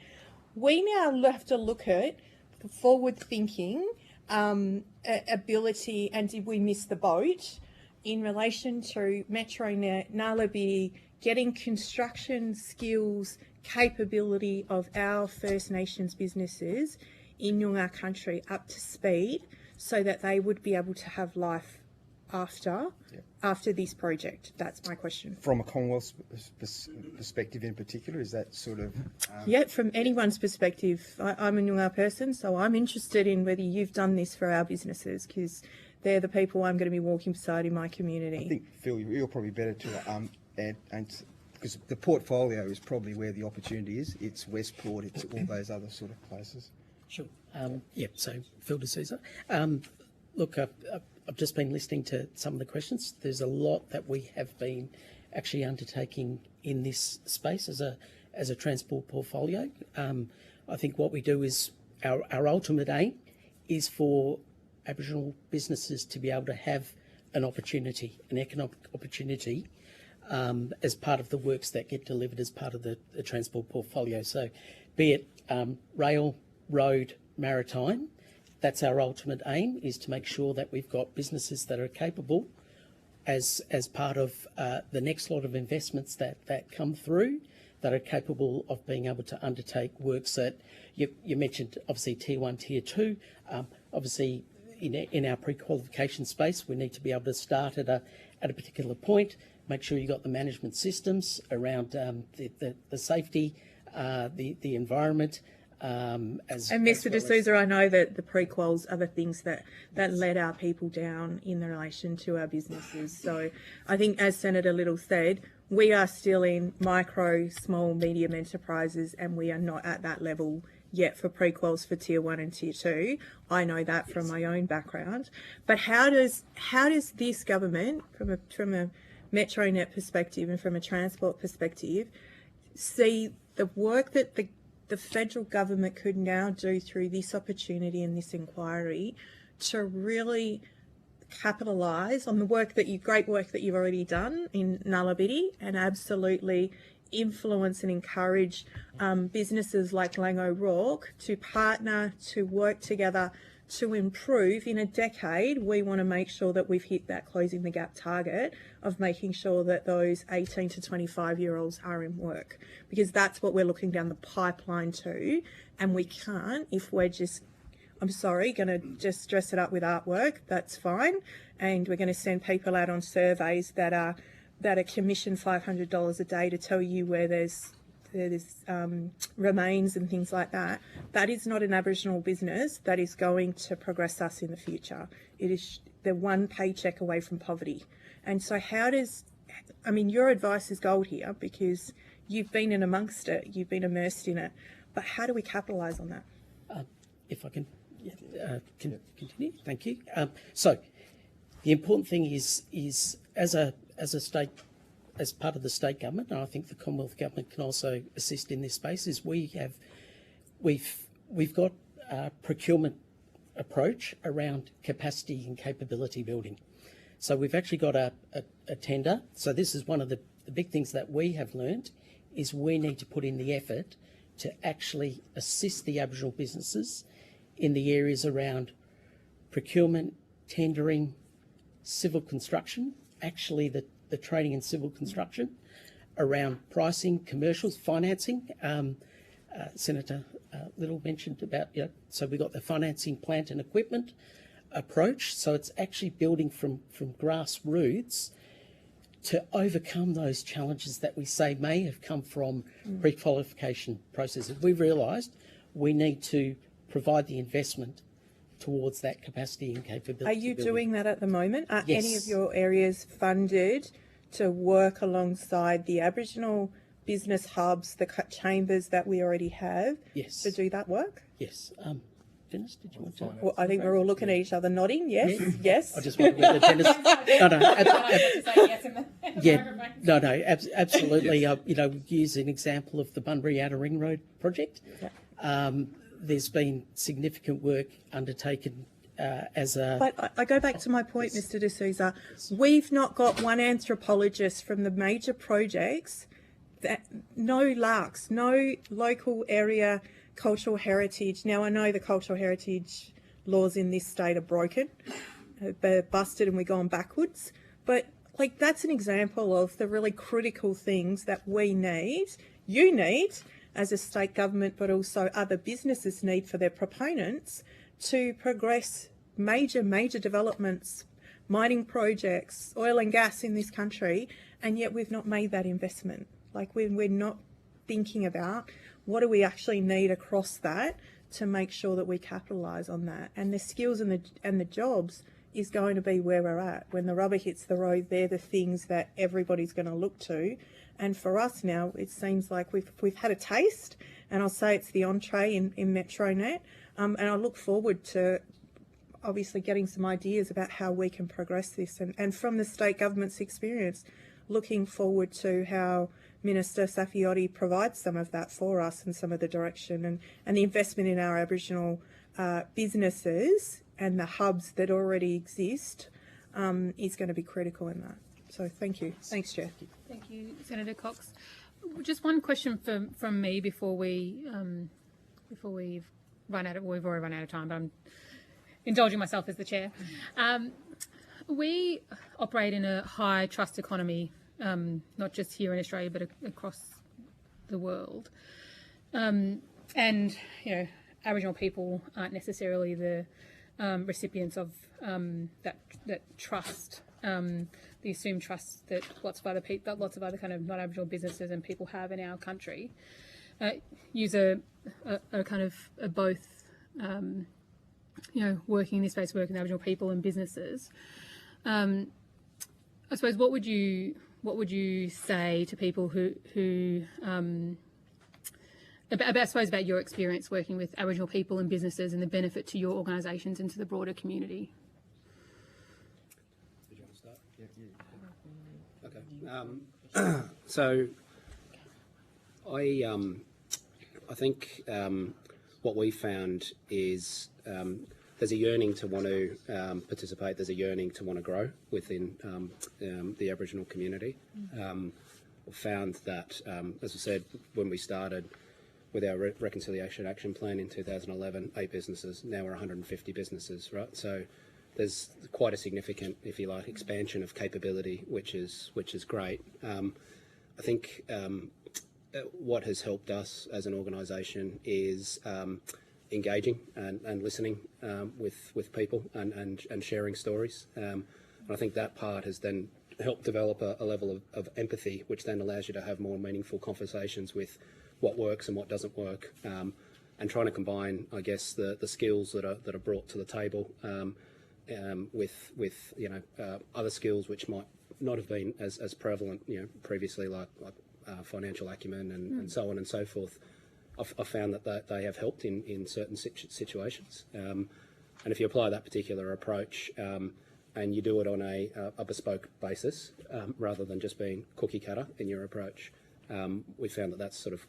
we now have to look at the forward-thinking ability, and did we miss the boat in relation to MetroNet, Nullarbor, getting construction skills, capability of our First Nations businesses in Noongar country up to speed so that they would be able to have life after this project? That's my question. From a Commonwealth perspective in particular, is that sort of... Yeah, from anyone's perspective. I'm a Noongar person, so I'm interested in whether you've done this for our businesses, because they're the people I'm going to be walking beside in my community. I think, Phil, you're probably better to add, and because the portfolio is probably where the opportunity is. It's Westport, it's all those other sort of places. Sure. So Phil D'Souza. Look, I've just been listening to some of the questions. There's a lot that we have been actually undertaking in this space as a transport portfolio. I think what we do is our ultimate aim is for Aboriginal businesses to be able to have an opportunity, an economic opportunity, as part of the works that get delivered as part of the transport portfolio. So be it rail, road, maritime, that's our ultimate aim, is to make sure that we've got businesses that are capable as part of the next lot of investments that come through, that are capable of being able to undertake works that you mentioned, obviously tier 1, tier 2, obviously in our pre-qualification space, we need to be able to start at a particular point, make sure you've got the management systems around the safety, the environment. And Mr. D'Souza, I know that the pre-quals are the things that let our people down in relation to our businesses. So I think, as Senator Little said, we are still in micro, small, medium enterprises, and we are not at that level yet for pre-quals for tier 1 and tier 2. I know that from my own background. But how does this government, from a MetroNet perspective and from a transport perspective, see the work that the federal government could now do through this opportunity and this inquiry to really capitalise on the great work that you've already done in Nullarbor, and absolutely influence and encourage businesses like Lang O'Rourke to partner, to work together to improve. In a decade, we want to make sure that we've hit that closing the gap target of making sure that those 18 to 25-year-olds are in work, because that's what we're looking down the pipeline to, and we can't if we're just, I'm sorry, going to just dress it up with artwork. That's fine, and we're going to send people out on surveys that are commissioned $500 a day to tell you where there's remains and things like that. That is not an Aboriginal business that is going to progress us in the future. It is the one paycheck away from poverty. And so your advice is gold here, because you've been in amongst it, you've been immersed in it, but how do we capitalise on that? If I can continue, thank you. So the important thing is as a state, as part of the state government, and I think the Commonwealth government can also assist in this space, is we've got a procurement approach around capacity and capability building. So we've actually got a tender. So this is one of the big things that we have learned, is we need to put in the effort to actually assist the Aboriginal businesses in the areas around procurement, tendering, civil construction, actually the training in civil construction, around pricing, commercials, financing. Senator Little mentioned about, so we've got the financing, plant and equipment approach. So it's actually building from grassroots to overcome those challenges that we say may have come from pre-qualification processes. We've realised we need to provide the investment towards that capacity and capability. Are you doing that at the moment? Are Yes. any of your areas funded to work alongside the Aboriginal business hubs, the chambers that we already have, Yes. to do that work? Yes. Dennis, did you want to? Well, I think we're all looking at each other nodding. Yes, yes. I just want to get the Dennis. Absolutely. Use an example of the Bunbury Outer Ring Road project. There's been significant work undertaken as a... But I go back to my point, Mr D'Souza. We've not got one anthropologist from the major projects, no larks, no local area cultural heritage. Now, I know the cultural heritage laws in this state are broken, they're busted and we're going backwards, but like that's an example of the really critical things that we need, you need as a state government, but also other businesses need for their proponents to progress major developments, mining projects, oil and gas in this country, and yet we've not made that investment. Like we're not thinking about what do we actually need across that to make sure that we capitalise on that. And the skills and the jobs is going to be where we're at. When the rubber hits the road, they're the things that everybody's going to look to. And for us now, it seems like we've had a taste, and I'll say it's the entree in MetroNet, and I look forward to obviously getting some ideas about how we can progress this. And from the state government's experience, looking forward to how Minister Saffioti provides some of that for us and some of the direction and the investment in our Aboriginal businesses and the hubs that already exist is going to be critical in that. So thank you. Thanks, Chair. Thank you, Senator Cox. Just one question from me before we've run out of, we've already run out of time, but I'm indulging myself as the chair. We operate in a high trust economy, not just here in Australia, but across the world. And, you know, Aboriginal people aren't necessarily the recipients of that trust, the assumed trust that lots of other kind of non-Aboriginal businesses and people have in our country. Use a kind of both, you know, working in this space, working with Aboriginal people and businesses. I suppose what would you say to people who about your experience working with Aboriginal people and businesses and the benefit to your organisations and to the broader community? Did you want to start? Yeah. Okay. So I think what we found is there's a yearning to want to participate. There's a yearning to want to grow within the Aboriginal community. We found that, as I said, when we started with our Reconciliation Action Plan in 2011, 8 businesses, now we're 150 businesses, right? So there's quite a significant, if you like, expansion of capability, which is great. I think what has helped us as an organisation is engaging and listening with people and sharing stories. And I think that part has then helped develop a level of empathy, which then allows you to have more meaningful conversations with what works and what doesn't work, and trying to combine, I guess, the skills that are brought to the table with you know other skills which might not have been as prevalent, you know, previously, like financial acumen and so on and so forth. I've found that they have helped in certain situations, and if you apply that particular approach and you do it on a bespoke basis rather than just being cookie cutter in your approach, we found that that's sort of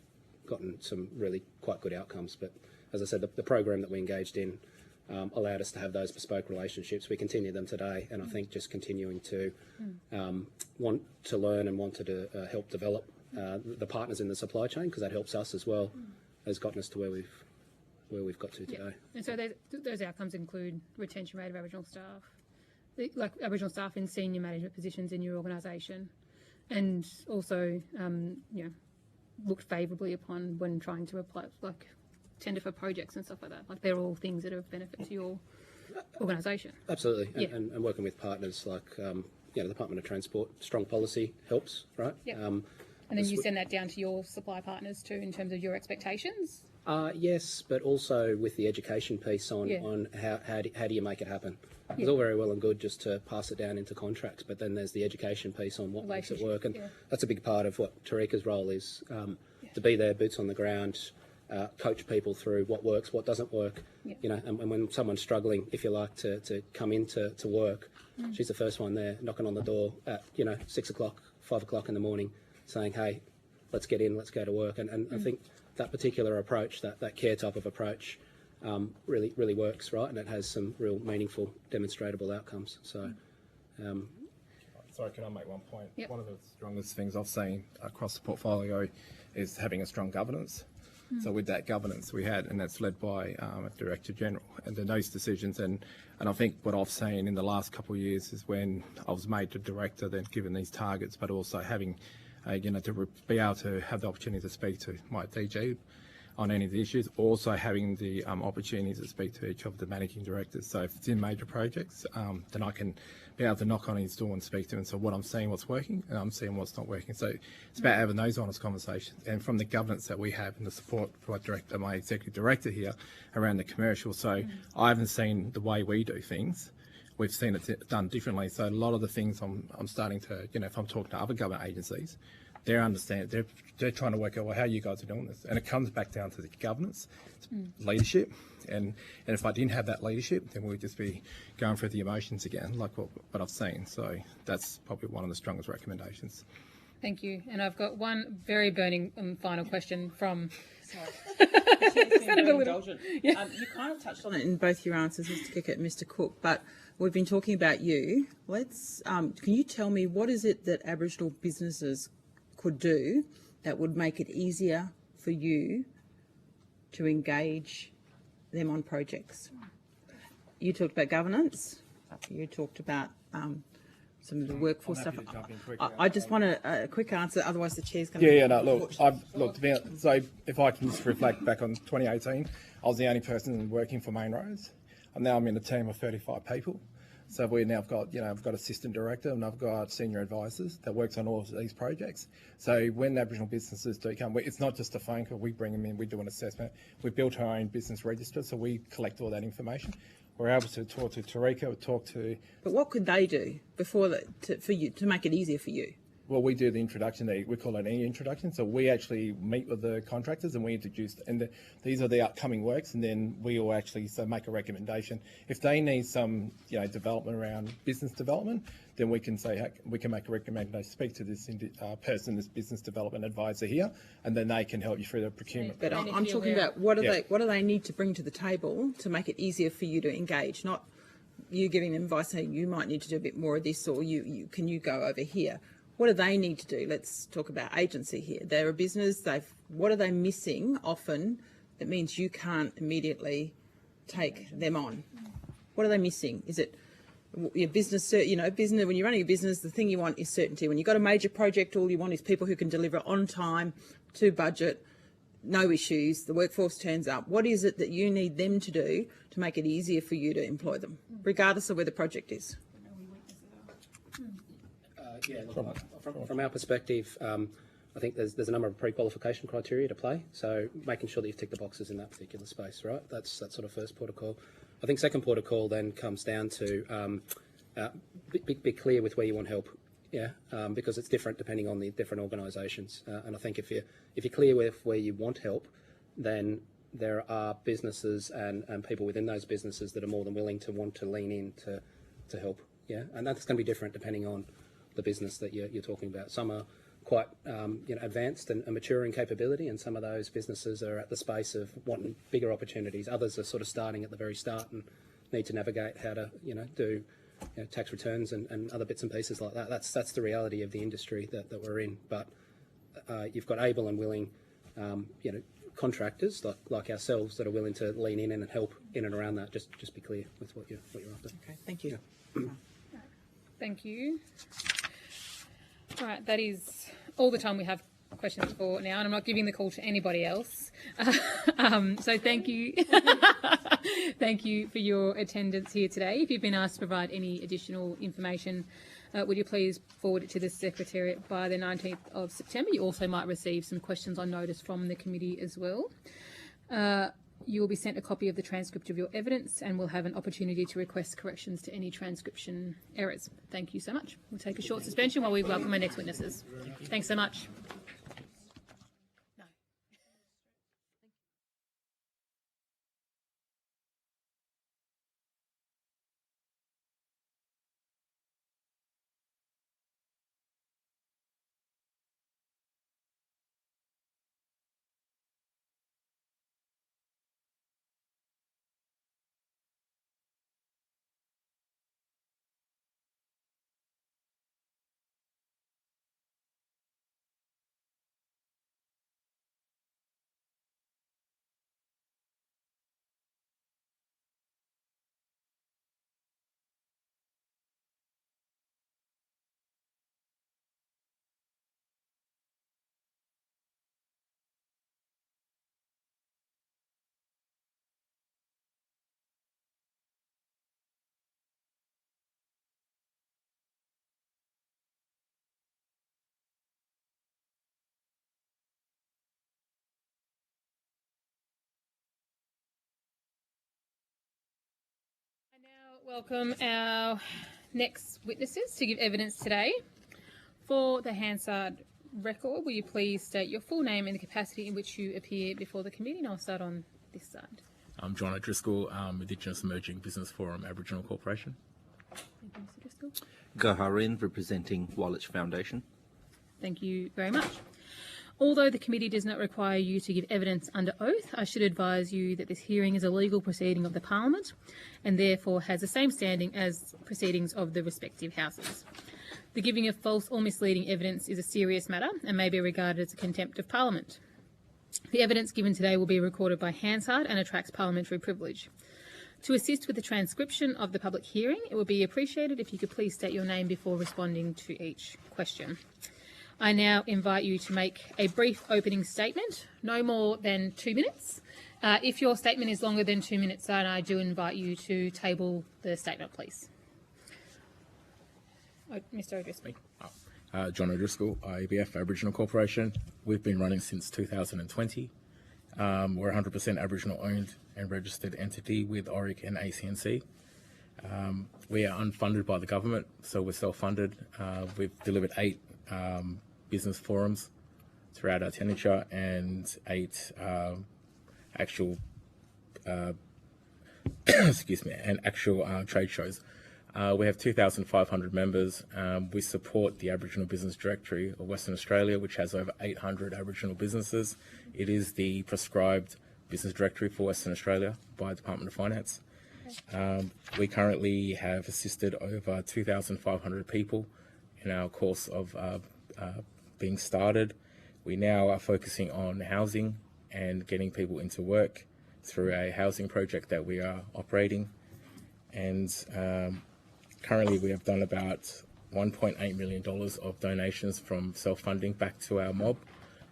gotten some really quite good outcomes. But as I said, the program that we engaged in allowed us to have those bespoke relationships. We continue them today, and I think just continuing to want to learn and want to help develop the partners in the supply chain, because that helps us as well, has gotten us to where we've got to today. And so those outcomes include retention rate of Aboriginal staff, like Aboriginal staff in senior management positions in your organisation, and also you know, looked favourably upon when trying to apply, like tender for projects and stuff like that. Like they're all things that are of benefit to your organisation. Absolutely, Yeah. and working with partners like you know, the Department of Transport, strong policy helps, right? Yep. And then you send that down to your supply partners too, in terms of your expectations? Yes, but also with the education piece on how do you make it happen? It's all very well and good just to pass it down into contracts, but then there's the education piece on what makes it work, and that's a big part of what Tarika's role is, to be there, boots on the ground, coach people through what works, what doesn't work, you know, and when someone's struggling, if you like, to come into work, she's the first one there knocking on the door at, you know, 6 o'clock, 5 o'clock in the morning, saying, hey, let's get in, let's go to work. And I think that particular approach, that care type of approach, really works, right? And it has some real meaningful, demonstrable outcomes. So. Sorry, can I make one point? Yep. One of the strongest things I've seen across the portfolio is having a strong governance. So with that governance we had, and that's led by a Director General, and then those decisions, and I think what I've seen in the last couple of years is when I was made the Director, then given these targets, but also having, to be able to have the opportunity to speak to my DG on any of the issues, also having the opportunities to speak to each of the managing directors. So if it's in major projects, then I can be able to knock on his door and speak to him. So what I'm seeing, what's working, and I'm seeing what's not working. So it's about having those honest conversations. And from the governance that we have and the support for my executive director here around the commercial. So I haven't seen the way we do things. We've seen it done differently. So a lot of the things I'm starting to, if I'm talking to other government agencies, they're trying to work out, well, how you guys are doing this. And it comes back down to the governance, leadership. And if I didn't have that leadership, then we'd just be going through the emotions again, like what I've seen. So that's probably one of the strongest recommendations. Thank you. And I've got one very burning final question from... Sorry. Senator Little. You kind of touched on it in both your answers, Mr. Kickett and Mr. Cook, but we've been talking about you. Let's. Can you tell me what is it that Aboriginal businesses could do that would make it easier for you to engage them on projects? You talked about governance. You talked about some of the workforce stuff. I just want a quick answer, otherwise the chair's going to... Yeah, no, look, so if I can just reflect back on 2018, I was the only person working for Main Roads, and now I'm in a team of 35 people. So we now got, I've got assistant director and I've got senior advisors that works on all of these projects. So when Aboriginal businesses do come, it's not just a phone call. We bring them in, we do an assessment. We built our own business register, so we collect all that information. We're able to talk to Tarika, talk to... But what could they do before for you to make it easier for you? Well, we do the introduction. We call it an e-introduction. So we actually meet with the contractors and we introduce, and these are the upcoming works, and then we will actually make a recommendation. If they need some, development around business development, then we can say we can make a recommendation. Speak to this person, this business development advisor here, and then they can help you through the procurement. But I'm talking about what do they need to bring to the table to make it easier for you to engage, not you giving them advice saying you might need to do a bit more of this, or can you go over here. What do they need to do? Let's talk about agency here. They're a business. What are they missing often that means you can't immediately take them on? What are they missing? Is it your business? Business. When you're running a business, the thing you want is certainty. When you've got a major project, all you want is people who can deliver on time, to budget, no issues. The workforce turns up. What is it that you need them to do to make it easier for you to employ them, regardless of where the project is? From our perspective, I think there's a number of pre-qualification criteria to play. So making sure that you've ticked the boxes in that particular space, right? That's that sort of first protocol. I think second protocol then comes down to be clear with where you want help. Because it's different depending on the different organisations. And I think if you're clear with where you want help, then there are businesses and people within those businesses that are more than willing to want to lean in to help. Yeah, and that's going to be different depending on the business that you're talking about. Some are quite advanced and mature in capability, and some of those businesses are at the space of wanting bigger opportunities. Others are sort of starting at the very start and need to navigate how to do tax returns and other bits and pieces like that. That's the reality of the industry that we're in. But you've got able and willing contractors like ourselves that are willing to lean in and help in and around that. Just be clear with what you're after. Okay, thank you. Yeah. Thank you. All right, that is all the time we have questions for now, and I'm not giving the call to anybody else. So thank you. Thank you for your attendance here today. If you've been asked to provide any additional information, would you please forward it to the Secretariat by the 19th of September? You also might receive some questions on notice from the committee as well. You will be sent a copy of the transcript of your evidence and will have an opportunity to request corrections to any transcription errors. Thank you so much. We'll take a short suspension while we welcome our next witnesses. Thanks so much. Welcome our next witnesses to give evidence today. For the Hansard record, will you please state your full name and the capacity in which you appear before the committee? And I'll start on this side. I'm John O'Driscoll, Indigenous Emerging Business Forum Aboriginal Corporation. Thank you, Mr. Driscoll. Gaharin, representing Wallich Foundation. Thank you very much. Although the committee does not require you to give evidence under oath, I should advise you that this hearing is a legal proceeding of the Parliament and therefore has the same standing as proceedings of the respective houses. The giving of false or misleading evidence is a serious matter and may be regarded as a contempt of Parliament. The evidence given today will be recorded by Hansard and attracts parliamentary privilege. To assist with the transcription of the public hearing, it would be appreciated if you could please state your name before responding to each question. I now invite you to make a brief opening statement, no more than 2 minutes. If your statement is longer than 2 minutes, then I do invite you to table the statement, please. Mr. O'Driscoll. John O'Driscoll, IABF Aboriginal Corporation. We've been running since 2020. We're 100% Aboriginal owned and registered entity with ORIC and ACNC. We are unfunded by the government, so we're self-funded. We've delivered 8 business forums throughout our tenure and 8 actual trade shows. We have 2,500 members. We support the Aboriginal Business Directory of Western Australia, which has over 800 Aboriginal businesses. It is the prescribed business directory for Western Australia by the Department of Finance. We currently have assisted over 2,500 people in our course of being started. We now are focusing on housing and getting people into work through a housing project that we are operating. And currently we have done about $1.8 million of donations from self-funding back to our mob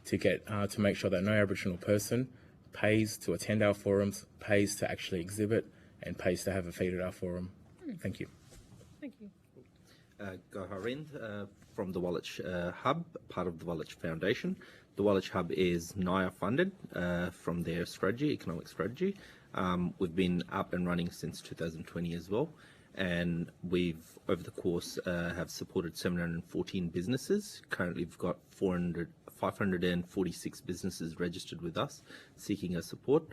to get to make sure that no Aboriginal person pays to attend our forums, pays to actually exhibit, and pays to have a feed at our forum. Thank you. Thank you. Gaharin from the Wallich Hub, part of the Wallich Foundation. The Wallich Hub is NIA funded from their strategy, economic strategy. We've been up and running since 2020 as well, and we've over the course have supported 714 businesses. Currently we've got 546 businesses registered with us seeking our support.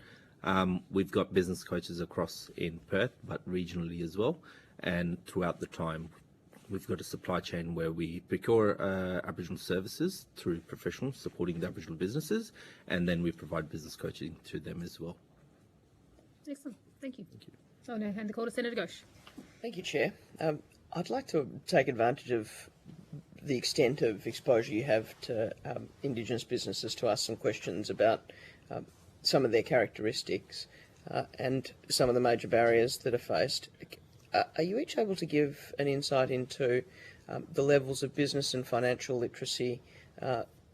We've got business coaches across in Perth but regionally as well, and throughout the time we've got a supply chain where we procure Aboriginal services through professionals supporting the Aboriginal businesses, and then we provide business coaching to them as well. Excellent. Thank you. Thank you. So I'll now hand the call to Senator Ghosh. Thank you, Chair. I'd like to take advantage of the extent of exposure you have to Indigenous businesses to ask some questions about some of their characteristics and some of the major barriers that are faced. Are you each able to give an insight into the levels of business and financial literacy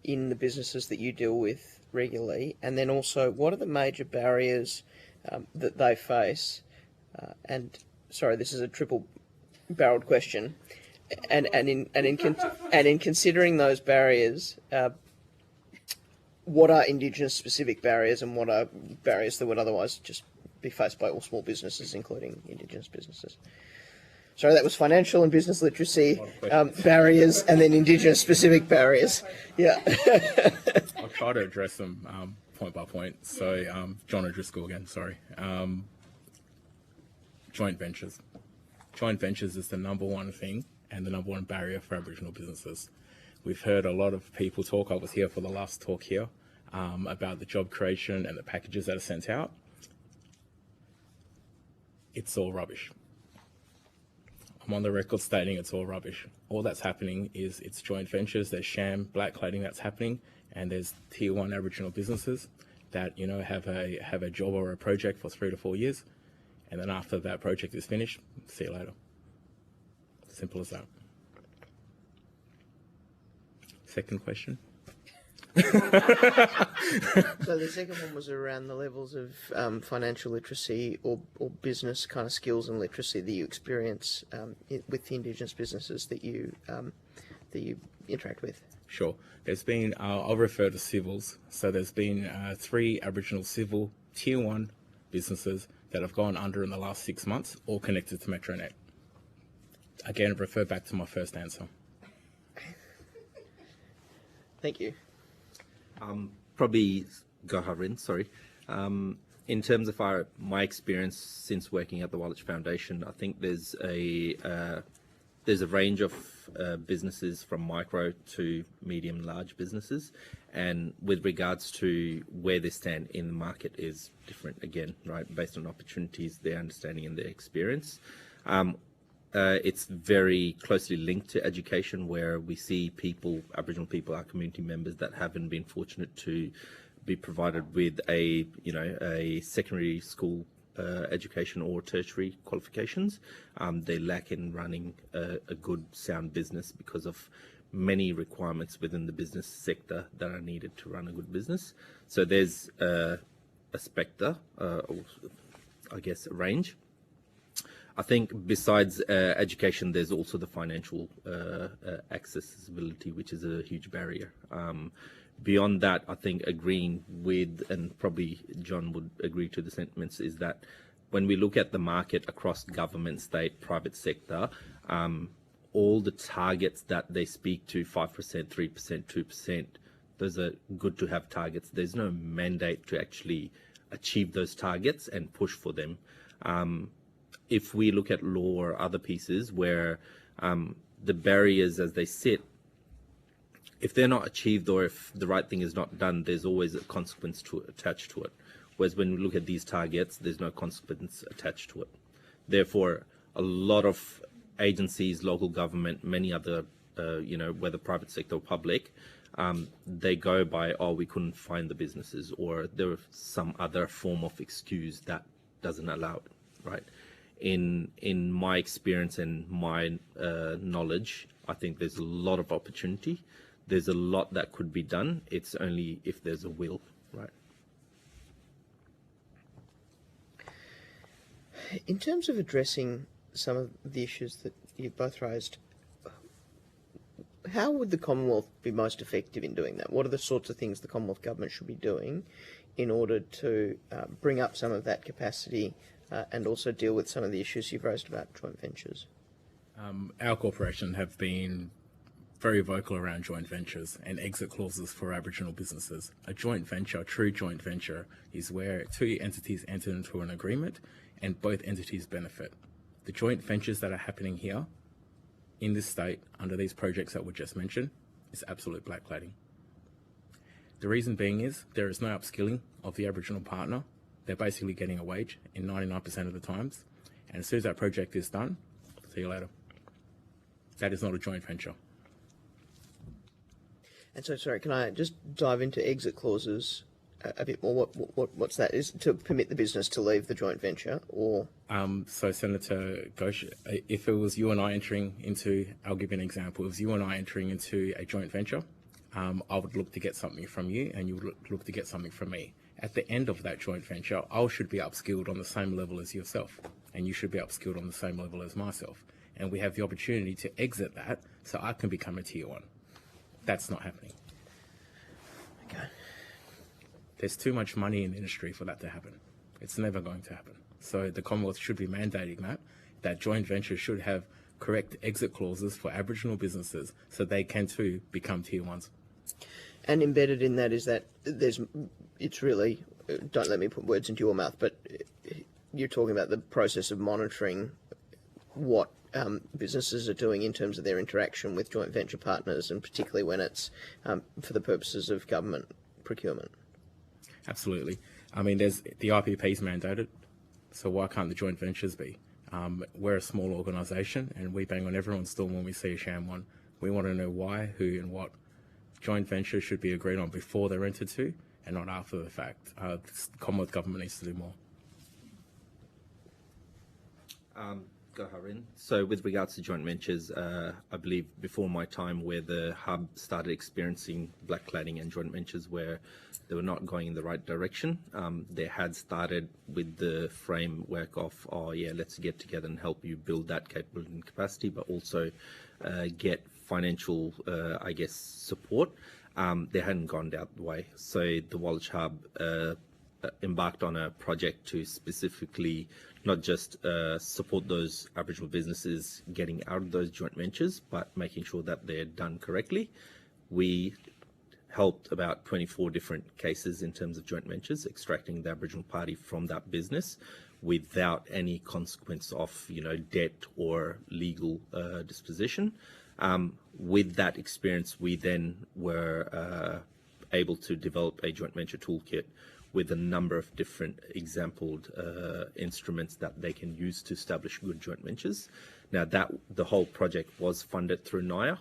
in the businesses that you deal with regularly, and then also what are the major barriers that they face? And sorry, this is a triple-barreled question. And in considering those barriers, what are Indigenous specific barriers, and what are barriers that would otherwise just be faced by all small businesses, including Indigenous businesses? Sorry, that was financial and business literacy barriers, and then Indigenous specific barriers. Yeah. I'll try to address them point by point. So, John O'Driscoll again, sorry. Joint ventures. Joint ventures is the number one thing and the number one barrier for Aboriginal businesses. We've heard a lot of people talk, I was here for the last talk here, about the job creation and the packages that are sent out. It's all rubbish. I'm on the record stating it's all rubbish. All that's happening is it's joint ventures, there's sham, black cladding that's happening, and there's tier 1 Aboriginal businesses that, you know, have a job or a project for 3 to 4 years, and then after that project is finished, see you later. Simple as that. Second question. So the second one was around the levels of financial literacy or business kind of skills and literacy that you experience with the Indigenous businesses that you interact with. Sure. There's been, I'll refer to civils. So there's been 3 Aboriginal civil tier 1 businesses that have gone under in the last 6 months, all connected to Metronet. Again, refer back to my first answer. Thank you. Probably go Harin, sorry. In terms of my experience since working at the Wallich Foundation, I think there's a range of businesses from micro to medium and large businesses, and with regards to where they stand in the market is different again, right, based on opportunities, their understanding and their experience. It's very closely linked to education, where we see people, Aboriginal people, our community members that haven't been fortunate to be provided with a secondary school education or tertiary qualifications. They lack in running a good, sound business because of many requirements within the business sector that are needed to run a good business. So there's a spectre, or I guess a range. I think besides education, there's also the financial accessibility, which is a huge barrier. Beyond that, I think agreeing with, and probably John would agree to the sentiments, is that when we look at the market across government, state, private sector, all the targets that they speak to, 5%, 3%, 2%, those are good to have targets. There's no mandate to actually achieve those targets and push for them. If we look at law or other pieces where the barriers as they sit, if they're not achieved or if the right thing is not done, there's always a consequence attached to it. Whereas when we look at these targets, there's no consequence attached to it. Therefore, a lot of agencies, local government, many other, whether private sector or public, they go by, oh, we couldn't find the businesses, or there was some other form of excuse that doesn't allow it, right? In my experience and my knowledge, I think there's a lot of opportunity. There's a lot that could be done. It's only if there's a will, right? In terms of addressing some of the issues that you've both raised, how would the Commonwealth be most effective in doing that? What are the sorts of things the Commonwealth Government should be doing in order to bring up some of that capacity and also deal with some of the issues you've raised about joint ventures? Our corporation have been very vocal around joint ventures and exit clauses for Aboriginal businesses. A joint venture, a true joint venture, is where two entities enter into an agreement and both entities benefit. The joint ventures that are happening here in this state under these projects that were just mentioned is absolute blackleading. The reason being is there is no upskilling of the Aboriginal partner. They're basically getting a wage in 99% of the times. And as soon as that project is done, see you later. That is not a joint venture. And so, sorry, can I just dive into exit clauses a bit more? What's that? Is it to permit the business to leave the joint venture, or? So, Senator Ghosh, if it was you and I entering into, I'll give you an example. If it was you and I entering into a joint venture, I would look to get something from you, and you would look to get something from me. At the end of that joint venture, I should be upskilled on the same level as yourself, and you should be upskilled on the same level as myself. And we have the opportunity to exit that so I can become a tier one. That's not happening. Okay. There's too much money in the industry for that to happen. It's never going to happen. So the Commonwealth should be mandating that joint ventures should have correct exit clauses for Aboriginal businesses so they can too become tier ones. And embedded in that is that it's really, don't let me put words into your mouth, but you're talking about the process of monitoring what businesses are doing in terms of their interaction with joint venture partners, and particularly when it's for the purposes of government procurement. Absolutely. I mean, there's the IPP's mandated, so why can't the joint ventures be? We're a small organisation and we bang on everyone's door when we see a sham one. We want to know why, who and what. Joint ventures should be agreed on before they're entered to and not after the fact. The Commonwealth Government needs to do more. Go Harin. So with regards to joint ventures, I believe before my time where the hub started experiencing blackleading and joint ventures where they were not going in the right direction, they had started with the framework of, oh yeah, let's get together and help you build that capability and capacity, but also get financial, I guess, support. They hadn't gone that way. So the Wallich Hub embarked on a project to specifically not just support those Aboriginal businesses getting out of those joint ventures, but making sure that they're done correctly. We helped about 24 different cases in terms of joint ventures, extracting the Aboriginal party from that business without any consequence of, you know, debt or legal disposition. With that experience, we then were able to develop a joint venture toolkit with a number of different exampled instruments that they can use to establish good joint ventures. Now, the whole project was funded through NIA.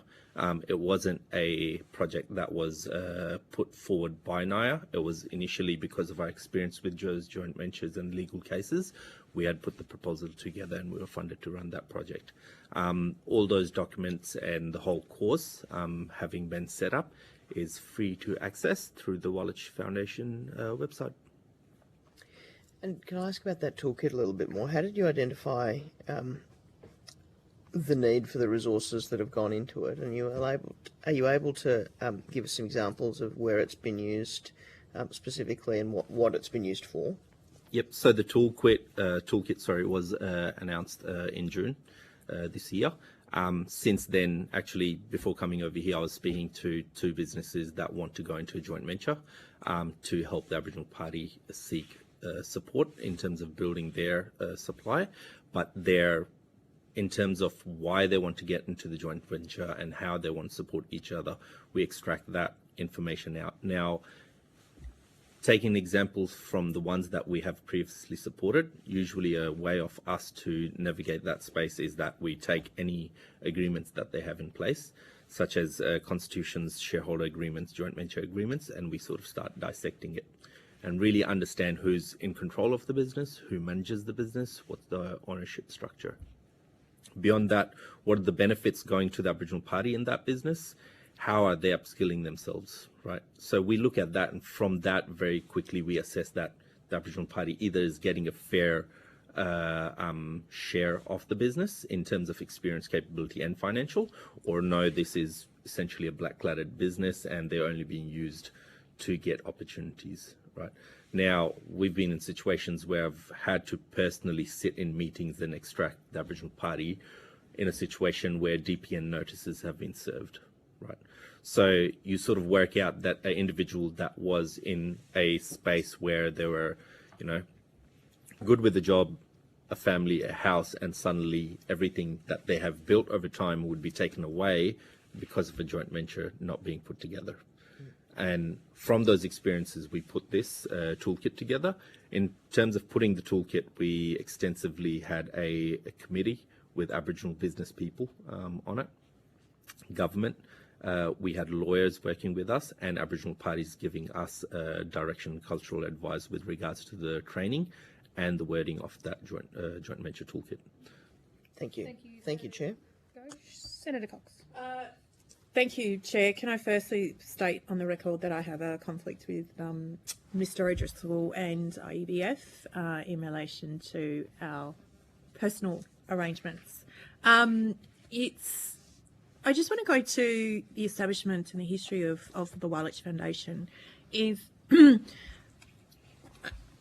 It wasn't a project that was put forward by NIA. It was initially because of our experience with Joe's joint ventures and legal cases. We had put the proposal together and we were funded to run that project. All those documents and the whole course, having been set up, is free to access through the Wallich Foundation website. And can I ask about that toolkit a little bit more? How did you identify the need for the resources that have gone into it? And are you able to give us some examples of where it's been used specifically and what it's been used for? Yep. So the toolkit was announced in June this year. Since then, actually, before coming over here, I was speaking to two businesses that want to go into a joint venture to help the Aboriginal party seek support in terms of building their supply, but in terms of why they want to get into the joint venture and how they want to support each other, we extract that information out. Now, taking examples from the ones that we have previously supported, usually a way of us to navigate that space is that we take any agreements that they have in place, such as constitutions, shareholder agreements, joint venture agreements, and we sort of start dissecting it and really understand who's in control of the business, who manages the business, what's the ownership structure. Beyond that, what are the benefits going to the Aboriginal party in that business? How are they upskilling themselves, right? So we look at that, and from that, very quickly, we assess that the Aboriginal party either is getting a fair share of the business in terms of experience, capability, and financial, or no, this is essentially a black-cladded business and they're only being used to get opportunities, right? Now, we've been in situations where I've had to personally sit in meetings and extract the Aboriginal party in a situation where DPN notices have been served, right? So you sort of work out that an individual that was in a space where they were, you know, good with the job, a family, a house, and suddenly everything that they have built over time would be taken away because of a joint venture not being put together. And from those experiences, we put this toolkit together. In terms of putting the toolkit, we extensively had a committee with Aboriginal business people on it, government. We had lawyers working with us and Aboriginal parties giving us direction and cultural advice with regards to the training and the wording of that joint venture toolkit. Thank you. Thank you, Chair. Senator Cox. Thank you, Chair. Can I firstly state on the record that I have a conflict with Mr. O'Driscoll and EBF in relation to our personal arrangements. I just want to go to the establishment and the history of the Wallich Foundation.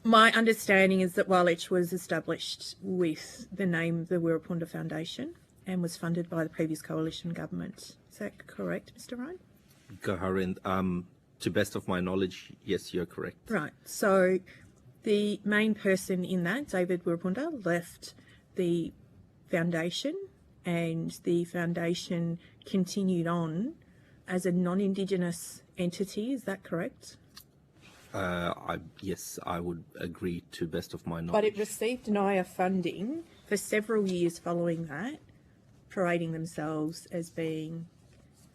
My understanding is that Wallich was established with the name the Wirrapunda Foundation and was funded by the previous coalition government. Is that correct, Mr. Ryan? Goharind, to best of my knowledge, yes, you're correct. Right. So the main person in that, David Wirrapunda, left the foundation, and the foundation continued on as a non-Indigenous entity. Is that correct? Yes, I would agree to best of my knowledge. But it received NIA funding for several years following that, parading themselves as being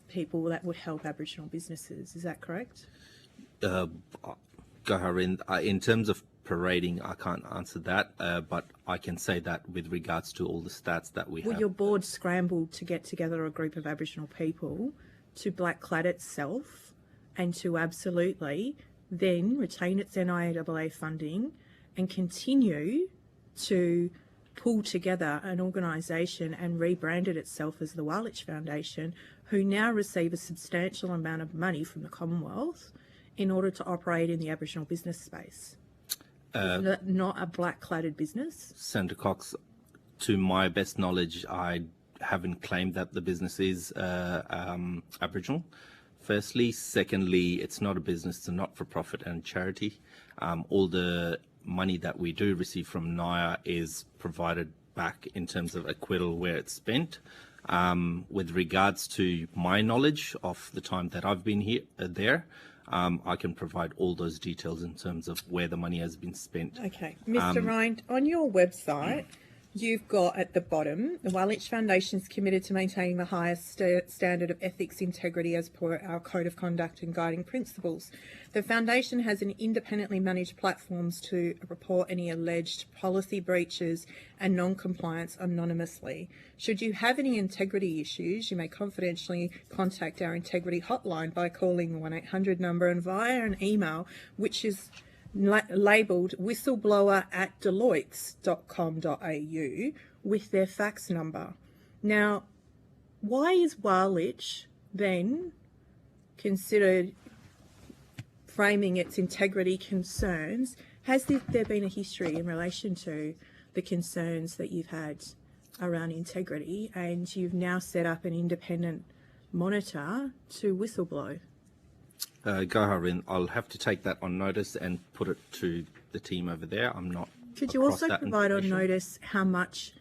people that would help Aboriginal businesses. Is that correct? Goharind, in terms of parading, I can't answer that, but I can say that with regards to all the stats that we have. Well, your board scrambled to get together a group of Aboriginal people to black-clad itself and to absolutely then retain its NIAAA funding and continue to pull together an organisation and rebranded itself as the Wallich Foundation, who now receive a substantial amount of money from the Commonwealth in order to operate in the Aboriginal business space. not a black-cladded business? Senator Cox, to my best knowledge, I haven't claimed that the business is Aboriginal. Firstly. Secondly, it's not a business, it's a not-for-profit and charity. All the money that we do receive from NIA is provided back in terms of acquittal where it's spent. With regards to my knowledge of the time that I've been here, I can provide all those details in terms of where the money has been spent. Okay. Mr. Rind, on your website, you've got at the bottom, the Walich Foundation is committed to maintaining the highest standard of ethics integrity as per our Code of Conduct and Guiding Principles. The Foundation has an independently managed platforms to report any alleged policy breaches and non-compliance anonymously. Should you have any integrity issues, you may confidentially contact our integrity hotline by calling the 1-800 number and via an email, which is labelled whistleblower@deloitte.com.au with their fax number. Now, why is Walich then considered framing its integrity concerns? Has there been a history in relation to the concerns that you've had around integrity, and you've now set up an independent monitor to whistleblow? Gaharin, I'll have to take that on notice and put it to the team over there. I'm not. Could you also provide on notice how much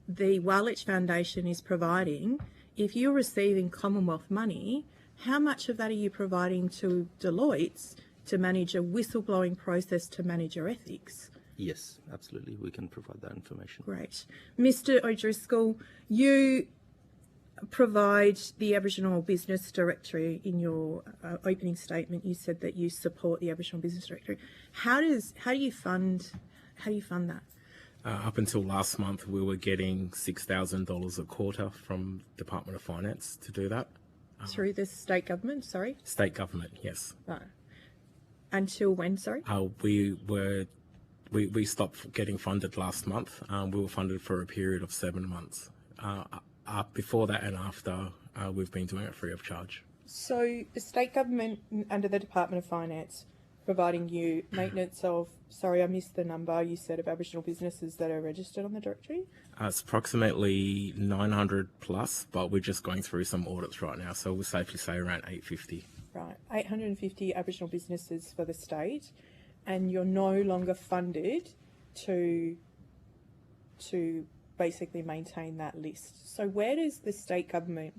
the Walich Foundation is providing? If you're receiving Commonwealth money, how much of that are you providing to Deloitte's to manage a whistleblowing process to manage your ethics? Yes, absolutely. We can provide that information. Great. Mr. O'Driscoll, you provide the Aboriginal Business Directory in your opening statement. You said that you support the Aboriginal Business Directory. How do you fund that? Up until last month, we were getting $6,000 a quarter from Department of Finance to do that. Through the state government, sorry? State government, yes. Right. Until when, sorry? We stopped getting funded last month. We were funded for a period of 7 months. Before that and after, we've been doing it free of charge. So the state government under the Department of Finance providing you maintenance of, sorry, I missed the number you said, of Aboriginal businesses that are registered on the directory? It's approximately 900 plus, but we're just going through some audits right now, so we'll safely say around 850. Right, 850 Aboriginal businesses for the state, and you're no longer funded to basically maintain that list. So where does the state government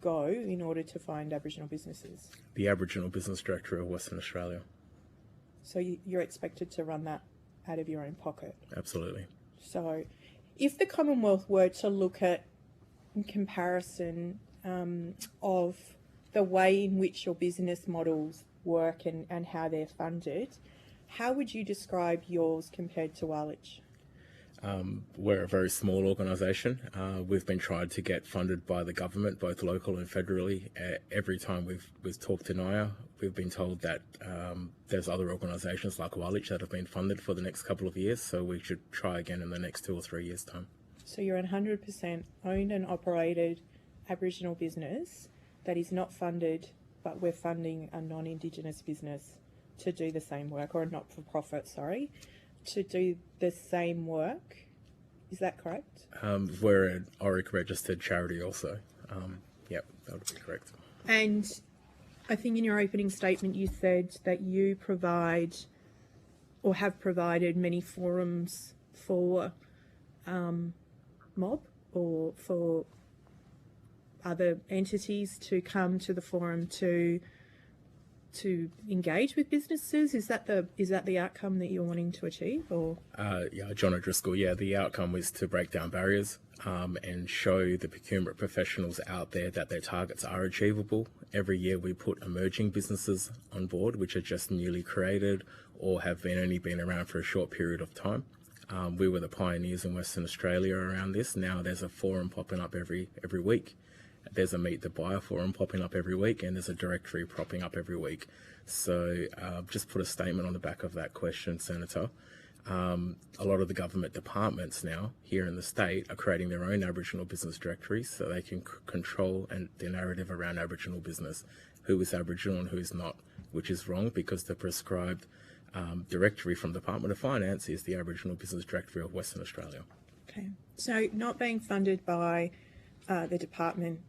go in order to find Aboriginal businesses? The Aboriginal Business Directory of Western Australia. So you're expected to run that out of your own pocket? Absolutely. So if the Commonwealth were to look at, in comparison of the way in which your business models work and how they're funded, how would you describe yours compared to Walich? We're a very small organisation. We've been trying to get funded by the government, both local and federally. Every time we've talked to NIA, we've been told that there's other organisations like Walich that have been funded for the next couple of years, so we should try again in the next 2 or 3 years' time. So you're a 100% owned and operated Aboriginal business that is not funded, but we're funding a non-Indigenous business to do the same work, or a not-for-profit, sorry, to do the same work. Is that correct? We're an ORIC registered charity also. Yep, that would be correct. And I think in your opening statement you said that you provide or have provided many forums for mob or for other entities to come to the forum to engage with businesses. Is that the outcome that you're wanting to achieve? Or John O'Driscoll, the outcome was to break down barriers and show the procurement professionals out there that their targets are achievable. Every year we put emerging businesses on board, which are just newly created or have only been around for a short period of time. We were the pioneers in Western Australia around this. Now there's a forum popping up every week. There's a Meet the Buyer forum popping up every week, and there's a directory popping up every week. So just put a statement on the back of that question, Senator. A lot of the government departments now here in the state are creating their own Aboriginal business directories so they can control the narrative around Aboriginal business, who is Aboriginal and who is not, which is wrong because the prescribed directory from the Department of Finance is the Aboriginal Business Directory of Western Australia. Okay, so not being funded by the department,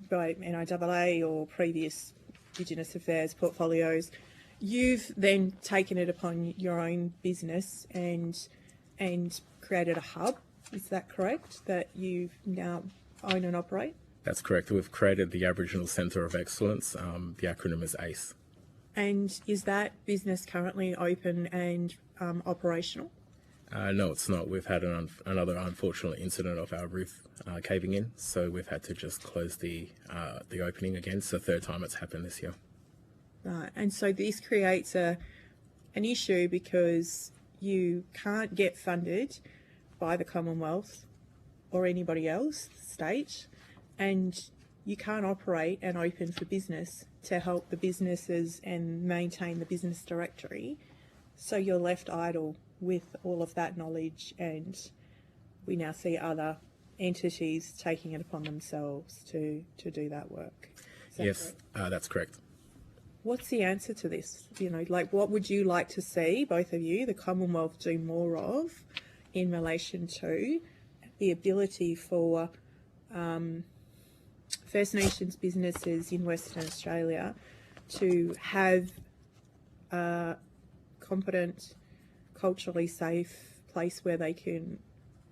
by NIAA or previous Indigenous Affairs portfolios, you've then taken it upon your own business and created a hub. Is that correct? That you now own and operate? That's correct. We've created the Aboriginal Centre of Excellence. The acronym is ACE. And is that business currently open and operational? No, it's not. We've had another unfortunate incident of our roof caving in, so we've had to just close the opening again. It's the third time it's happened this year. Right, and so this creates an issue because you can't get funded by the Commonwealth or anybody else, state, and you can't operate and open for business to help the businesses and maintain the business directory. So you're left idle with all of that knowledge, and we now see other entities taking it upon themselves to do that work. Yes, that's correct. What's the answer to this? You know, like, what would you like to see, both of you, the Commonwealth do more of in relation to the ability for First Nations businesses in Western Australia to have a competent, culturally safe place where they can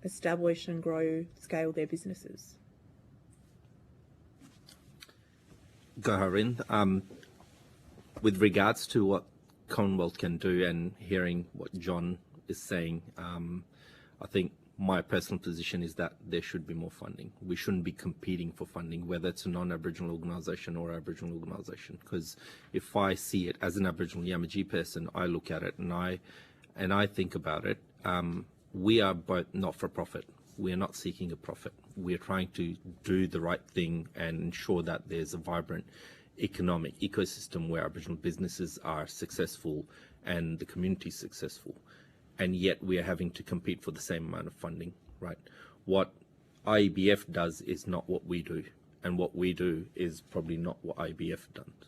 establish and grow, scale their businesses? Go, Harind. With regards to what Commonwealth can do and hearing what John is saying, I think my personal position is that there should be more funding. We shouldn't be competing for funding, whether it's a non-Aboriginal organisation or Aboriginal organisation. Because if I see it as an Aboriginal Yamaji person, I look at it and I think about it. We are both not-for-profit. We are not seeking a profit. We are trying to do the right thing and ensure that there's a vibrant economic ecosystem where Aboriginal businesses are successful and the community is successful. And yet we are having to compete for the same amount of funding, right? What IEBF does is not what we do, and what we do is probably not what IEBF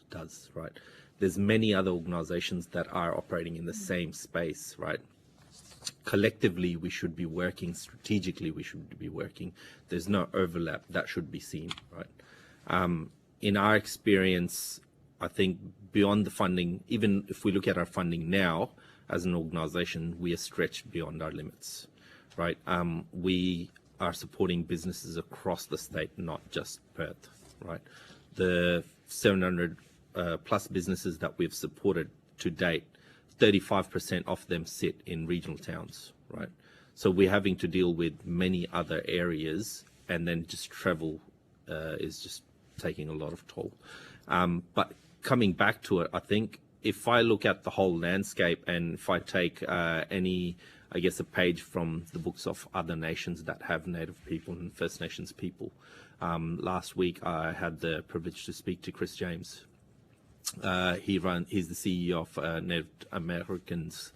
does, right? There's many other organizations that are operating in the same space, right? Collectively, we should be working, strategically we should be working. There's no overlap that should be seen, right? In our experience, I think beyond the funding, even if we look at our funding now, as an organization, we are stretched beyond our limits, right? We are supporting businesses across the state, not just Perth, right? The 700 plus businesses that we've supported to date, 35% of them sit in regional towns, right? So we're having to deal with many other areas, and then just travel is just taking a lot of toll. But coming back to it, I think if I look at the whole landscape, and if I take a page from the books of other nations that have Native people and First Nations people. Last week, I had the privilege to speak to Chris James. He's the CEO of Native Americans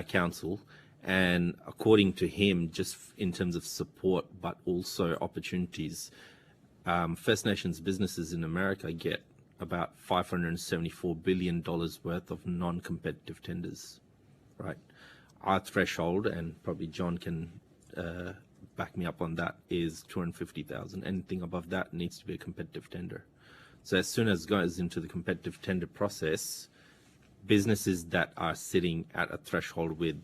Council. And according to him, just in terms of support, but also opportunities, First Nations businesses in America get about $574 billion worth of non-competitive tenders, right? Our threshold, and probably John can back me up on that, is 250,000. Anything above that needs to be a competitive tender. So as soon as it goes into the competitive tender process, businesses that are sitting at a threshold with,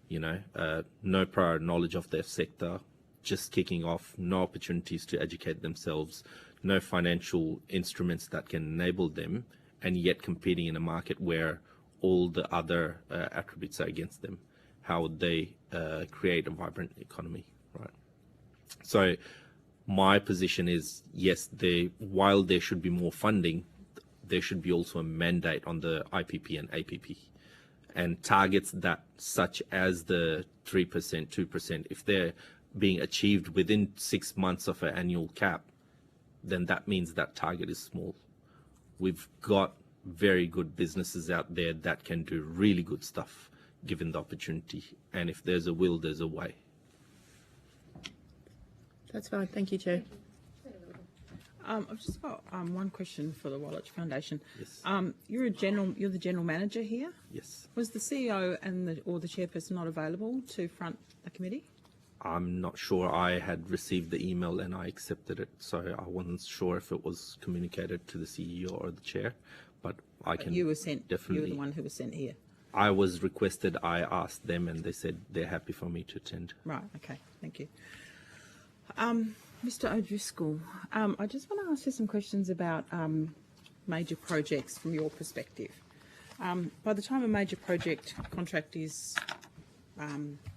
no prior knowledge of their sector, just kicking off, no opportunities to educate themselves, no financial instruments that can enable them, and yet competing in a market where all the other attributes are against them. How would they create a vibrant economy, right? So my position is, yes, while there should be more funding, there should be also a mandate on the IPP and APP, and targets that, such as the 3%, 2%, if they're being achieved within 6 months of an annual cap, then that means that target is small. We've got very good businesses out there that can do really good stuff given the opportunity. And if there's a will, there's a way. That's fine. Thank you, Chair. I've just got one question for the Wallich Foundation. Yes. You're the general manager here. Yes. Was the CEO or the chairperson not available to front the committee? I'm not sure. I had received the email and I accepted it, so I wasn't sure if it was communicated to the CEO or the chair. But I can. You were sent. Definitely. You were the one who was sent here. I was requested. I asked them, and they said they're happy for me to attend. Right. Okay. Thank you. Mr. O'Driscoll, I just want to ask you some questions about major projects from your perspective. By the time a major project contract is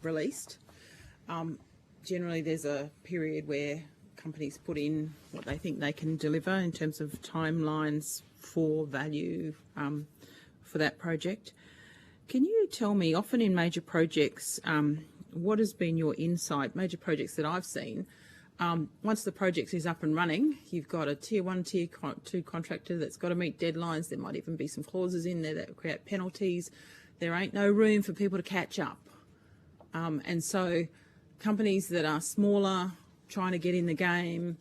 released, generally there's a period where companies put in what they think they can deliver in terms of timelines for value for that project. Can you tell me, often in major projects, what has been your insight? Major projects that I've seen, once the project is up and running, you've got a tier 1, tier 2 contractor that's got to meet deadlines. There might even be some clauses in there that create penalties. There ain't no room for people to catch up. And so companies that are smaller, trying to get in the game,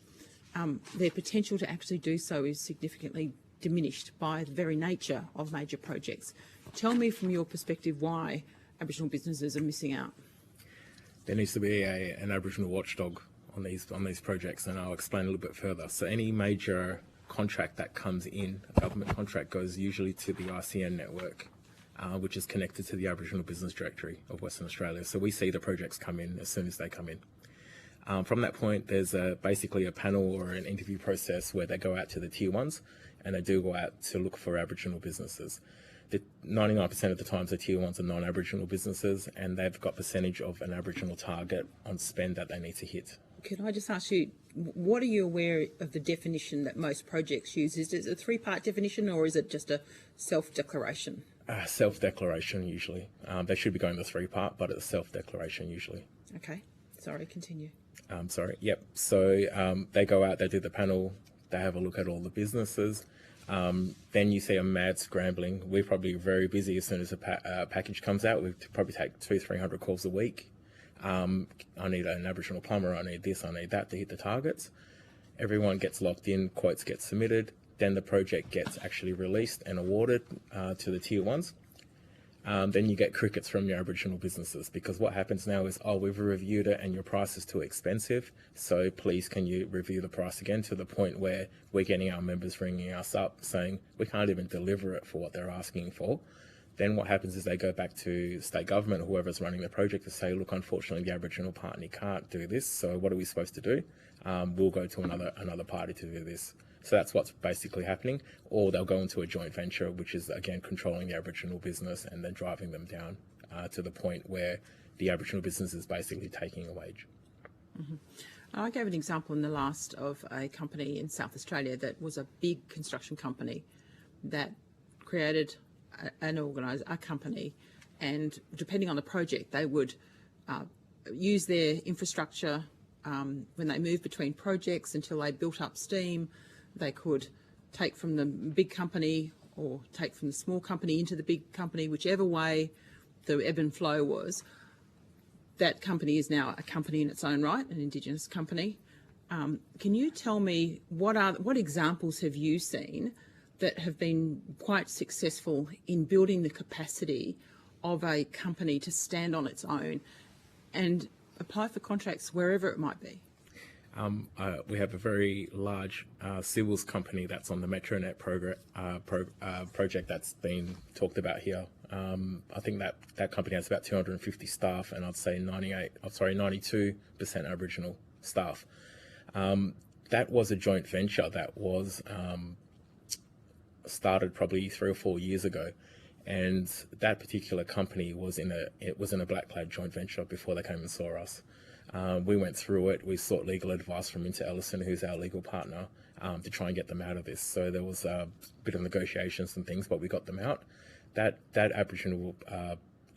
their potential to actually do so is significantly diminished by the very nature of major projects. Tell me from your perspective why Aboriginal businesses are missing out. There needs to be an Aboriginal watchdog on these projects, and I'll explain a little bit further. So any major contract that comes in, a government contract, goes usually to the ICN network, which is connected to the Aboriginal Business Directory of Western Australia. So we see the projects come in as soon as they come in. From that point, there's basically a panel or an interview process where they go out to the tier 1s, and they do go out to look for Aboriginal businesses. 99% of the times the tier 1s are non-Aboriginal businesses, and they've got percentage of an Aboriginal target on spend that they need to hit. Can I just ask you, what are you aware of the definition that most projects use? Is it a 3-part definition, or is it just a self-declaration? Self-declaration usually. They should be going the 3-part, but it's self-declaration usually. Okay. Sorry, continue. Sorry. Yep. So they go out, they do the panel, they have a look at all the businesses. Then you see a mad scrambling. We're probably very busy as soon as a package comes out. We probably take 200-300 calls a week. I need an Aboriginal plumber, I need this, I need that to hit the targets. Everyone gets locked in, quotes get submitted, then the project gets actually released and awarded to the tier 1s. Then you get crickets from your Aboriginal businesses, because what happens now is, oh, we've reviewed it and your price is too expensive, so please can you review the price again, to the point where we're getting our members ringing us up saying we can't even deliver it for what they're asking for. Then what happens is they go back to state government or whoever's running the project to say, look, unfortunately the Aboriginal party can't do this, so what are we supposed to do? We'll go to another party to do this. So that's what's basically happening. Or they'll go into a joint venture, which is, again, controlling the Aboriginal business and then driving them down to the point where the Aboriginal business is basically taking a wage. Mm-hmm. I gave an example in the last of a company in South Australia that was a big construction company that created a company, and depending on the project, they would use their infrastructure when they moved between projects until they built up steam. They could take from the big company or take from the small company into the big company, whichever way the ebb and flow was. That company is now a company in its own right, an Indigenous company. Can you tell me what examples have you seen that have been quite successful in building the capacity of a company to stand on its own and apply for contracts wherever it might be? We have a very large civils company that's on the Metronet project that's been talked about here. I think that company has about 250 staff, and I'd say 92% Aboriginal staff. That was a joint venture that was started probably 3 or 4 years ago, and that particular company was in a black clad joint venture before they came and saw us. We went through it. We sought legal advice from Inter Ellison, who's our legal partner, to try and get them out of this. So there was a bit of negotiations and things, but we got them out. That Aboriginal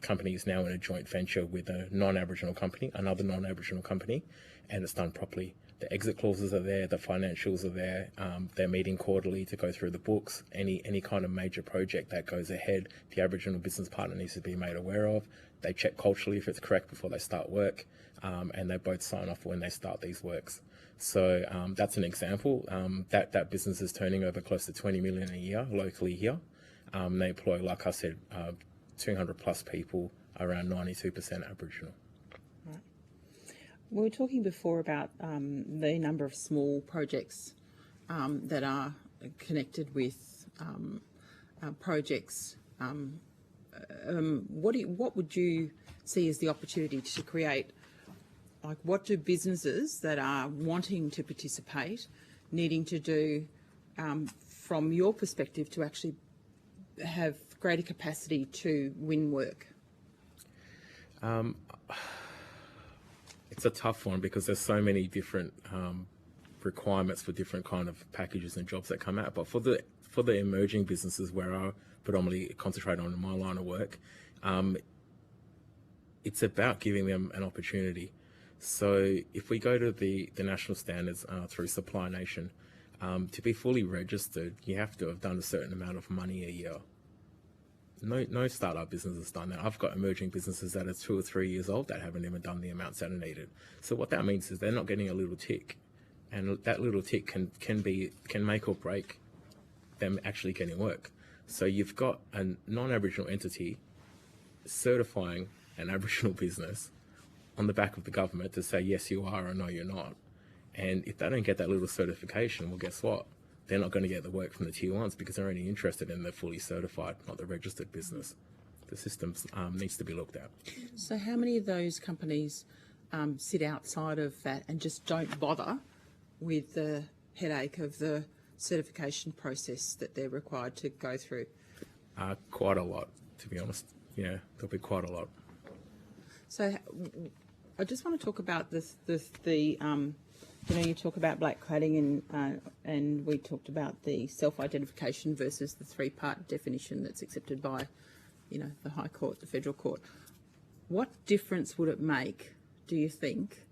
company is now in a joint venture with a non-Aboriginal company, another non-Aboriginal company, and it's done properly. The exit clauses are there, the financials are there. They're meeting quarterly to go through the books. Any kind of major project that goes ahead, the Aboriginal business partner needs to be made aware of. They check culturally if it's correct before they start work, and they both sign off when they start these works. So that's an example. That business is turning over close to 20 million a year locally here. They employ, like I said, 200 plus people, around 92% Aboriginal. Right. We were talking before about the number of small projects that are connected with projects. What would you see as the opportunity to create? Like, what do businesses that are wanting to participate needing to do from your perspective to actually have greater capacity to win work? It's a tough one because there's so many different requirements for different kind of packages and jobs that come out. But for the emerging businesses where I predominantly concentrate on in my line of work, it's about giving them an opportunity. So if we go to the national standards through Supply Nation, to be fully registered, you have to have done a certain amount of money a year. No startup business has done that. I've got emerging businesses that are 2 or 3 years old that haven't even done the amounts that are needed. So what that means is they're not getting a little tick, and that little tick can make or break them actually getting work. So you've got a non-Aboriginal entity certifying an Aboriginal business on the back of the government to say yes you are or no you're not. And if they don't get that little certification, well, guess what? They're not going to get the work from the tier ones because they're only interested in the fully certified, not the registered business. The system needs to be looked at. So how many of those companies sit outside of that and just don't bother with the headache of the certification process that they're required to go through? Quite a lot, to be honest. Yeah, there'll be quite a lot. So I just want to talk about you talk about black cladding and we talked about the self-identification versus the three-part definition that's accepted by, the High Court, the Federal Court. What difference would it make, do you think,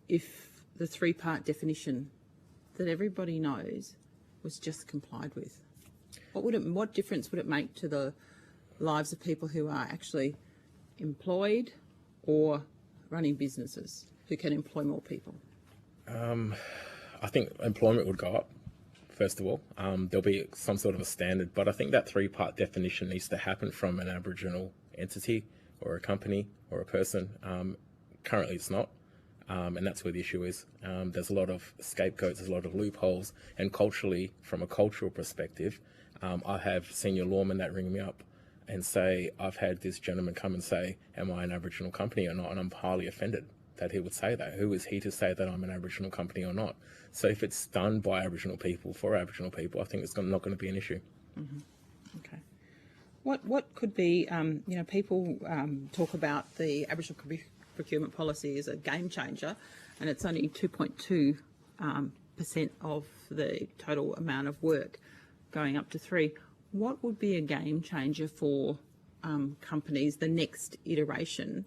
if the three-part definition that everybody knows was just complied with? What difference would it make to the lives of people who are actually employed or running businesses who can employ more people? I think employment would go up, first of all. There'll be some sort of a standard, but I think that three-part definition needs to happen from an Aboriginal entity or a company or a person. Currently it's not, and that's where the issue is. There's a lot of scapegoats, there's a lot of loopholes, and culturally, from a cultural perspective, I have senior lawmen that ring me up and say, I've had this gentleman come and say, am I an Aboriginal company or not? And I'm highly offended that he would say that. Who is he to say that I'm an Aboriginal company or not? So if it's done by Aboriginal people, for Aboriginal people, I think it's not going to be an issue. Mm-hmm. Okay. What could be, people talk about the Aboriginal procurement policy as a game changer, and it's only 2.2% of the total amount of work, going up to 3%. What would be a game changer for companies, the next iteration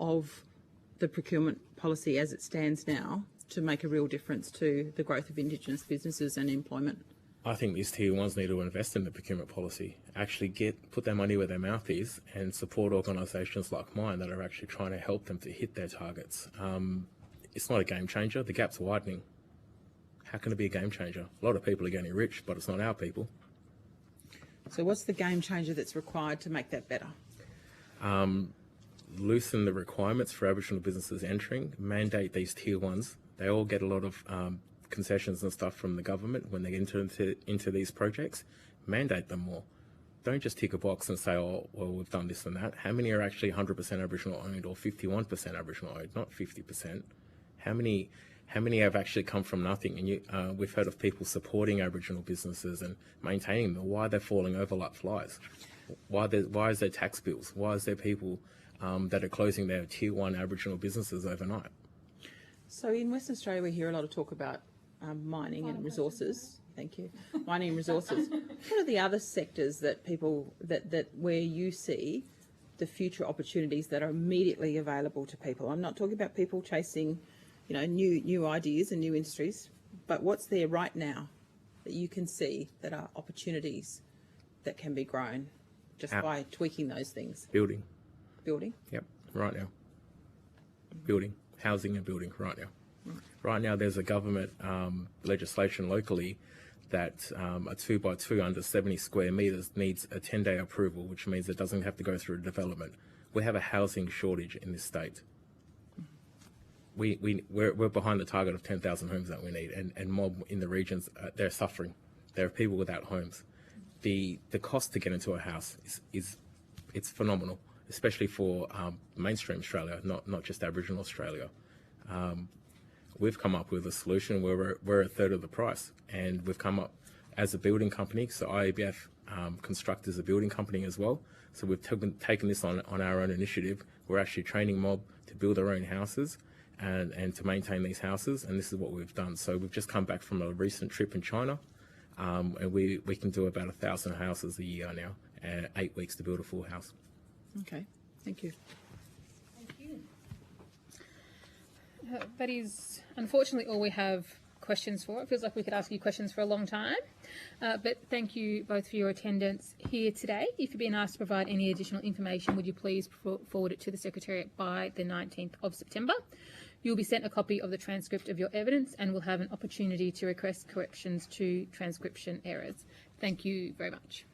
of the procurement policy as it stands now, to make a real difference to the growth of Indigenous businesses and employment? I think these tier ones need to invest in the procurement policy, actually put their money where their mouth is, and support organisations like mine that are actually trying to help them to hit their targets. It's not a game changer. The gap's widening. How can it be a game changer? A lot of people are getting rich, but it's not our people. So what's the game changer that's required to make that better? Loosen the requirements for Aboriginal businesses entering, mandate these tier ones. They all get a lot of concessions and stuff from the government when they enter into these projects. Mandate them more. Don't just tick a box and say, oh, well, we've done this and that. How many are actually 100% Aboriginal owned or 51% Aboriginal owned, not 50%? How many have actually come from nothing? And we've heard of people supporting Aboriginal businesses and maintaining them. Why they're falling over like flies? Why is there tax bills? Why is there people that are closing their tier one Aboriginal businesses overnight? So in Western Australia, we hear a lot of talk about mining and resources. Thank you. Mining and resources. What are the other sectors that where you see the future opportunities that are immediately available to people? I'm not talking about people chasing, new ideas and new industries, but what's there right now that you can see that are opportunities that can be grown just by tweaking those things? Building. Building? Yep, right now. Building. Housing and building right now. Right now, there's a government legislation locally that a 2x2 under 70 square metres needs a 10-day approval, which means it doesn't have to go through development. We have a housing shortage in this state. We're behind the target of 10,000 homes that we need, and mob in the regions, they're suffering. There are people without homes. The cost to get into a house it's phenomenal, especially for mainstream Australia, not just Aboriginal Australia. We've come up with a solution where we're a third of the price, and we've come up as a building company. So IABF Construct is a building company as well. So we've taken this on our own initiative. We're actually training mob to build their own houses and to maintain these houses, and this is what we've done. So we've just come back from a recent trip in China, and we can do about 1,000 houses a year now, and 8 weeks to build a full house. Okay, thank you. That is unfortunately all we have questions for. It feels like we could ask you questions for a long time, but thank you both for your attendance here today. If you're being asked to provide any additional information, would you please forward it to the Secretariat by the 19th of September. You'll be sent a copy of the transcript of your evidence and will have an opportunity to request corrections to transcription errors. Thank you very much.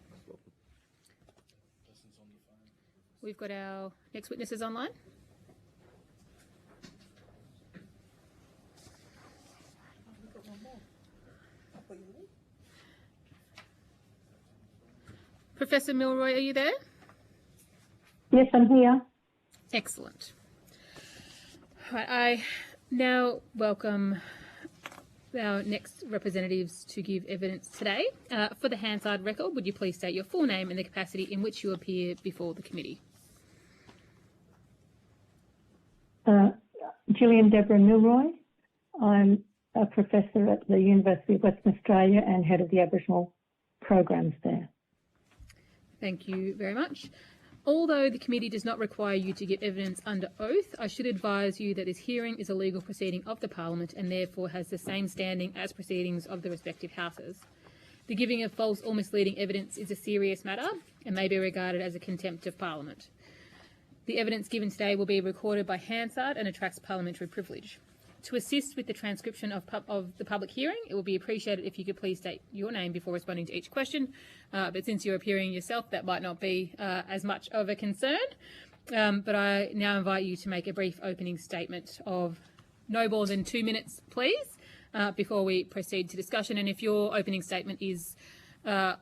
We've got our next witnesses online. Professor Milroy, are you there? Yes, I'm here. Excellent. Right, I now welcome our next representatives to give evidence today. For the Hansard record, would you please state your full name and the capacity in which you appear before the committee? Gillian Deborah Milroy. I'm a professor at the University of Western Australia and head of the Aboriginal programs there. Thank you very much. Although the committee does not require you to give evidence under oath, I should advise you that this hearing is a legal proceeding of the Parliament and therefore has the same standing as proceedings of the respective houses. The giving of false or misleading evidence is a serious matter and may be regarded as a contempt of Parliament. The evidence given today will be recorded by Hansard and attracts parliamentary privilege. To assist with the transcription of the public hearing, it will be appreciated if you could please state your name before responding to each question. But since you're appearing yourself, that might not be as much of a concern. But I now invite you to make a brief opening statement of no more than 2 minutes, please, before we proceed to discussion. And if your opening statement is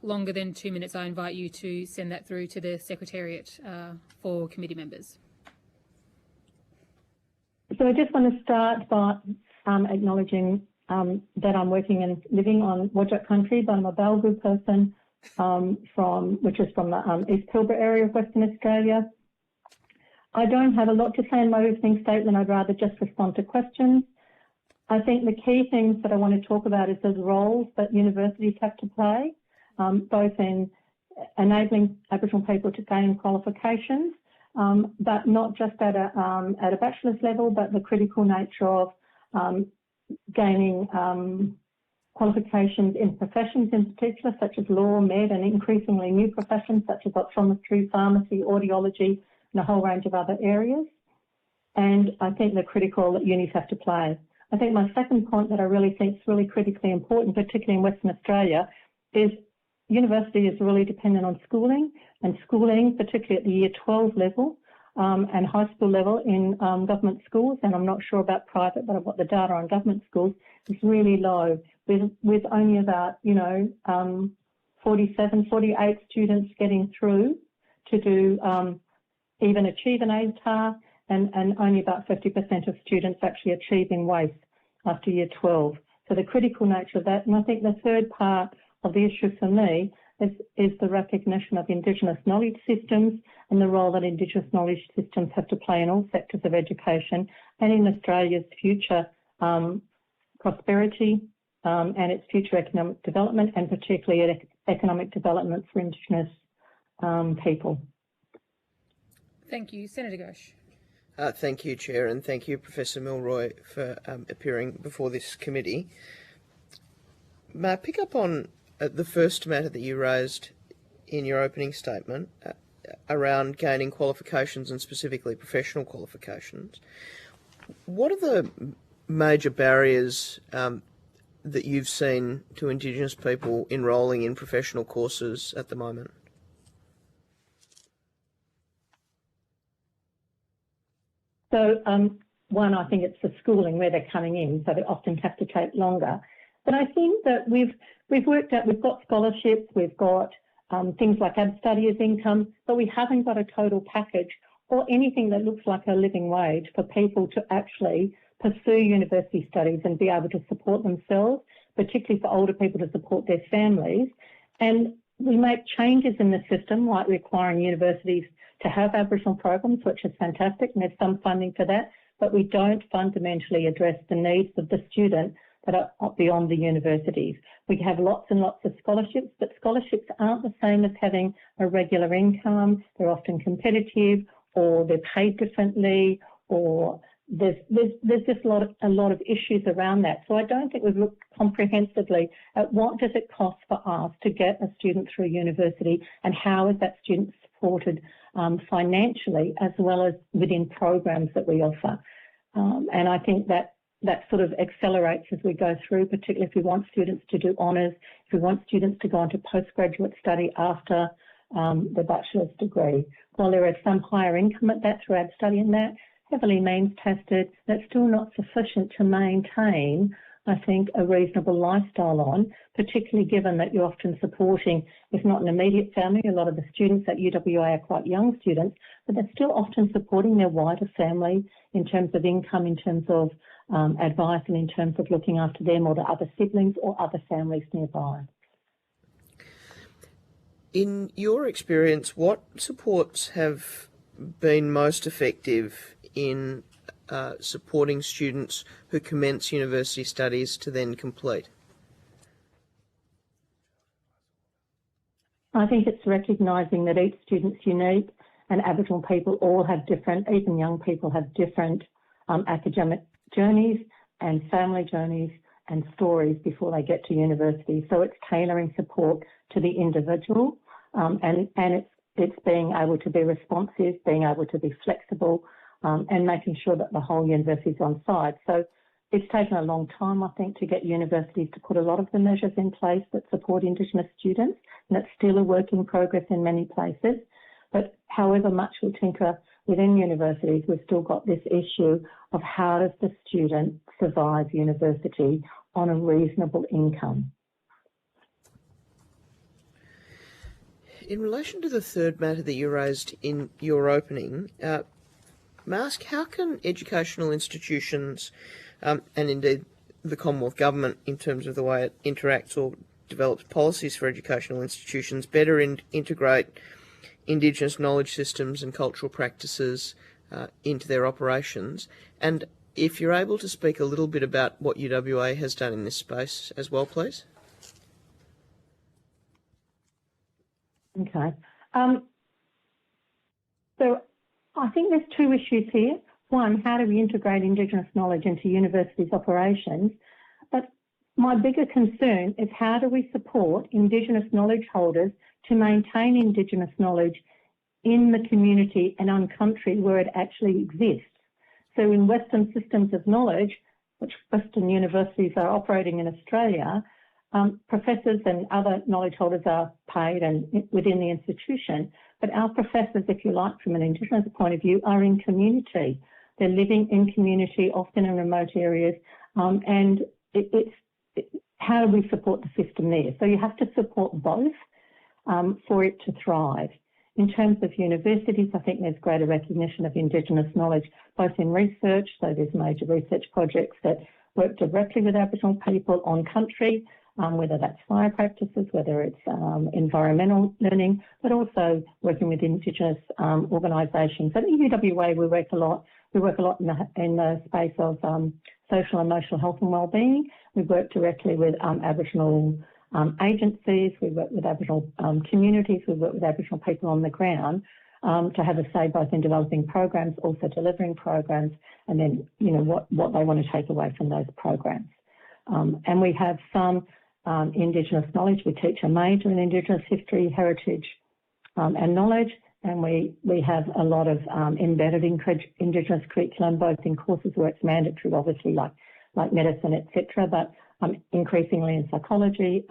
longer than 2 minutes, I invite you to send that through to the Secretariat for committee members. So I just want to start by acknowledging that I'm working and living on Whadjuk country, but I'm a Balgu person which is from the East Pilbara area of Western Australia. I don't have a lot to say in my opening statement. I'd rather just respond to questions. I think the key things that I want to talk about is the roles that universities have to play, both in enabling Aboriginal people to gain qualifications, but not just at a bachelor's level, but the critical nature of gaining qualifications in professions in particular, such as law, med, and increasingly new professions such as optometry, pharmacy, audiology, and a whole range of other areas. And I think the critical that unis have to play. I think my second point that I really think is really critically important, particularly in Western Australia, is university is really dependent on schooling, and schooling, particularly at the year 12 level and high school level in government schools, and I'm not sure about private, but I've got the data on government schools, is really low, with only about, 47, 48 students getting through to do even achieve an ATAR, and only about 50% of students actually achieving WAIS after year 12. So the critical nature of that, and I think the third part of the issue for me is the recognition of Indigenous knowledge systems and the role that Indigenous knowledge systems have to play in all sectors of education and in Australia's future prosperity and its future economic development, and particularly economic development for Indigenous people. Thank you. Senator Ghosh. Thank you, Chair, and thank you, Professor Milroy, for appearing before this committee. May I pick up on the first matter that you raised in your opening statement around gaining qualifications and specifically professional qualifications? What are the major barriers that you've seen to Indigenous people enrolling in professional courses at the moment? So, one, I think it's the schooling where they're coming in, so they often have to take longer. But I think that we've worked out, we've got scholarships, we've got things like ab studies income, but we haven't got a total package or anything that looks like a living wage for people to actually pursue university studies and be able to support themselves, particularly for older people to support their families. And we make changes in the system, like requiring universities to have Aboriginal programs, which is fantastic, and there's some funding for that, but we don't fundamentally address the needs of the student that are beyond the universities. We have lots and lots of scholarships, but scholarships aren't the same as having a regular income. They're often competitive, or they're paid differently, or there's just a lot of issues around that. So I don't think we've looked comprehensively at what does it cost for us to get a student through university, and how is that student supported financially as well as within programs that we offer. And I think that sort of accelerates as we go through, particularly if we want students to do honours, if we want students to go on to postgraduate study after the bachelor's degree. While there is some higher income at that through ab study and that, heavily means tested, that's still not sufficient to maintain, I think, a reasonable lifestyle on, particularly given that you're often supporting, if not an immediate family, a lot of the students at UWA are quite young students, but they're still often supporting their wider family in terms of income, in terms of advice, and in terms of looking after them or the other siblings or other families nearby. In your experience, what supports have been most effective in supporting students who commence university studies to then complete? I think it's recognising that each student's unique, and Aboriginal people all have different, even young people have different academic journeys and family journeys and stories before they get to university. So it's tailoring support to the individual, and it's being able to be responsive, being able to be flexible, and making sure that the whole university is on side. So it's taken a long time, I think, to get universities to put a lot of the measures in place that support Indigenous students, and it's still a work in progress in many places. But however much we tinker within universities, we've still got this issue of how does the student survive university on a reasonable income. In relation to the third matter that you raised in your opening, may I ask, how can educational institutions and indeed the Commonwealth Government, in terms of the way it interacts or develops policies for educational institutions, better integrate Indigenous knowledge systems and cultural practices into their operations? And if you're able to speak a little bit about what UWA has done in this space as well, please. Okay. So I think there's two issues here. One, how do we integrate Indigenous knowledge into universities' operations? But my bigger concern is how do we support Indigenous knowledge holders to maintain Indigenous knowledge in the community and on country where it actually exists. So in Western systems of knowledge, which Western universities are operating in Australia, professors and other knowledge holders are paid and within the institution, but our professors, if you like, from an Indigenous point of view, are in community. They're living in community, often in remote areas, and how do we support the system there? So you have to support both for it to thrive. In terms of universities, I think there's greater recognition of Indigenous knowledge, both in research, so there's major research projects that work directly with Aboriginal people on country, whether that's fire practices, whether it's environmental learning, but also working with Indigenous organisations. At UWA, we work a lot. We work a lot in the space of social and emotional health and wellbeing. We work directly with Aboriginal agencies. We work with Aboriginal communities. We work with Aboriginal people on the ground to have a say both in developing programs, also delivering programs, and then what they want to take away from those programs. And we have some Indigenous knowledge. We teach a major in Indigenous history, heritage, and knowledge. And we have a lot of embedded Indigenous curriculum, both in courses where it's mandatory, obviously, like like medicine, etc., but increasingly in psychology,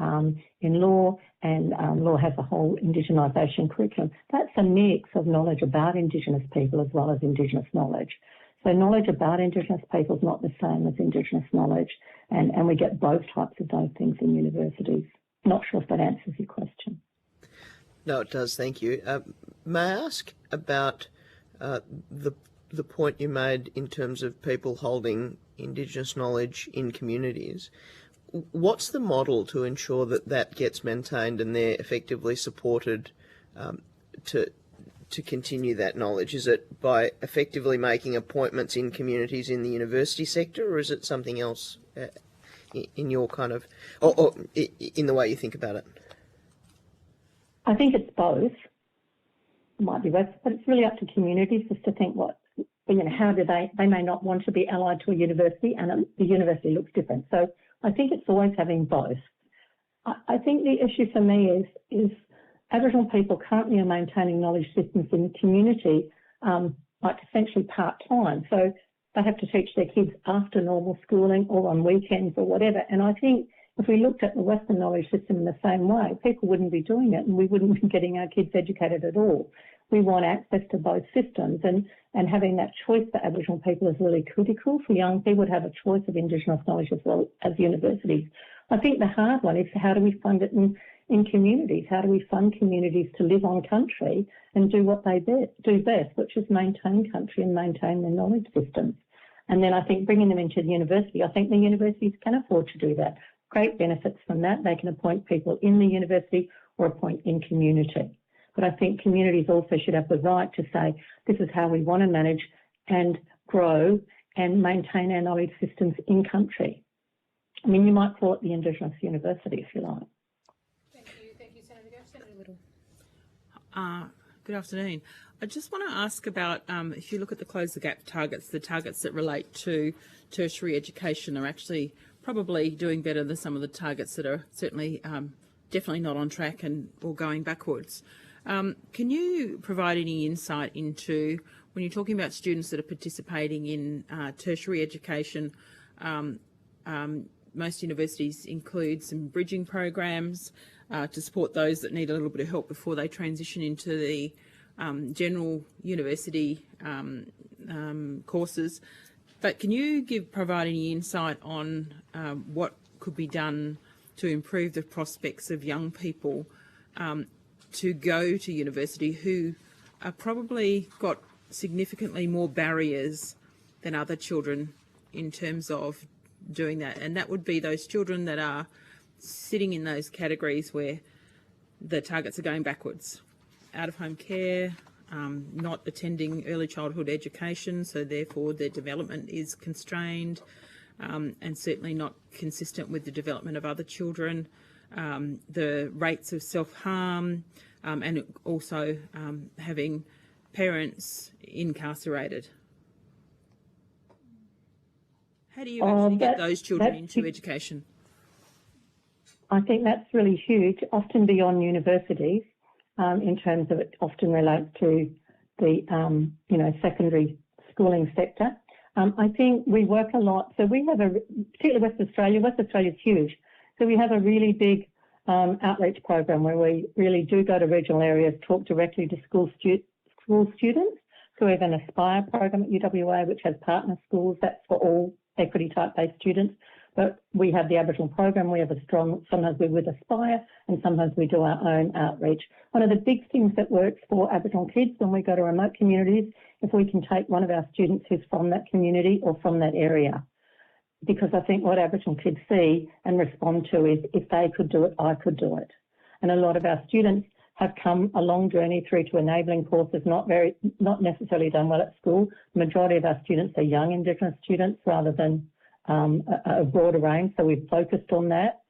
in law, and law has a whole Indigenisation curriculum. That's a mix of knowledge about Indigenous people as well as Indigenous knowledge. So knowledge about Indigenous people is not the same as Indigenous knowledge, and we get both types of those things in universities. Not sure if that answers your question. No, it does. Thank you. May I ask about the point you made in terms of people holding Indigenous knowledge in communities? What's the model to ensure that that gets maintained and they're effectively supported to continue that knowledge? Is it by effectively making appointments in communities in the university sector, or is it something else in your kind of, or in the way you think about it? I think it's both. It might be both, but it's really up to communities just to think how do they may not want to be allied to a university, and the university looks different. So I think it's always having both. I think the issue for me is Aboriginal people currently are maintaining knowledge systems in the community, like essentially part-time. So they have to teach their kids after normal schooling or on weekends or whatever. And I think if we looked at the Western knowledge system in the same way, people wouldn't be doing it and we wouldn't be getting our kids educated at all. We want access to both systems, and having that choice for Aboriginal people is really critical. For young people to have a choice of Indigenous knowledge as well as universities. I think the hard one is how do we fund it in communities? How do we fund communities to live on country and do what they do best, which is maintain country and maintain their knowledge systems? And then I think bringing them into the university, I think the universities can afford to do that. Great benefits from that. They can appoint people in the university or appoint in community. But I think communities also should have the right to say, this is how we want to manage and grow and maintain our knowledge systems in country. I mean, you might call it the Indigenous University if you like. Thank you, Senator. Senator Little. Good afternoon. I just want to ask about if you look at the Close the Gap targets, the targets that relate to tertiary education are actually probably doing better than some of the targets that are certainly definitely not on track or going backwards. Can you provide any insight into, when you're talking about students that are participating in tertiary education, most universities include some bridging programs to support those that need a little bit of help before they transition into the general university courses. But can you provide any insight on what could be done to improve the prospects of young people to go to university who are probably got significantly more barriers than other children in terms of doing that? And that would be those children that are sitting in those categories where the targets are going backwards. Out-of-home care, not attending early childhood education, so therefore their development is constrained, and certainly not consistent with the development of other children. The rates of self-harm, and also having parents incarcerated. How do you actually get those children into education? I think that's really huge, often beyond universities, in terms of it often relates to the, secondary schooling sector. I think we work a lot. So we have particularly West Australia is huge. So we have a really big outreach program where we really do go to regional areas, talk directly to school students. So we have an Aspire program at UWA, which has partner schools. That's for all equity type-based students. But we have the Aboriginal program. We have sometimes we're with Aspire and sometimes we do our own outreach. One of the big things that works for Aboriginal kids when we go to remote communities, if we can take one of our students who's from that community or from that area. Because I think what Aboriginal kids see and respond to is, if they could do it, I could do it. And a lot of our students have come a long journey through to enabling courses, not necessarily done well at school. The majority of our students are young Indigenous students rather than a broader range, so we've focused on that.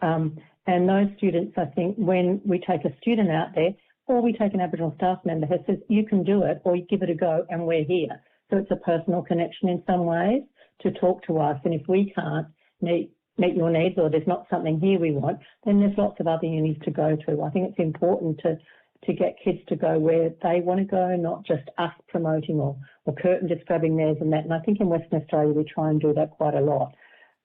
And those students, I think, when we take a student out there, or we take an Aboriginal staff member who says, you can do it, or you give it a go, and we're here. So it's a personal connection in some ways to talk to us. And if we can't meet your needs, or there's not something here we want, then there's lots of other unis to go to. I think it's important to get kids to go where they want to go, not just us promoting or Curtin just grabbing theirs and that. And I think in Western Australia we try and do that quite a lot.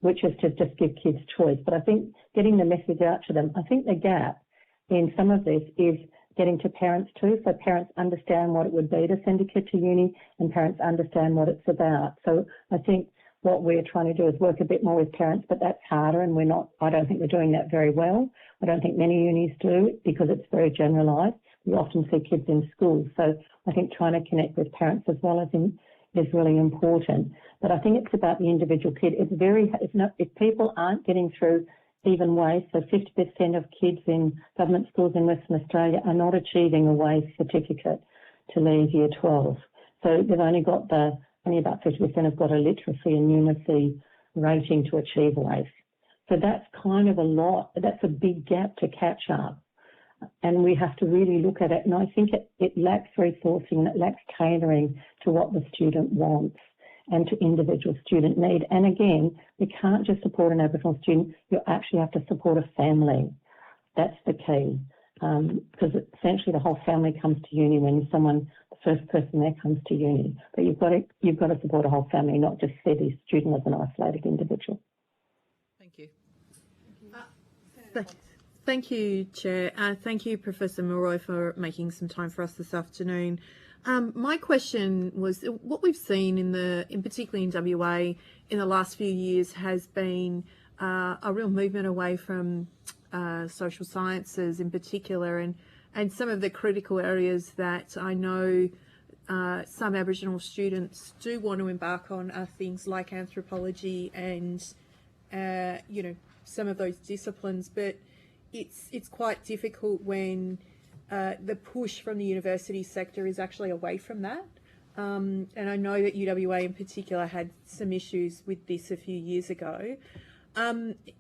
which is to just give kids choice. But I think getting the message out to them, I think the gap in some of this is getting to parents too, so parents understand what it would be to send a kid to uni and parents understand what it's about. So I think what we're trying to do is work a bit more with parents, but that's harder, and I don't think we're doing that very well. I don't think many unis do because it's very generalised. We often see kids in schools. So I think trying to connect with parents as well as is really important. But I think it's about the individual kid. If people aren't getting through even WAIS, so 50% of kids in government schools in Western Australia are not achieving a WAIS certificate to leave Year 12. So they've only about 50% have got a literacy and numeracy rating to achieve WAIS. So that's kind of a lot. That's a big gap to catch up. And we have to really look at it. And I think it lacks resourcing and it lacks catering to what the student wants and to individual student need. And again, we can't just support an Aboriginal student. You actually have to support a family. That's the key. Because essentially the whole family comes to uni when the first person there comes to uni. But you've got to support a whole family, not just see the student as an isolated individual. Thank you. Thank you, Chair. Thank you, Professor Milroy, for making some time for us this afternoon. My question was, what we've seen particularly in WA in the last few years has been a real movement away from social sciences in particular, and some of the critical areas that I know some Aboriginal students do want to embark on are things like anthropology and some of those disciplines, but it's quite difficult when the push from the university sector is actually away from that. And I know that UWA in particular had some issues with this a few years ago.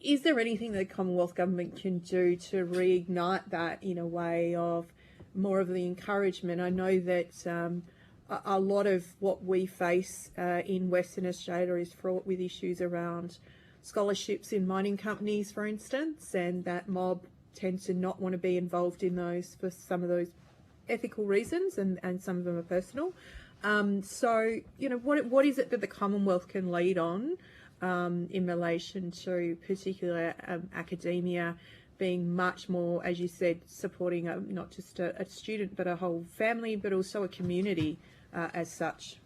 Is there anything that the Commonwealth Government can do to reignite that in a way of more of the encouragement? I know that a lot of what we face in Western Australia is fraught with issues around scholarships in mining companies, for instance, and that mob tends to not want to be involved in those for some of those ethical reasons, and some of them are personal. So, what is it that the Commonwealth can lead on in relation to particular academia being much more, as you said, supporting not just a student but a whole family, but also a community as such?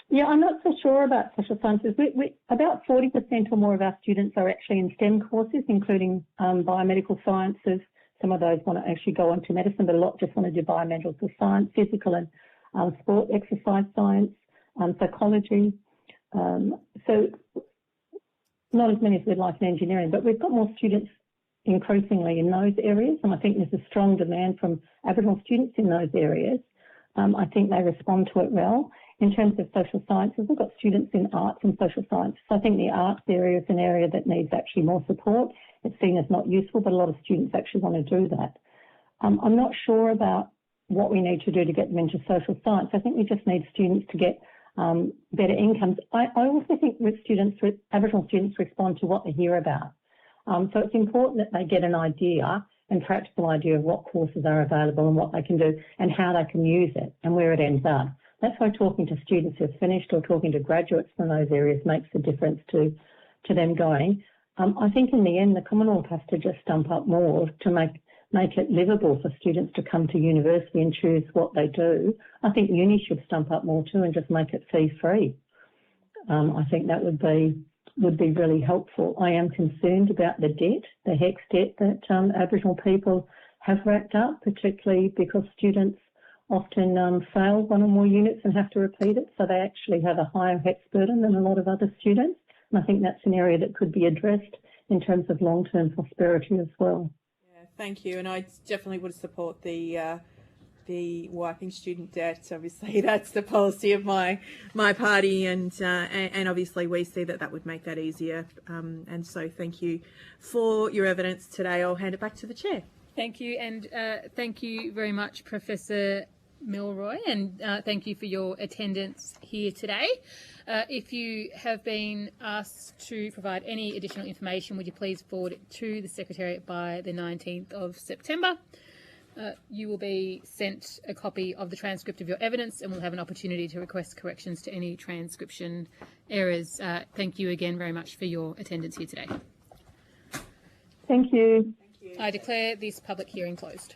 Yeah, I'm not so sure about social sciences. About 40% or more of our students are actually in STEM courses, including biomedical sciences. Some of those want to actually go on to medicine, but a lot just want to do biomedical science, physical and sport, exercise science, psychology. So not as many as we'd like in engineering, but we've got more students increasingly in those areas, and I think there's a strong demand from Aboriginal students in those areas. I think they respond to it well. In terms of social sciences, we've got students in arts and social sciences. I think the arts area is an area that needs actually more support. It's seen as not useful, but a lot of students actually want to do that. I'm not sure about what we need to do to get them into social science. I think we just need students to get better incomes. I also think with Aboriginal students respond to what they hear about. So it's important that they get an idea and practical idea of what courses are available and what they can do and how they can use it and where it ends up. That's why talking to students who've finished or talking to graduates from those areas makes a difference to them going. I think in the end, the Commonwealth has to just stump up more to make it livable for students to come to university and choose what they do. I think uni should stump up more too and just make it fee-free. I think that would be really helpful. I am concerned about the debt, the HECS debt that Aboriginal people have racked up, particularly because students often fail one or more units and have to repeat it, so they actually have a higher HECS burden than a lot of other students. And I think that's an area that could be addressed in terms of long-term prosperity as well. Yeah, thank you, and I definitely would support the wiping student debt. Obviously, that's the policy of my party, and obviously we see that would make that easier. And so, thank you for your evidence today. I'll hand it back to the chair. Thank you, and thank you very much, Professor Milroy, and thank you for your attendance here today. If you have been asked to provide any additional information, would you please forward it to the Secretariat by the 19th of September? You will be sent a copy of the transcript of your evidence and will have an opportunity to request corrections to any transcription errors. Thank you again very much for your attendance here today. Thank you. I declare this public hearing closed.